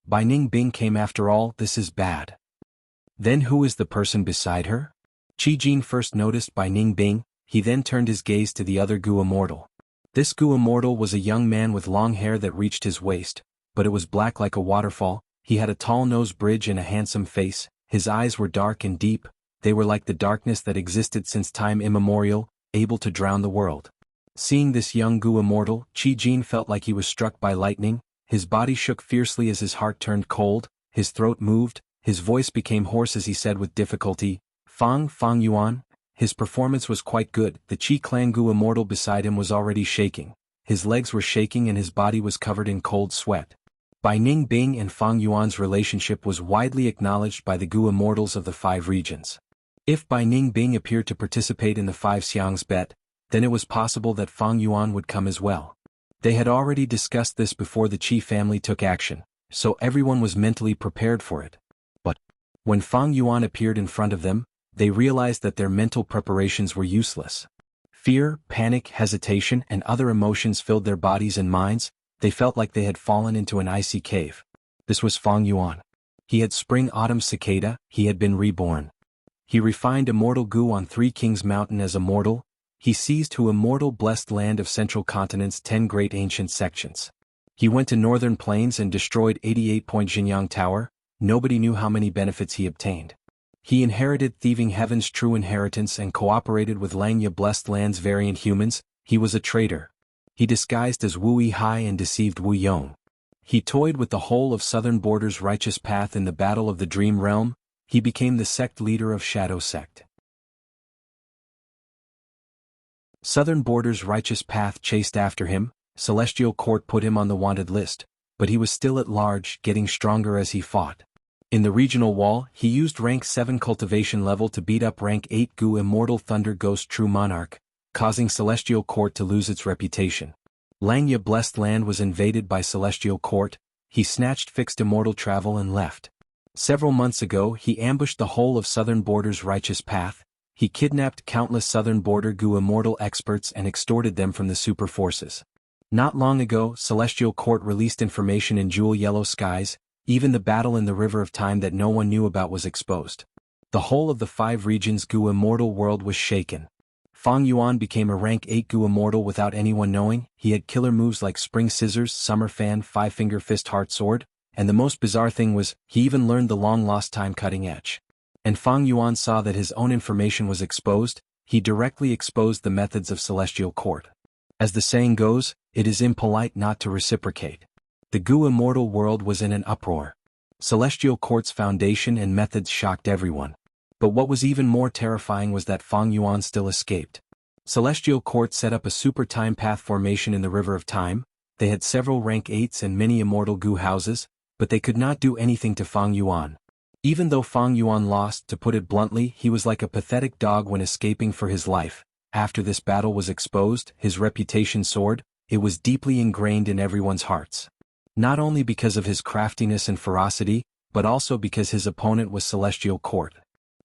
Bai Ning Bing came after all. This is bad. Then who is the person beside her? Qi Jin first noticed Bai Ning Bing. He then turned his gaze to the other Gu immortal. This Gu immortal was a young man with long hair that reached his waist, but it was black like a waterfall. He had a tall nose bridge and a handsome face. His eyes were dark and deep. They were like the darkness that existed since time immemorial, able to drown the world. Seeing this young Gu immortal, Qi Jin felt like he was struck by lightning. His body shook fiercely as his heart turned cold, his throat moved, his voice became hoarse as he said with difficulty, Fang Yuan. His performance was quite good. The Qi Clan Gu immortal beside him was already shaking. His legs were shaking and his body was covered in cold sweat. Bai Ning Bing and Fang Yuan's relationship was widely acknowledged by the Gu immortals of the 5 regions. If Bai Ning Bing appeared to participate in the 5 xiangs bet, then it was possible that Fang Yuan would come as well. They had already discussed this before the Qi family took action, so everyone was mentally prepared for it. But when Fang Yuan appeared in front of them, they realized that their mental preparations were useless. Fear, panic, hesitation, and other emotions filled their bodies and minds. They felt like they had fallen into an icy cave. This was Fang Yuan. He had spring-autumn cicada. He had been reborn. He refined immortal Gu on 3 Kings Mountain as immortal. He seized to immortal blessed land of central continent's 10 great ancient sections. He went to northern plains and destroyed 88-point Jianghu Tower. Nobody knew how many benefits he obtained. He inherited thieving heaven's true inheritance and cooperated with Langya blessed land's variant humans. He was a traitor. He disguised as Wu Yihai and deceived Wu Yong. He toyed with the whole of Southern Border's righteous path in the Battle of the Dream Realm. He became the sect leader of Shadow Sect. Southern Border's righteous path chased after him. Celestial Court put him on the wanted list, but he was still at large, getting stronger as he fought. In the regional wall, he used rank 7 cultivation level to beat up rank 8 Gu Immortal Thunder Ghost True Monarch, causing Celestial Court to lose its reputation. Langya blessed land was invaded by Celestial Court. He snatched fixed immortal travel and left. Several months ago he ambushed the whole of Southern Border's righteous path. He kidnapped countless Southern Border Gu Immortal experts and extorted them from the super forces. Not long ago, Celestial Court released information in Jewel Yellow Skies. Even the battle in the River of Time that no one knew about was exposed. The whole of the 5 regions Gu Immortal world was shaken. Fang Yuan became a rank 8 Gu Immortal without anyone knowing. He had killer moves like Spring Scissors, Summer Fan, 5-Finger Fist Heart Sword, and the most bizarre thing was, he even learned the long-lost time cutting edge. And Fang Yuan saw that his own information was exposed. He directly exposed the methods of Celestial Court. As the saying goes, it is impolite not to reciprocate. The Gu Immortal world was in an uproar. Celestial Court's foundation and methods shocked everyone. But what was even more terrifying was that Fang Yuan still escaped. Celestial Court set up a super time path formation in the River of Time. They had several rank 8s and many immortal Gu houses, but they could not do anything to Fang Yuan. Even though Fang Yuan lost, to put it bluntly, he was like a pathetic dog when escaping for his life. After this battle was exposed, his reputation soared. It was deeply ingrained in everyone's hearts. Not only because of his craftiness and ferocity, but also because his opponent was Celestial Court.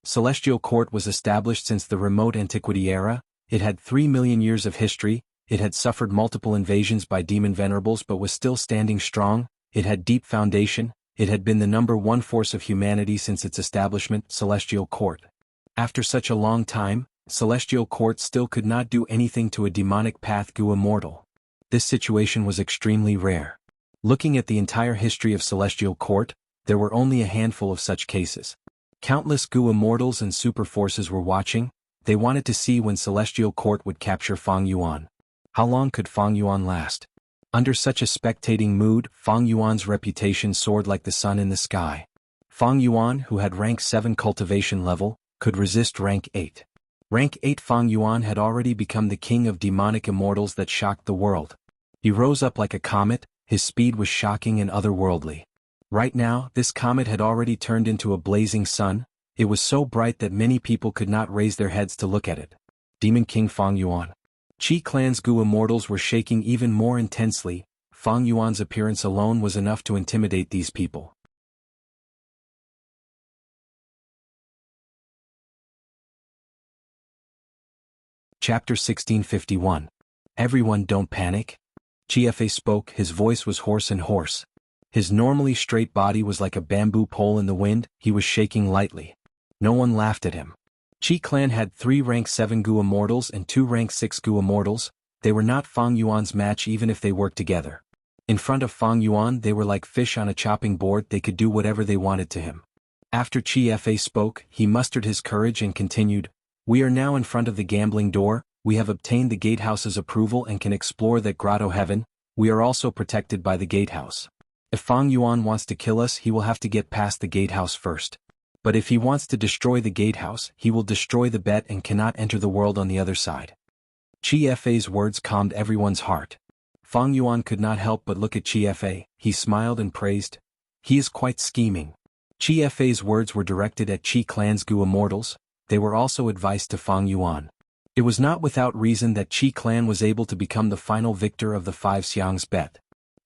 Celestial Court was established since the remote antiquity era. It had 3 million years of history. It had suffered multiple invasions by demon venerables but was still standing strong. It had deep foundation. It had been the #1 force of humanity since its establishment, Celestial Court. After such a long time, Celestial Court still could not do anything to a demonic path Gu Immortal. This situation was extremely rare. Looking at the entire history of Celestial Court, there were only a handful of such cases. Countless Gu Immortals and super forces were watching. They wanted to see when Celestial Court would capture Fang Yuan. How long could Fang Yuan last? Under such a spectating mood, Fang Yuan's reputation soared like the sun in the sky. Fang Yuan, who had rank 7 cultivation level, could resist rank 8. Rank 8 Fang Yuan had already become the king of demonic immortals that shocked the world. He rose up like a comet. His speed was shocking and otherworldly. Right now, this comet had already turned into a blazing sun. It was so bright that many people could not raise their heads to look at it. Demon King Fang Yuan. Qi Clan's Gu immortals were shaking even more intensely. Fang Yuan's appearance alone was enough to intimidate these people. Chapter 1651. Everyone don't panic. Qi spoke, his voice was hoarse and hoarse. His normally straight body was like a bamboo pole in the wind, he was shaking lightly. No one laughed at him. Qi Clan had 3 rank 7 Gu immortals and 2 rank 6 Gu immortals. They were not Fang Yuan's match even if they worked together. In front of Fang Yuan they were like fish on a chopping board, they could do whatever they wanted to him. After Qi spoke, he mustered his courage and continued, "We are now in front of the gambling door, we have obtained the gatehouse's approval and can explore that grotto heaven, we are also protected by the gatehouse. If Fang Yuan wants to kill us he will have to get past the gatehouse first. But if he wants to destroy the gatehouse, he will destroy the bet and cannot enter the world on the other side." Qi words calmed everyone's heart. Fang Yuan could not help but look at Qi. He smiled and praised. "He is quite scheming." Qi words were directed at Qi Clan's Gu immortals. They were also advice to Fang Yuan. It was not without reason that Qi Clan was able to become the final victor of the 5 xiangs bet.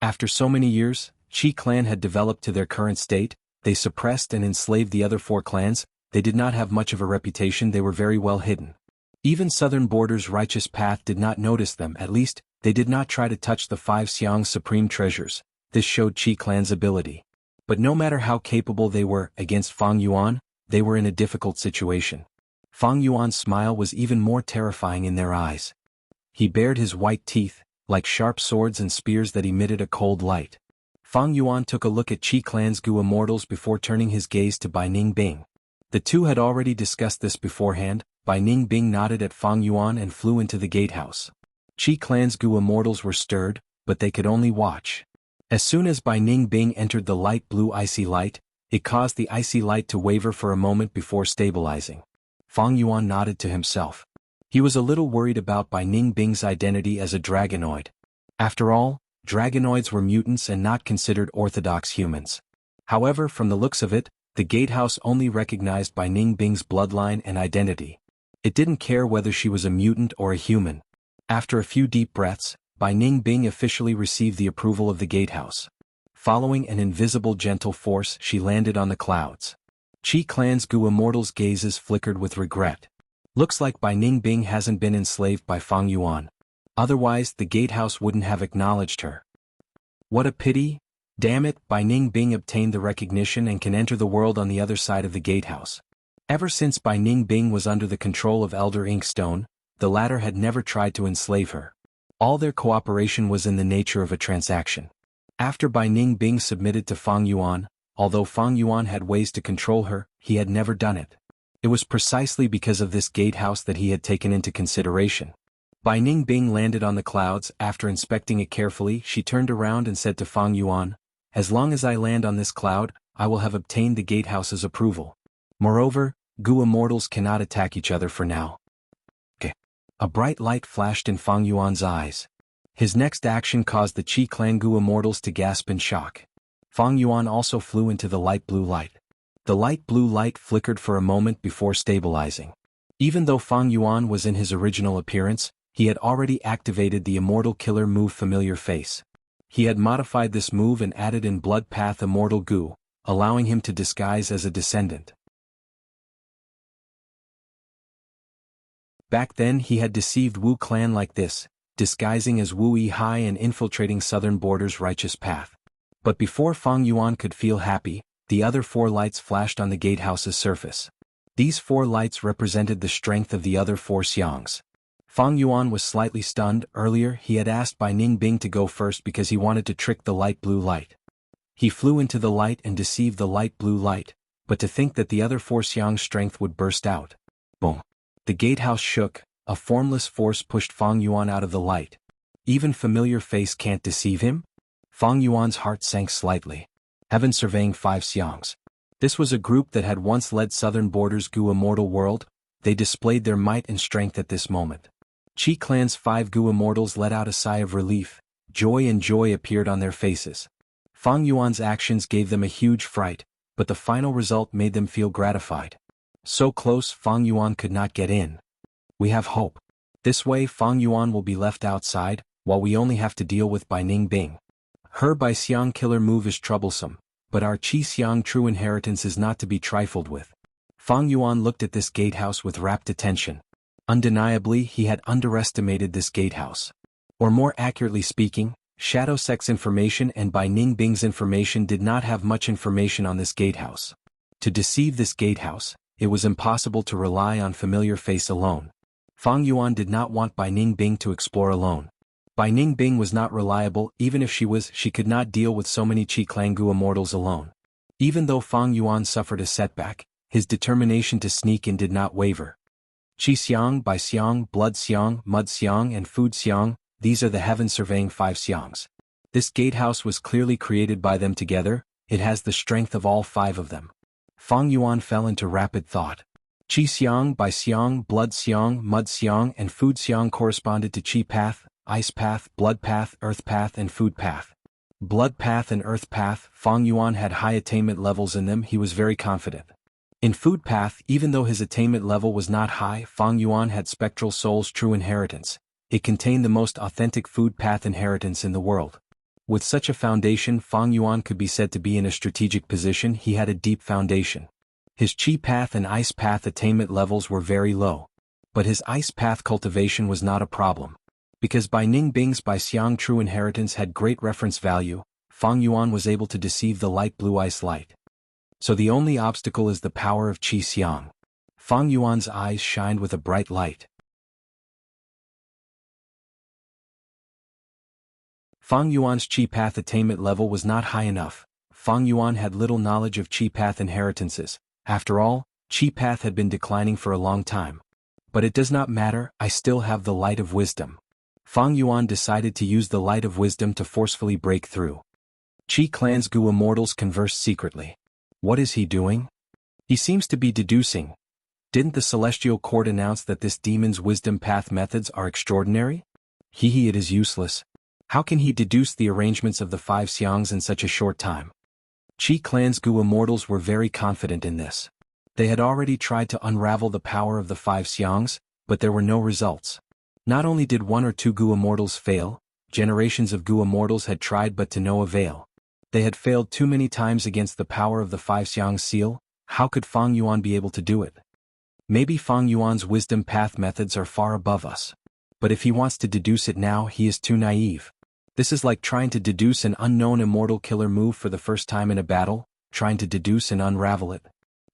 After so many years, Qi Clan had developed to their current state. They suppressed and enslaved the other 4 clans. They did not have much of a reputation, they were very well hidden. Even Southern Border's righteous path did not notice them, at least, they did not try to touch the 5 xiangs supreme treasures. This showed Qi Clan's ability. But no matter how capable they were, against Fang Yuan, they were in a difficult situation. Fang Yuan's smile was even more terrifying in their eyes. He bared his white teeth, like sharp swords and spears that emitted a cold light. Fang Yuan took a look at Qi Clan's Gu immortals before turning his gaze to Bai Ningbing. The two had already discussed this beforehand. Bai Ningbing nodded at Fang Yuan and flew into the gatehouse. Qi Clan's Gu immortals were stirred, but they could only watch. As soon as Bai Ningbing entered the light blue icy light, it caused the icy light to waver for a moment before stabilizing. Fang Yuan nodded to himself. He was a little worried about Bai Ningbing's identity as a dragonoid. After all, dragonoids were mutants and not considered orthodox humans. However, from the looks of it, the gatehouse only recognized Bai Ningbing's bloodline and identity. It didn't care whether she was a mutant or a human. After a few deep breaths, Bai Ningbing officially received the approval of the gatehouse. Following an invisible gentle force, she landed on the clouds. Qi Clan's Gu immortals' gazes flickered with regret. Looks like Bai Ningbing hasn't been enslaved by Fang Yuan. Otherwise, the gatehouse wouldn't have acknowledged her. What a pity! Damn it, Bai Ningbing obtained the recognition and can enter the world on the other side of the gatehouse. Ever since Bai Ningbing was under the control of Elder Inkstone, the latter had never tried to enslave her. All their cooperation was in the nature of a transaction. After Bai Ningbing submitted to Fang Yuan, although Fang Yuan had ways to control her, he had never done it. It was precisely because of this gatehouse that he had taken into consideration. Bai Ningbing landed on the clouds. After inspecting it carefully, she turned around and said to Fang Yuan, "As long as I land on this cloud, I will have obtained the gatehouse's approval. Moreover, Gu immortals cannot attack each other for now." Okay. A bright light flashed in Fang Yuan's eyes. His next action caused the Qi Clan Gu immortals to gasp in shock. Fang Yuan also flew into the light blue light. The light blue light flickered for a moment before stabilizing. Even though Fang Yuan was in his original appearance, he had already activated the Immortal Killer move Familiar Face. He had modified this move and added in Blood Path Immortal Gu, allowing him to disguise as a descendant. Back then he had deceived Wu Clan like this, disguising as Wu Yihai and infiltrating Southern Border's righteous path. But before Fang Yuan could feel happy, the other 4 lights flashed on the gatehouse's surface. These 4 lights represented the strength of the other 4 xiangs. Fang Yuan was slightly stunned. Earlier he had asked Bai Ningbing to go first because he wanted to trick the light blue light. He flew into the light and deceived the light blue light, but to think that the other 4 xiangs' strength would burst out. Boom! The gatehouse shook, a formless force pushed Fang Yuan out of the light. Even Familiar Face can't deceive him? Fang Yuan's heart sank slightly. Heaven surveying 5 xiangs. This was a group that had once led Southern Border's Gu immortal world. They displayed their might and strength at this moment. Qi Clan's 5 Gu immortals let out a sigh of relief. joy appeared on their faces. Fang Yuan's actions gave them a huge fright, but the final result made them feel gratified. So close, Fang Yuan could not get in. We have hope. This way Fang Yuan will be left outside, while we only have to deal with Bai Ningbing. Her Bai Xiang killer move is troublesome, but our Qi Xiang true inheritance is not to be trifled with. Fang Yuan looked at this gatehouse with rapt attention. Undeniably, he had underestimated this gatehouse. Or more accurately speaking, Shadow Sect's information and Bai Ningbing's information did not have much information on this gatehouse. To deceive this gatehouse, it was impossible to rely on familiar face alone. Fang Yuan did not want Bai Ningbing to explore alone. Bai Ningbing was not reliable, even if she could not deal with so many Qi Clangu immortals alone. Even though Fang Yuan suffered a setback, his determination to sneak in did not waver. Qi Xiang, Bai Xiang, Blood Xiang, Mud Xiang and Food Xiang, these are the heaven-surveying 5 Xiangs. This gatehouse was clearly created by them together, it has the strength of all 5 of them. Fang Yuan fell into rapid thought. Qi Xiang, Bai Xiang, Blood Xiang, Mud Xiang and Food Xiang corresponded to Qi Path, Ice Path, Blood Path, Earth Path and Food Path. Blood Path and Earth Path, Fang Yuan had high attainment levels in them, he was very confident. In Food Path, even though his attainment level was not high, Fang Yuan had Spectral Soul's true inheritance. It contained the most authentic Food Path inheritance in the world. With such a foundation, Fang Yuan could be said to be in a strategic position, he had a deep foundation. His Qi Path and Ice Path attainment levels were very low. But his Ice Path cultivation was not a problem. Because Bai Ningbing's Bai Xiang true inheritance had great reference value, Fang Yuan was able to deceive the light blue ice light. So the only obstacle is the power of Qi Xiang. Fang Yuan's eyes shined with a bright light. Fang Yuan's Qi Path attainment level was not high enough. Fang Yuan had little knowledge of Qi Path inheritances. After all, Qi Path had been declining for a long time. But it does not matter, I still have the light of wisdom. Fang Yuan decided to use the light of wisdom to forcefully break through. Qi Clangu immortals converse secretly. What is he doing? He seems to be deducing. Didn't the Celestial Court announce that this demon's wisdom path methods are extraordinary? It is useless. How can he deduce the arrangements of the 5 Xiangs in such a short time? Qi Clangu immortals were very confident in this. They had already tried to unravel the power of the 5 Xiangs, but there were no results. Not only did 1 or 2 Gu immortals fail, generations of Gu immortals had tried but to no avail. They had failed too many times against the power of the 5 Xiang seal. How could Fang Yuan be able to do it? Maybe Fang Yuan's wisdom path methods are far above us. But if he wants to deduce it now, he is too naive. This is like trying to deduce an unknown immortal killer move for the first time in a battle, trying to deduce and unravel it.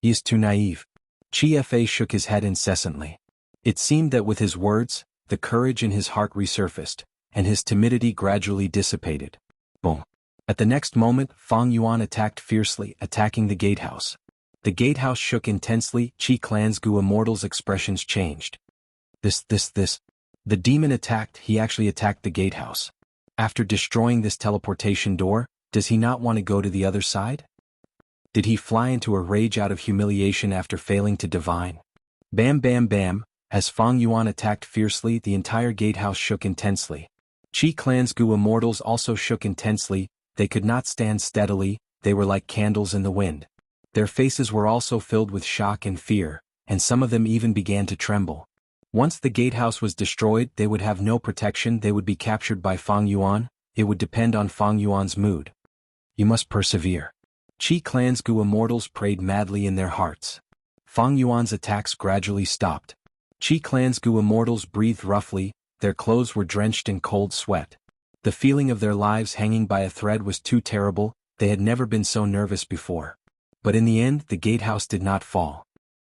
He is too naive. Qi Fa shook his head incessantly. It seemed that with his words, the courage in his heart resurfaced, and his timidity gradually dissipated. Boom. At the next moment, Fang Yuan attacked fiercely, attacking the gatehouse. The gatehouse shook intensely, Qi Clangu immortals' expressions changed. The demon attacked, he actually attacked the gatehouse. After destroying this teleportation door, does he not want to go to the other side? Did he fly into a rage out of humiliation after failing to divine? Bam bam bam, as Fang Yuan attacked fiercely, the entire gatehouse shook intensely. Qi Clangu immortals also shook intensely, they could not stand steadily, they were like candles in the wind. Their faces were also filled with shock and fear, and some of them even began to tremble. Once the gatehouse was destroyed, they would have no protection, they would be captured by Fang Yuan, it would depend on Fang Yuan's mood. You must persevere. Qi Clangu immortals prayed madly in their hearts. Fang Yuan's attacks gradually stopped. Qi Clangu immortals breathed roughly, their clothes were drenched in cold sweat. The feeling of their lives hanging by a thread was too terrible, they had never been so nervous before. But in the end, the gatehouse did not fall.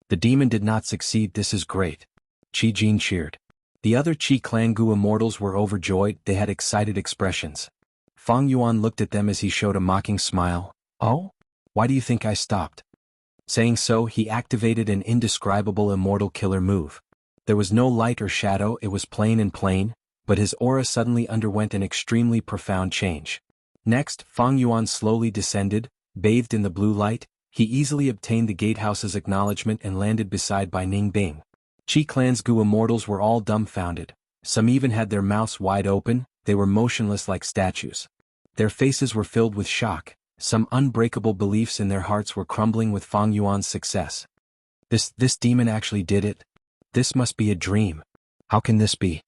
The demon did not succeed, this is great. Qi Jin cheered. The other Qi Clangu immortals were overjoyed, they had excited expressions. Fang Yuan looked at them as he showed a mocking smile. Oh? Why do you think I stopped? Saying so, he activated an indescribable immortal killer move. There was no light or shadow, it was plain and plain, but his aura suddenly underwent an extremely profound change. Next, Fang Yuan slowly descended, bathed in the blue light, he easily obtained the gatehouse's acknowledgement and landed beside Bai Ningbing. Qi Clangu immortals were all dumbfounded, some even had their mouths wide open, they were motionless like statues. Their faces were filled with shock, some unbreakable beliefs in their hearts were crumbling with Fang Yuan's success. This demon actually did it? This must be a dream. How can this be?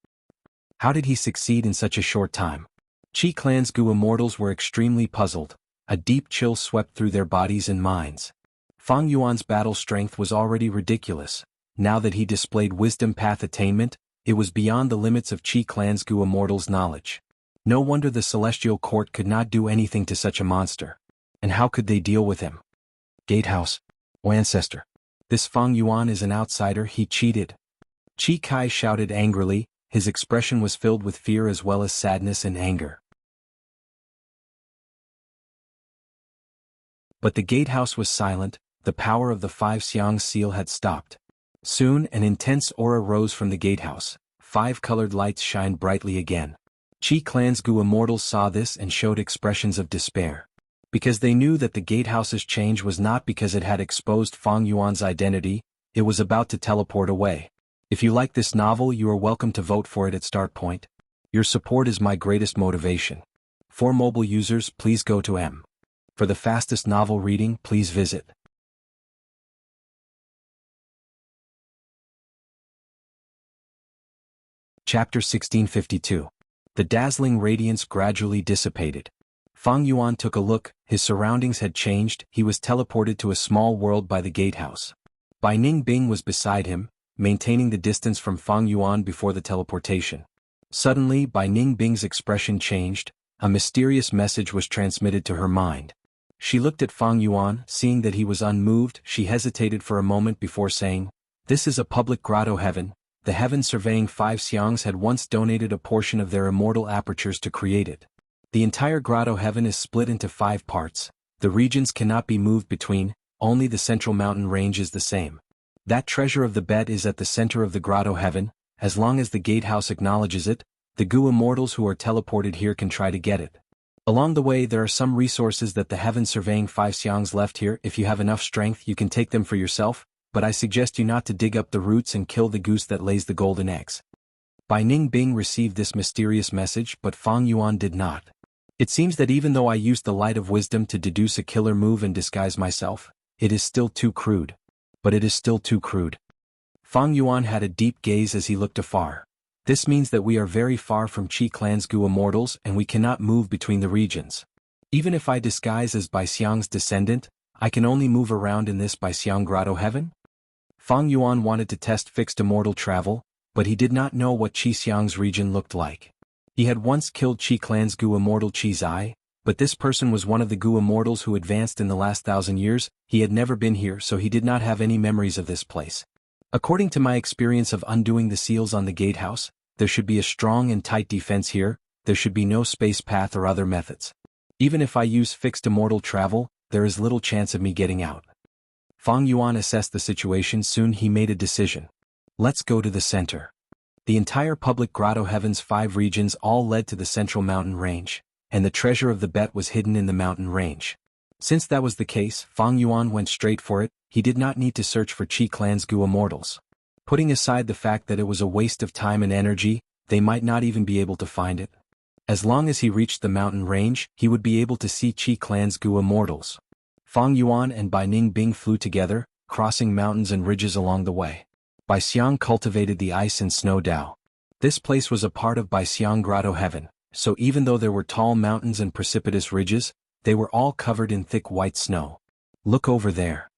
How did he succeed in such a short time? Qi Clan's Gu immortals were extremely puzzled. A deep chill swept through their bodies and minds. Fang Yuan's battle strength was already ridiculous. Now that he displayed wisdom path attainment, it was beyond the limits of Qi Clan's Gu immortals' knowledge. No wonder the celestial court could not do anything to such a monster. And how could they deal with him? Gatehouse. O ancestor. This Fang Yuan is an outsider, he cheated. Qi Kai shouted angrily, his expression was filled with fear as well as sadness and anger. But the gatehouse was silent, the power of the five Xiang seal had stopped. Soon an intense aura rose from the gatehouse, 5 colored lights shined brightly again. Qi Clan's Gu immortals saw this and showed expressions of despair. Because they knew that the gatehouse's change was not because it had exposed Fang Yuan's identity, it was about to teleport away. If you like this novel, you are welcome to vote for it at Start Point. Your support is my greatest motivation. For mobile users, please go to M. For the fastest novel reading, please visit Chapter 1652. The dazzling radiance gradually dissipated. Fang Yuan took a look, his surroundings had changed, he was teleported to a small world by the gatehouse. Bai Ningbing was beside him, maintaining the distance from Fang Yuan before the teleportation. Suddenly, Bai Ningbing's expression changed, a mysterious message was transmitted to her mind. She looked at Fang Yuan, seeing that he was unmoved, she hesitated for a moment before saying, "This is a public grotto heaven. The heaven surveying 5 Xiangs had once donated a portion of their immortal apertures to create it. The entire grotto heaven is split into 5 parts. The regions cannot be moved between, only the central mountain range is the same. That treasure of the bet is at the center of the grotto heaven. As long as the gatehouse acknowledges it, the Gu immortals who are teleported here can try to get it. Along the way there are some resources that the heaven surveying 5 Xiangs left here. If you have enough strength you can take them for yourself, but I suggest you not to dig up the roots and kill the goose that lays the golden eggs." Bai Ningbing received this mysterious message, but Fang Yuan did not. It seems that even though I used the light of wisdom to deduce a killer move and disguise myself, it is still too crude. But it is still too crude. Fang Yuan had a deep gaze as he looked afar. This means that we are very far from Qi Clan's Gu immortals and we cannot move between the regions. Even if I disguise as Bai Xiang's descendant, I can only move around in this Bai Xiang grotto heaven? Fang Yuan wanted to test fixed immortal travel, but he did not know what Qi Xiang's region looked like. He had once killed Qi Clan's Gu immortal Qi Zai, but this person was one of the Gu immortals who advanced in the last 1,000 years. He had never been here, so he did not have any memories of this place. According to my experience of undoing the seals on the gatehouse, there should be a strong and tight defense here, there should be no space path or other methods. Even if I use fixed immortal travel, there is little chance of me getting out. Fang Yuan assessed the situation. Soon he made a decision. Let's go to the center. The entire public grotto heaven's 5 regions all led to the central mountain range, and the treasure of the bet was hidden in the mountain range. Since that was the case, Fang Yuan went straight for it. He did not need to search for Qi Clan's Gu immortals. Putting aside the fact that it was a waste of time and energy, they might not even be able to find it. As long as he reached the mountain range, he would be able to see Qi Clan's Gu immortals. Fang Yuan and Bai Ningbing flew together, crossing mountains and ridges along the way. Bai Xiang cultivated the ice and snow Dao. This place was a part of Bai Xiang grotto heaven, so even though there were tall mountains and precipitous ridges, they were all covered in thick white snow. "Look over there,"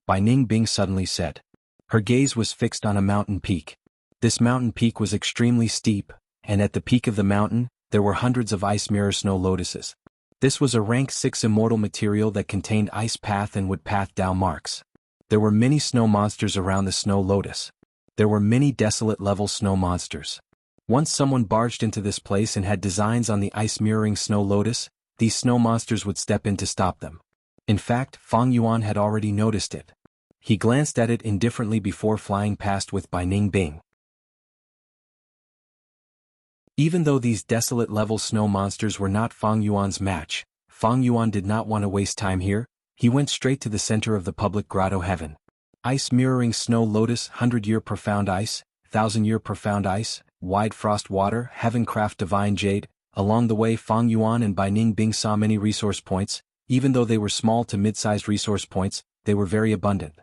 Bai Ningbing suddenly said. Her gaze was fixed on a mountain peak. This mountain peak was extremely steep, and at the peak of the mountain, there were hundreds of ice mirror snow lotuses. This was a rank 6 immortal material that contained ice path and wood path Dao marks. There were many snow monsters around the snow lotus. There were many desolate level snow monsters. Once someone barged into this place and had designs on the ice mirroring snow lotus, these snow monsters would step in to stop them. In fact, Fang Yuan had already noticed it. He glanced at it indifferently before flying past with Bai Ningbing. Even though these desolate level snow monsters were not Fang Yuan's match, Fang Yuan did not want to waste time here. He went straight to the center of the public grotto heaven. Ice mirroring snow lotus, 100-year profound ice, 1,000-year profound ice, wide frost water, heaven craft divine jade, Along the way, Fang Yuan and Bai Ningbing saw many resource points. Even though they were small to mid-sized resource points, they were very abundant.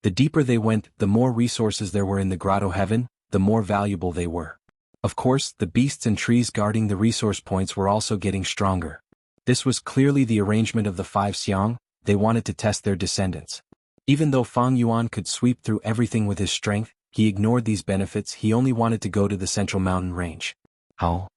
The deeper they went, the more resources there were in the grotto heaven, the more valuable they were. Of course, the beasts and trees guarding the resource points were also getting stronger. This was clearly the arrangement of the five Xiang. They wanted to test their descendants. Even though Fang Yuan could sweep through everything with his strength, he ignored these benefits. He only wanted to go to the central mountain range. How?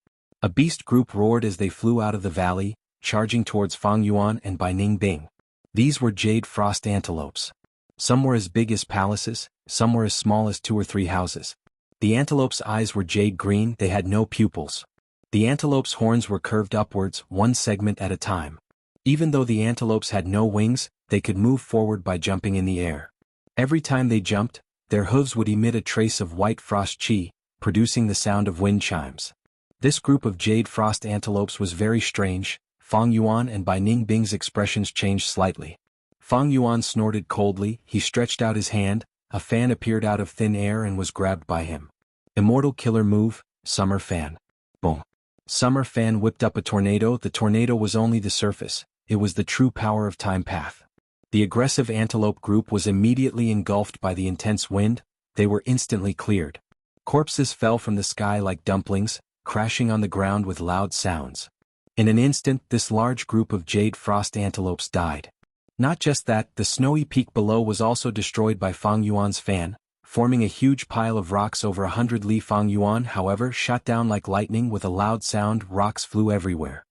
A beast group roared as they flew out of the valley, charging towards Fang Yuan and Bai Ningbing. These were jade frost antelopes. Some were as big as palaces, some were as small as 2 or 3 houses. The antelope's eyes were jade green, they had no pupils. The antelope's horns were curved upwards, one segment at a time. Even though the antelopes had no wings, they could move forward by jumping in the air. Every time they jumped, their hooves would emit a trace of white frost chi, producing the sound of wind chimes. This group of jade frost antelopes was very strange. Fang Yuan and Bai Ningbing's expressions changed slightly. Fang Yuan snorted coldly, he stretched out his hand, a fan appeared out of thin air and was grabbed by him. Immortal killer move, Summer Fan. Boom. Summer Fan whipped up a tornado. The tornado was only the surface, it was the true power of Time Path. The aggressive antelope group was immediately engulfed by the intense wind, they were instantly cleared. Corpses fell from the sky like dumplings, crashing on the ground with loud sounds. In an instant, this large group of jade frost antelopes died. Not just that, the snowy peak below was also destroyed by Fang Yuan's fan, forming a huge pile of rocks over 100 li. Fang Yuan, however, shot down like lightning with a loud sound. Rocks flew everywhere.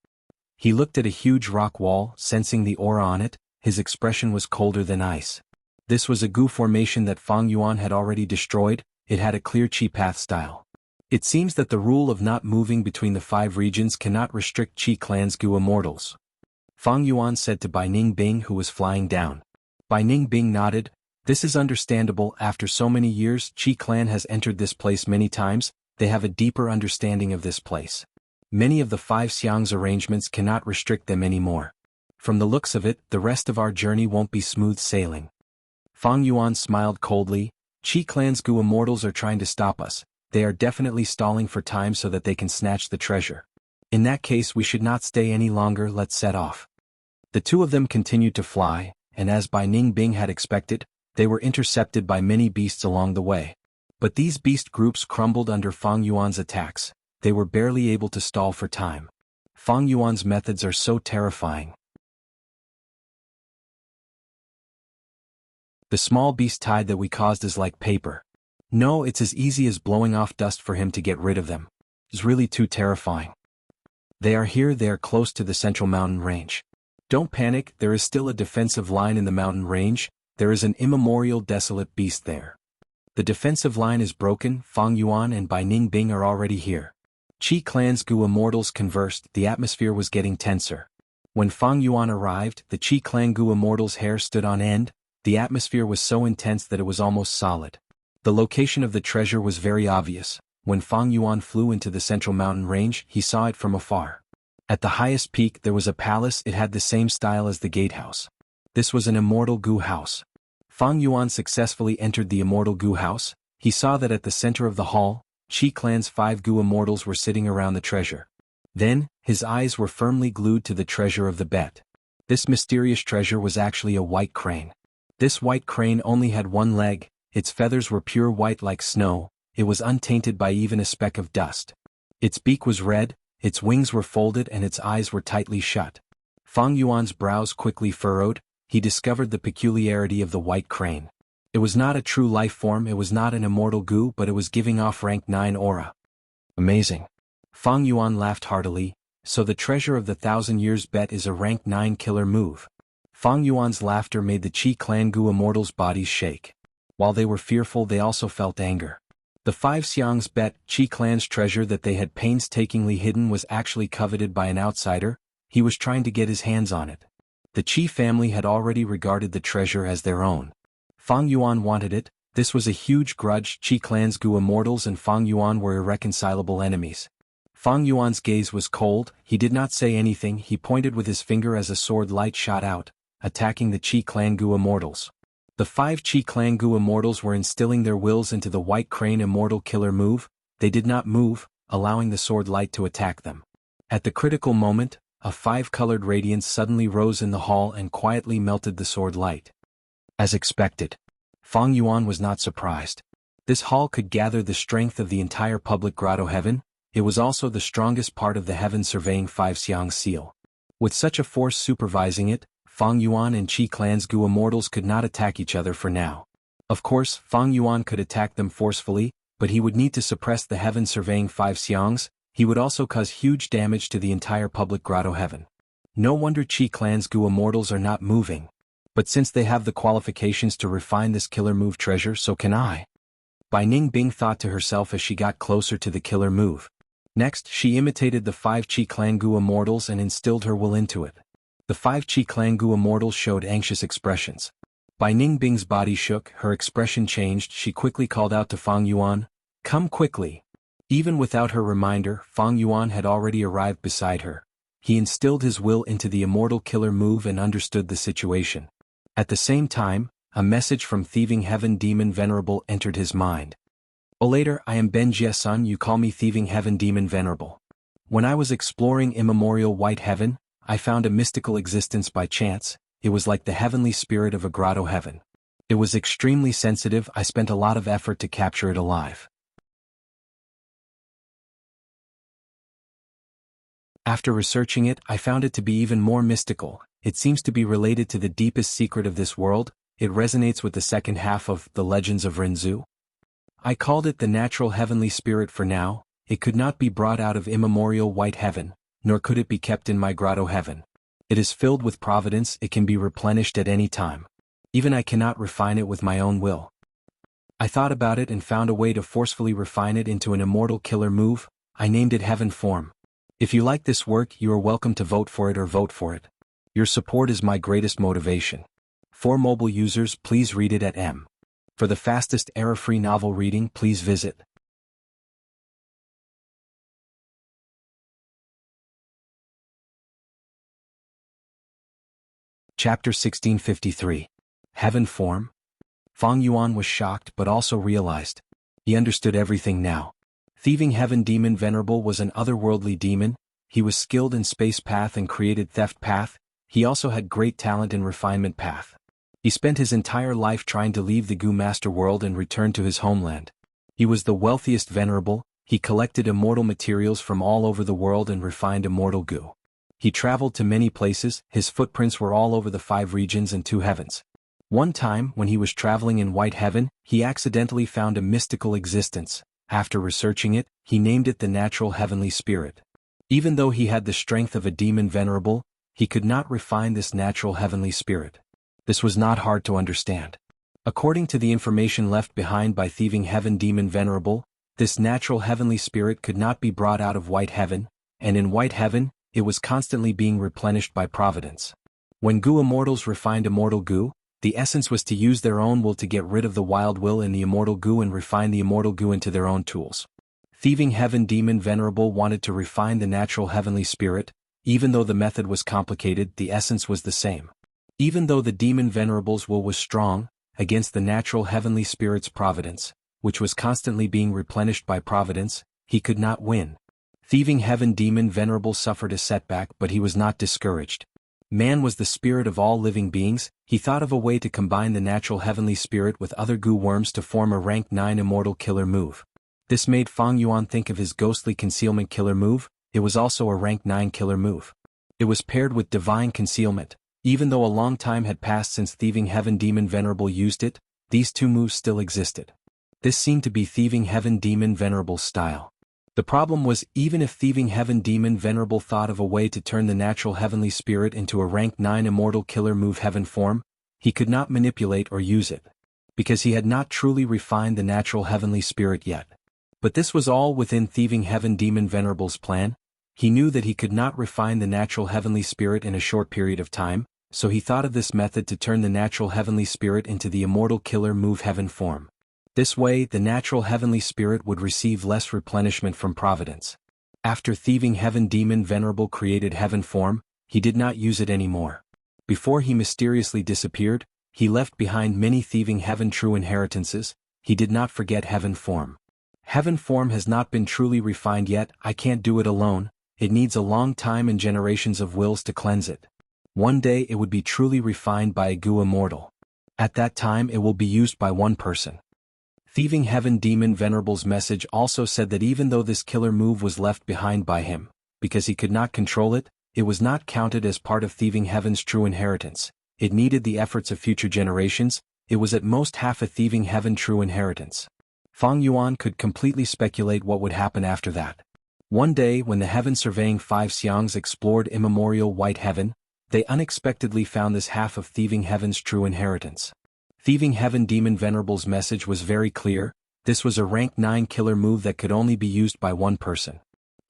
He looked at a huge rock wall, sensing the aura on it, his expression was colder than ice. This was a Gu formation that Fang Yuan had already destroyed, it had a clear Qi path style. It seems that the rule of not moving between the 5 regions cannot restrict Qi clan's Gu immortals. Fang Yuan said to Bai Ningbing, who was flying down. Bai Ningbing nodded. This is understandable. After so many years, Qi clan has entered this place many times, they have a deeper understanding of this place. Many of the 5 Xiang's arrangements cannot restrict them anymore. From the looks of it, the rest of our journey won't be smooth sailing. Fang Yuan smiled coldly. Qi clan's Gu immortals are trying to stop us, they are definitely stalling for time so that they can snatch the treasure. In that case, we should not stay any longer, let's set off. The two of them continued to fly, and as Bai Ningbing had expected, they were intercepted by many beasts along the way. But these beast groups crumbled under Fang Yuan's attacks, they were barely able to stall for time. Fang Yuan's methods are so terrifying. The small beast tide that we caused is like paper. No, it's as easy as blowing off dust for him to get rid of them. It's really too terrifying. They are here, they are close to the central mountain range. Don't panic, there is still a defensive line in the mountain range, there is an immemorial desolate beast there. The defensive line is broken, Fang Yuan and Bai Ningbing are already here. Qi clan's Gu immortals conversed, the atmosphere was getting tenser. When Fang Yuan arrived, the Qi clan Gu immortals' hair stood on end, the atmosphere was so intense that it was almost solid. The location of the treasure was very obvious. When Fang Yuan flew into the central mountain range, he saw it from afar. At the highest peak there was a palace, it had the same style as the gatehouse. This was an immortal Gu house. Fang Yuan successfully entered the immortal Gu house, he saw that at the center of the hall, Qi clan's 5 Gu immortals were sitting around the treasure. Then, his eyes were firmly glued to the treasure of the bet. This mysterious treasure was actually a white crane. This white crane only had 1 leg, its feathers were pure white like snow, it was untainted by even a speck of dust. Its beak was red, its wings were folded and its eyes were tightly shut. Fang Yuan's brows quickly furrowed, he discovered the peculiarity of the white crane. It was not a true life form, it was not an immortal Gu, but it was giving off rank 9 aura. Amazing. Fang Yuan laughed heartily, so the treasure of the 1,000 years bet is a rank 9 killer move. Fang Yuan's laughter made the Qi clan Gu immortals' bodies shake. While they were fearful, they also felt anger. The 5 Xiang's bet, Qi clan's treasure that they had painstakingly hidden, was actually coveted by an outsider, he was trying to get his hands on it. The Qi family had already regarded the treasure as their own. Fang Yuan wanted it, this was a huge grudge. Qi clan's Gu immortals and Fang Yuan were irreconcilable enemies. Fang Yuan's gaze was cold, he did not say anything, he pointed with his finger as a sword light shot out, attacking the Qi clan Gu immortals. The 5 Qi clan Gu immortals were instilling their wills into the white crane immortal killer move, they did not move, allowing the sword light to attack them. At the critical moment, a five-colored radiance suddenly rose in the hall and quietly melted the sword light. As expected, Feng Yuan was not surprised. This hall could gather the strength of the entire public grotto heaven. It was also the strongest part of the heaven surveying five Xiang seal. With such a force supervising it, Feng Yuan and Qi Clan's Gu immortals could not attack each other for now. Of course, Feng Yuan could attack them forcefully, but he would need to suppress the heaven surveying five Xiangs. He would also cause huge damage to the entire public grotto heaven. No wonder Qi Clan's Gu immortals are not moving. But since they have the qualifications to refine this killer move treasure, so can I. Bai Ningbing thought to herself as she got closer to the killer move. Next, she imitated the five Qi Clan Gu immortals and instilled her will into it. The five Qi Clan Gu immortals showed anxious expressions. Bai Ningbing's body shook, her expression changed. She quickly called out to Feng Yuan, "Come quickly." Even without her reminder, Feng Yuan had already arrived beside her. He instilled his will into the immortal killer move and understood the situation. At the same time, a message from Thieving Heaven Demon Venerable entered his mind. "Oh, later, I am Ben Jie-sun, you call me Thieving Heaven Demon Venerable. When I was exploring immemorial White Heaven, I found a mystical existence by chance. It was like the heavenly spirit of a grotto heaven. It was extremely sensitive. I spent a lot of effort to capture it alive. After researching it, I found it to be even more mystical. It seems to be related to the deepest secret of this world. It resonates with the second half of The Legends of Renzu. I called it the natural heavenly spirit for now. It could not be brought out of immemorial White Heaven, nor could it be kept in my grotto heaven. It is filled with providence. It can be replenished at any time. Even I cannot refine it with my own will. I thought about it and found a way to forcefully refine it into an immortal killer move. I named it Heaven Form. If you like this work, you are welcome to vote for it or vote for it. Your support is my greatest motivation. For mobile users, please read it at M. For the fastest error-free novel reading, please visit Chapter 1653. Heaven Form. Feng Yuan was shocked but also realized. He understood everything now. Thieving Heaven Demon Venerable was an otherworldly demon. He was skilled in Space Path and created Theft Path. He also had great talent in Refinement Path. He spent his entire life trying to leave the Gu Master world and return to his homeland. He was the wealthiest Venerable. He collected immortal materials from all over the world and refined immortal Gu. He traveled to many places. His footprints were all over the 5 regions and 2 heavens. One time, when he was traveling in White Heaven, he accidentally found a mystical existence. After researching it, he named it the Natural Heavenly Spirit. Even though he had the strength of a demon venerable, he could not refine this natural heavenly spirit. This was not hard to understand. According to the information left behind by Thieving Heaven Demon Venerable, this natural heavenly spirit could not be brought out of White Heaven, and in White Heaven, it was constantly being replenished by Providence. When Gu Immortals refined Immortal Gu, the essence was to use their own will to get rid of the wild will in the Immortal Gu and refine the Immortal Gu into their own tools. Thieving Heaven Demon Venerable wanted to refine the natural heavenly spirit. Even though the method was complicated, the essence was the same. Even though the Demon Venerable's will was strong, against the natural heavenly spirit's providence, which was constantly being replenished by Providence, he could not win. Thieving Heaven Demon Venerable suffered a setback, but he was not discouraged. Man was the spirit of all living beings. He thought of a way to combine the natural heavenly spirit with other Gu worms to form a rank 9 immortal killer move. This made Feng Yuan think of his ghostly concealment killer move. It was also a rank 9 killer move. It was paired with divine concealment. Even though a long time had passed since Thieving Heaven Demon Venerable used it, these 2 moves still existed. This seemed to be Thieving Heaven Demon Venerable's style. The problem was, even if Thieving Heaven Demon Venerable thought of a way to turn the natural heavenly spirit into a rank 9 immortal killer move Heaven Form, he could not manipulate or use it, because he had not truly refined the natural heavenly spirit yet. But this was all within Thieving Heaven Demon Venerable's plan. He knew that he could not refine the natural heavenly spirit in a short period of time, so he thought of this method to turn the natural heavenly spirit into the immortal killer move Heaven Form. This way, the natural heavenly spirit would receive less replenishment from Providence. After Thieving Heaven Demon Venerable created Heaven Form, he did not use it anymore. Before he mysteriously disappeared, he left behind many Thieving Heaven true inheritances. He did not forget Heaven Form. Heaven Form has not been truly refined yet. I can't do it alone. it needs a long time and generations of wills to cleanse it. One day it would be truly refined by a Gu immortal. At that time it will be used by one person. Thieving Heaven Demon Venerable's message also said that even though this killer move was left behind by him, because he could not control it, it was not counted as part of Thieving Heaven's true inheritance. It needed the efforts of future generations. It was at most half a Thieving Heaven true inheritance. Fang Yuan could completely speculate what would happen after that. One day when the Heaven Surveying Five Xiangs explored immemorial White Heaven, they unexpectedly found this half of Thieving Heaven's true inheritance. Thieving Heaven Demon Venerable's message was very clear. This was a rank 9 killer move that could only be used by one person.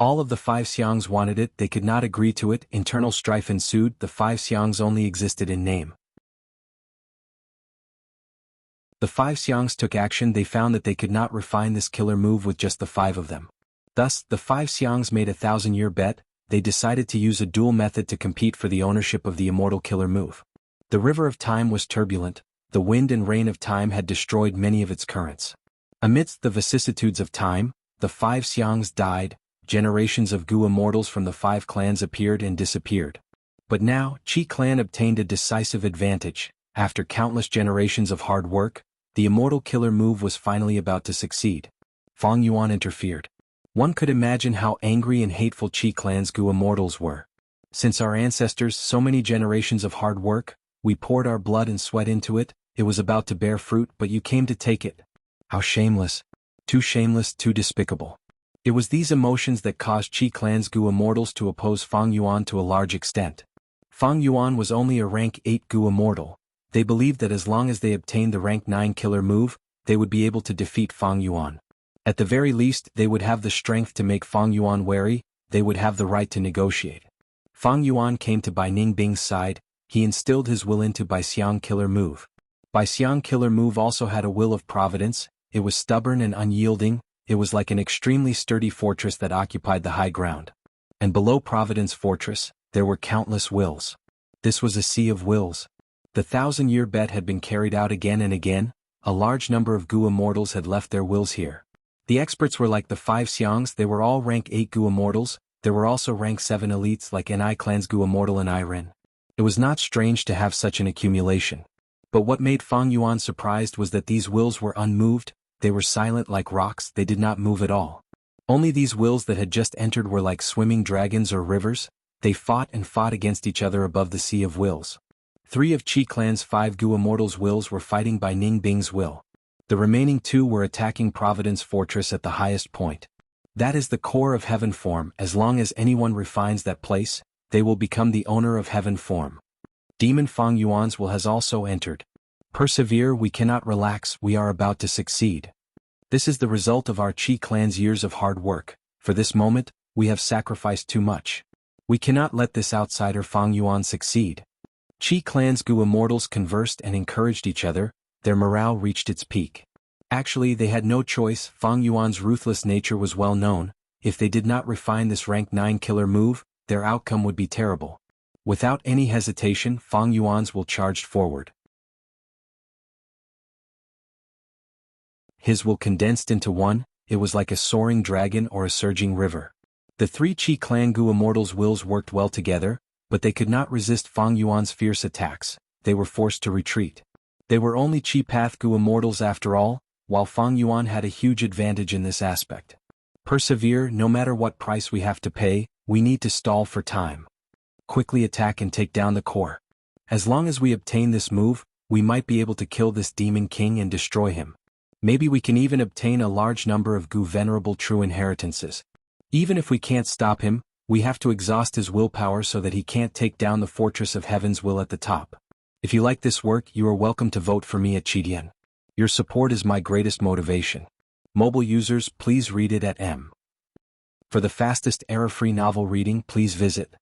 All of the Five Xiangs wanted it, they could not agree to it, internal strife ensued, the Five Xiangs only existed in name. The Five Xiangs took action, they found that they could not refine this killer move with just the 5 of them. Thus, the Five Xiangs made a 1,000-year bet. They decided to use a dual method to compete for the ownership of the immortal killer move. The river of time was turbulent, the wind and rain of time had destroyed many of its currents. Amidst the vicissitudes of time, the Five Xiangs died, generations of Gu immortals from the 5 clans appeared and disappeared. But now, Qi clan obtained a decisive advantage. After countless generations of hard work, the immortal killer move was finally about to succeed. Fang Yuan interfered. One could imagine how angry and hateful Qi clan's Gu immortals were. Since our ancestors, so many generations of hard work, we poured our blood and sweat into it, it was about to bear fruit, but you came to take it. How shameless, too despicable. It was these emotions that caused Qi clan's Gu immortals to oppose Fang Yuan to a large extent. Fang Yuan was only a rank 8 Gu immortal. They believed that as long as they obtained the rank 9 killer move, they would be able to defeat Fang Yuan. At the very least, they would have the strength to make Fang Yuan wary, they would have the right to negotiate. Fang Yuan came to Bai Ningbing's side, he instilled his will into Bai Xiang killer move. Bai Xiang killer move also had a will of providence, it was stubborn and unyielding, it was like an extremely sturdy fortress that occupied the high ground. And below Providence Fortress, there were countless wills. This was a sea of wills. The 1,000-year bet had been carried out again and again, a large number of Gu immortals had left their wills here. The experts were like the Five Xiangs, they were all rank 8 Gu immortals, there were also rank 7 elites like Ni clan's Gu immortal and Iren. It was not strange to have such an accumulation. But what made Fang Yuan surprised was that these wills were unmoved, they were silent like rocks, they did not move at all. Only these wills that had just entered were like swimming dragons or rivers, they fought and fought against each other above the sea of wills. 3 of Qi clan's 5 Gu immortals' wills were fighting Bai Ningbing's will. The remaining 2 were attacking Providence Fortress at the highest point. That is the core of heaven form, as long as anyone refines that place, they will become the owner of heaven form. Demon Fang Yuan's will has also entered. Persevere, we cannot relax, we are about to succeed. This is the result of our Qi clan's years of hard work. For this moment, we have sacrificed too much. We cannot let this outsider Fang Yuan succeed. Qi clan's Gu immortals conversed and encouraged each other, their morale reached its peak. Actually, they had no choice, Fang Yuan's ruthless nature was well known, if they did not refine this rank 9 killer move, their outcome would be terrible. Without any hesitation, Fang Yuan's will charged forward. His will condensed into one, it was like a soaring dragon or a surging river. The 3 Qi clan Gu immortals' wills worked well together, but they could not resist Fang Yuan's fierce attacks, they were forced to retreat. They were only Qi path Gu immortals after all, while Fang Yuan had a huge advantage in this aspect. Persevere, no matter what price we have to pay, we need to stall for time. Quickly attack and take down the core. As long as we obtain this move, we might be able to kill this demon king and destroy him. Maybe we can even obtain a large number of Gu venerable true inheritances. Even if we can't stop him, we have to exhaust his willpower so that he can't take down the fortress of heaven's will at the top. If you like this work, you are welcome to vote for me at Qidian. Your support is my greatest motivation. Mobile users, please read it at M. For the fastest error-free novel reading, please visit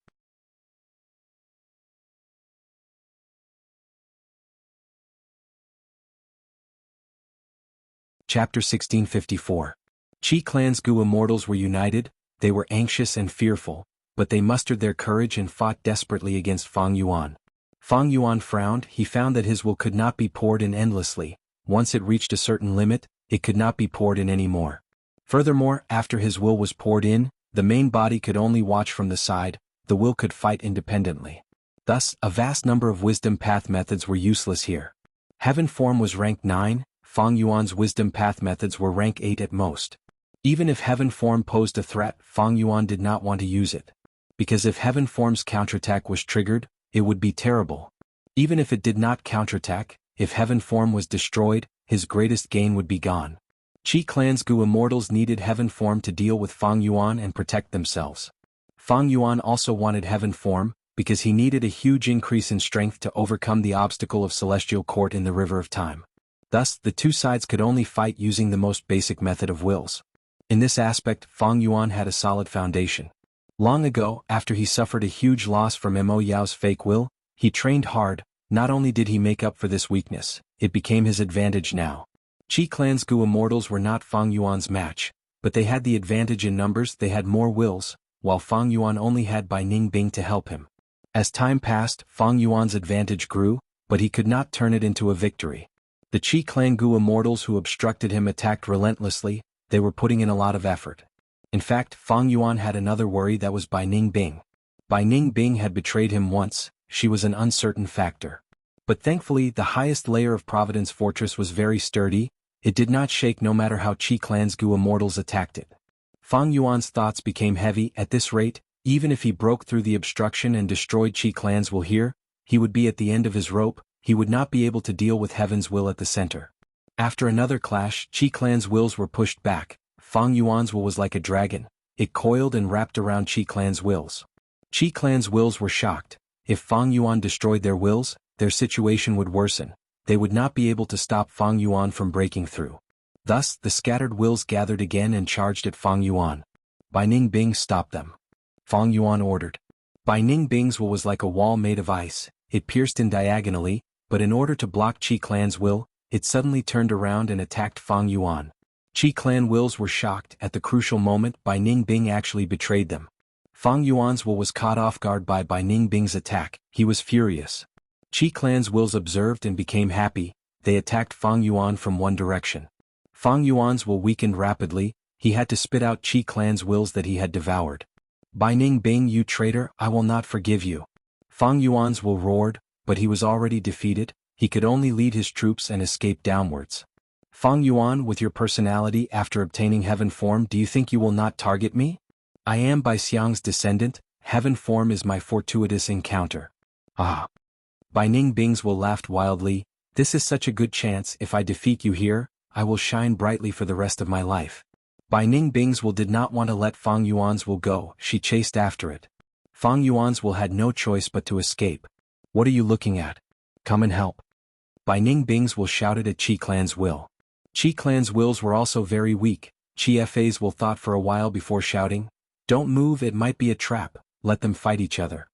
Chapter 1654. Qi clan's Gu immortals were united, they were anxious and fearful, but they mustered their courage and fought desperately against Fang Yuan. Fang Yuan frowned, he found that his will could not be poured in endlessly, once it reached a certain limit, it could not be poured in any more. Furthermore, after his will was poured in, The main body could only watch from the side, the will could fight independently. Thus, a vast number of wisdom path methods were useless here. Heaven form was rank 9, Fang Yuan's wisdom path methods were rank 8 at most. Even if heaven form posed a threat, Fang Yuan did not want to use it. Because if heaven form's counterattack was triggered, it would be terrible. Even if it did not counterattack, if heaven form was destroyed, his greatest gain would be gone. Qi Clan's Gu immortals needed heaven form to deal with Fang Yuan and protect themselves. Fang Yuan also wanted heaven form, because he needed a huge increase in strength to overcome the obstacle of celestial court in the river of time. Thus, the two sides could only fight using the most basic method of wills. In this aspect, Fang Yuan had a solid foundation. Long ago, after he suffered a huge loss from Mo Yao's fake will, he trained hard. Not only did he make up for this weakness, it became his advantage now. Qi Clan's Gu immortals were not Fang Yuan's match, but they had the advantage in numbers. They had more wills, while Fang Yuan only had Bai Ning Bing to help him. As time passed, Fang Yuan's advantage grew, but he could not turn it into a victory. The Qi Clan Gu immortals who obstructed him attacked relentlessly. They were putting in a lot of effort. In fact, Fang Yuan had another worry, that was Bai Ning Bing. Bai Ning Bing had betrayed him once. She was an uncertain factor. But thankfully, the highest layer of Providence Fortress was very sturdy. It did not shake no matter how Qi Clan's Gu immortals attacked it. Fang Yuan's thoughts became heavy. At this rate, even if he broke through the obstruction and destroyed Qi Clan's will here, he would be at the end of his rope. He would not be able to deal with heaven's will at the center. After another clash, Qi Clan's wills were pushed back. Fang Yuan's will was like a dragon. It coiled and wrapped around Qi Clan's wills. Qi Clan's wills were shocked. If Fang Yuan destroyed their wills, their situation would worsen. They would not be able to stop Fang Yuan from breaking through. Thus, the scattered wills gathered again and charged at Fang Yuan. Bai Ning Bing stopped them. Fang Yuan ordered. Bai Ning Bing's will was like a wall made of ice. It pierced in diagonally, but in order to block Qi Clan's will, it suddenly turned around and attacked Fang Yuan. Qi Clan wills were shocked. At the crucial moment, Bai Ning Bing actually betrayed them. Fang Yuan's will was caught off guard by Bai Ning Bing's attack. He was furious. Qi Clan's wills observed and became happy. They attacked Fang Yuan from one direction. Fang Yuan's will weakened rapidly. He had to spit out Qi Clan's wills that he had devoured. Bai Ning Bing, you traitor, I will not forgive you. Fang Yuan's will roared, but he was already defeated. He could only lead his troops and escape downwards. Fang Yuan, with your personality after obtaining heaven form, do you think you will not target me? I am Bai Xiang's descendant. Heaven form is my fortuitous encounter. Ah. Bai Ning Bing's will laughed wildly. This is such a good chance. If I defeat you here, I will shine brightly for the rest of my life. Bai Ning Bing's will did not want to let Fang Yuan's will go. She chased after it. Fang Yuan's will had no choice but to escape. What are you looking at? Come and help. Bai Ning Bing's will shouted at Qi Clan's will. Qi Clan's wills were also very weak. Qi Fa's will thought for a while before shouting. Don't move, it might be a trap. Let them fight each other.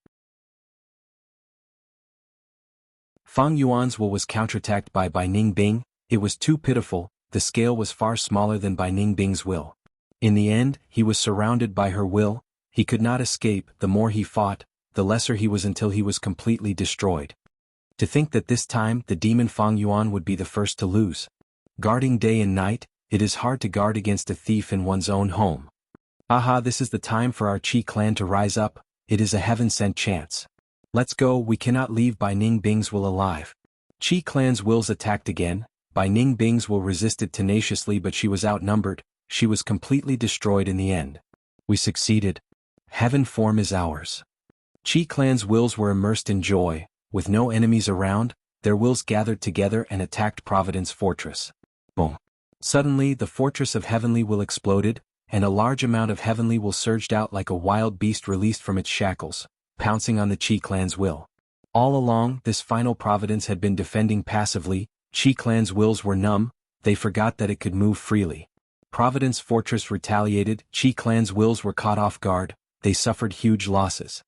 Fang Yuan's will was counterattacked by Bai Ning Bing. It was too pitiful. The scale was far smaller than Bai Ning Bing's will. In the end, he was surrounded by her will. He could not escape. The more he fought, the lesser he was until he was completely destroyed. To think that this time the demon Fang Yuan would be the first to lose. Guarding day and night, it is hard to guard against a thief in one's own home. Aha, this is the time for our Qi clan to rise up. It is a heaven-sent chance. Let's go, we cannot leave Bai Ning Bing's will alive. Qi clan's wills attacked again. Bai Ning Bing's will resisted tenaciously, but she was outnumbered. She was completely destroyed in the end. We succeeded. Heaven form is ours. Qi clan's wills were immersed in joy. With no enemies around, their wills gathered together and attacked Providence Fortress. Boom. Suddenly the fortress of Heavenly Will exploded, and a large amount of Heavenly Will surged out like a wild beast released from its shackles, pouncing on the Qi clan's will. All along, this final Providence had been defending passively. Qi clan's wills were numb. They forgot that it could move freely. Providence Fortress retaliated. Qi clan's wills were caught off guard. They suffered huge losses.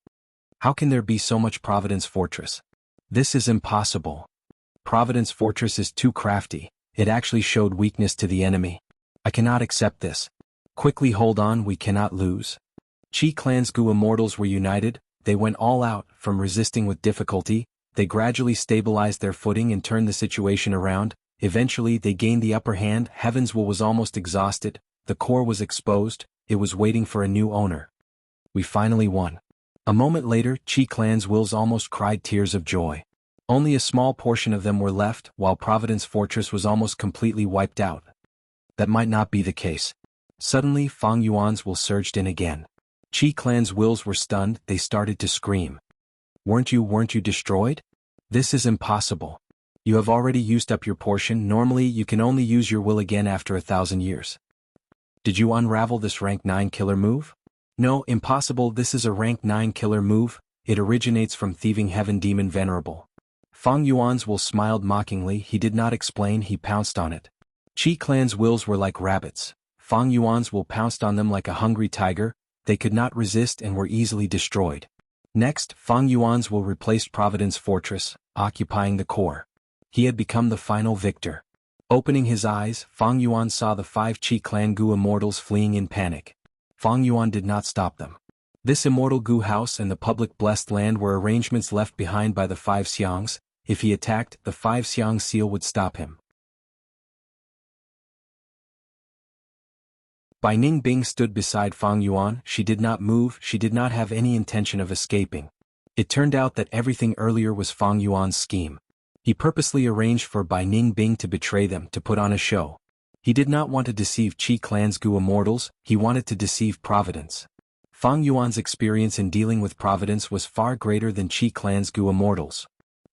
How can there be so much Providence Fortress? This is impossible. Providence Fortress is too crafty. It actually showed weakness to the enemy. I cannot accept this. Quickly hold on, we cannot lose. Qi clan's Gu immortals were united. They went all out. From resisting with difficulty, they gradually stabilized their footing and turned the situation around. Eventually they gained the upper hand. Heaven's will was almost exhausted. The core was exposed. it was waiting for a new owner. We finally won. A moment later, Qi Clan's wills almost cried tears of joy. Only a small portion of them were left, while Providence Fortress was almost completely wiped out. That might not be the case. Suddenly, Fang Yuan's will surged in again. Qi Clan's wills were stunned, they started to scream. Weren't you destroyed? This is impossible. You have already used up your portion, normally you can only use your will again after 1,000 years. Did you unravel this rank 9 killer move? No, impossible, this is a rank 9 killer move, it originates from Thieving Heaven Demon Venerable. Fang Yuan's will smiled mockingly, he did not explain, he pounced on it. Qi Clan's wills were like rabbits. Fang Yuan's will pounced on them like a hungry tiger, they could not resist and were easily destroyed. Next, Fang Yuan's will replaced Providence Fortress, occupying the core. He had become the final victor. Opening his eyes, Fang Yuan saw the 5 Qi Clan Gu immortals fleeing in panic. Fang Yuan did not stop them. This immortal Gu house and the public blessed land were arrangements left behind by the 5 Xiangs. If he attacked, the 5 Xiang seal would stop him. Bai Ningbing stood beside Fang Yuan, she did not move, she did not have any intention of escaping. It turned out that everything earlier was Fang Yuan's scheme. He purposely arranged for Bai Ningbing to betray them, to put on a show. He did not want to deceive Qi Clan's Gu immortals, he wanted to deceive Providence. Fang Yuan's experience in dealing with Providence was far greater than Qi Clan's Gu immortals.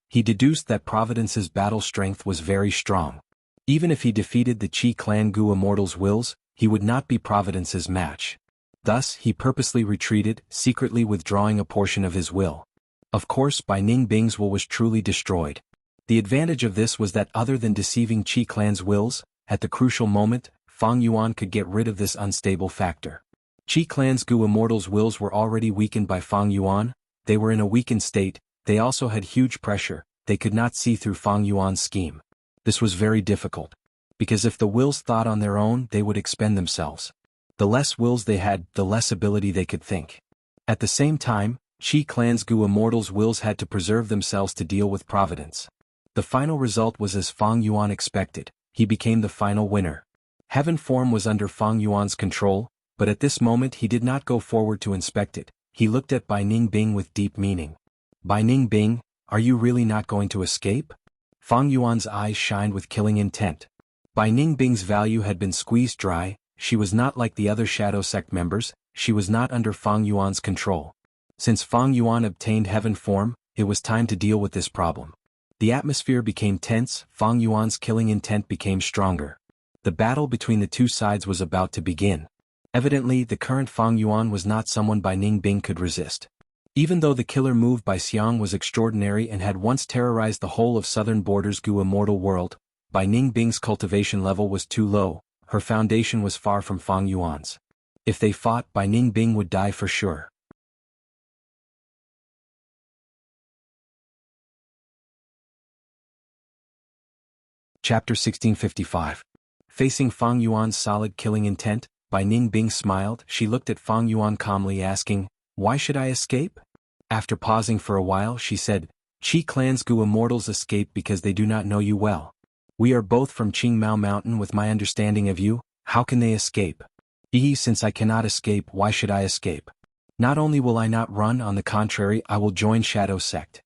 He deduced that Providence's battle strength was very strong. Even if he defeated the Qi Clan Gu immortals' wills, he would not be Providence's match. Thus, he purposely retreated, secretly withdrawing a portion of his will. Of course, Bai Ningbing's will was truly destroyed. The advantage of this was that other than deceiving Qi Clan's wills, at the crucial moment, Fang Yuan could get rid of this unstable factor. Qi Clan's Gu immortals' wills were already weakened by Fang Yuan, they were in a weakened state, they also had huge pressure, they could not see through Fang Yuan's scheme. This was very difficult. Because if the wills thought on their own, they would expend themselves. The less wills they had, the less ability they could think. At the same time, Qi Clan's Gu immortals' wills had to preserve themselves to deal with Providence. The final result was as Fang Yuan expected, he became the final winner. Heaven form was under Fang Yuan's control, but at this moment he did not go forward to inspect it, he looked at Bai Ningbing with deep meaning. Bai Ningbing, are you really not going to escape? Fang Yuan's eyes shined with killing intent. Bai Ningbing's value had been squeezed dry, she was not like the other Shadow Sect members, she was not under Fang Yuan's control. Since Fang Yuan obtained heaven form, it was time to deal with this problem. The atmosphere became tense, Fang Yuan's killing intent became stronger. The battle between the two sides was about to begin. Evidently, the current Fang Yuan was not someone Bai Ningbing could resist. Even though the killer move by Xiang was extraordinary and had once terrorized the whole of southern borders Gu immortal world, Bai Ningbing's cultivation level was too low, her foundation was far from Fang Yuan's. If they fought, Bai Ningbing would die for sure. Chapter 1655. Facing Fang Yuan's solid killing intent, Bai Ningbing smiled, she looked at Fang Yuan calmly asking, why should I escape? After pausing for a while she said, Qi Clan's Gu immortals escape because they do not know you well. We are both from Qingmao Mountain with my understanding of you, how can they escape? Since I cannot escape, why should I escape? Not only will I not run, on the contrary I will join Shadow Sect.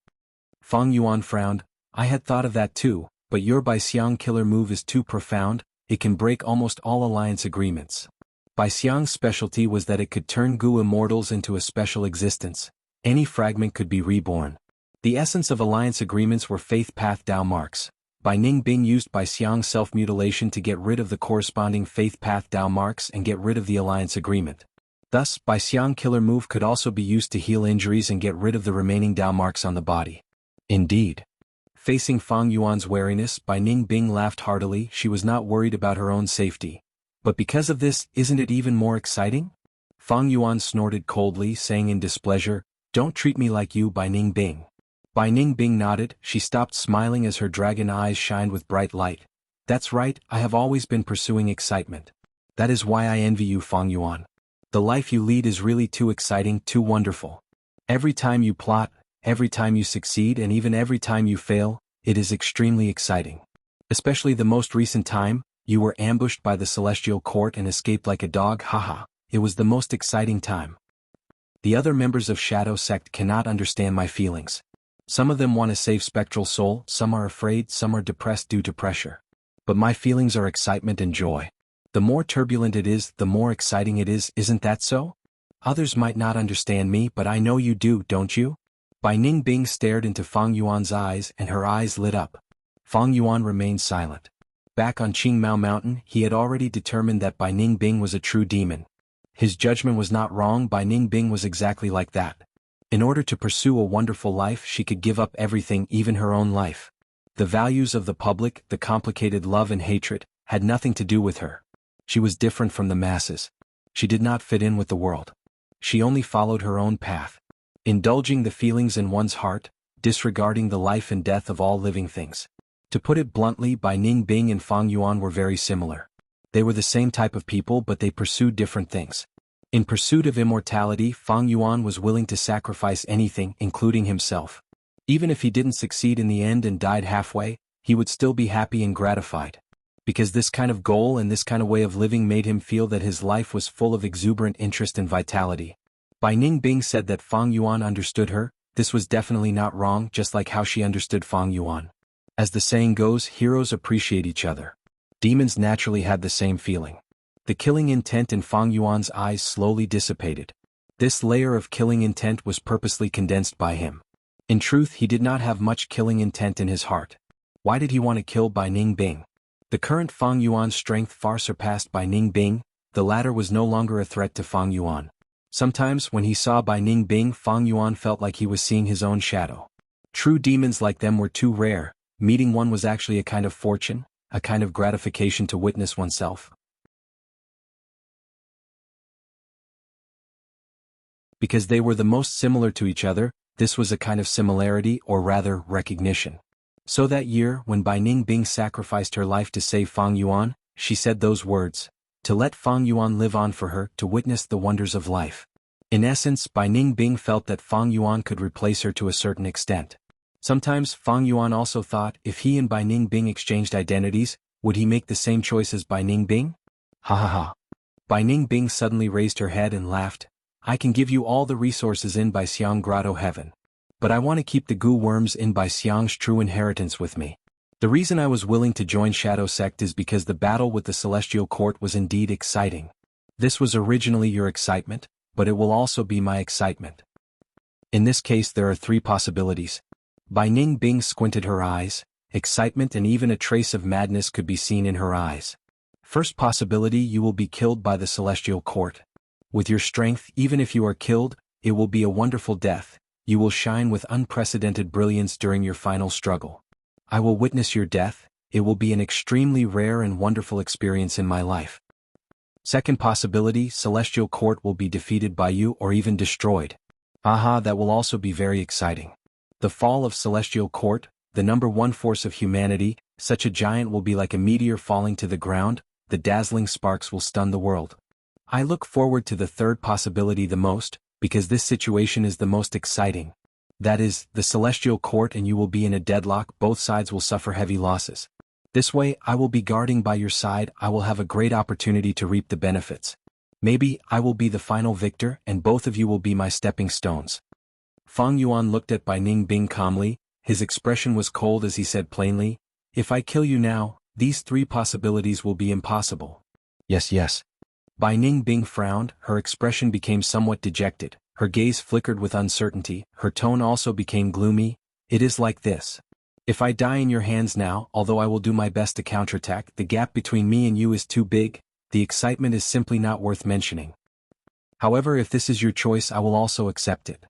Fang Yuan frowned, I had thought of that too, but your Bai Xiang killer move is too profound, it can break almost all alliance agreements. Bai Xiang's specialty was that it could turn Gu immortals into a special existence. Any fragment could be reborn. The essence of alliance agreements were faith path Dao marks. Bai Ningbing used Bai Xiang's self-mutilation to get rid of the corresponding faith path Dao marks and get rid of the alliance agreement. Thus, Bai Xiang killer move could also be used to heal injuries and get rid of the remaining Dao marks on the body. Indeed. Facing Fang Yuan's wariness, Bai Ningbing laughed heartily, she was not worried about her own safety. But because of this, isn't it even more exciting? Fang Yuan snorted coldly, saying in displeasure, don't treat me like you, Bai Ningbing. Bai Ningbing nodded, she stopped smiling as her dragon eyes shined with bright light. That's right, I have always been pursuing excitement. That is why I envy you, Fang Yuan. The life you lead is really too exciting, too wonderful. Every time you plot, every time you succeed and even every time you fail, it is extremely exciting. Especially the most recent time, you were ambushed by the Celestial Court and escaped like a dog, haha. it was the most exciting time. The other members of Shadow Sect cannot understand my feelings. Some of them want to save Spectral Soul, some are afraid, some are depressed due to pressure. But my feelings are excitement and joy. The more turbulent it is, the more exciting it is, isn't that so? Others might not understand me, but I know you do, don't you? Bai Ningbing stared into Fang Yuan's eyes and her eyes lit up. Fang Yuan remained silent. Back on Qingmao Mountain, he had already determined that Bai Ningbing was a true demon. His judgment was not wrong, Bai Ningbing was exactly like that. In order to pursue a wonderful life, she could give up everything, even her own life. The values of the public, the complicated love and hatred, had nothing to do with her. She was different from the masses. She did not fit in with the world. She only followed her own path. Indulging the feelings in one's heart, disregarding the life and death of all living things. To put it bluntly, Bai Ningbing and Fang Yuan were very similar. They were the same type of people, but they pursued different things. In pursuit of immortality, Fang Yuan was willing to sacrifice anything, including himself. Even if he didn't succeed in the end and died halfway, he would still be happy and gratified. Because this kind of goal and this kind of way of living made him feel that his life was full of exuberant interest and vitality. Bai Ningbing said that Fang Yuan understood her. This was definitely not wrong, just like how she understood Fang Yuan. As the saying goes, heroes appreciate each other. Demons naturally had the same feeling. The killing intent in Fang Yuan's eyes slowly dissipated. This layer of killing intent was purposely condensed by him. In truth, he did not have much killing intent in his heart. Why did he want to kill Bai Ningbing? The current Fang Yuan's strength far surpassed Bai Ningbing. The latter was no longer a threat to Fang Yuan. Sometimes, when he saw Bai Ningbing, Fang Yuan felt like he was seeing his own shadow. True demons like them were too rare. Meeting one was actually a kind of fortune, a kind of gratification to witness oneself. Because they were the most similar to each other, this was a kind of similarity, or rather, recognition. So that year, when Bai Ningbing sacrificed her life to save Fang Yuan, she said those words, to let Fang Yuan live on for her, to witness the wonders of life. In essence, Bai Ningbing felt that Fang Yuan could replace her to a certain extent. Sometimes, Fang Yuan also thought, if he and Bai Ningbing exchanged identities, would he make the same choice as Bai Ningbing? Ha ha ha. Bai Ningbing suddenly raised her head and laughed. I can give you all the resources in Bai Xiang Grotto Heaven. But I want to keep the goo worms in Bai Xiang's true inheritance with me. The reason I was willing to join Shadow Sect is because the battle with the Celestial Court was indeed exciting. This was originally your excitement, but it will also be my excitement. In this case there are three possibilities. Bai Ningbing squinted her eyes. Excitement and even a trace of madness could be seen in her eyes. First possibility, you will be killed by the Celestial Court. With your strength, even if you are killed, it will be a wonderful death. You will shine with unprecedented brilliance during your final struggle. I will witness your death. It will be an extremely rare and wonderful experience in my life. Second possibility, Celestial Court will be defeated by you or even destroyed. Aha, that will also be very exciting. The fall of Celestial Court, the number one force of humanity, such a giant will be like a meteor falling to the ground, the dazzling sparks will stun the world. I look forward to the third possibility the most, because this situation is the most exciting. That is, the Celestial Court and you will be in a deadlock, both sides will suffer heavy losses. This way, I will be guarding by your side, I will have a great opportunity to reap the benefits. Maybe, I will be the final victor, and both of you will be my stepping stones. Fang Yuan looked at Bai Ningbing calmly, his expression was cold as he said plainly, if I kill you now, these three possibilities will be impossible. Yes, yes. Bai Ningbing frowned, her expression became somewhat dejected. Her gaze flickered with uncertainty, her tone also became gloomy. It is like this. If I die in your hands now, although I will do my best to counterattack, the gap between me and you is too big, the excitement is simply not worth mentioning. However, if this is your choice, I will also accept it.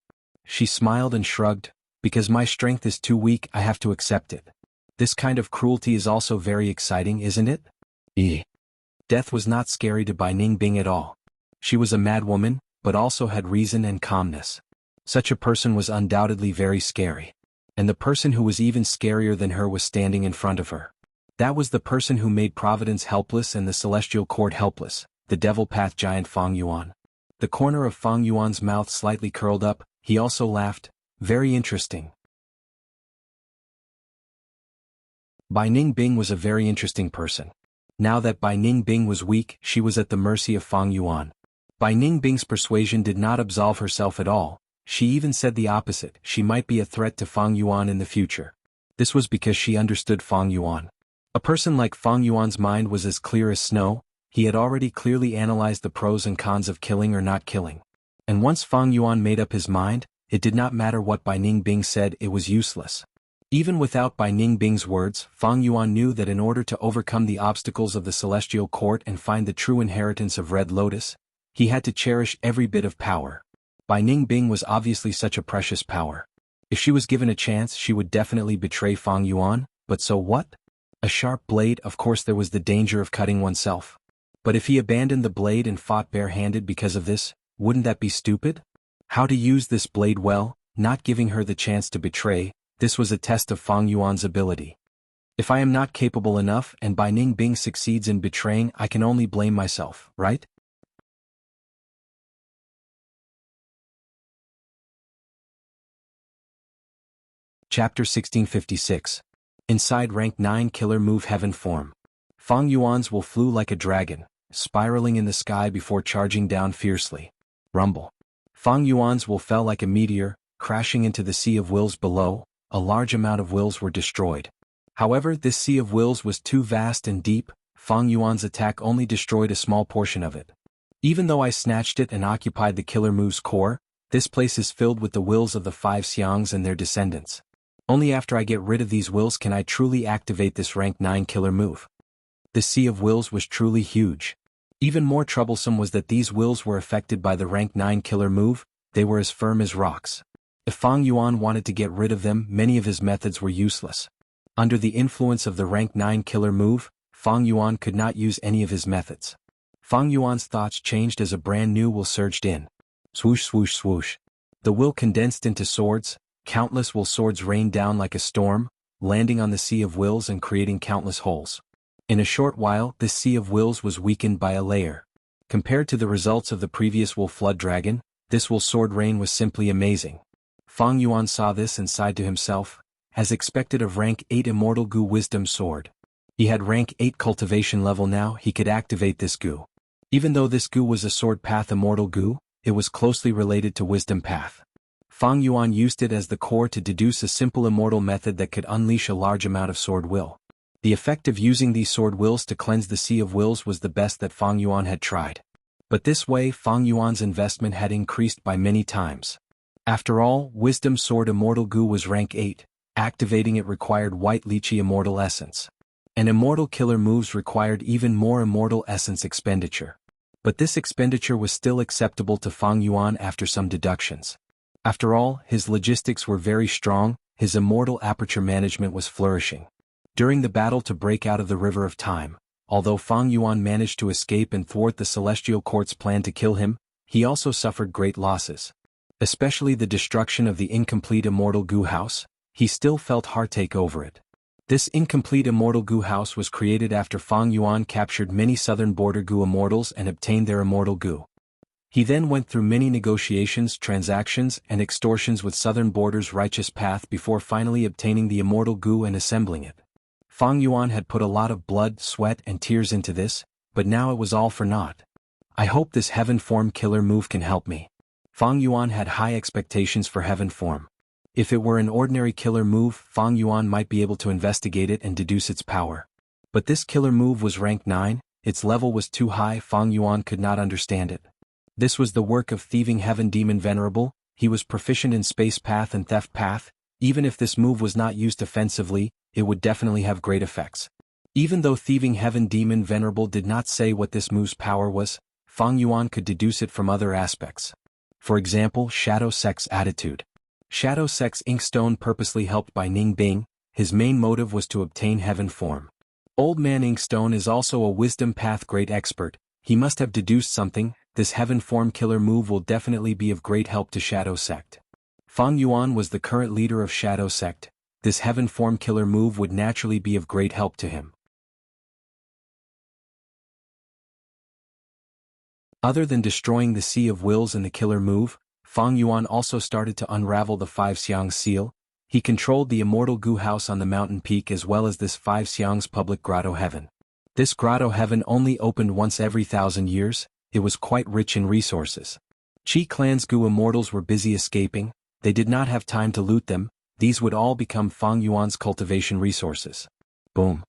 She smiled and shrugged, because my strength is too weak, I have to accept it. This kind of cruelty is also very exciting, isn't it? Death was not scary to Bai Ningbing at all. She was a mad woman, but also had reason and calmness. Such a person was undoubtedly very scary. And the person who was even scarier than her was standing in front of her. That was the person who made Providence helpless and the Celestial Court helpless, the Devil Path giant Fang Yuan. The corner of Fang Yuan's mouth slightly curled up, he also laughed. Very interesting. Bai Ningbing was a very interesting person. Now that Bai Ningbing was weak, she was at the mercy of Fang Yuan. Bai Ningbing's persuasion did not absolve herself at all. She even said the opposite: she might be a threat to Fang Yuan in the future. This was because she understood Fang Yuan. A person like Fang Yuan's mind was as clear as snow. He had already clearly analyzed the pros and cons of killing or not killing. And once Fang Yuan made up his mind, it did not matter what Bai Ningbing said, it was useless. Even without Bai Ningbing's words, Fang Yuan knew that in order to overcome the obstacles of the celestial court and find the true inheritance of Red Lotus, he had to cherish every bit of power. Bai Ningbing was obviously such a precious power. If she was given a chance, she would definitely betray Fang Yuan, but so what? A sharp blade, of course there was the danger of cutting oneself. But if he abandoned the blade and fought bare-handed because of this, wouldn't that be stupid? How to use this blade well, not giving her the chance to betray, this was a test of Fang Yuan's ability. If I am not capable enough and Bai Ningbing succeeds in betraying, I can only blame myself, right? Chapter 1656. Inside Rank 9 Killer Move Heaven Form. Fang Yuan's will flew like a dragon, spiraling in the sky before charging down fiercely. Rumble. Fang Yuan's will fell like a meteor, crashing into the sea of wills below. A large amount of wills were destroyed. However, this sea of wills was too vast and deep. Fang Yuan's attack only destroyed a small portion of it. Even though I snatched it and occupied the Killer Move's core, this place is filled with the wills of the 5 Xiangs and their descendants. Only after I get rid of these wills can I truly activate this Rank 9 Killer Move. The sea of wills was truly huge. Even more troublesome was that these wills were affected by the Rank 9 Killer Move. They were as firm as rocks. If Fang Yuan wanted to get rid of them, many of his methods were useless. Under the influence of the Rank 9 Killer Move, Fang Yuan could not use any of his methods. Fang Yuan's thoughts changed as a brand new will surged in. Swoosh swoosh swoosh. The will condensed into swords. Countless will swords rained down like a storm, landing on the sea of wills and creating countless holes. In a short while, this sea of wills was weakened by a layer. Compared to the results of the previous will flood dragon, this will sword rain was simply amazing. Fang Yuan saw this and sighed to himself, as expected of Rank 8 Immortal Gu Wisdom Sword. He had Rank 8 Cultivation level now, he could activate this Gu. Even though this Gu was a Sword Path Immortal Gu, it was closely related to Wisdom Path. Fang Yuan used it as the core to deduce a simple immortal method that could unleash a large amount of sword will. The effect of using these sword wills to cleanse the sea of wills was the best that Fang Yuan had tried. But this way Fang Yuan's investment had increased by many times. After all, Wisdom Sword Immortal Gu was Rank 8, activating it required White Lychee Immortal Essence. And Immortal Killer Moves required even more Immortal Essence expenditure. But this expenditure was still acceptable to Fang Yuan after some deductions. After all, his logistics were very strong, his immortal aperture management was flourishing. During the battle to break out of the River of Time, although Fang Yuan managed to escape and thwart the Celestial Court's plan to kill him, he also suffered great losses. Especially the destruction of the incomplete Immortal Gu House, he still felt heartache over it. This incomplete Immortal Gu House was created after Fang Yuan captured many southern border Gu Immortals and obtained their Immortal Gu. He then went through many negotiations, transactions, and extortions with Southern Border's righteous path before finally obtaining the Immortal Gu and assembling it. Fang Yuan had put a lot of blood, sweat, and tears into this, but now it was all for naught. I hope this Heaven Form Killer Move can help me. Fang Yuan had high expectations for Heaven Form. If it were an ordinary killer move, Fang Yuan might be able to investigate it and deduce its power. But this killer move was Rank 9, its level was too high, Fang Yuan could not understand it. This was the work of Thieving Heaven Demon Venerable, he was proficient in Space Path and Theft Path. Even if this move was not used offensively, it would definitely have great effects. Even though Thieving Heaven Demon Venerable did not say what this move's power was, Fang Yuan could deduce it from other aspects. For example, Shadow Sex Attitude. Shadow Sex Inkstone purposely helped by Ningbing, his main motive was to obtain Heaven Form. Old Man Inkstone is also a Wisdom Path great expert, he must have deduced something. This Heaven Form killer move will definitely be of great help to Shadow Sect. Fang Yuan was the current leader of Shadow Sect, this Heaven Form killer move would naturally be of great help to him. Other than destroying the Sea of Wills and the killer move, Fang Yuan also started to unravel the 5 Xiang seal. He controlled the Immortal Gu House on the mountain peak as well as this 5 Xiang's public grotto heaven. This grotto heaven only opened once every 1,000 years, it was quite rich in resources. Qi Clan's Gu immortals were busy escaping, they did not have time to loot them, these would all become Fang Yuan's cultivation resources. Boom.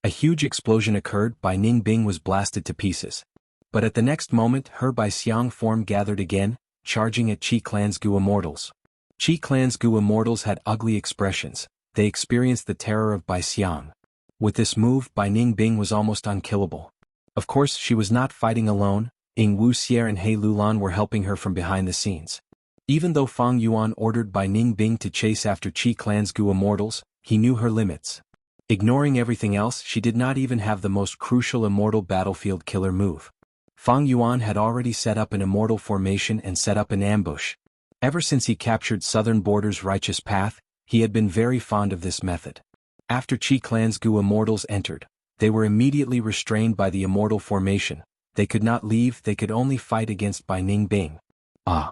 A huge explosion occurred, Bai Ningbing was blasted to pieces. But at the next moment her Bai Xiang form gathered again, charging at Qi Clan's Gu immortals. Qi Clan's Gu immortals had ugly expressions, they experienced the terror of Bai Xiang. With this move Bai Ningbing was almost unkillable. Of course she was not fighting alone, Wuxia and He Lulan were helping her from behind the scenes. Even though Fang Yuan ordered Bai Ningbing to chase after Qi Clan's Gu immortals, he knew her limits. Ignoring everything else, she did not even have the most crucial immortal battlefield killer move. Fang Yuan had already set up an immortal formation and set up an ambush. Ever since he captured Southern Border's righteous path, he had been very fond of this method. After Qi Clan's Gu immortals entered, they were immediately restrained by the immortal formation. They could not leave, they could only fight against Bai Ningbing. Ah!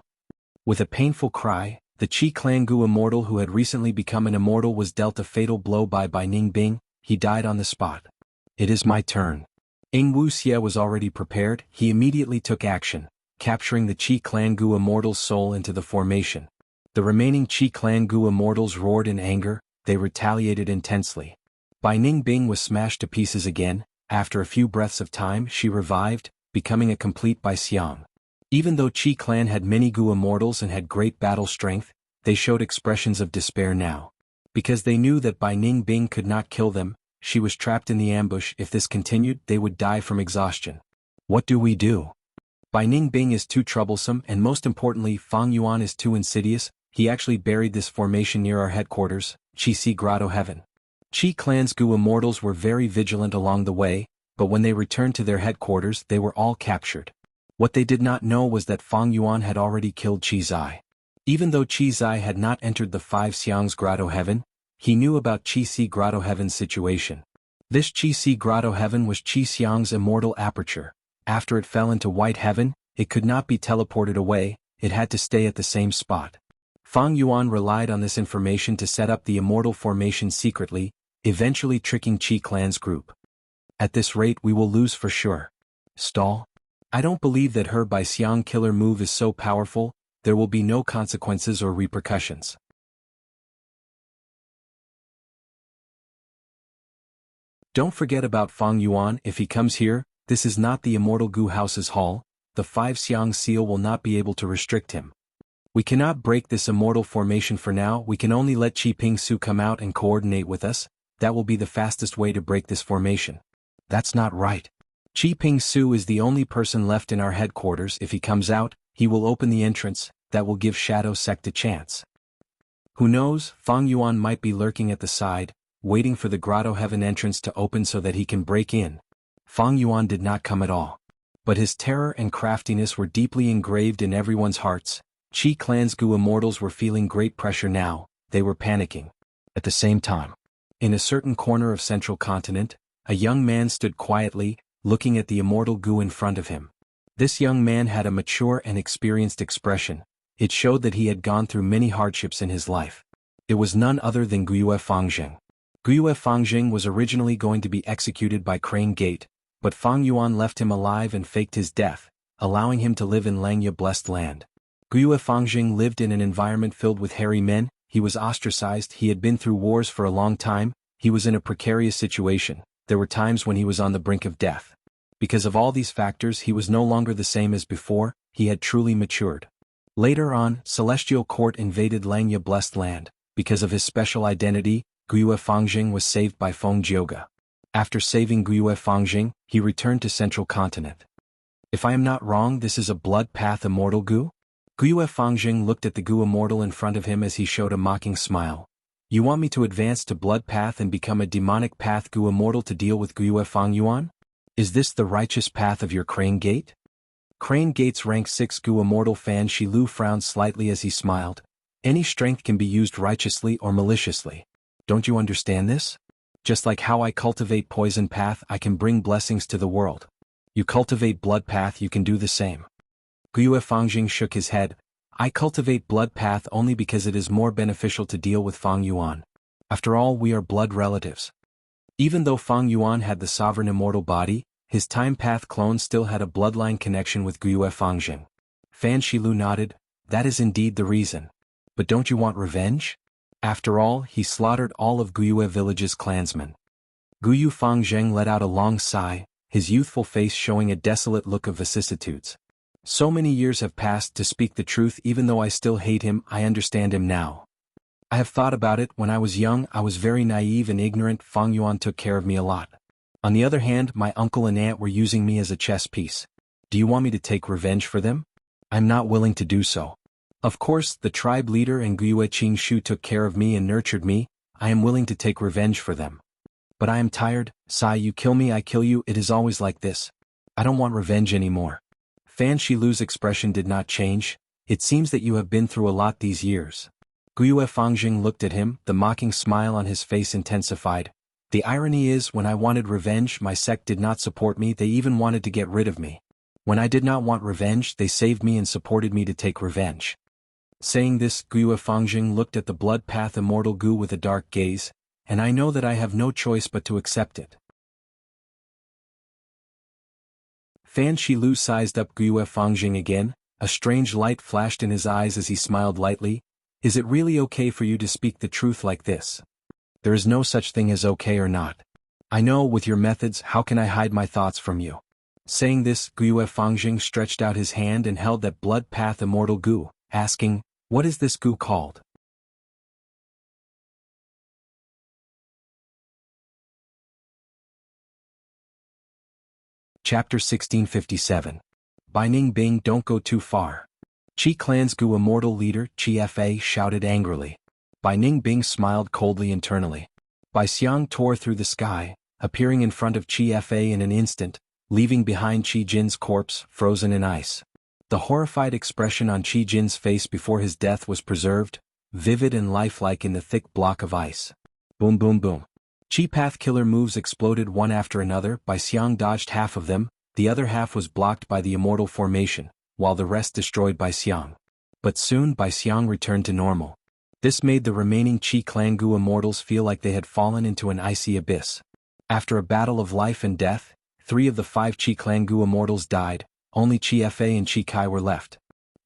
With a painful cry, the Qi Clan Gu immortal who had recently become an immortal was dealt a fatal blow by Bai Ningbing, he died on the spot. It is my turn. Wuxia was already prepared, he immediately took action, capturing the Qi Clan Gu immortal's soul into the formation. The remaining Qi Clan Gu immortals roared in anger, they retaliated intensely. Bai Ningbing was smashed to pieces again, after a few breaths of time she revived, becoming a complete Bai Xiang. Even though Qi Clan had many Gu immortals and had great battle strength, they showed expressions of despair now. Because they knew that Bai Ningbing could not kill them, she was trapped in the ambush, if this continued they would die from exhaustion. What do we do? Bai Ningbing is too troublesome and most importantly Fang Yuan is too insidious, he actually buried this formation near our headquarters, Qi Grotto Heaven. Qi Clan's Gu immortals were very vigilant along the way, but when they returned to their headquarters they were all captured. What they did not know was that Fang Yuan had already killed Qi Zai. Even though Qi Zai had not entered the Five Xiang's Grotto Heaven, he knew about Qi Grotto Heaven's situation. This Qi Grotto Heaven was Qi Xiang's immortal aperture. After it fell into White Heaven, it could not be teleported away, it had to stay at the same spot. Fang Yuan relied on this information to set up the immortal formation secretly, eventually tricking Qi Clan's group. At this rate we will lose for sure. Stall? I don't believe that her Bai Xiang killer move is so powerful, there will be no consequences or repercussions. Don't forget about Fang Yuan, if he comes here, this is not the Immortal Gu House's hall, the Five Xiang seal will not be able to restrict him. We cannot break this immortal formation for now, we can only let Qi Ping Su come out and coordinate with us, that will be the fastest way to break this formation. That's not right. Qi Ping Su is the only person left in our headquarters, if he comes out, he will open the entrance, that will give Shadow Sect a chance. Who knows, Fang Yuan might be lurking at the side, waiting for the Grotto Heaven entrance to open so that he can break in. Fang Yuan did not come at all. But his terror and craftiness were deeply engraved in everyone's hearts. Qi Clan's Gu immortals were feeling great pressure now, they were panicking. At the same time, in a certain corner of Central Continent, a young man stood quietly, looking at the immortal Gu in front of him. This young man had a mature and experienced expression, it showed that he had gone through many hardships in his life. It was none other than Guiyue Fangjing. Guiyue Fangjing was originally going to be executed by Crane Gate, but Fang Yuan left him alive and faked his death, allowing him to live in Langya Blessed Land. Guiyue Fangjing lived in an environment filled with hairy men, he was ostracized, he had been through wars for a long time, he was in a precarious situation, there were times when he was on the brink of death. Because of all these factors he was no longer the same as before, he had truly matured. Later on, Celestial Court invaded Langya Blessed Land. Because of his special identity, Guiyue Fangjing was saved by Feng Jioge. After saving Guiyue Fangjing, he returned to Central Continent. If I am not wrong, this is a Blood Path Immortal Gu? Guiyue Fangjing looked at the Gu Immortal in front of him as he showed a mocking smile. You want me to advance to Blood Path and become a Demonic Path Gu Immortal to deal with Guiyue Fang Yuan? Is this the righteous path of your Crane Gate? Crane Gate's rank 6 Gu Immortal Fan Shilu frowned slightly as he smiled. Any strength can be used righteously or maliciously. Don't you understand this? Just like how I cultivate Poison Path, I can bring blessings to the world. You cultivate Blood Path, you can do the same. Guiyue Fangjing shook his head. I cultivate Blood Path only because it is more beneficial to deal with Fang Yuan. After all, we are blood relatives. Even though Fang Yuan had the sovereign immortal body, His Time Path clone still had a bloodline connection with Guiyue Fangjing. Fan Shilu nodded, that is indeed the reason. But don't you want revenge? After all, he slaughtered all of Guiyue village's clansmen. Guiyue Fangjing let out a long sigh, his youthful face showing a desolate look of vicissitudes. So many years have passed. To speak the truth, even though I still hate him, I understand him now. I have thought about it. When I was young, I was very naive and ignorant. Fang Yuan took care of me a lot. On the other hand, my uncle and aunt were using me as a chess piece. Do you want me to take revenge for them? I'm not willing to do so. Of course, the tribe leader and Guiyue Qingshu took care of me and nurtured me. I am willing to take revenge for them. But I am tired. Sai, you kill me, I kill you. It is always like this. I don't want revenge anymore. Fan Shilu's expression did not change. It seems that you have been through a lot these years. Guiyue Fangjing looked at him, the mocking smile on his face intensified. The irony is, when I wanted revenge, my sect did not support me. They even wanted to get rid of me. When I did not want revenge, they saved me and supported me to take revenge. Saying this, Guiyue Fangjing looked at the blood path immortal Gu with a dark gaze, and I know that I have no choice but to accept it. Fan Shilu sized up Guiyue Fangjing again, a strange light flashed in his eyes as he smiled lightly. Is it really okay for you to speak the truth like this? There is no such thing as okay or not. I know, with your methods, how can I hide my thoughts from you? Saying this, Guiyue Fangjing stretched out his hand and held that blood path immortal Gu, asking, what is this Gu called? Chapter 1657. By Ning Bing, don't go too far. Qi Clan's Gu immortal leader, Qi Fa, shouted angrily. Bai Ning Bing smiled coldly internally. Bai Xiang tore through the sky, appearing in front of Qi Fa in an instant, leaving behind Qi Jin's corpse, frozen in ice. The horrified expression on Qi Jin's face before his death was preserved, vivid and lifelike in the thick block of ice. Boom boom boom. Qi Path killer moves exploded one after another. Bai Xiang dodged half of them, the other half was blocked by the immortal formation, while the rest destroyed Bai Xiang. But soon Bai Xiang returned to normal. This made the remaining Qi Clan Gu immortals feel like they had fallen into an icy abyss. After a battle of life and death, 3 of the 5 Qi Clan Gu immortals died, only Qi Fa and Qi Kai were left.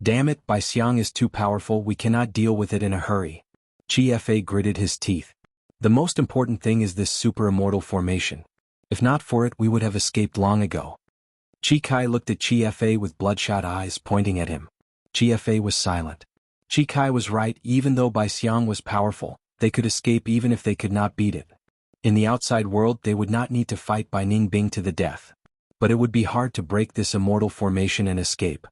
Damn it, Bai Xiang is too powerful, we cannot deal with it in a hurry. Qi Fa gritted his teeth. The most important thing is this super immortal formation. If not for it, we would have escaped long ago. Qi Kai looked at Qi Fa with bloodshot eyes pointing at him. Qi Fa was silent. Qi Kai was right, even though Bai Xiang was powerful, they could escape even if they could not beat it. In the outside world they would not need to fight Bai Ning Bing to the death. But it would be hard to break this immortal formation and escape.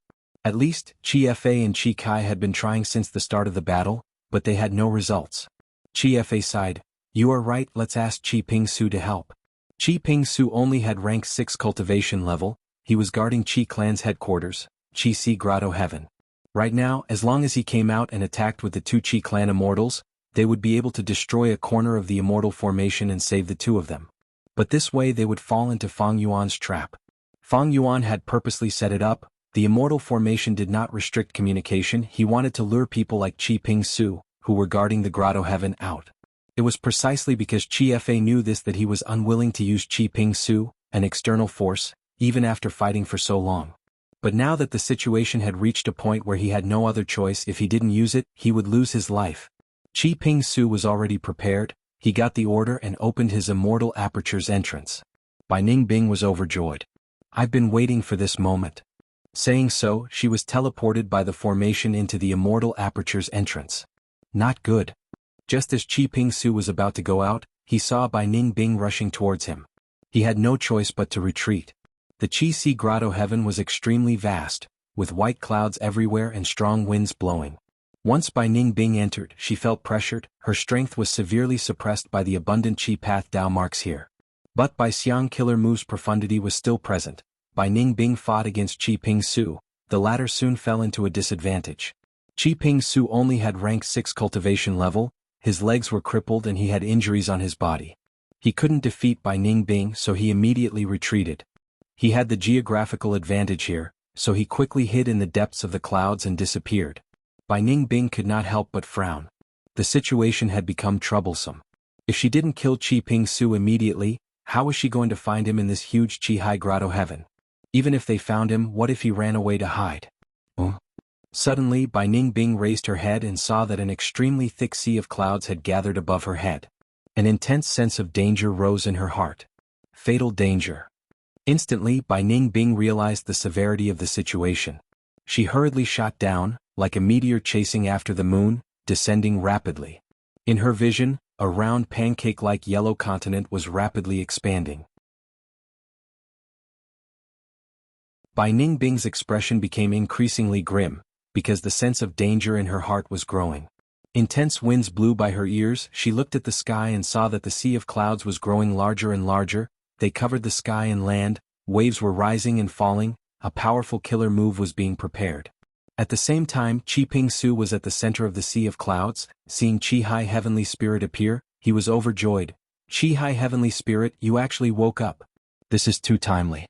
At least, Qi Fa and Qi Kai had been trying since the start of the battle, but they had no results. Qi Fa sighed, you are right, let's ask Qi Ping Su to help. Qi Ping Su only had rank 6 cultivation level, he was guarding Qi Clan's headquarters, Qi Si Grotto Heaven. Right now, as long as he came out and attacked with the 2 Qi Clan immortals, they would be able to destroy a corner of the immortal formation and save the 2 of them. But this way they would fall into Fang Yuan's trap. Fang Yuan had purposely set it up. The immortal formation did not restrict communication. He wanted to lure people like Qi Ping Su, who were guarding the Grotto Heaven, out. It was precisely because Qi Fa knew this that he was unwilling to use Qi Ping Su, an external force, even after fighting for so long. But now that the situation had reached a point where he had no other choice, if he didn't use it, he would lose his life. Qi Ping Su was already prepared. He got the order and opened his immortal aperture's entrance. Bai Ning Bing was overjoyed. I've been waiting for this moment. Saying so, she was teleported by the formation into the immortal aperture's entrance. Not good. Just as Qi Ping Su was about to go out, he saw Bai Ning Bing rushing towards him. He had no choice but to retreat. The Qi Si Grotto Heaven was extremely vast, with white clouds everywhere and strong winds blowing. Once Bai Ning Bing entered, she felt pressured. Her strength was severely suppressed by the abundant Qi Path Dao marks here. But Bai Xiang Killer Mu's profundity was still present. Bai Ning Bing fought against Qi Ping Su. The latter soon fell into a disadvantage. Qi Ping Su only had rank 6 cultivation level, his legs were crippled and he had injuries on his body. He couldn't defeat Bai Ning Bing, so he immediately retreated. He had the geographical advantage here, so he quickly hid in the depths of the clouds and disappeared. Bai Ning Bing could not help but frown. The situation had become troublesome. If she didn't kill Qi Ping Su immediately, How was she going to find him in this huge Qi grotto heaven? Even if they found him, what if he ran away to hide? Oh. Suddenly, Bai Ningbing raised her head and saw that an extremely thick sea of clouds had gathered above her head. An intense sense of danger rose in her heart. Fatal danger. Instantly, Bai Ningbing realized the severity of the situation. She hurriedly shot down, like a meteor chasing after the moon, descending rapidly. In her vision, a round pancake-like yellow continent was rapidly expanding. Bai Ningbing's expression became increasingly grim, because the sense of danger in her heart was growing. Intense winds blew by her ears. She looked at the sky and saw that the sea of clouds was growing larger and larger. They covered the sky and land, waves were rising and falling, a powerful killer move was being prepared. At the same time, Qi Pingsu was at the center of the sea of clouds. Seeing Qi Hai Heavenly Spirit appear, he was overjoyed. Qi Hai Heavenly Spirit, you actually woke up. This is too timely.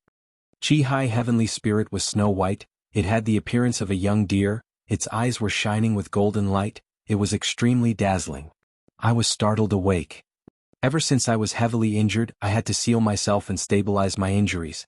Qi Hai Heavenly Spirit was snow white. It had the appearance of a young deer, its eyes were shining with golden light, it was extremely dazzling. I was startled awake. Ever since I was heavily injured, I had to seal myself and stabilize my injuries.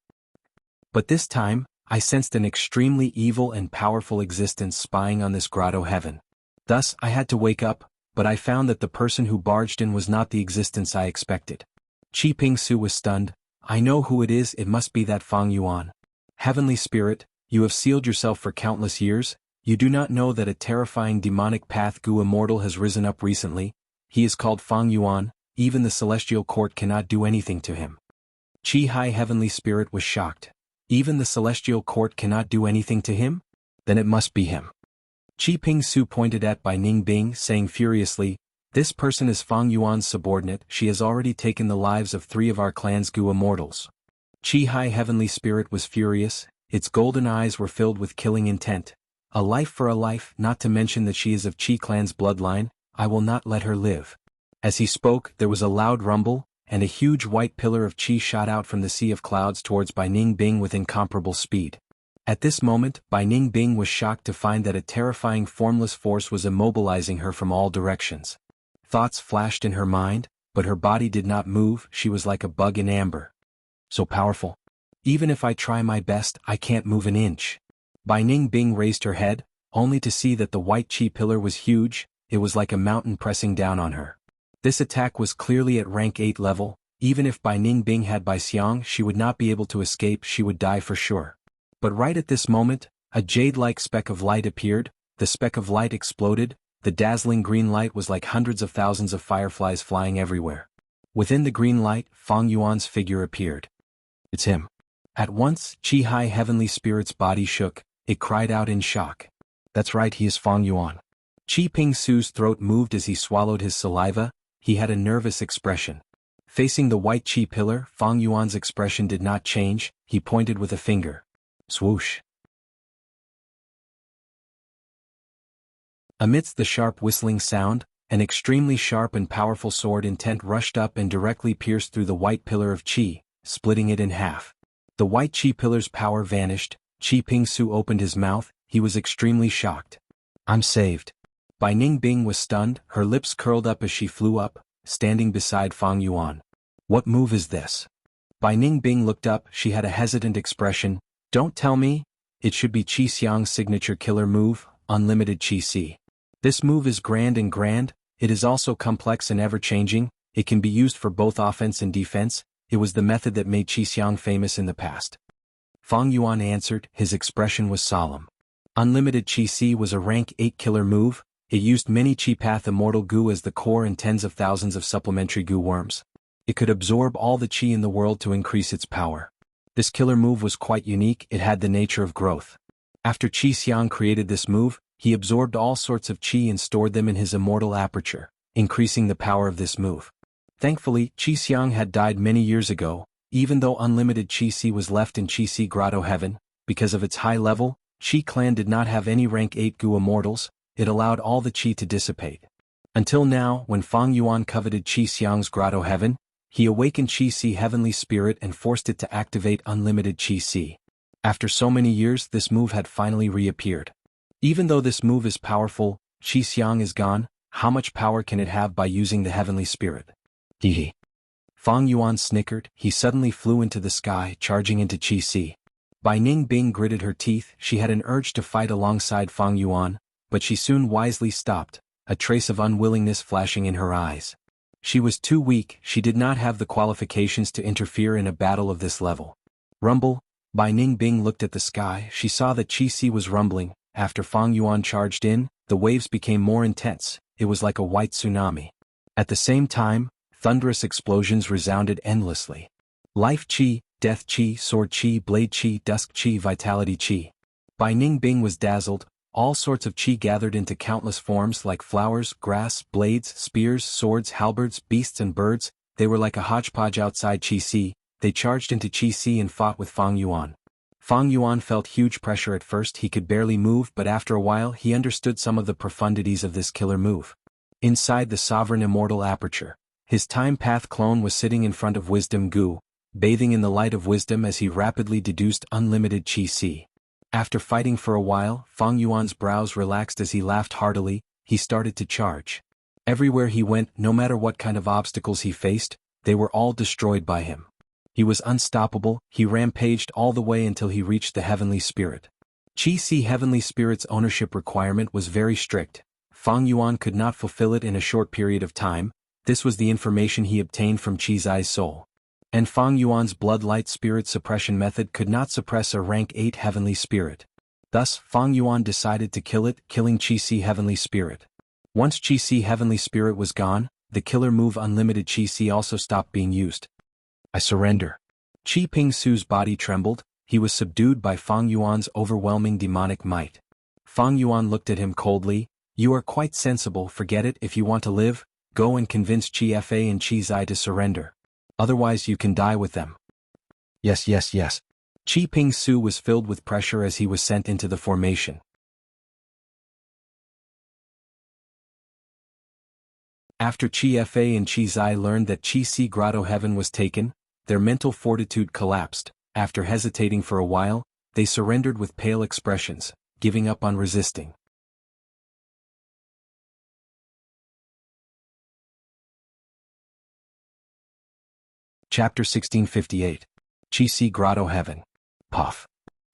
But this time, I sensed an extremely evil and powerful existence spying on this grotto heaven. Thus, I had to wake up, but I found that the person who barged in was not the existence I expected. Qi Pingsu was stunned. I know who it is, it must be that Fang Yuan. Heavenly Spirit, you have sealed yourself for countless years. You do not know that a terrifying demonic path Gu Immortal has risen up recently. He is called Fang Yuan. Even the celestial court cannot do anything to him. Qi Hai Heavenly Spirit was shocked. Even the celestial court cannot do anything to him? Then it must be him. Qi Pingsu pointed at Bai Ningbing, saying furiously, this person is Fang Yuan's subordinate. She has already taken the lives of 3 of our clan's Gu Immortals. Qi Hai Heavenly Spirit was furious. Its golden eyes were filled with killing intent. A life for a life, not to mention that she is of Qi clan's bloodline. I will not let her live. As he spoke, there was a loud rumble, and a huge white pillar of Qi shot out from the sea of clouds towards Bai Ningbing with incomparable speed. At this moment, Bai Ningbing was shocked to find that a terrifying formless force was immobilizing her from all directions. Thoughts flashed in her mind, but her body did not move. She was like a bug in amber. So powerful. Even if I try my best, I can't move an inch. Bai Ningbing raised her head, only to see that the white Qi pillar was huge. It was like a mountain pressing down on her. This attack was clearly at rank 8 level. Even if Bai Ningbing had Bai Xiang, she would not be able to escape. She would die for sure. But right at this moment, a jade-like speck of light appeared. The speck of light exploded. The dazzling green light was like hundreds of thousands of fireflies flying everywhere. Within the green light, Fang Yuan's figure appeared. It's him. At once, Qi Hai Heavenly Spirit's body shook. It cried out in shock. That's right, he is Fang Yuan. Qi Pingsu's throat moved as he swallowed his saliva. He had a nervous expression. Facing the white Qi pillar, Fang Yuan's expression did not change. He pointed with a finger. Swoosh. Amidst the sharp whistling sound, an extremely sharp and powerful sword intent rushed up and directly pierced through the white pillar of Qi, splitting it in half. The white Qi pillar's power vanished. Qi Pingsu opened his mouth. He was extremely shocked. I'm saved. Bai Ningbing was stunned. Her lips curled up as she flew up, standing beside Fang Yuan. What move is this? Bai Ningbing looked up. She had a hesitant expression. Don't tell me. It should be Qi Xiang's signature killer move, Unlimited Qi Si. This move is grand. It is also complex and ever-changing. It can be used for both offense and defense. It was the method that made Qi Xiang famous in the past. Fang Yuan answered. His expression was solemn. Unlimited Qi Si was a rank 8 killer move. It used many Qi Path Immortal Gu as the core and tens of thousands of supplementary Gu worms. It could absorb all the Qi in the world to increase its power. This killer move was quite unique. It had the nature of growth. After Qi Xiang created this move, he absorbed all sorts of Qi and stored them in his immortal aperture, increasing the power of this move. Thankfully, Qi Xiang had died many years ago. Even though Unlimited Qi Si was left in Qi Si Grotto Heaven, because of its high level, Qi Clan did not have any rank 8 Gu Immortals. It allowed all the Qi to dissipate. Until now, when Fang Yuan coveted Qi Xiang's Grotto Heaven, he awakened Qi Si Heavenly Spirit and forced it to activate Unlimited Qi Si. After so many years, this move had finally reappeared. Even though this move is powerful, Qi Xiang is gone. How much power can it have by using the Heavenly Spirit? Hehe. Fang Yuan snickered. He suddenly flew into the sky, charging into Qi Si. Bai Ningbing gritted her teeth. She had an urge to fight alongside Fang Yuan, but she soon wisely stopped, a trace of unwillingness flashing in her eyes. She was too weak. She did not have the qualifications to interfere in a battle of this level. Rumble. Bai Ningbing looked at the sky. She saw that Qi Si was rumbling. After Fang Yuan charged in, the waves became more intense. It was like a white tsunami. At the same time, thunderous explosions resounded endlessly. Life Qi, Death Qi, Sword Qi, Blade Qi, Dusk Qi, Vitality Qi. Bai Ningbing was dazzled. All sorts of Qi gathered into countless forms like flowers, grass, blades, spears, swords, halberds, beasts and birds. They were like a hodgepodge outside Qi Si. They charged into Qi Si and fought with Fang Yuan. Fang Yuan felt huge pressure at first. He could barely move, but after a while he understood some of the profundities of this killer move. Inside the sovereign immortal aperture, his time path clone was sitting in front of Wisdom Gu, bathing in the light of wisdom as he rapidly deduced unlimited Qi Si. After fighting for a while, Fang Yuan's brows relaxed as he laughed heartily. He started to charge. Everywhere he went, no matter what kind of obstacles he faced, they were all destroyed by him. He was unstoppable. He rampaged all the way until he reached the Heavenly Spirit. Qi Si Heavenly Spirit's ownership requirement was very strict. Fang Yuan could not fulfill it in a short period of time. This was the information he obtained from Qi Zai's soul. And Fang Yuan's blood light spirit suppression method could not suppress a rank 8 Heavenly Spirit. Thus, Fang Yuan decided to kill it, killing Qi Si Heavenly Spirit. Once Qi Si Heavenly Spirit was gone, the killer move Unlimited Qi Si also stopped being used. I surrender. Qi Ping Su's body trembled. He was subdued by Fang Yuan's overwhelming demonic might. Fang Yuan looked at him coldly. You are quite sensible. Forget it. If you want to live, go and convince Qi Fa and Qi Zai to surrender. Otherwise you can die with them. Yes. Qi Ping Su was filled with pressure as he was sent into the formation. After Qi Fa and Qi Zai learned that Qi Si Grotto Heaven was taken, their mental fortitude collapsed. After hesitating for a while, they surrendered with pale expressions, giving up on resisting. Chapter 1658. Qi Si Grotto Heaven. Puff.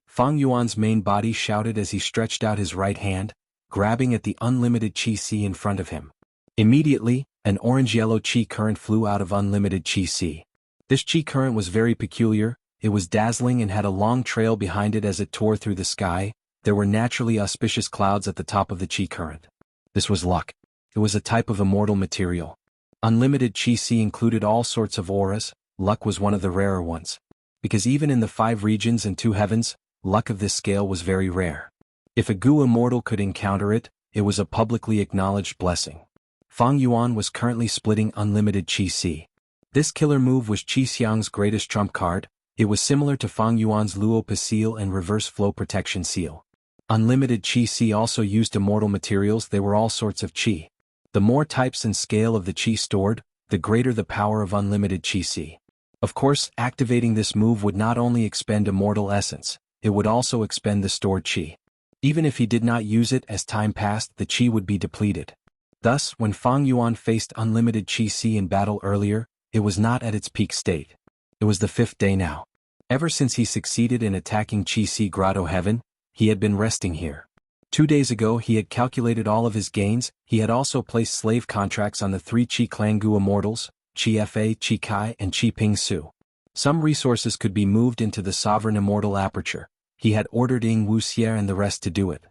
Fang Yuan's main body shouted as he stretched out his right hand, grabbing at the unlimited Qi Si in front of him. Immediately, an orange-yellow Qi current flew out of unlimited Qi Si. This Qi current was very peculiar. It was dazzling and had a long trail behind it as it tore through the sky. There were naturally auspicious clouds at the top of the Qi current. This was luck. It was a type of immortal material. Unlimited Qi Si included all sorts of auras. Luck was one of the rarer ones. Because even in the 5 regions and 2 heavens, luck of this scale was very rare. If a Gu immortal could encounter it, it was a publicly acknowledged blessing. Fang Yuan was currently splitting unlimited Qi Si. This killer move was Qi Xiang's greatest trump card. It was similar to Fang Yuan's Luopa seal and reverse flow protection seal. Unlimited Qi Si also used immortal materials. They were all sorts of Qi. The more types and scale of the Qi stored, the greater the power of unlimited Qi Si. Of course, activating this move would not only expend immortal essence, it would also expend the stored Qi. Even if he did not use it, as time passed, the Qi would be depleted. Thus, when Fang Yuan faced unlimited Qi Si in battle earlier, it was not at its peak state. It was the 5th day now. Ever since he succeeded in attacking Qi Si Grotto Heaven, he had been resting here. 2 days ago he had calculated all of his gains. He had also placed slave contracts on the 3 Qi Clan Gu immortals, Qi Fa, Qi Kai and Qi Ping Su. Some resources could be moved into the sovereign immortal aperture. He had ordered Wuxia and the rest to do it.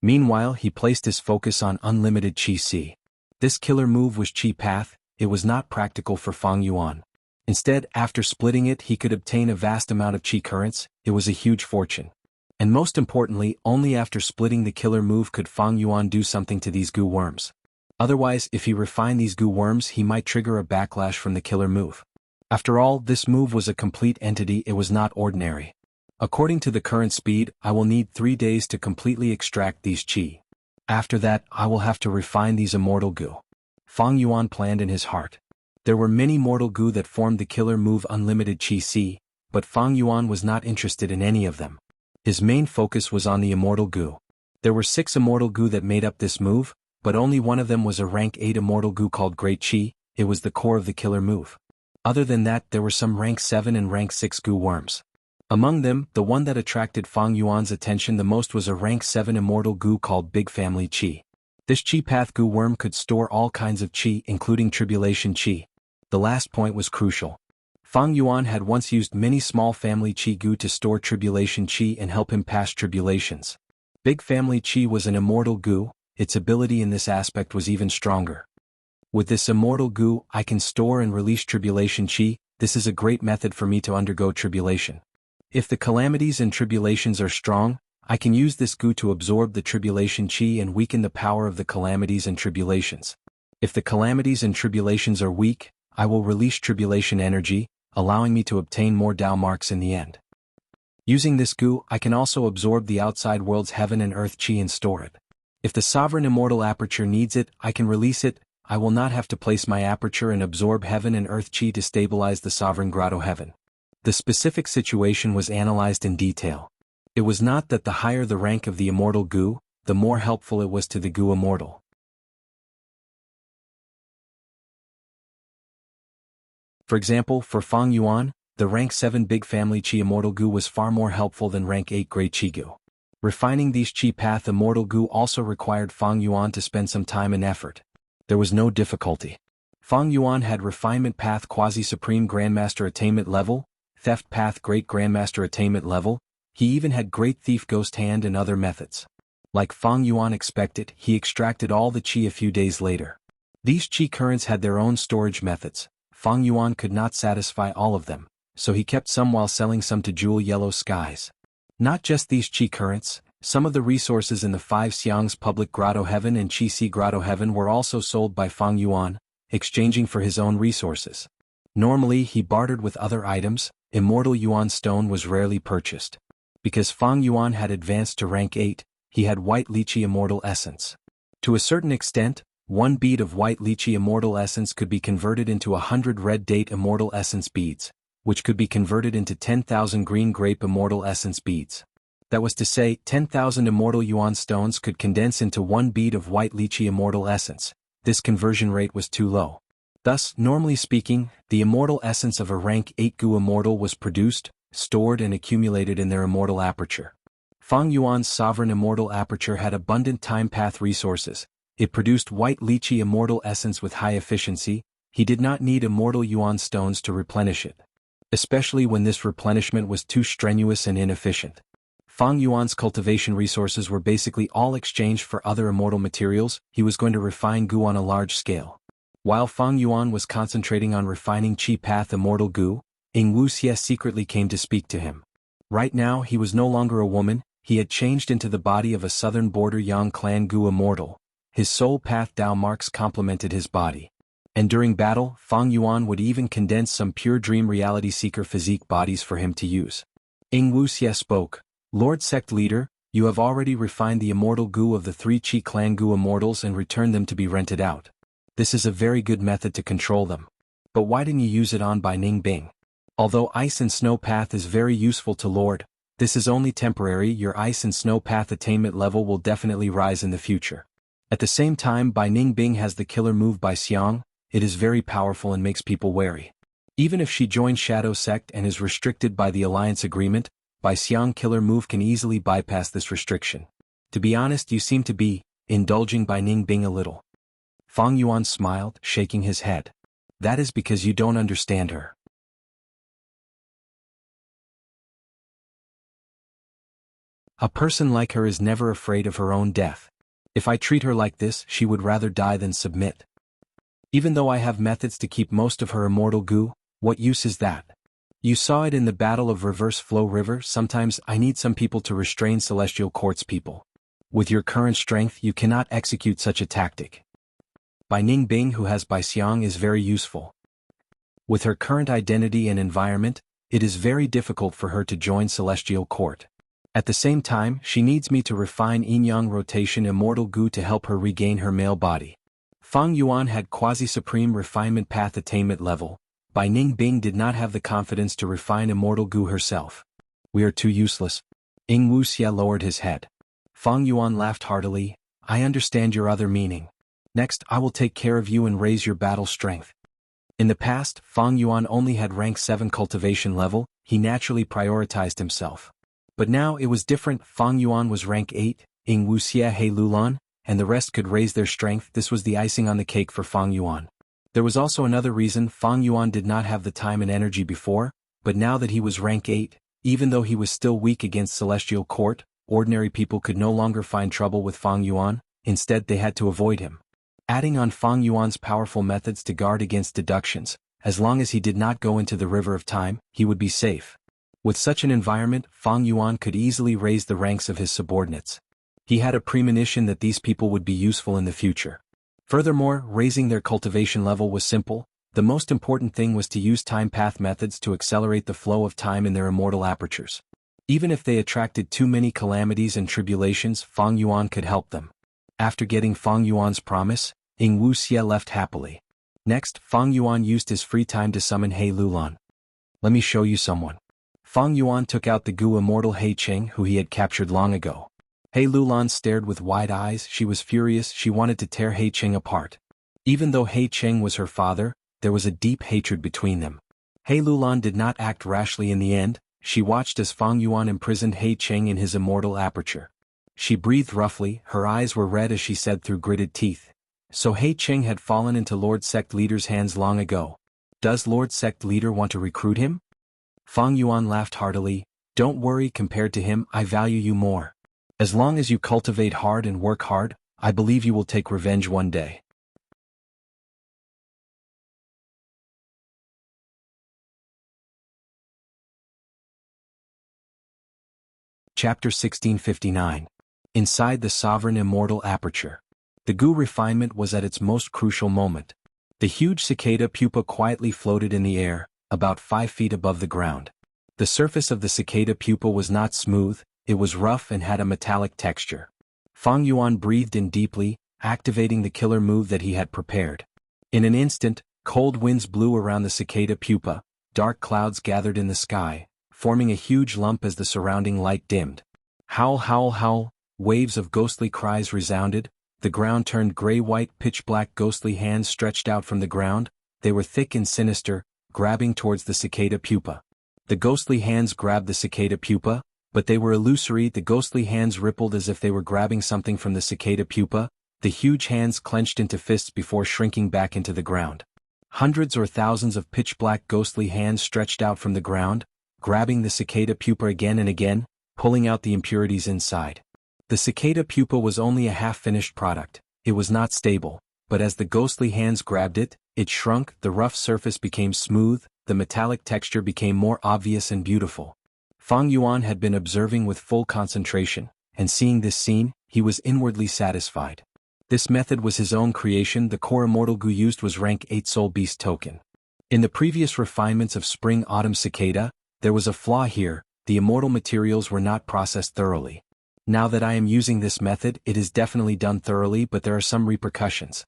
Meanwhile he placed his focus on unlimited Qi Si. This killer move was Qi Path. It was not practical for Fang Yuan. Instead, after splitting it he could obtain a vast amount of Qi currents. It was a huge fortune. And most importantly, only after splitting the killer move could Fang Yuan do something to these Gu worms. Otherwise, if he refined these Gu worms he might trigger a backlash from the killer move. After all, this move was a complete entity. It was not ordinary. According to the current speed, I will need 3 days to completely extract these Qi. After that, I will have to refine these immortal Gu. Fang Yuan planned in his heart. There were many mortal Gu that formed the killer move unlimited Qi Si, but Fang Yuan was not interested in any of them. His main focus was on the immortal Gu. There were 6 immortal Gu that made up this move, but only one of them was a rank 8 immortal Gu called Great Qi. It was the core of the killer move. Other than that, there were some rank 7 and rank 6 goo worms. Among them, the one that attracted Fang Yuan's attention the most was a rank 7 immortal goo called Big Family Qi. This Qi Path goo worm could store all kinds of Qi, including Tribulation Qi. The last point was crucial. Fang Yuan had once used many small family Qi goo to store Tribulation Qi and help him pass tribulations. Big Family Qi was an immortal goo, its ability in this aspect was even stronger. With this immortal goo, I can store and release Tribulation Qi. This is a great method for me to undergo tribulation. If the calamities and tribulations are strong, I can use this goo to absorb the Tribulation Qi and weaken the power of the calamities and tribulations. If the calamities and tribulations are weak, I will release tribulation energy, allowing me to obtain more Dao marks in the end. Using this goo, I can also absorb the outside world's heaven and earth Qi and store it. If the sovereign immortal aperture needs it, I can release it. I will not have to place my aperture and absorb heaven and earth Qi to stabilize the sovereign grotto heaven. The specific situation was analyzed in detail. It was not that the higher the rank of the immortal goo, the more helpful it was to the goo immortal. For example, for Fang Yuan, the rank 7 Big Family Qi immortal goo was far more helpful than rank 8 Great Qi goo. Refining these Qi Path immortal goo also required Fang Yuan to spend some time and effort. There was no difficulty. Fang Yuan had Refinement Path Quasi-Supreme Grandmaster Attainment Level, Theft Path Great Grandmaster Attainment Level, he even had Great Thief Ghost Hand and other methods. Like Fang Yuan expected, he extracted all the Qi a few days later. These Qi currents had their own storage methods. Fang Yuan could not satisfy all of them, so he kept some while selling some to Jewel Yellow Skies. Not just these Qi currents, some of the resources in the 5 Xiang's Public Grotto Heaven and Qi Si Grotto Heaven were also sold by Fang Yuan, exchanging for his own resources. Normally he bartered with other items. Immortal Yuan Stone was rarely purchased. Because Fang Yuan had advanced to rank 8, he had White Lychee Immortal Essence. To a certain extent, 1 bead of White Lychee Immortal Essence could be converted into 100 Red Date Immortal Essence beads, which could be converted into 10,000 Green Grape Immortal Essence beads. That was to say, 10,000 Immortal Yuan Stones could condense into 1 bead of White Lychee Immortal Essence. This conversion rate was too low. Thus, normally speaking, the immortal essence of a rank 8 goo immortal was produced, stored and accumulated in their immortal aperture. Fang Yuan's sovereign immortal aperture had abundant time path resources. It produced White Lychee Immortal Essence with high efficiency. He did not need immortal Yuan Stones to replenish it, especially when this replenishment was too strenuous and inefficient. Fang Yuan's cultivation resources were basically all exchanged for other immortal materials. He was going to refine goo on a large scale. While Fang Yuan was concentrating on refining Qi Path Immortal Goo, Wuxia secretly came to speak to him. Right now he was no longer a woman, he had changed into the body of a southern border Yang clan Goo immortal. His soul path Dao marks complemented his body. And during battle, Fang Yuan would even condense some pure dream reality seeker physique bodies for him to use. Wuxia spoke, Lord Sect Leader, you have already refined the immortal Goo of the 3 Qi clan Goo immortals and returned them to be rented out. This is a very good method to control them. But why didn't you use it on Bai Ning Bing? Although Ice and Snow Path is very useful to Lord, this is only temporary. Your Ice and Snow Path attainment level will definitely rise in the future. At the same time, Bai Ning Bing has the killer move by Xiang. It is very powerful and makes people wary. Even if she joins Shadow Sect and is restricted by the alliance agreement, Bai Xiang killer move can easily bypass this restriction. To be honest, you seem to be indulging Bai Ning Bing a little. Fang Yuan smiled, shaking his head. That is because you don't understand her. A person like her is never afraid of her own death. If I treat her like this, she would rather die than submit. Even though I have methods to keep most of her immortal goo, what use is that? You saw it in the Battle of Reverse Flow River. Sometimes I need some people to restrain Celestial Court's people. With your current strength, you cannot execute such a tactic. Bai Ning Bing, who has Bai Xiang, is very useful. With her current identity and environment, it is very difficult for her to join Celestial Court. At the same time, she needs me to refine Yin-Yang Rotation Immortal Goo to help her regain her male body. Fang Yuan had Quasi-Supreme Refinement Path Attainment level. Bai Ning Bing did not have the confidence to refine Immortal Goo herself. We are too useless. Wuxia lowered his head. Fang Yuan laughed heartily. I understand your other meaning. Next, I will take care of you and raise your battle strength. In the past, Fang Yuan only had rank 7 cultivation level, he naturally prioritized himself. But now it was different. Fang Yuan was rank 8, Ing Wuxia He Lulan, and the rest could raise their strength. This was the icing on the cake for Fang Yuan. There was also another reason. Fang Yuan did not have the time and energy before, but now that he was rank 8, even though he was still weak against Celestial Court, ordinary people could no longer find trouble with Fang Yuan, instead they had to avoid him. Adding on Fang Yuan's powerful methods to guard against deductions, as long as he did not go into the river of time, he would be safe. With such an environment, Fang Yuan could easily raise the ranks of his subordinates. He had a premonition that these people would be useful in the future. Furthermore, raising their cultivation level was simple. The most important thing was to use time path methods to accelerate the flow of time in their immortal apertures. Even if they attracted too many calamities and tribulations, Fang Yuan could help them. After getting Fang Yuan's promise, Ing Wuxia left happily. Next, Fang Yuan used his free time to summon He Lulan. Let me show you someone. Fang Yuan took out the Gu immortal He Cheng who he had captured long ago. He Lulan stared with wide eyes. She was furious. She wanted to tear He Cheng apart. Even though He Cheng was her father, there was a deep hatred between them. He Lulan did not act rashly in the end. She watched as Fang Yuan imprisoned He Cheng in his immortal aperture. She breathed roughly. Her eyes were red as she said through gritted teeth. So He Cheng had fallen into Lord Sect Leader's hands long ago. Does Lord Sect Leader want to recruit him? Fang Yuan laughed heartily. Don't worry, compared to him, I value you more. As long as you cultivate hard and work hard, I believe you will take revenge one day. Chapter 1659. Inside the Sovereign Immortal Aperture. The Gu refinement was at its most crucial moment. The huge cicada pupa quietly floated in the air, about 5 feet above the ground. The surface of the cicada pupa was not smooth, it was rough and had a metallic texture. Fang Yuan breathed in deeply, activating the killer move that he had prepared. In an instant, cold winds blew around the cicada pupa, dark clouds gathered in the sky, forming a huge lump as the surrounding light dimmed. Howl, howl, howl, waves of ghostly cries resounded. The ground turned gray-white, pitch-black ghostly hands stretched out from the ground. They were thick and sinister, grabbing towards the cicada pupa. The ghostly hands grabbed the cicada pupa, but they were illusory. The ghostly hands rippled as if they were grabbing something from the cicada pupa. The huge hands clenched into fists before shrinking back into the ground. Hundreds or thousands of pitch-black ghostly hands stretched out from the ground, grabbing the cicada pupa again and again, pulling out the impurities inside. The cicada pupa was only a half-finished product. It was not stable, but as the ghostly hands grabbed it, it shrunk, the rough surface became smooth, the metallic texture became more obvious and beautiful. Fang Yuan had been observing with full concentration, and seeing this scene, he was inwardly satisfied. This method was his own creation. The core immortal Gu used was rank 8 Soul Beast token. In the previous refinements of Spring-Autumn Cicada, there was a flaw here. The immortal materials were not processed thoroughly. Now that I am using this method, it is definitely done thoroughly, but there are some repercussions.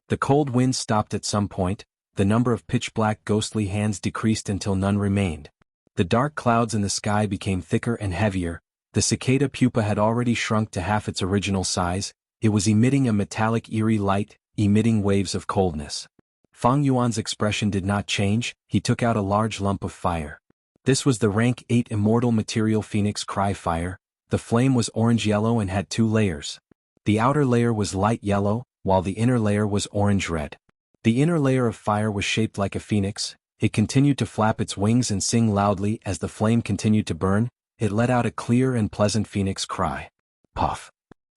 The cold wind stopped at some point, the number of pitch-black ghostly hands decreased until none remained. The dark clouds in the sky became thicker and heavier. The cicada pupa had already shrunk to half its original size. It was emitting a metallic eerie light, emitting waves of coldness. Fang Yuan's expression did not change. He took out a large lump of fire. This was the rank 8 immortal material Phoenix Cry Fire. The flame was orange-yellow and had 2 layers. The outer layer was light yellow, while the inner layer was orange-red. The inner layer of fire was shaped like a phoenix. It continued to flap its wings and sing loudly as the flame continued to burn. It let out a clear and pleasant phoenix cry. Puff!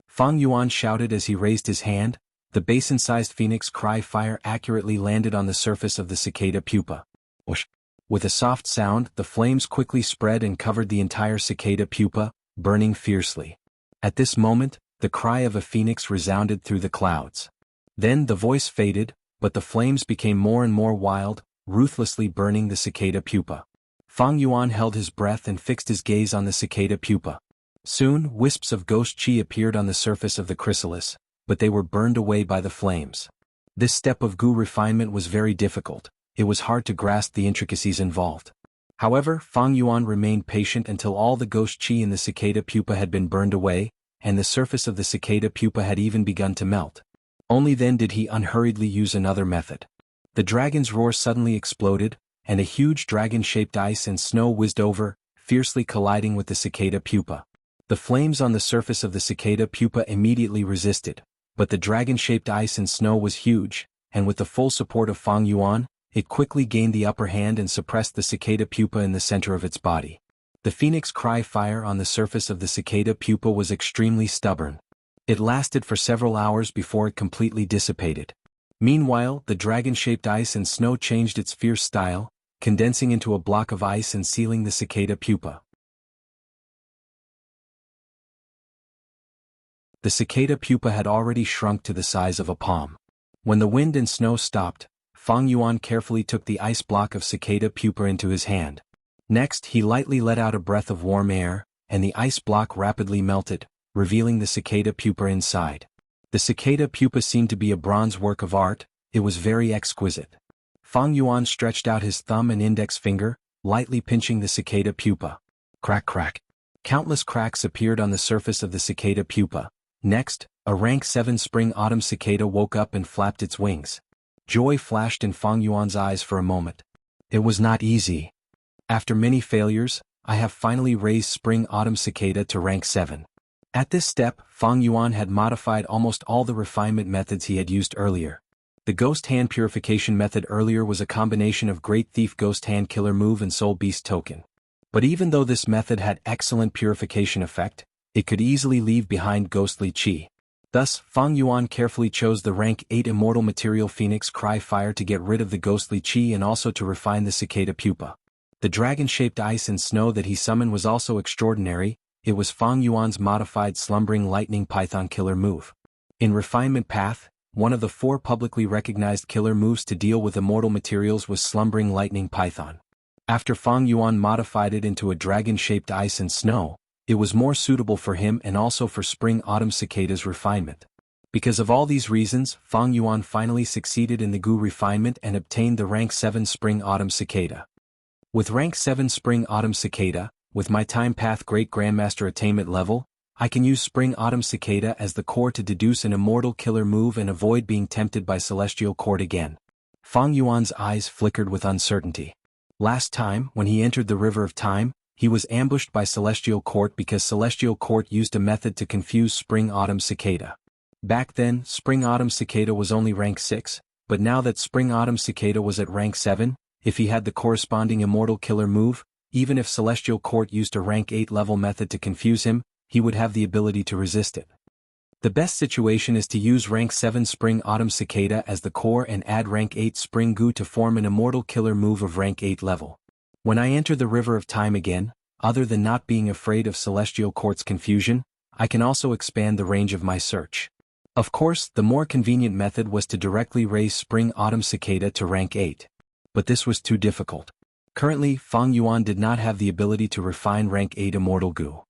Fang Yuan shouted as he raised his hand. The basin-sized Phoenix Cry Fire accurately landed on the surface of the cicada pupa. Whoosh! With a soft sound, the flames quickly spread and covered the entire cicada pupa, burning fiercely. At this moment, the cry of a phoenix resounded through the clouds. Then the voice faded, but the flames became more and more wild, ruthlessly burning the cicada pupa. Fang Yuan held his breath and fixed his gaze on the cicada pupa. Soon, wisps of ghost chi appeared on the surface of the chrysalis, but they were burned away by the flames. This step of Gu refinement was very difficult. It was hard to grasp the intricacies involved. However, Fang Yuan remained patient until all the ghost chi in the cicada pupa had been burned away, and the surface of the cicada pupa had even begun to melt. Only then did he unhurriedly use another method. The dragon's roar suddenly exploded, and a huge dragon-shaped ice and snow whizzed over, fiercely colliding with the cicada pupa. The flames on the surface of the cicada pupa immediately resisted, but the dragon-shaped ice and snow was huge, and with the full support of Fang Yuan, it quickly gained the upper hand and suppressed the cicada pupa in the center of its body. The phoenix cry fire on the surface of the cicada pupa was extremely stubborn. It lasted for several hours before it completely dissipated. Meanwhile, the dragon-shaped ice and snow changed its fierce style, condensing into a block of ice and sealing the cicada pupa. The cicada pupa had already shrunk to the size of a palm. When the wind and snow stopped, Fang Yuan carefully took the ice block of cicada pupa into his hand. Next, he lightly let out a breath of warm air, and the ice block rapidly melted, revealing the cicada pupa inside. The cicada pupa seemed to be a bronze work of art. It was very exquisite. Fang Yuan stretched out his thumb and index finger, lightly pinching the cicada pupa. Crack crack. Countless cracks appeared on the surface of the cicada pupa. Next, a rank 7 spring-autumn cicada woke up and flapped its wings. Joy flashed in Fang Yuan's eyes for a moment. It was not easy. After many failures, I have finally raised spring-autumn cicada to rank 7. At this step, Fang Yuan had modified almost all the refinement methods he had used earlier. The Ghost Hand Purification method earlier was a combination of Great Thief Ghost Hand Killer move and Soul Beast token. But even though this method had excellent purification effect, it could easily leave behind ghostly chi. Thus, Fang Yuan carefully chose the rank 8 immortal material Phoenix Cry Fire to get rid of the ghostly chi and also to refine the cicada pupa. The dragon-shaped ice and snow that he summoned was also extraordinary. It was Fang Yuan's modified Slumbering Lightning Python killer move. In Refinement Path, one of the 4 publicly recognized killer moves to deal with immortal materials was Slumbering Lightning Python. After Fang Yuan modified it into a dragon-shaped ice and snow, it was more suitable for him and also for Spring-Autumn Cicada's refinement. Because of all these reasons, Fang Yuan finally succeeded in the Gu refinement and obtained the rank 7 Spring-Autumn Cicada. With rank 7 Spring-Autumn Cicada, with my Time Path Great Grandmaster attainment level, I can use Spring-Autumn Cicada as the core to deduce an immortal killer move and avoid being tempted by Celestial Court again. Fang Yuan's eyes flickered with uncertainty. Last time, when he entered the River of Time, he was ambushed by Celestial Court because Celestial Court used a method to confuse Spring-Autumn Cicada. Back then, Spring-Autumn Cicada was only rank 6, but now that Spring-Autumn Cicada was at rank 7, if he had the corresponding immortal killer move, even if Celestial Court used a rank 8 level method to confuse him, he would have the ability to resist it. The best situation is to use rank 7 Spring-Autumn Cicada as the core and add rank 8 Spring Gu to form an immortal killer move of rank 8 level. When I enter the River of Time again, other than not being afraid of Celestial Court's confusion, I can also expand the range of my search. Of course, the more convenient method was to directly raise Spring-Autumn Cicada to rank 8. But this was too difficult. Currently, Fang Yuan did not have the ability to refine rank 8 Immortal Gu.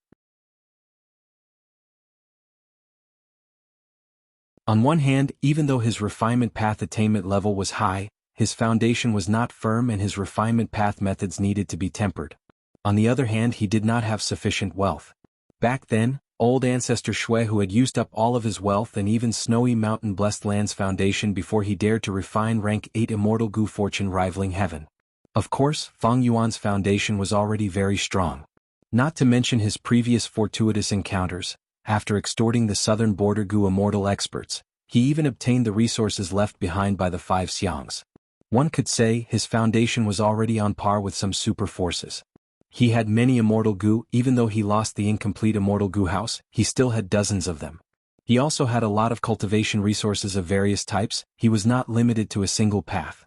On one hand, even though his refinement path attainment level was high, his foundation was not firm and his refinement path methods needed to be tempered. On the other hand, he did not have sufficient wealth. Back then, old ancestor Shui, who had used up all of his wealth and even Snowy Mountain Blessed Land's foundation before he dared to refine rank 8 Immortal Gu fortune rivaling heaven. Of course, Fang Yuan's foundation was already very strong. Not to mention his previous fortuitous encounters. After extorting the southern border Gu immortal experts, he even obtained the resources left behind by the 5 Xiangs. One could say his foundation was already on par with some super forces. He had many immortal Gu. Even though he lost the incomplete immortal Gu house, he still had dozens of them. He also had a lot of cultivation resources of various types. He was not limited to a single path.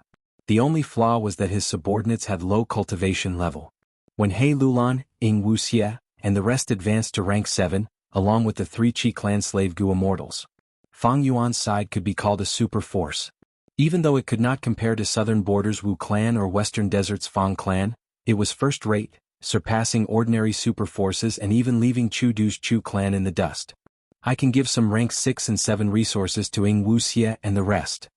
The only flaw was that his subordinates had low cultivation level. When He Lulan, Wuxia, and the rest advanced to rank 7, along with the 3 Qi clan slave Gu immortals, Fang Yuan's side could be called a super force. Even though it could not compare to southern borders Wu clan or western deserts Fang clan, it was first-rate, surpassing ordinary super forces and even leaving Chu Du's Chu clan in the dust. I can give some rank 6 and 7 resources to Wuxia and the rest.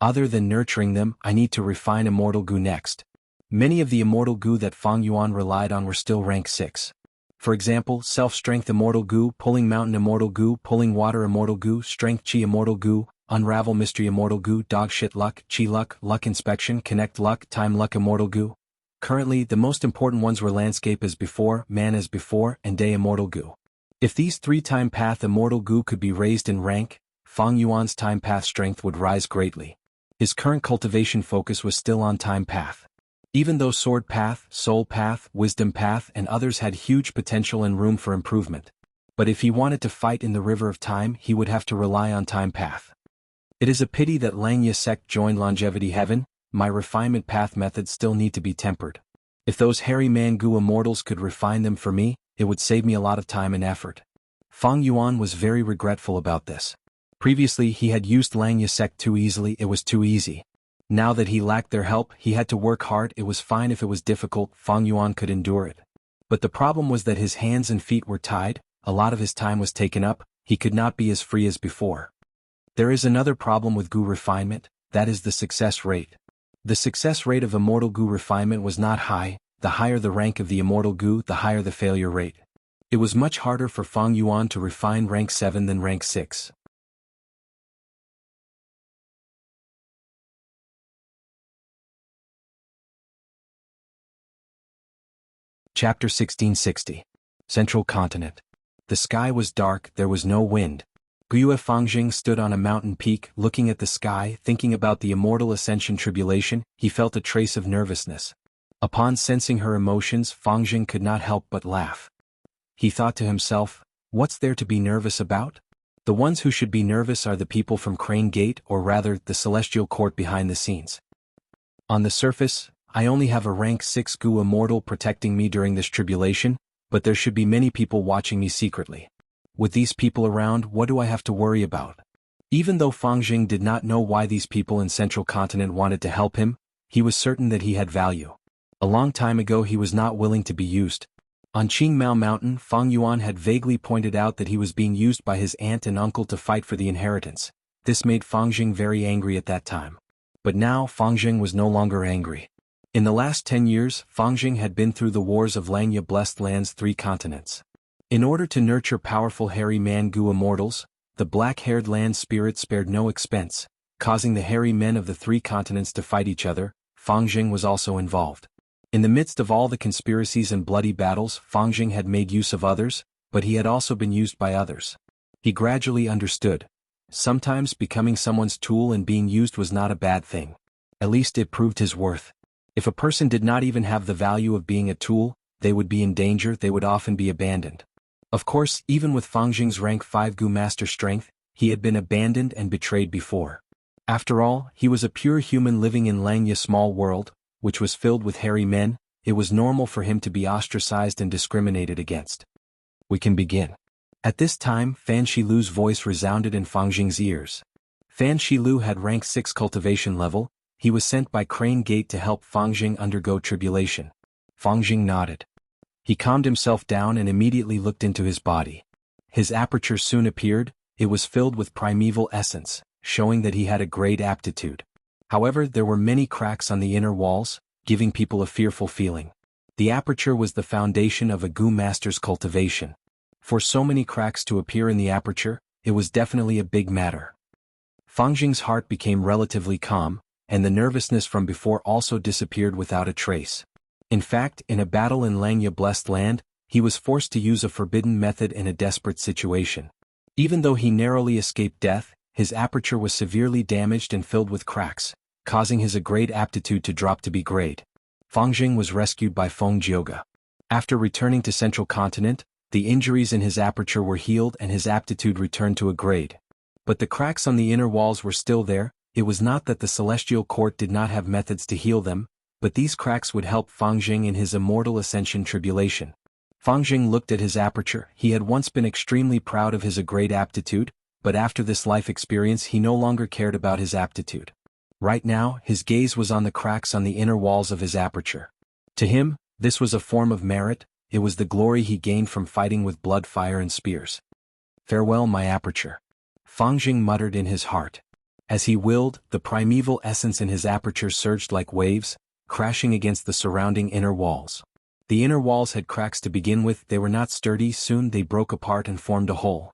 Other than nurturing them, I need to refine Immortal Gu next. Many of the Immortal Gu that Fang Yuan relied on were still rank 6. For example, Self-Strength Immortal Gu, Pulling Mountain Immortal Gu, Pulling Water Immortal Gu, Strength Chi Immortal Gu, Unravel Mystery Immortal Goo Dogshit Luck Chi Luck Luck Inspection Connect Luck Time Luck Immortal Goo. Currently the most important ones were Landscape as before, Man as before, and Day Immortal Goo. If these 3 time path Immortal Goo could be raised in rank, Fang Yuan's time path strength would rise greatly. His current cultivation focus was still on time path. Even though Sword Path, Soul Path, Wisdom Path and others had huge potential and room for improvement. But if he wanted to fight in the River of Time he would have to rely on time path. It is a pity that Langya sect joined Longevity Heaven. My refinement path methods still need to be tempered. If those hairy Mangu immortals could refine them for me, it would save me a lot of time and effort. Fang Yuan was very regretful about this. Previously he had used Langya sect too easily, it was too easy. Now that he lacked their help, he had to work hard. It was fine if it was difficult, Fang Yuan could endure it. But the problem was that his hands and feet were tied, a lot of his time was taken up, he could not be as free as before. There is another problem with Gu refinement, that is the success rate. The success rate of Immortal Gu refinement was not high. The higher the rank of the Immortal Gu, the higher the failure rate. It was much harder for Fang Yuan to refine rank 7 than rank 6. Chapter 1660. Central Continent. The sky was dark, there was no wind. Guiyue Fangjing stood on a mountain peak, looking at the sky, thinking about the immortal ascension tribulation. He felt a trace of nervousness. Upon sensing her emotions, Fangjing could not help but laugh. He thought to himself, what's there to be nervous about? The ones who should be nervous are the people from Crane Gate, or rather, the celestial court behind the scenes. On the surface, I only have a rank 6 Gu immortal protecting me during this tribulation, but there should be many people watching me secretly. With these people around, what do I have to worry about? Even though Fangjing did not know why these people in Central Continent wanted to help him, he was certain that he had value. A long time ago he was not willing to be used. On Qingmao Mountain, Fang Yuan had vaguely pointed out that he was being used by his aunt and uncle to fight for the inheritance. This made Fangjing very angry at that time. But now Fangjing was no longer angry. In the last 10 years, Fangjing had been through the wars of Langya Blessed Land's 3 continents. In order to nurture powerful hairy Mangu immortals, the black-haired land spirit spared no expense, causing the hairy men of the 3 continents to fight each other. Fangjing was also involved. In the midst of all the conspiracies and bloody battles, Fangjing had made use of others, but he had also been used by others. He gradually understood. Sometimes becoming someone's tool and being used was not a bad thing. At least it proved his worth. If a person did not even have the value of being a tool, they would be in danger, they would often be abandoned. Of course, even with Fangjing's rank 5 Gu master strength, he had been abandoned and betrayed before. After all, he was a pure human living in Langya small world, which was filled with hairy men. It was normal for him to be ostracized and discriminated against. We can begin. At this time, Fan Shilu's voice resounded in Fangjing's ears. Fan Shilu had rank 6 cultivation level. He was sent by Crane Gate to help Fangjing undergo tribulation. Fangjing nodded. He calmed himself down and immediately looked into his body. His aperture soon appeared. It was filled with primeval essence, showing that he had a great aptitude. However, there were many cracks on the inner walls, giving people a fearful feeling. The aperture was the foundation of a Gu master's cultivation. For so many cracks to appear in the aperture, it was definitely a big matter. Fangjing's heart became relatively calm, and the nervousness from before also disappeared without a trace. In fact, in a battle in Langya Blessed Land, he was forced to use a forbidden method in a desperate situation. Even though he narrowly escaped death, his aperture was severely damaged and filled with cracks, causing his great aptitude to drop to B grade. Fangjing was rescued by Feng Jioga. After returning to Central Continent, the injuries in his aperture were healed and his aptitude returned to a grade. But the cracks on the inner walls were still there. It was not that the Celestial Court did not have methods to heal them, but these cracks would help Fangjing in his immortal ascension tribulation. Fangjing looked at his aperture. He had once been extremely proud of his great aptitude, but after this life experience he no longer cared about his aptitude. Right now, his gaze was on the cracks on the inner walls of his aperture. To him, this was a form of merit. It was the glory he gained from fighting with blood, fire and spears. Farewell, my aperture. Fangjing muttered in his heart. As he willed, the primeval essence in his aperture surged like waves, crashing against the surrounding inner walls. The inner walls had cracks to begin with, they were not sturdy, soon they broke apart and formed a hole.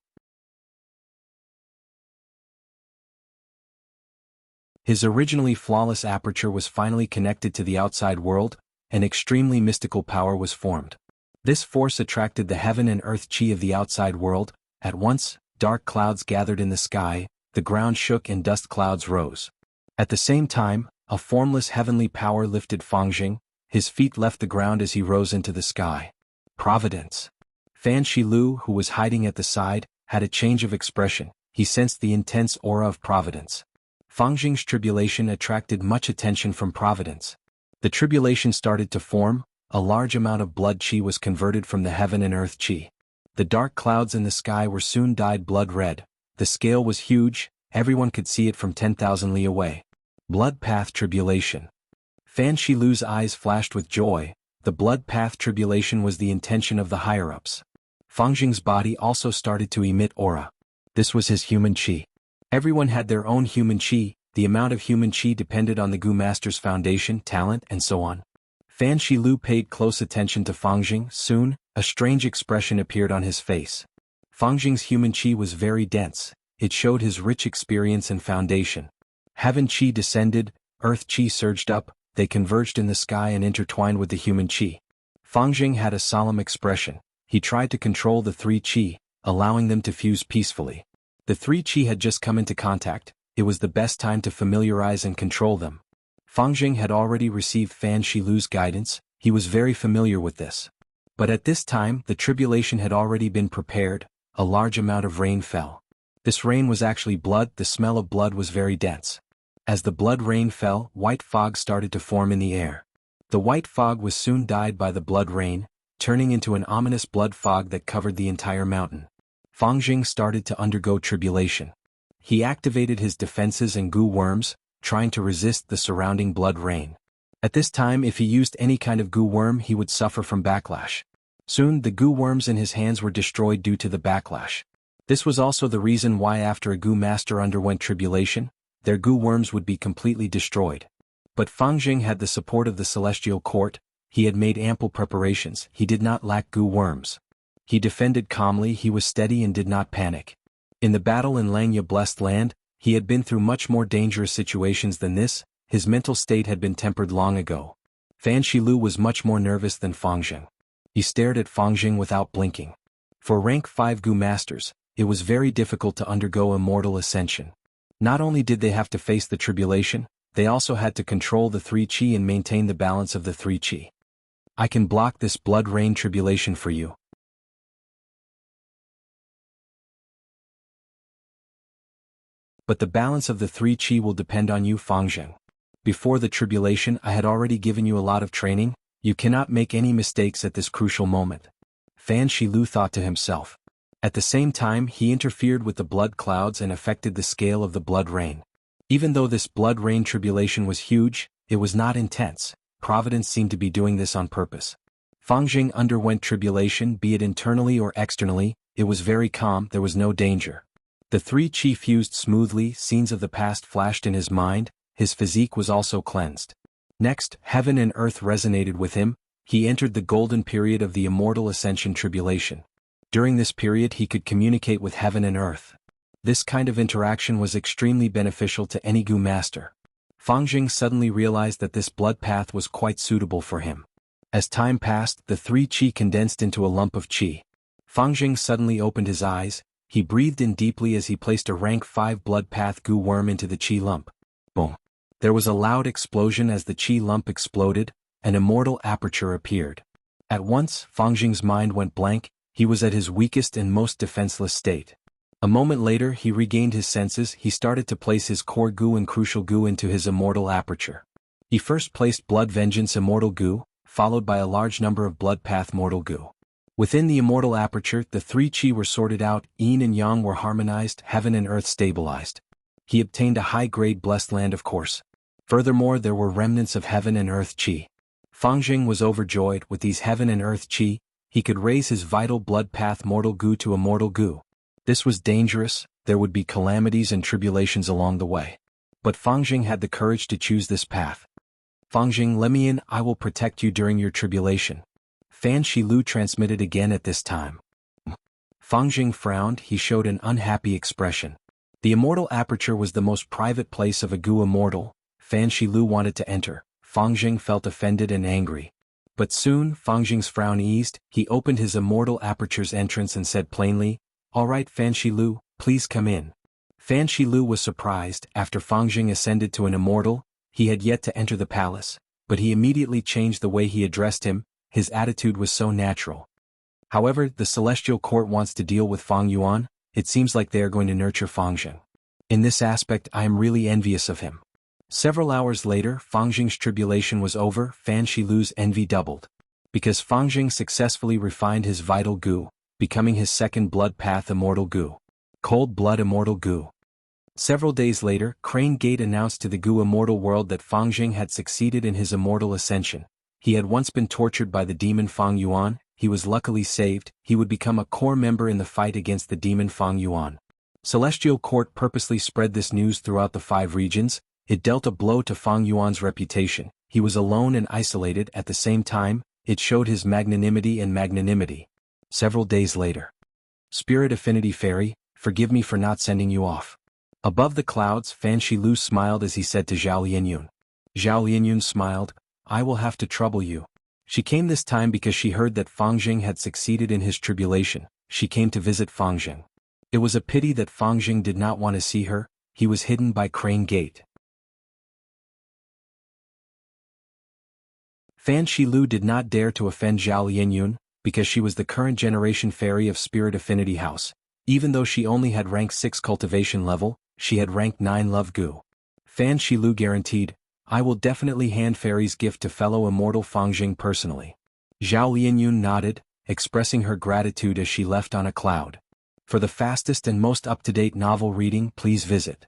His originally flawless aperture was finally connected to the outside world, an extremely mystical power was formed. This force attracted the heaven and earth chi of the outside world. At once, dark clouds gathered in the sky, the ground shook and dust clouds rose. At the same time, a formless heavenly power lifted Fangjing, his feet left the ground as he rose into the sky. Providence. Fan Shilu, who was hiding at the side, had a change of expression. He sensed the intense aura of providence. Fangjing's tribulation attracted much attention from providence. The tribulation started to form, a large amount of blood chi was converted from the heaven and earth chi. The dark clouds in the sky were soon dyed blood red. The scale was huge, everyone could see it from 10,000 li away. Blood path tribulation. Fan Shilu's eyes flashed with joy. The blood path tribulation was the intention of the higher-ups. Fangjing's body also started to emit aura. This was his human chi. Everyone had their own human chi, the amount of human chi depended on the Gu Master's foundation, talent, and so on. Fan Shilu paid close attention to Fangjing. Soon, a strange expression appeared on his face. Fangjing's human chi was very dense, it showed his rich experience and foundation. Heaven chi descended, earth chi surged up, they converged in the sky and intertwined with the human chi. Fangjing had a solemn expression. He tried to control the three chi, allowing them to fuse peacefully. The three chi had just come into contact, it was the best time to familiarize and control them. Fangjing had already received Fan Shilu's guidance, he was very familiar with this. But at this time the tribulation had already been prepared, a large amount of rain fell. This rain was actually blood, the smell of blood was very dense. As the blood rain fell, white fog started to form in the air. The white fog was soon dyed by the blood rain, turning into an ominous blood fog that covered the entire mountain. Fangjing started to undergo tribulation. He activated his defenses and Gu worms, trying to resist the surrounding blood rain. At this time if he used any kind of Gu worm he would suffer from backlash. Soon the Gu worms in his hands were destroyed due to the backlash. This was also the reason why after a Gu master underwent tribulation, their Gu worms would be completely destroyed. But Fangjing had the support of the celestial court, he had made ample preparations, he did not lack Gu worms. He defended calmly, he was steady and did not panic. In the battle in Langya Blessed Land, he had been through much more dangerous situations than this, his mental state had been tempered long ago. Fan Shilu was much more nervous than Fangjing. He stared at Fangjing without blinking. For rank 5 Gu masters, it was very difficult to undergo immortal ascension. Not only did they have to face the tribulation, they also had to control the three chi and maintain the balance of the three chi. I can block this blood rain tribulation for you. But the balance of the three chi will depend on you, Fangjing. Before the tribulation I had already given you a lot of training, you cannot make any mistakes at this crucial moment. Fan Shilu thought to himself. At the same time he interfered with the blood clouds and affected the scale of the blood rain. Even though this blood rain tribulation was huge, it was not intense, Providence seemed to be doing this on purpose. Fangjing underwent tribulation, be it internally or externally, it was very calm, there was no danger. The three chi fused smoothly, scenes of the past flashed in his mind, his physique was also cleansed. Next, heaven and earth resonated with him, he entered the golden period of the immortal ascension tribulation. During this period he could communicate with heaven and earth. This kind of interaction was extremely beneficial to any Gu master. Fangjing suddenly realized that this blood path was quite suitable for him. As time passed, the three chi condensed into a lump of chi. Fangjing suddenly opened his eyes, he breathed in deeply as he placed a rank 5 blood path Gu worm into the chi lump. Boom! There was a loud explosion as the chi lump exploded, an immortal aperture appeared. At once, Fangjing's mind went blank, he was at his weakest and most defenseless state. A moment later he regained his senses, he started to place his core Gu and crucial Gu into his immortal aperture. He first placed Blood Vengeance Immortal Gu, followed by a large number of Blood Path Mortal Gu. Within the immortal aperture the three chi were sorted out, yin and yang were harmonized, heaven and earth stabilized. He obtained a high-grade blessed land of course. Furthermore there were remnants of heaven and earth chi. Fangjing was overjoyed with these heaven and earth chi, he could raise his vital blood path mortal Gu to immortal Gu. This was dangerous, there would be calamities and tribulations along the way. But Fangjing had the courage to choose this path. Fangjing, let me in, I will protect you during your tribulation. Fan Shilu transmitted again at this time. Fangjing frowned, he showed an unhappy expression. The immortal aperture was the most private place of a Gu immortal. Fan Shilu wanted to enter. Fang Jing felt offended and angry. But soon, Fang Jing's frown eased. He opened his immortal aperture's entrance and said plainly, "All right, Fan Shilu, please come in." Fan Shilu was surprised. After Fang Jing ascended to an immortal, he had yet to enter the palace, but he immediately changed the way he addressed him. His attitude was so natural. However, the celestial court wants to deal with Fang Yuan. It seems like they are going to nurture Fang Jing. In this aspect, I am really envious of him. Several hours later, Fang Jing's tribulation was over. Fan Shilu's envy doubled. Because Fang Jing successfully refined his vital Gu, becoming his second blood path immortal Gu. Cold blood immortal Gu. Several days later, Crane Gate announced to the Gu immortal world that Fang Jing had succeeded in his immortal ascension. He had once been tortured by the demon Fang Yuan. He was luckily saved. He would become a core member in the fight against the demon Fang Yuan. Celestial Court purposely spread this news throughout the 5 regions. It dealt a blow to Fang Yuan's reputation. He was alone and isolated. At the same time, it showed his magnanimity. Several days later. Spirit Affinity Fairy, forgive me for not sending you off. Above the clouds, Fan Shilu smiled as he said to Zhao Lianyun. Zhao Lianyun smiled, "I will have to trouble you." She came this time because she heard that Fang Jing had succeeded in his tribulation. She came to visit Fang Jing. It was a pity that Fang Jing did not want to see her. He was hidden by Crane Gate. Fan Shilu did not dare to offend Zhao Lianyun, because she was the current generation fairy of Spirit Affinity House. Even though she only had rank 6 cultivation level, she had rank 9 love Gu. Fan Shilu guaranteed, "I will definitely hand fairy's gift to fellow immortal Fang Jing personally." Zhao Lianyun nodded, expressing her gratitude as she left on a cloud. For the fastest and most up-to-date novel reading, please visit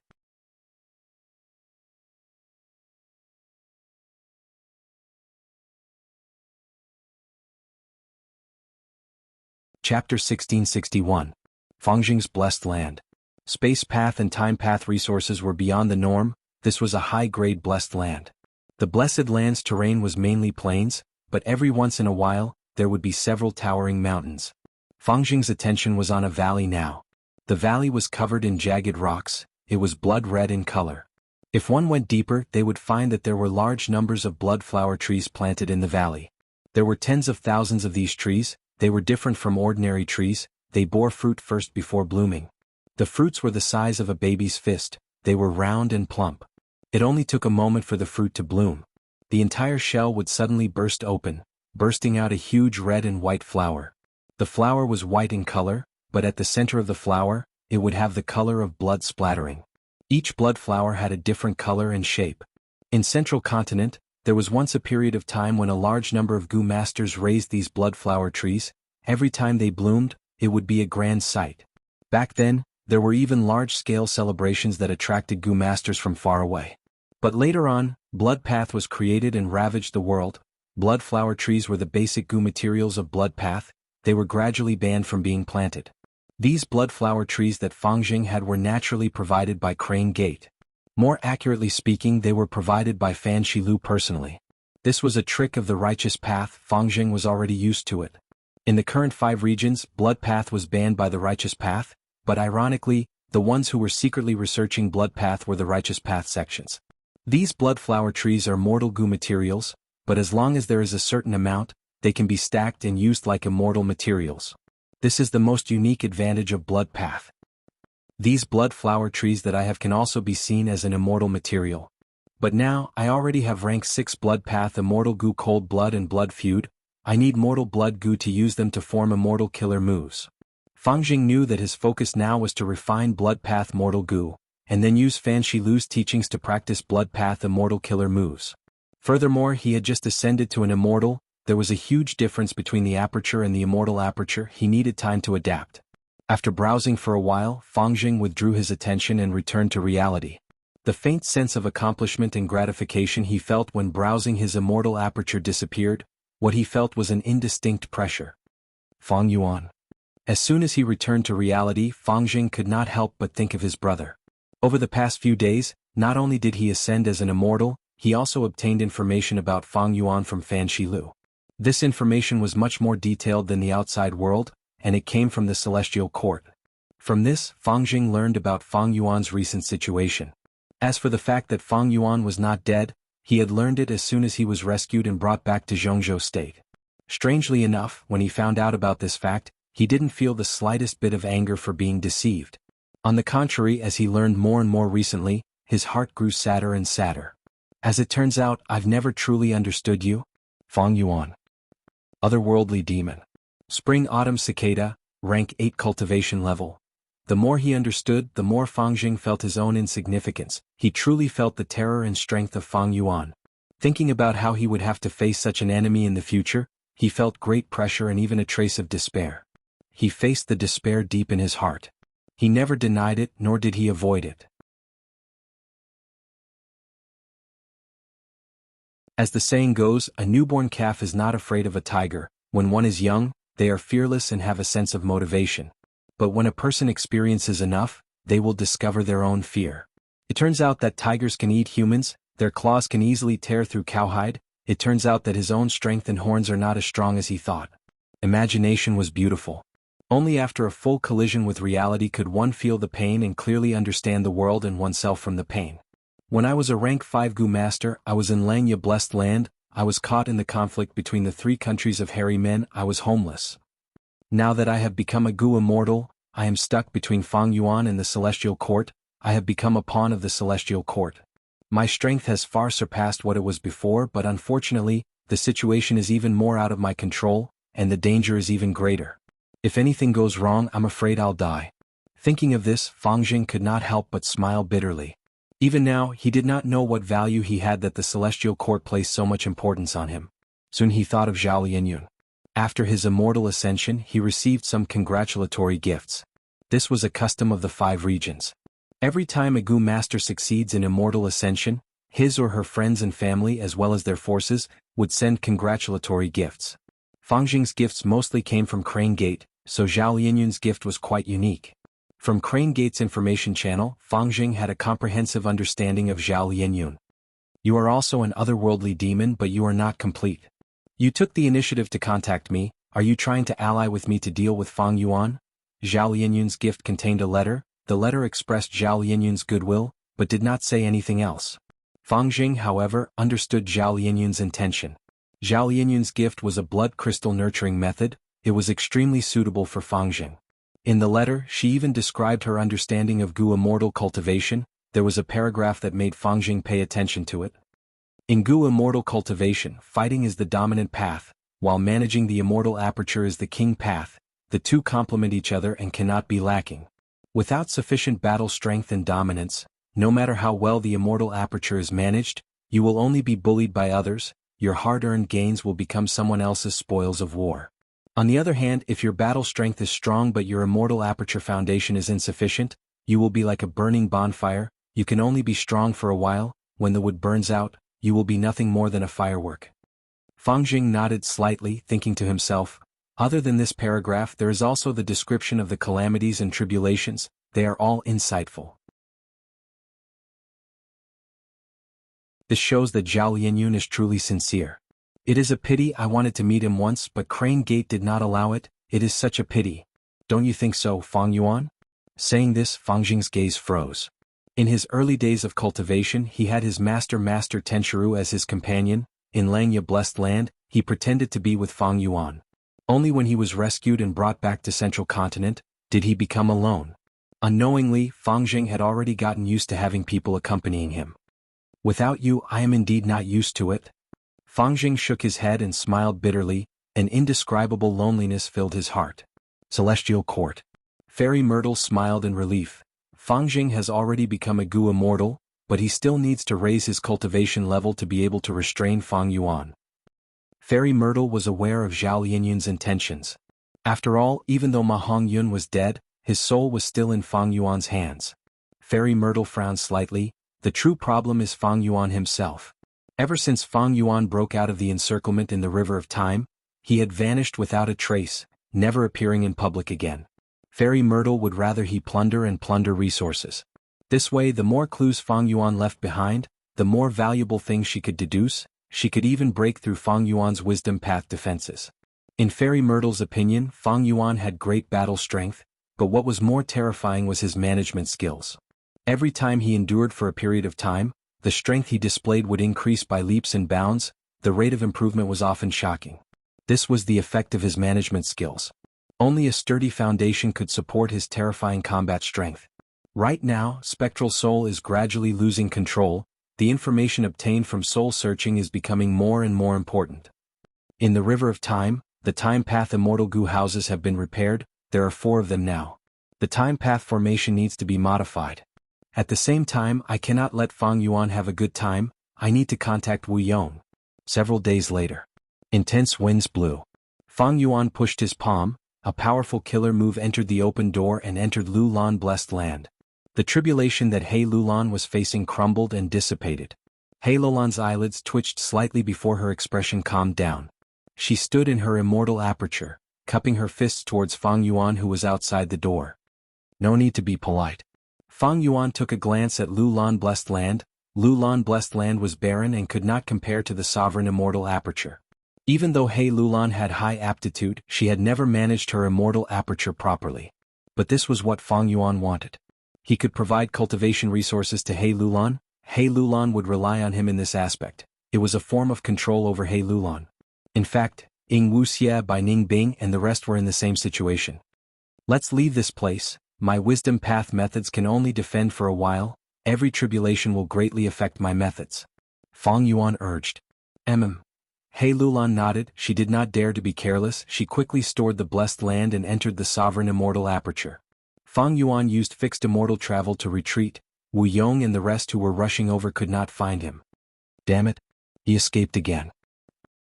Chapter 1661. Fang Jing's Blessed Land. Space path and time path resources were beyond the norm. This was a high-grade blessed land. The Blessed Land's terrain was mainly plains, but every once in a while, there would be several towering mountains. Fang Jing's attention was on a valley now. The valley was covered in jagged rocks. It was blood red in color. If one went deeper, they would find that there were large numbers of blood flower trees planted in the valley. There were tens of thousands of these trees. They were different from ordinary trees. They bore fruit first before blooming. The fruits were the size of a baby's fist. They were round and plump. It only took a moment for the fruit to bloom. The entire shell would suddenly burst open, bursting out a huge red and white flower. The flower was white in color, but at the center of the flower, it would have the color of blood splattering. Each blood flower had a different color and shape. In Central Continent, there was once a period of time when a large number of Gu masters raised these blood flower trees. Every time they bloomed, it would be a grand sight. Back then, there were even large-scale celebrations that attracted Gu masters from far away. But later on, blood path was created and ravaged the world. Blood flower trees were the basic Gu materials of blood path. They were gradually banned from being planted. These blood flower trees that Fang Jing had were naturally provided by Crane Gate. More accurately speaking, they were provided by Fan Shilu personally. This was a trick of the righteous path. Fang Jing was already used to it. In the current 5 regions, blood path was banned by the righteous path, but ironically, the ones who were secretly researching blood path were the righteous path sections. These blood flower trees are mortal Gu materials, but as long as there is a certain amount, they can be stacked and used like immortal materials. This is the most unique advantage of blood path. These blood flower trees that I have can also be seen as an immortal material. But now, I already have rank 6 blood path immortal Gu cold blood and blood feud. I need mortal blood Gu to use them to form immortal killer moves. Fang Jing knew that his focus now was to refine blood path mortal Gu, and then use Fan Shilu's teachings to practice blood path immortal killer moves. Furthermore, he had just ascended to an immortal. There was a huge difference between the aperture and the immortal aperture. He needed time to adapt. After browsing for a while, Fang Jing withdrew his attention and returned to reality. The faint sense of accomplishment and gratification he felt when browsing his immortal aperture disappeared. What he felt was an indistinct pressure. Fang Yuan. As soon as he returned to reality, Fang Jing could not help but think of his brother. Over the past few days, not only did he ascend as an immortal, he also obtained information about Fang Yuan from Fan Shilu. This information was much more detailed than the outside world, and it came from the Celestial Court. From this, Fang Jing learned about Fang Yuan's recent situation. As for the fact that Fang Yuan was not dead, he had learned it as soon as he was rescued and brought back to Jianghu state. Strangely enough, when he found out about this fact, he didn't feel the slightest bit of anger for being deceived. On the contrary, as he learned more and more recently, his heart grew sadder and sadder. As it turns out, I've never truly understood you. Fang Yuan. Otherworldly demon. Spring-autumn cicada, rank 8 cultivation level. The more he understood, the more Fang Jing felt his own insignificance. He truly felt the terror and strength of Fang Yuan. Thinking about how he would have to face such an enemy in the future, he felt great pressure and even a trace of despair. He faced the despair deep in his heart. He never denied it, nor did he avoid it. As the saying goes, a newborn calf is not afraid of a tiger. When one is young, they are fearless and have a sense of motivation. But when a person experiences enough, they will discover their own fear. It turns out that tigers can eat humans, their claws can easily tear through cowhide. It turns out that his own strength and horns are not as strong as he thought. Imagination was beautiful. Only after a full collision with reality could one feel the pain and clearly understand the world and oneself from the pain. When I was a rank 5 Gu master, I was in Langya blessed land. I was caught in the conflict between the 3 countries of hairy men. I was homeless. Now that I have become a Gu immortal, I am stuck between Fang Yuan and the Celestial Court. I have become a pawn of the Celestial Court. My strength has far surpassed what it was before, but unfortunately, the situation is even more out of my control, and the danger is even greater. If anything goes wrong, I'm afraid I'll die. Thinking of this, Fang Jing could not help but smile bitterly. Even now, he did not know what value he had that the Celestial Court placed so much importance on him. Soon he thought of Zhao Lianyun. After his immortal ascension, he received some congratulatory gifts. This was a custom of the 5 regions. Every time a Gu master succeeds in immortal ascension, his or her friends and family as well as their forces would send congratulatory gifts. Fang Jing's gifts mostly came from Crane Gate, so Zhao Lianyun's gift was quite unique. From Crane Gate's information channel, Fang Jing had a comprehensive understanding of Zhao Lianyun. You are also an otherworldly demon, but you are not complete. You took the initiative to contact me. Are you trying to ally with me to deal with Fang Yuan? Zhao Lianyun's gift contained a letter. The letter expressed Zhao Lianyun's goodwill, but did not say anything else. Fang Jing, however, understood Zhao Lianyun's intention. Zhao Lianyun's gift was a blood crystal nurturing method. It was extremely suitable for Fang Jing. In the letter, she even described her understanding of Gu immortal cultivation. There was a paragraph that made Fang Jing pay attention to it. In Gu immortal cultivation, fighting is the dominant path, while managing the immortal aperture is the king path. The two complement each other and cannot be lacking. Without sufficient battle strength and dominance, no matter how well the immortal aperture is managed, you will only be bullied by others. Your hard-earned gains will become someone else's spoils of war. On the other hand, if your battle strength is strong but your immortal aperture foundation is insufficient, you will be like a burning bonfire. You can only be strong for a while. When the wood burns out, you will be nothing more than a firework. Fang Jing nodded slightly, thinking to himself, other than this paragraph there is also the description of the calamities and tribulations. They are all insightful. This shows that Zhao Lianyun is truly sincere. It is a pity I wanted to meet him once, but Crane Gate did not allow it. It is such a pity. Don't you think so, Fang Yuan? Saying this, Fang Jing's gaze froze. In his early days of cultivation, he had his master Tenshuru as his companion. In Langya Blessed Land, he pretended to be with Fang Yuan. Only when he was rescued and brought back to Central Continent, did he become alone. Unknowingly, Fang Jing had already gotten used to having people accompanying him. Without you, I am indeed not used to it. Fang Jing shook his head and smiled bitterly. An indescribable loneliness filled his heart. Celestial Court. Fairy Myrtle smiled in relief. Fang Jing has already become a Gu immortal, but he still needs to raise his cultivation level to be able to restrain Fang Yuan. Fairy Myrtle was aware of Zhao Lianyun's intentions. After all, even though Ma Hongyun was dead, his soul was still in Fang Yuan's hands. Fairy Myrtle frowned slightly. The true problem is Fang Yuan himself. Ever since Fang Yuan broke out of the encirclement in the River of Time, he had vanished without a trace, never appearing in public again. Fairy Myrtle would rather he plunder and plunder resources. This way, the more clues Fang Yuan left behind, the more valuable things she could deduce. She could even break through Fang Yuan's wisdom path defenses. In Fairy Myrtle's opinion, Fang Yuan had great battle strength. but what was more terrifying was his management skills. Every time he endured for a period of time, the strength he displayed would increase by leaps and bounds. The rate of improvement was often shocking. This was the effect of his management skills. Only a sturdy foundation could support his terrifying combat strength. Right now, Spectral Soul is gradually losing control. The information obtained from soul searching is becoming more and more important. In the River of Time, the Time Path Immortal Goo houses have been repaired. There are 4 of them now. The Time Path formation needs to be modified. At the same time, I cannot let Fang Yuan have a good time. I need to contact Wu Yong. Several days later. Intense winds blew. Fang Yuan pushed his palm. A powerful killer move entered the open door and entered Lulan blessed land. The tribulation that He Lulan was facing crumbled and dissipated. He Lulan's eyelids twitched slightly before her expression calmed down. She stood in her immortal aperture, cupping her fists towards Fang Yuan who was outside the door. No need to be polite. Fang Yuan took a glance at Lulan blessed land. Lulan blessed land was barren and could not compare to the sovereign immortal aperture. Even though He Lulan had high aptitude, she had never managed her immortal aperture properly. But this was what Fang Yuan wanted. He could provide cultivation resources to He Lulan. He Lulan would rely on him in this aspect. It was a form of control over He Lulan. In fact, Wuxia by Ning Bing and the rest were in the same situation. Let's leave this place. My wisdom path methods can only defend for a while. Every tribulation will greatly affect my methods. Fang Yuan urged. He Lulan nodded. She did not dare to be careless. She quickly stored the blessed land and entered the sovereign immortal aperture. Fang Yuan used fixed immortal travel to retreat. Wu Yong and the rest who were rushing over could not find him. Damn it. He escaped again.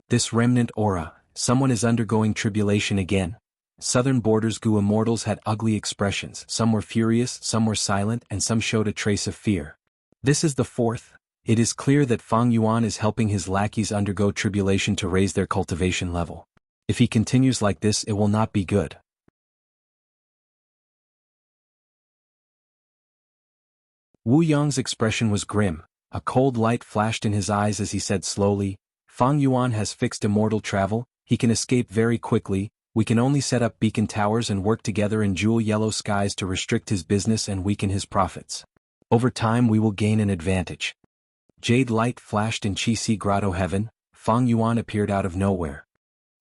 This remnant aura, someone is undergoing tribulation again. Southern Borders Goo immortals had ugly expressions. Some were furious, some were silent, and some showed a trace of fear. This is the 4th. It is clear that Fang Yuan is helping his lackeys undergo tribulation to raise their cultivation level. If he continues like this, it will not be good. Wu Yong's expression was grim. A cold light flashed in his eyes as he said slowly, Fang Yuan has fixed immortal travel. He can escape very quickly. We can only set up beacon towers and work together in jewel yellow skies to restrict his business and weaken his profits. Over time we will gain an advantage. Jade light flashed in Qi Grotto heaven. Fang Yuan appeared out of nowhere.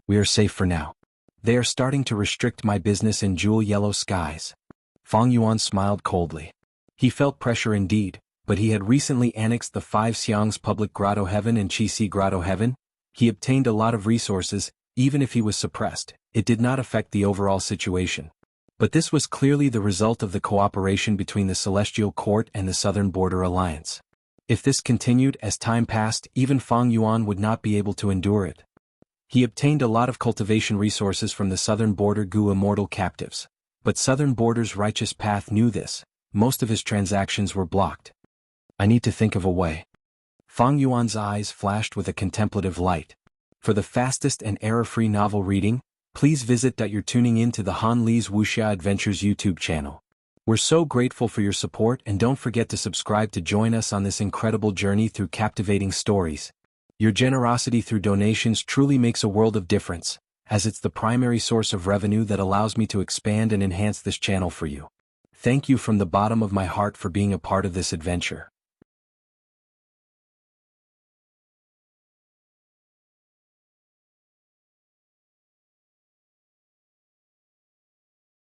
We are safe for now. They are starting to restrict my business in jewel yellow skies. Fang Yuan smiled coldly. He felt pressure indeed, but he had recently annexed the 5 Xiangs public grotto heaven and Qi Grotto heaven. He obtained a lot of resources. Even if he was suppressed, it did not affect the overall situation. But this was clearly the result of the cooperation between the Celestial Court and the Southern Border Alliance. If this continued as time passed, even Fang Yuan would not be able to endure it. He obtained a lot of cultivation resources from the Southern Border Goo immortal captives. But Southern Border's righteous path knew this. Most of his transactions were blocked. I need to think of a way. Fang Yuan's eyes flashed with a contemplative light. For the fastest and error-free novel reading, please visit .you're tuning in to the Han Li's Wuxia Adventures YouTube channel. We're so grateful for your support and don't forget to subscribe to join us on this incredible journey through captivating stories. Your generosity through donations truly makes a world of difference, as it's the primary source of revenue that allows me to expand and enhance this channel for you. Thank you from the bottom of my heart for being a part of this adventure.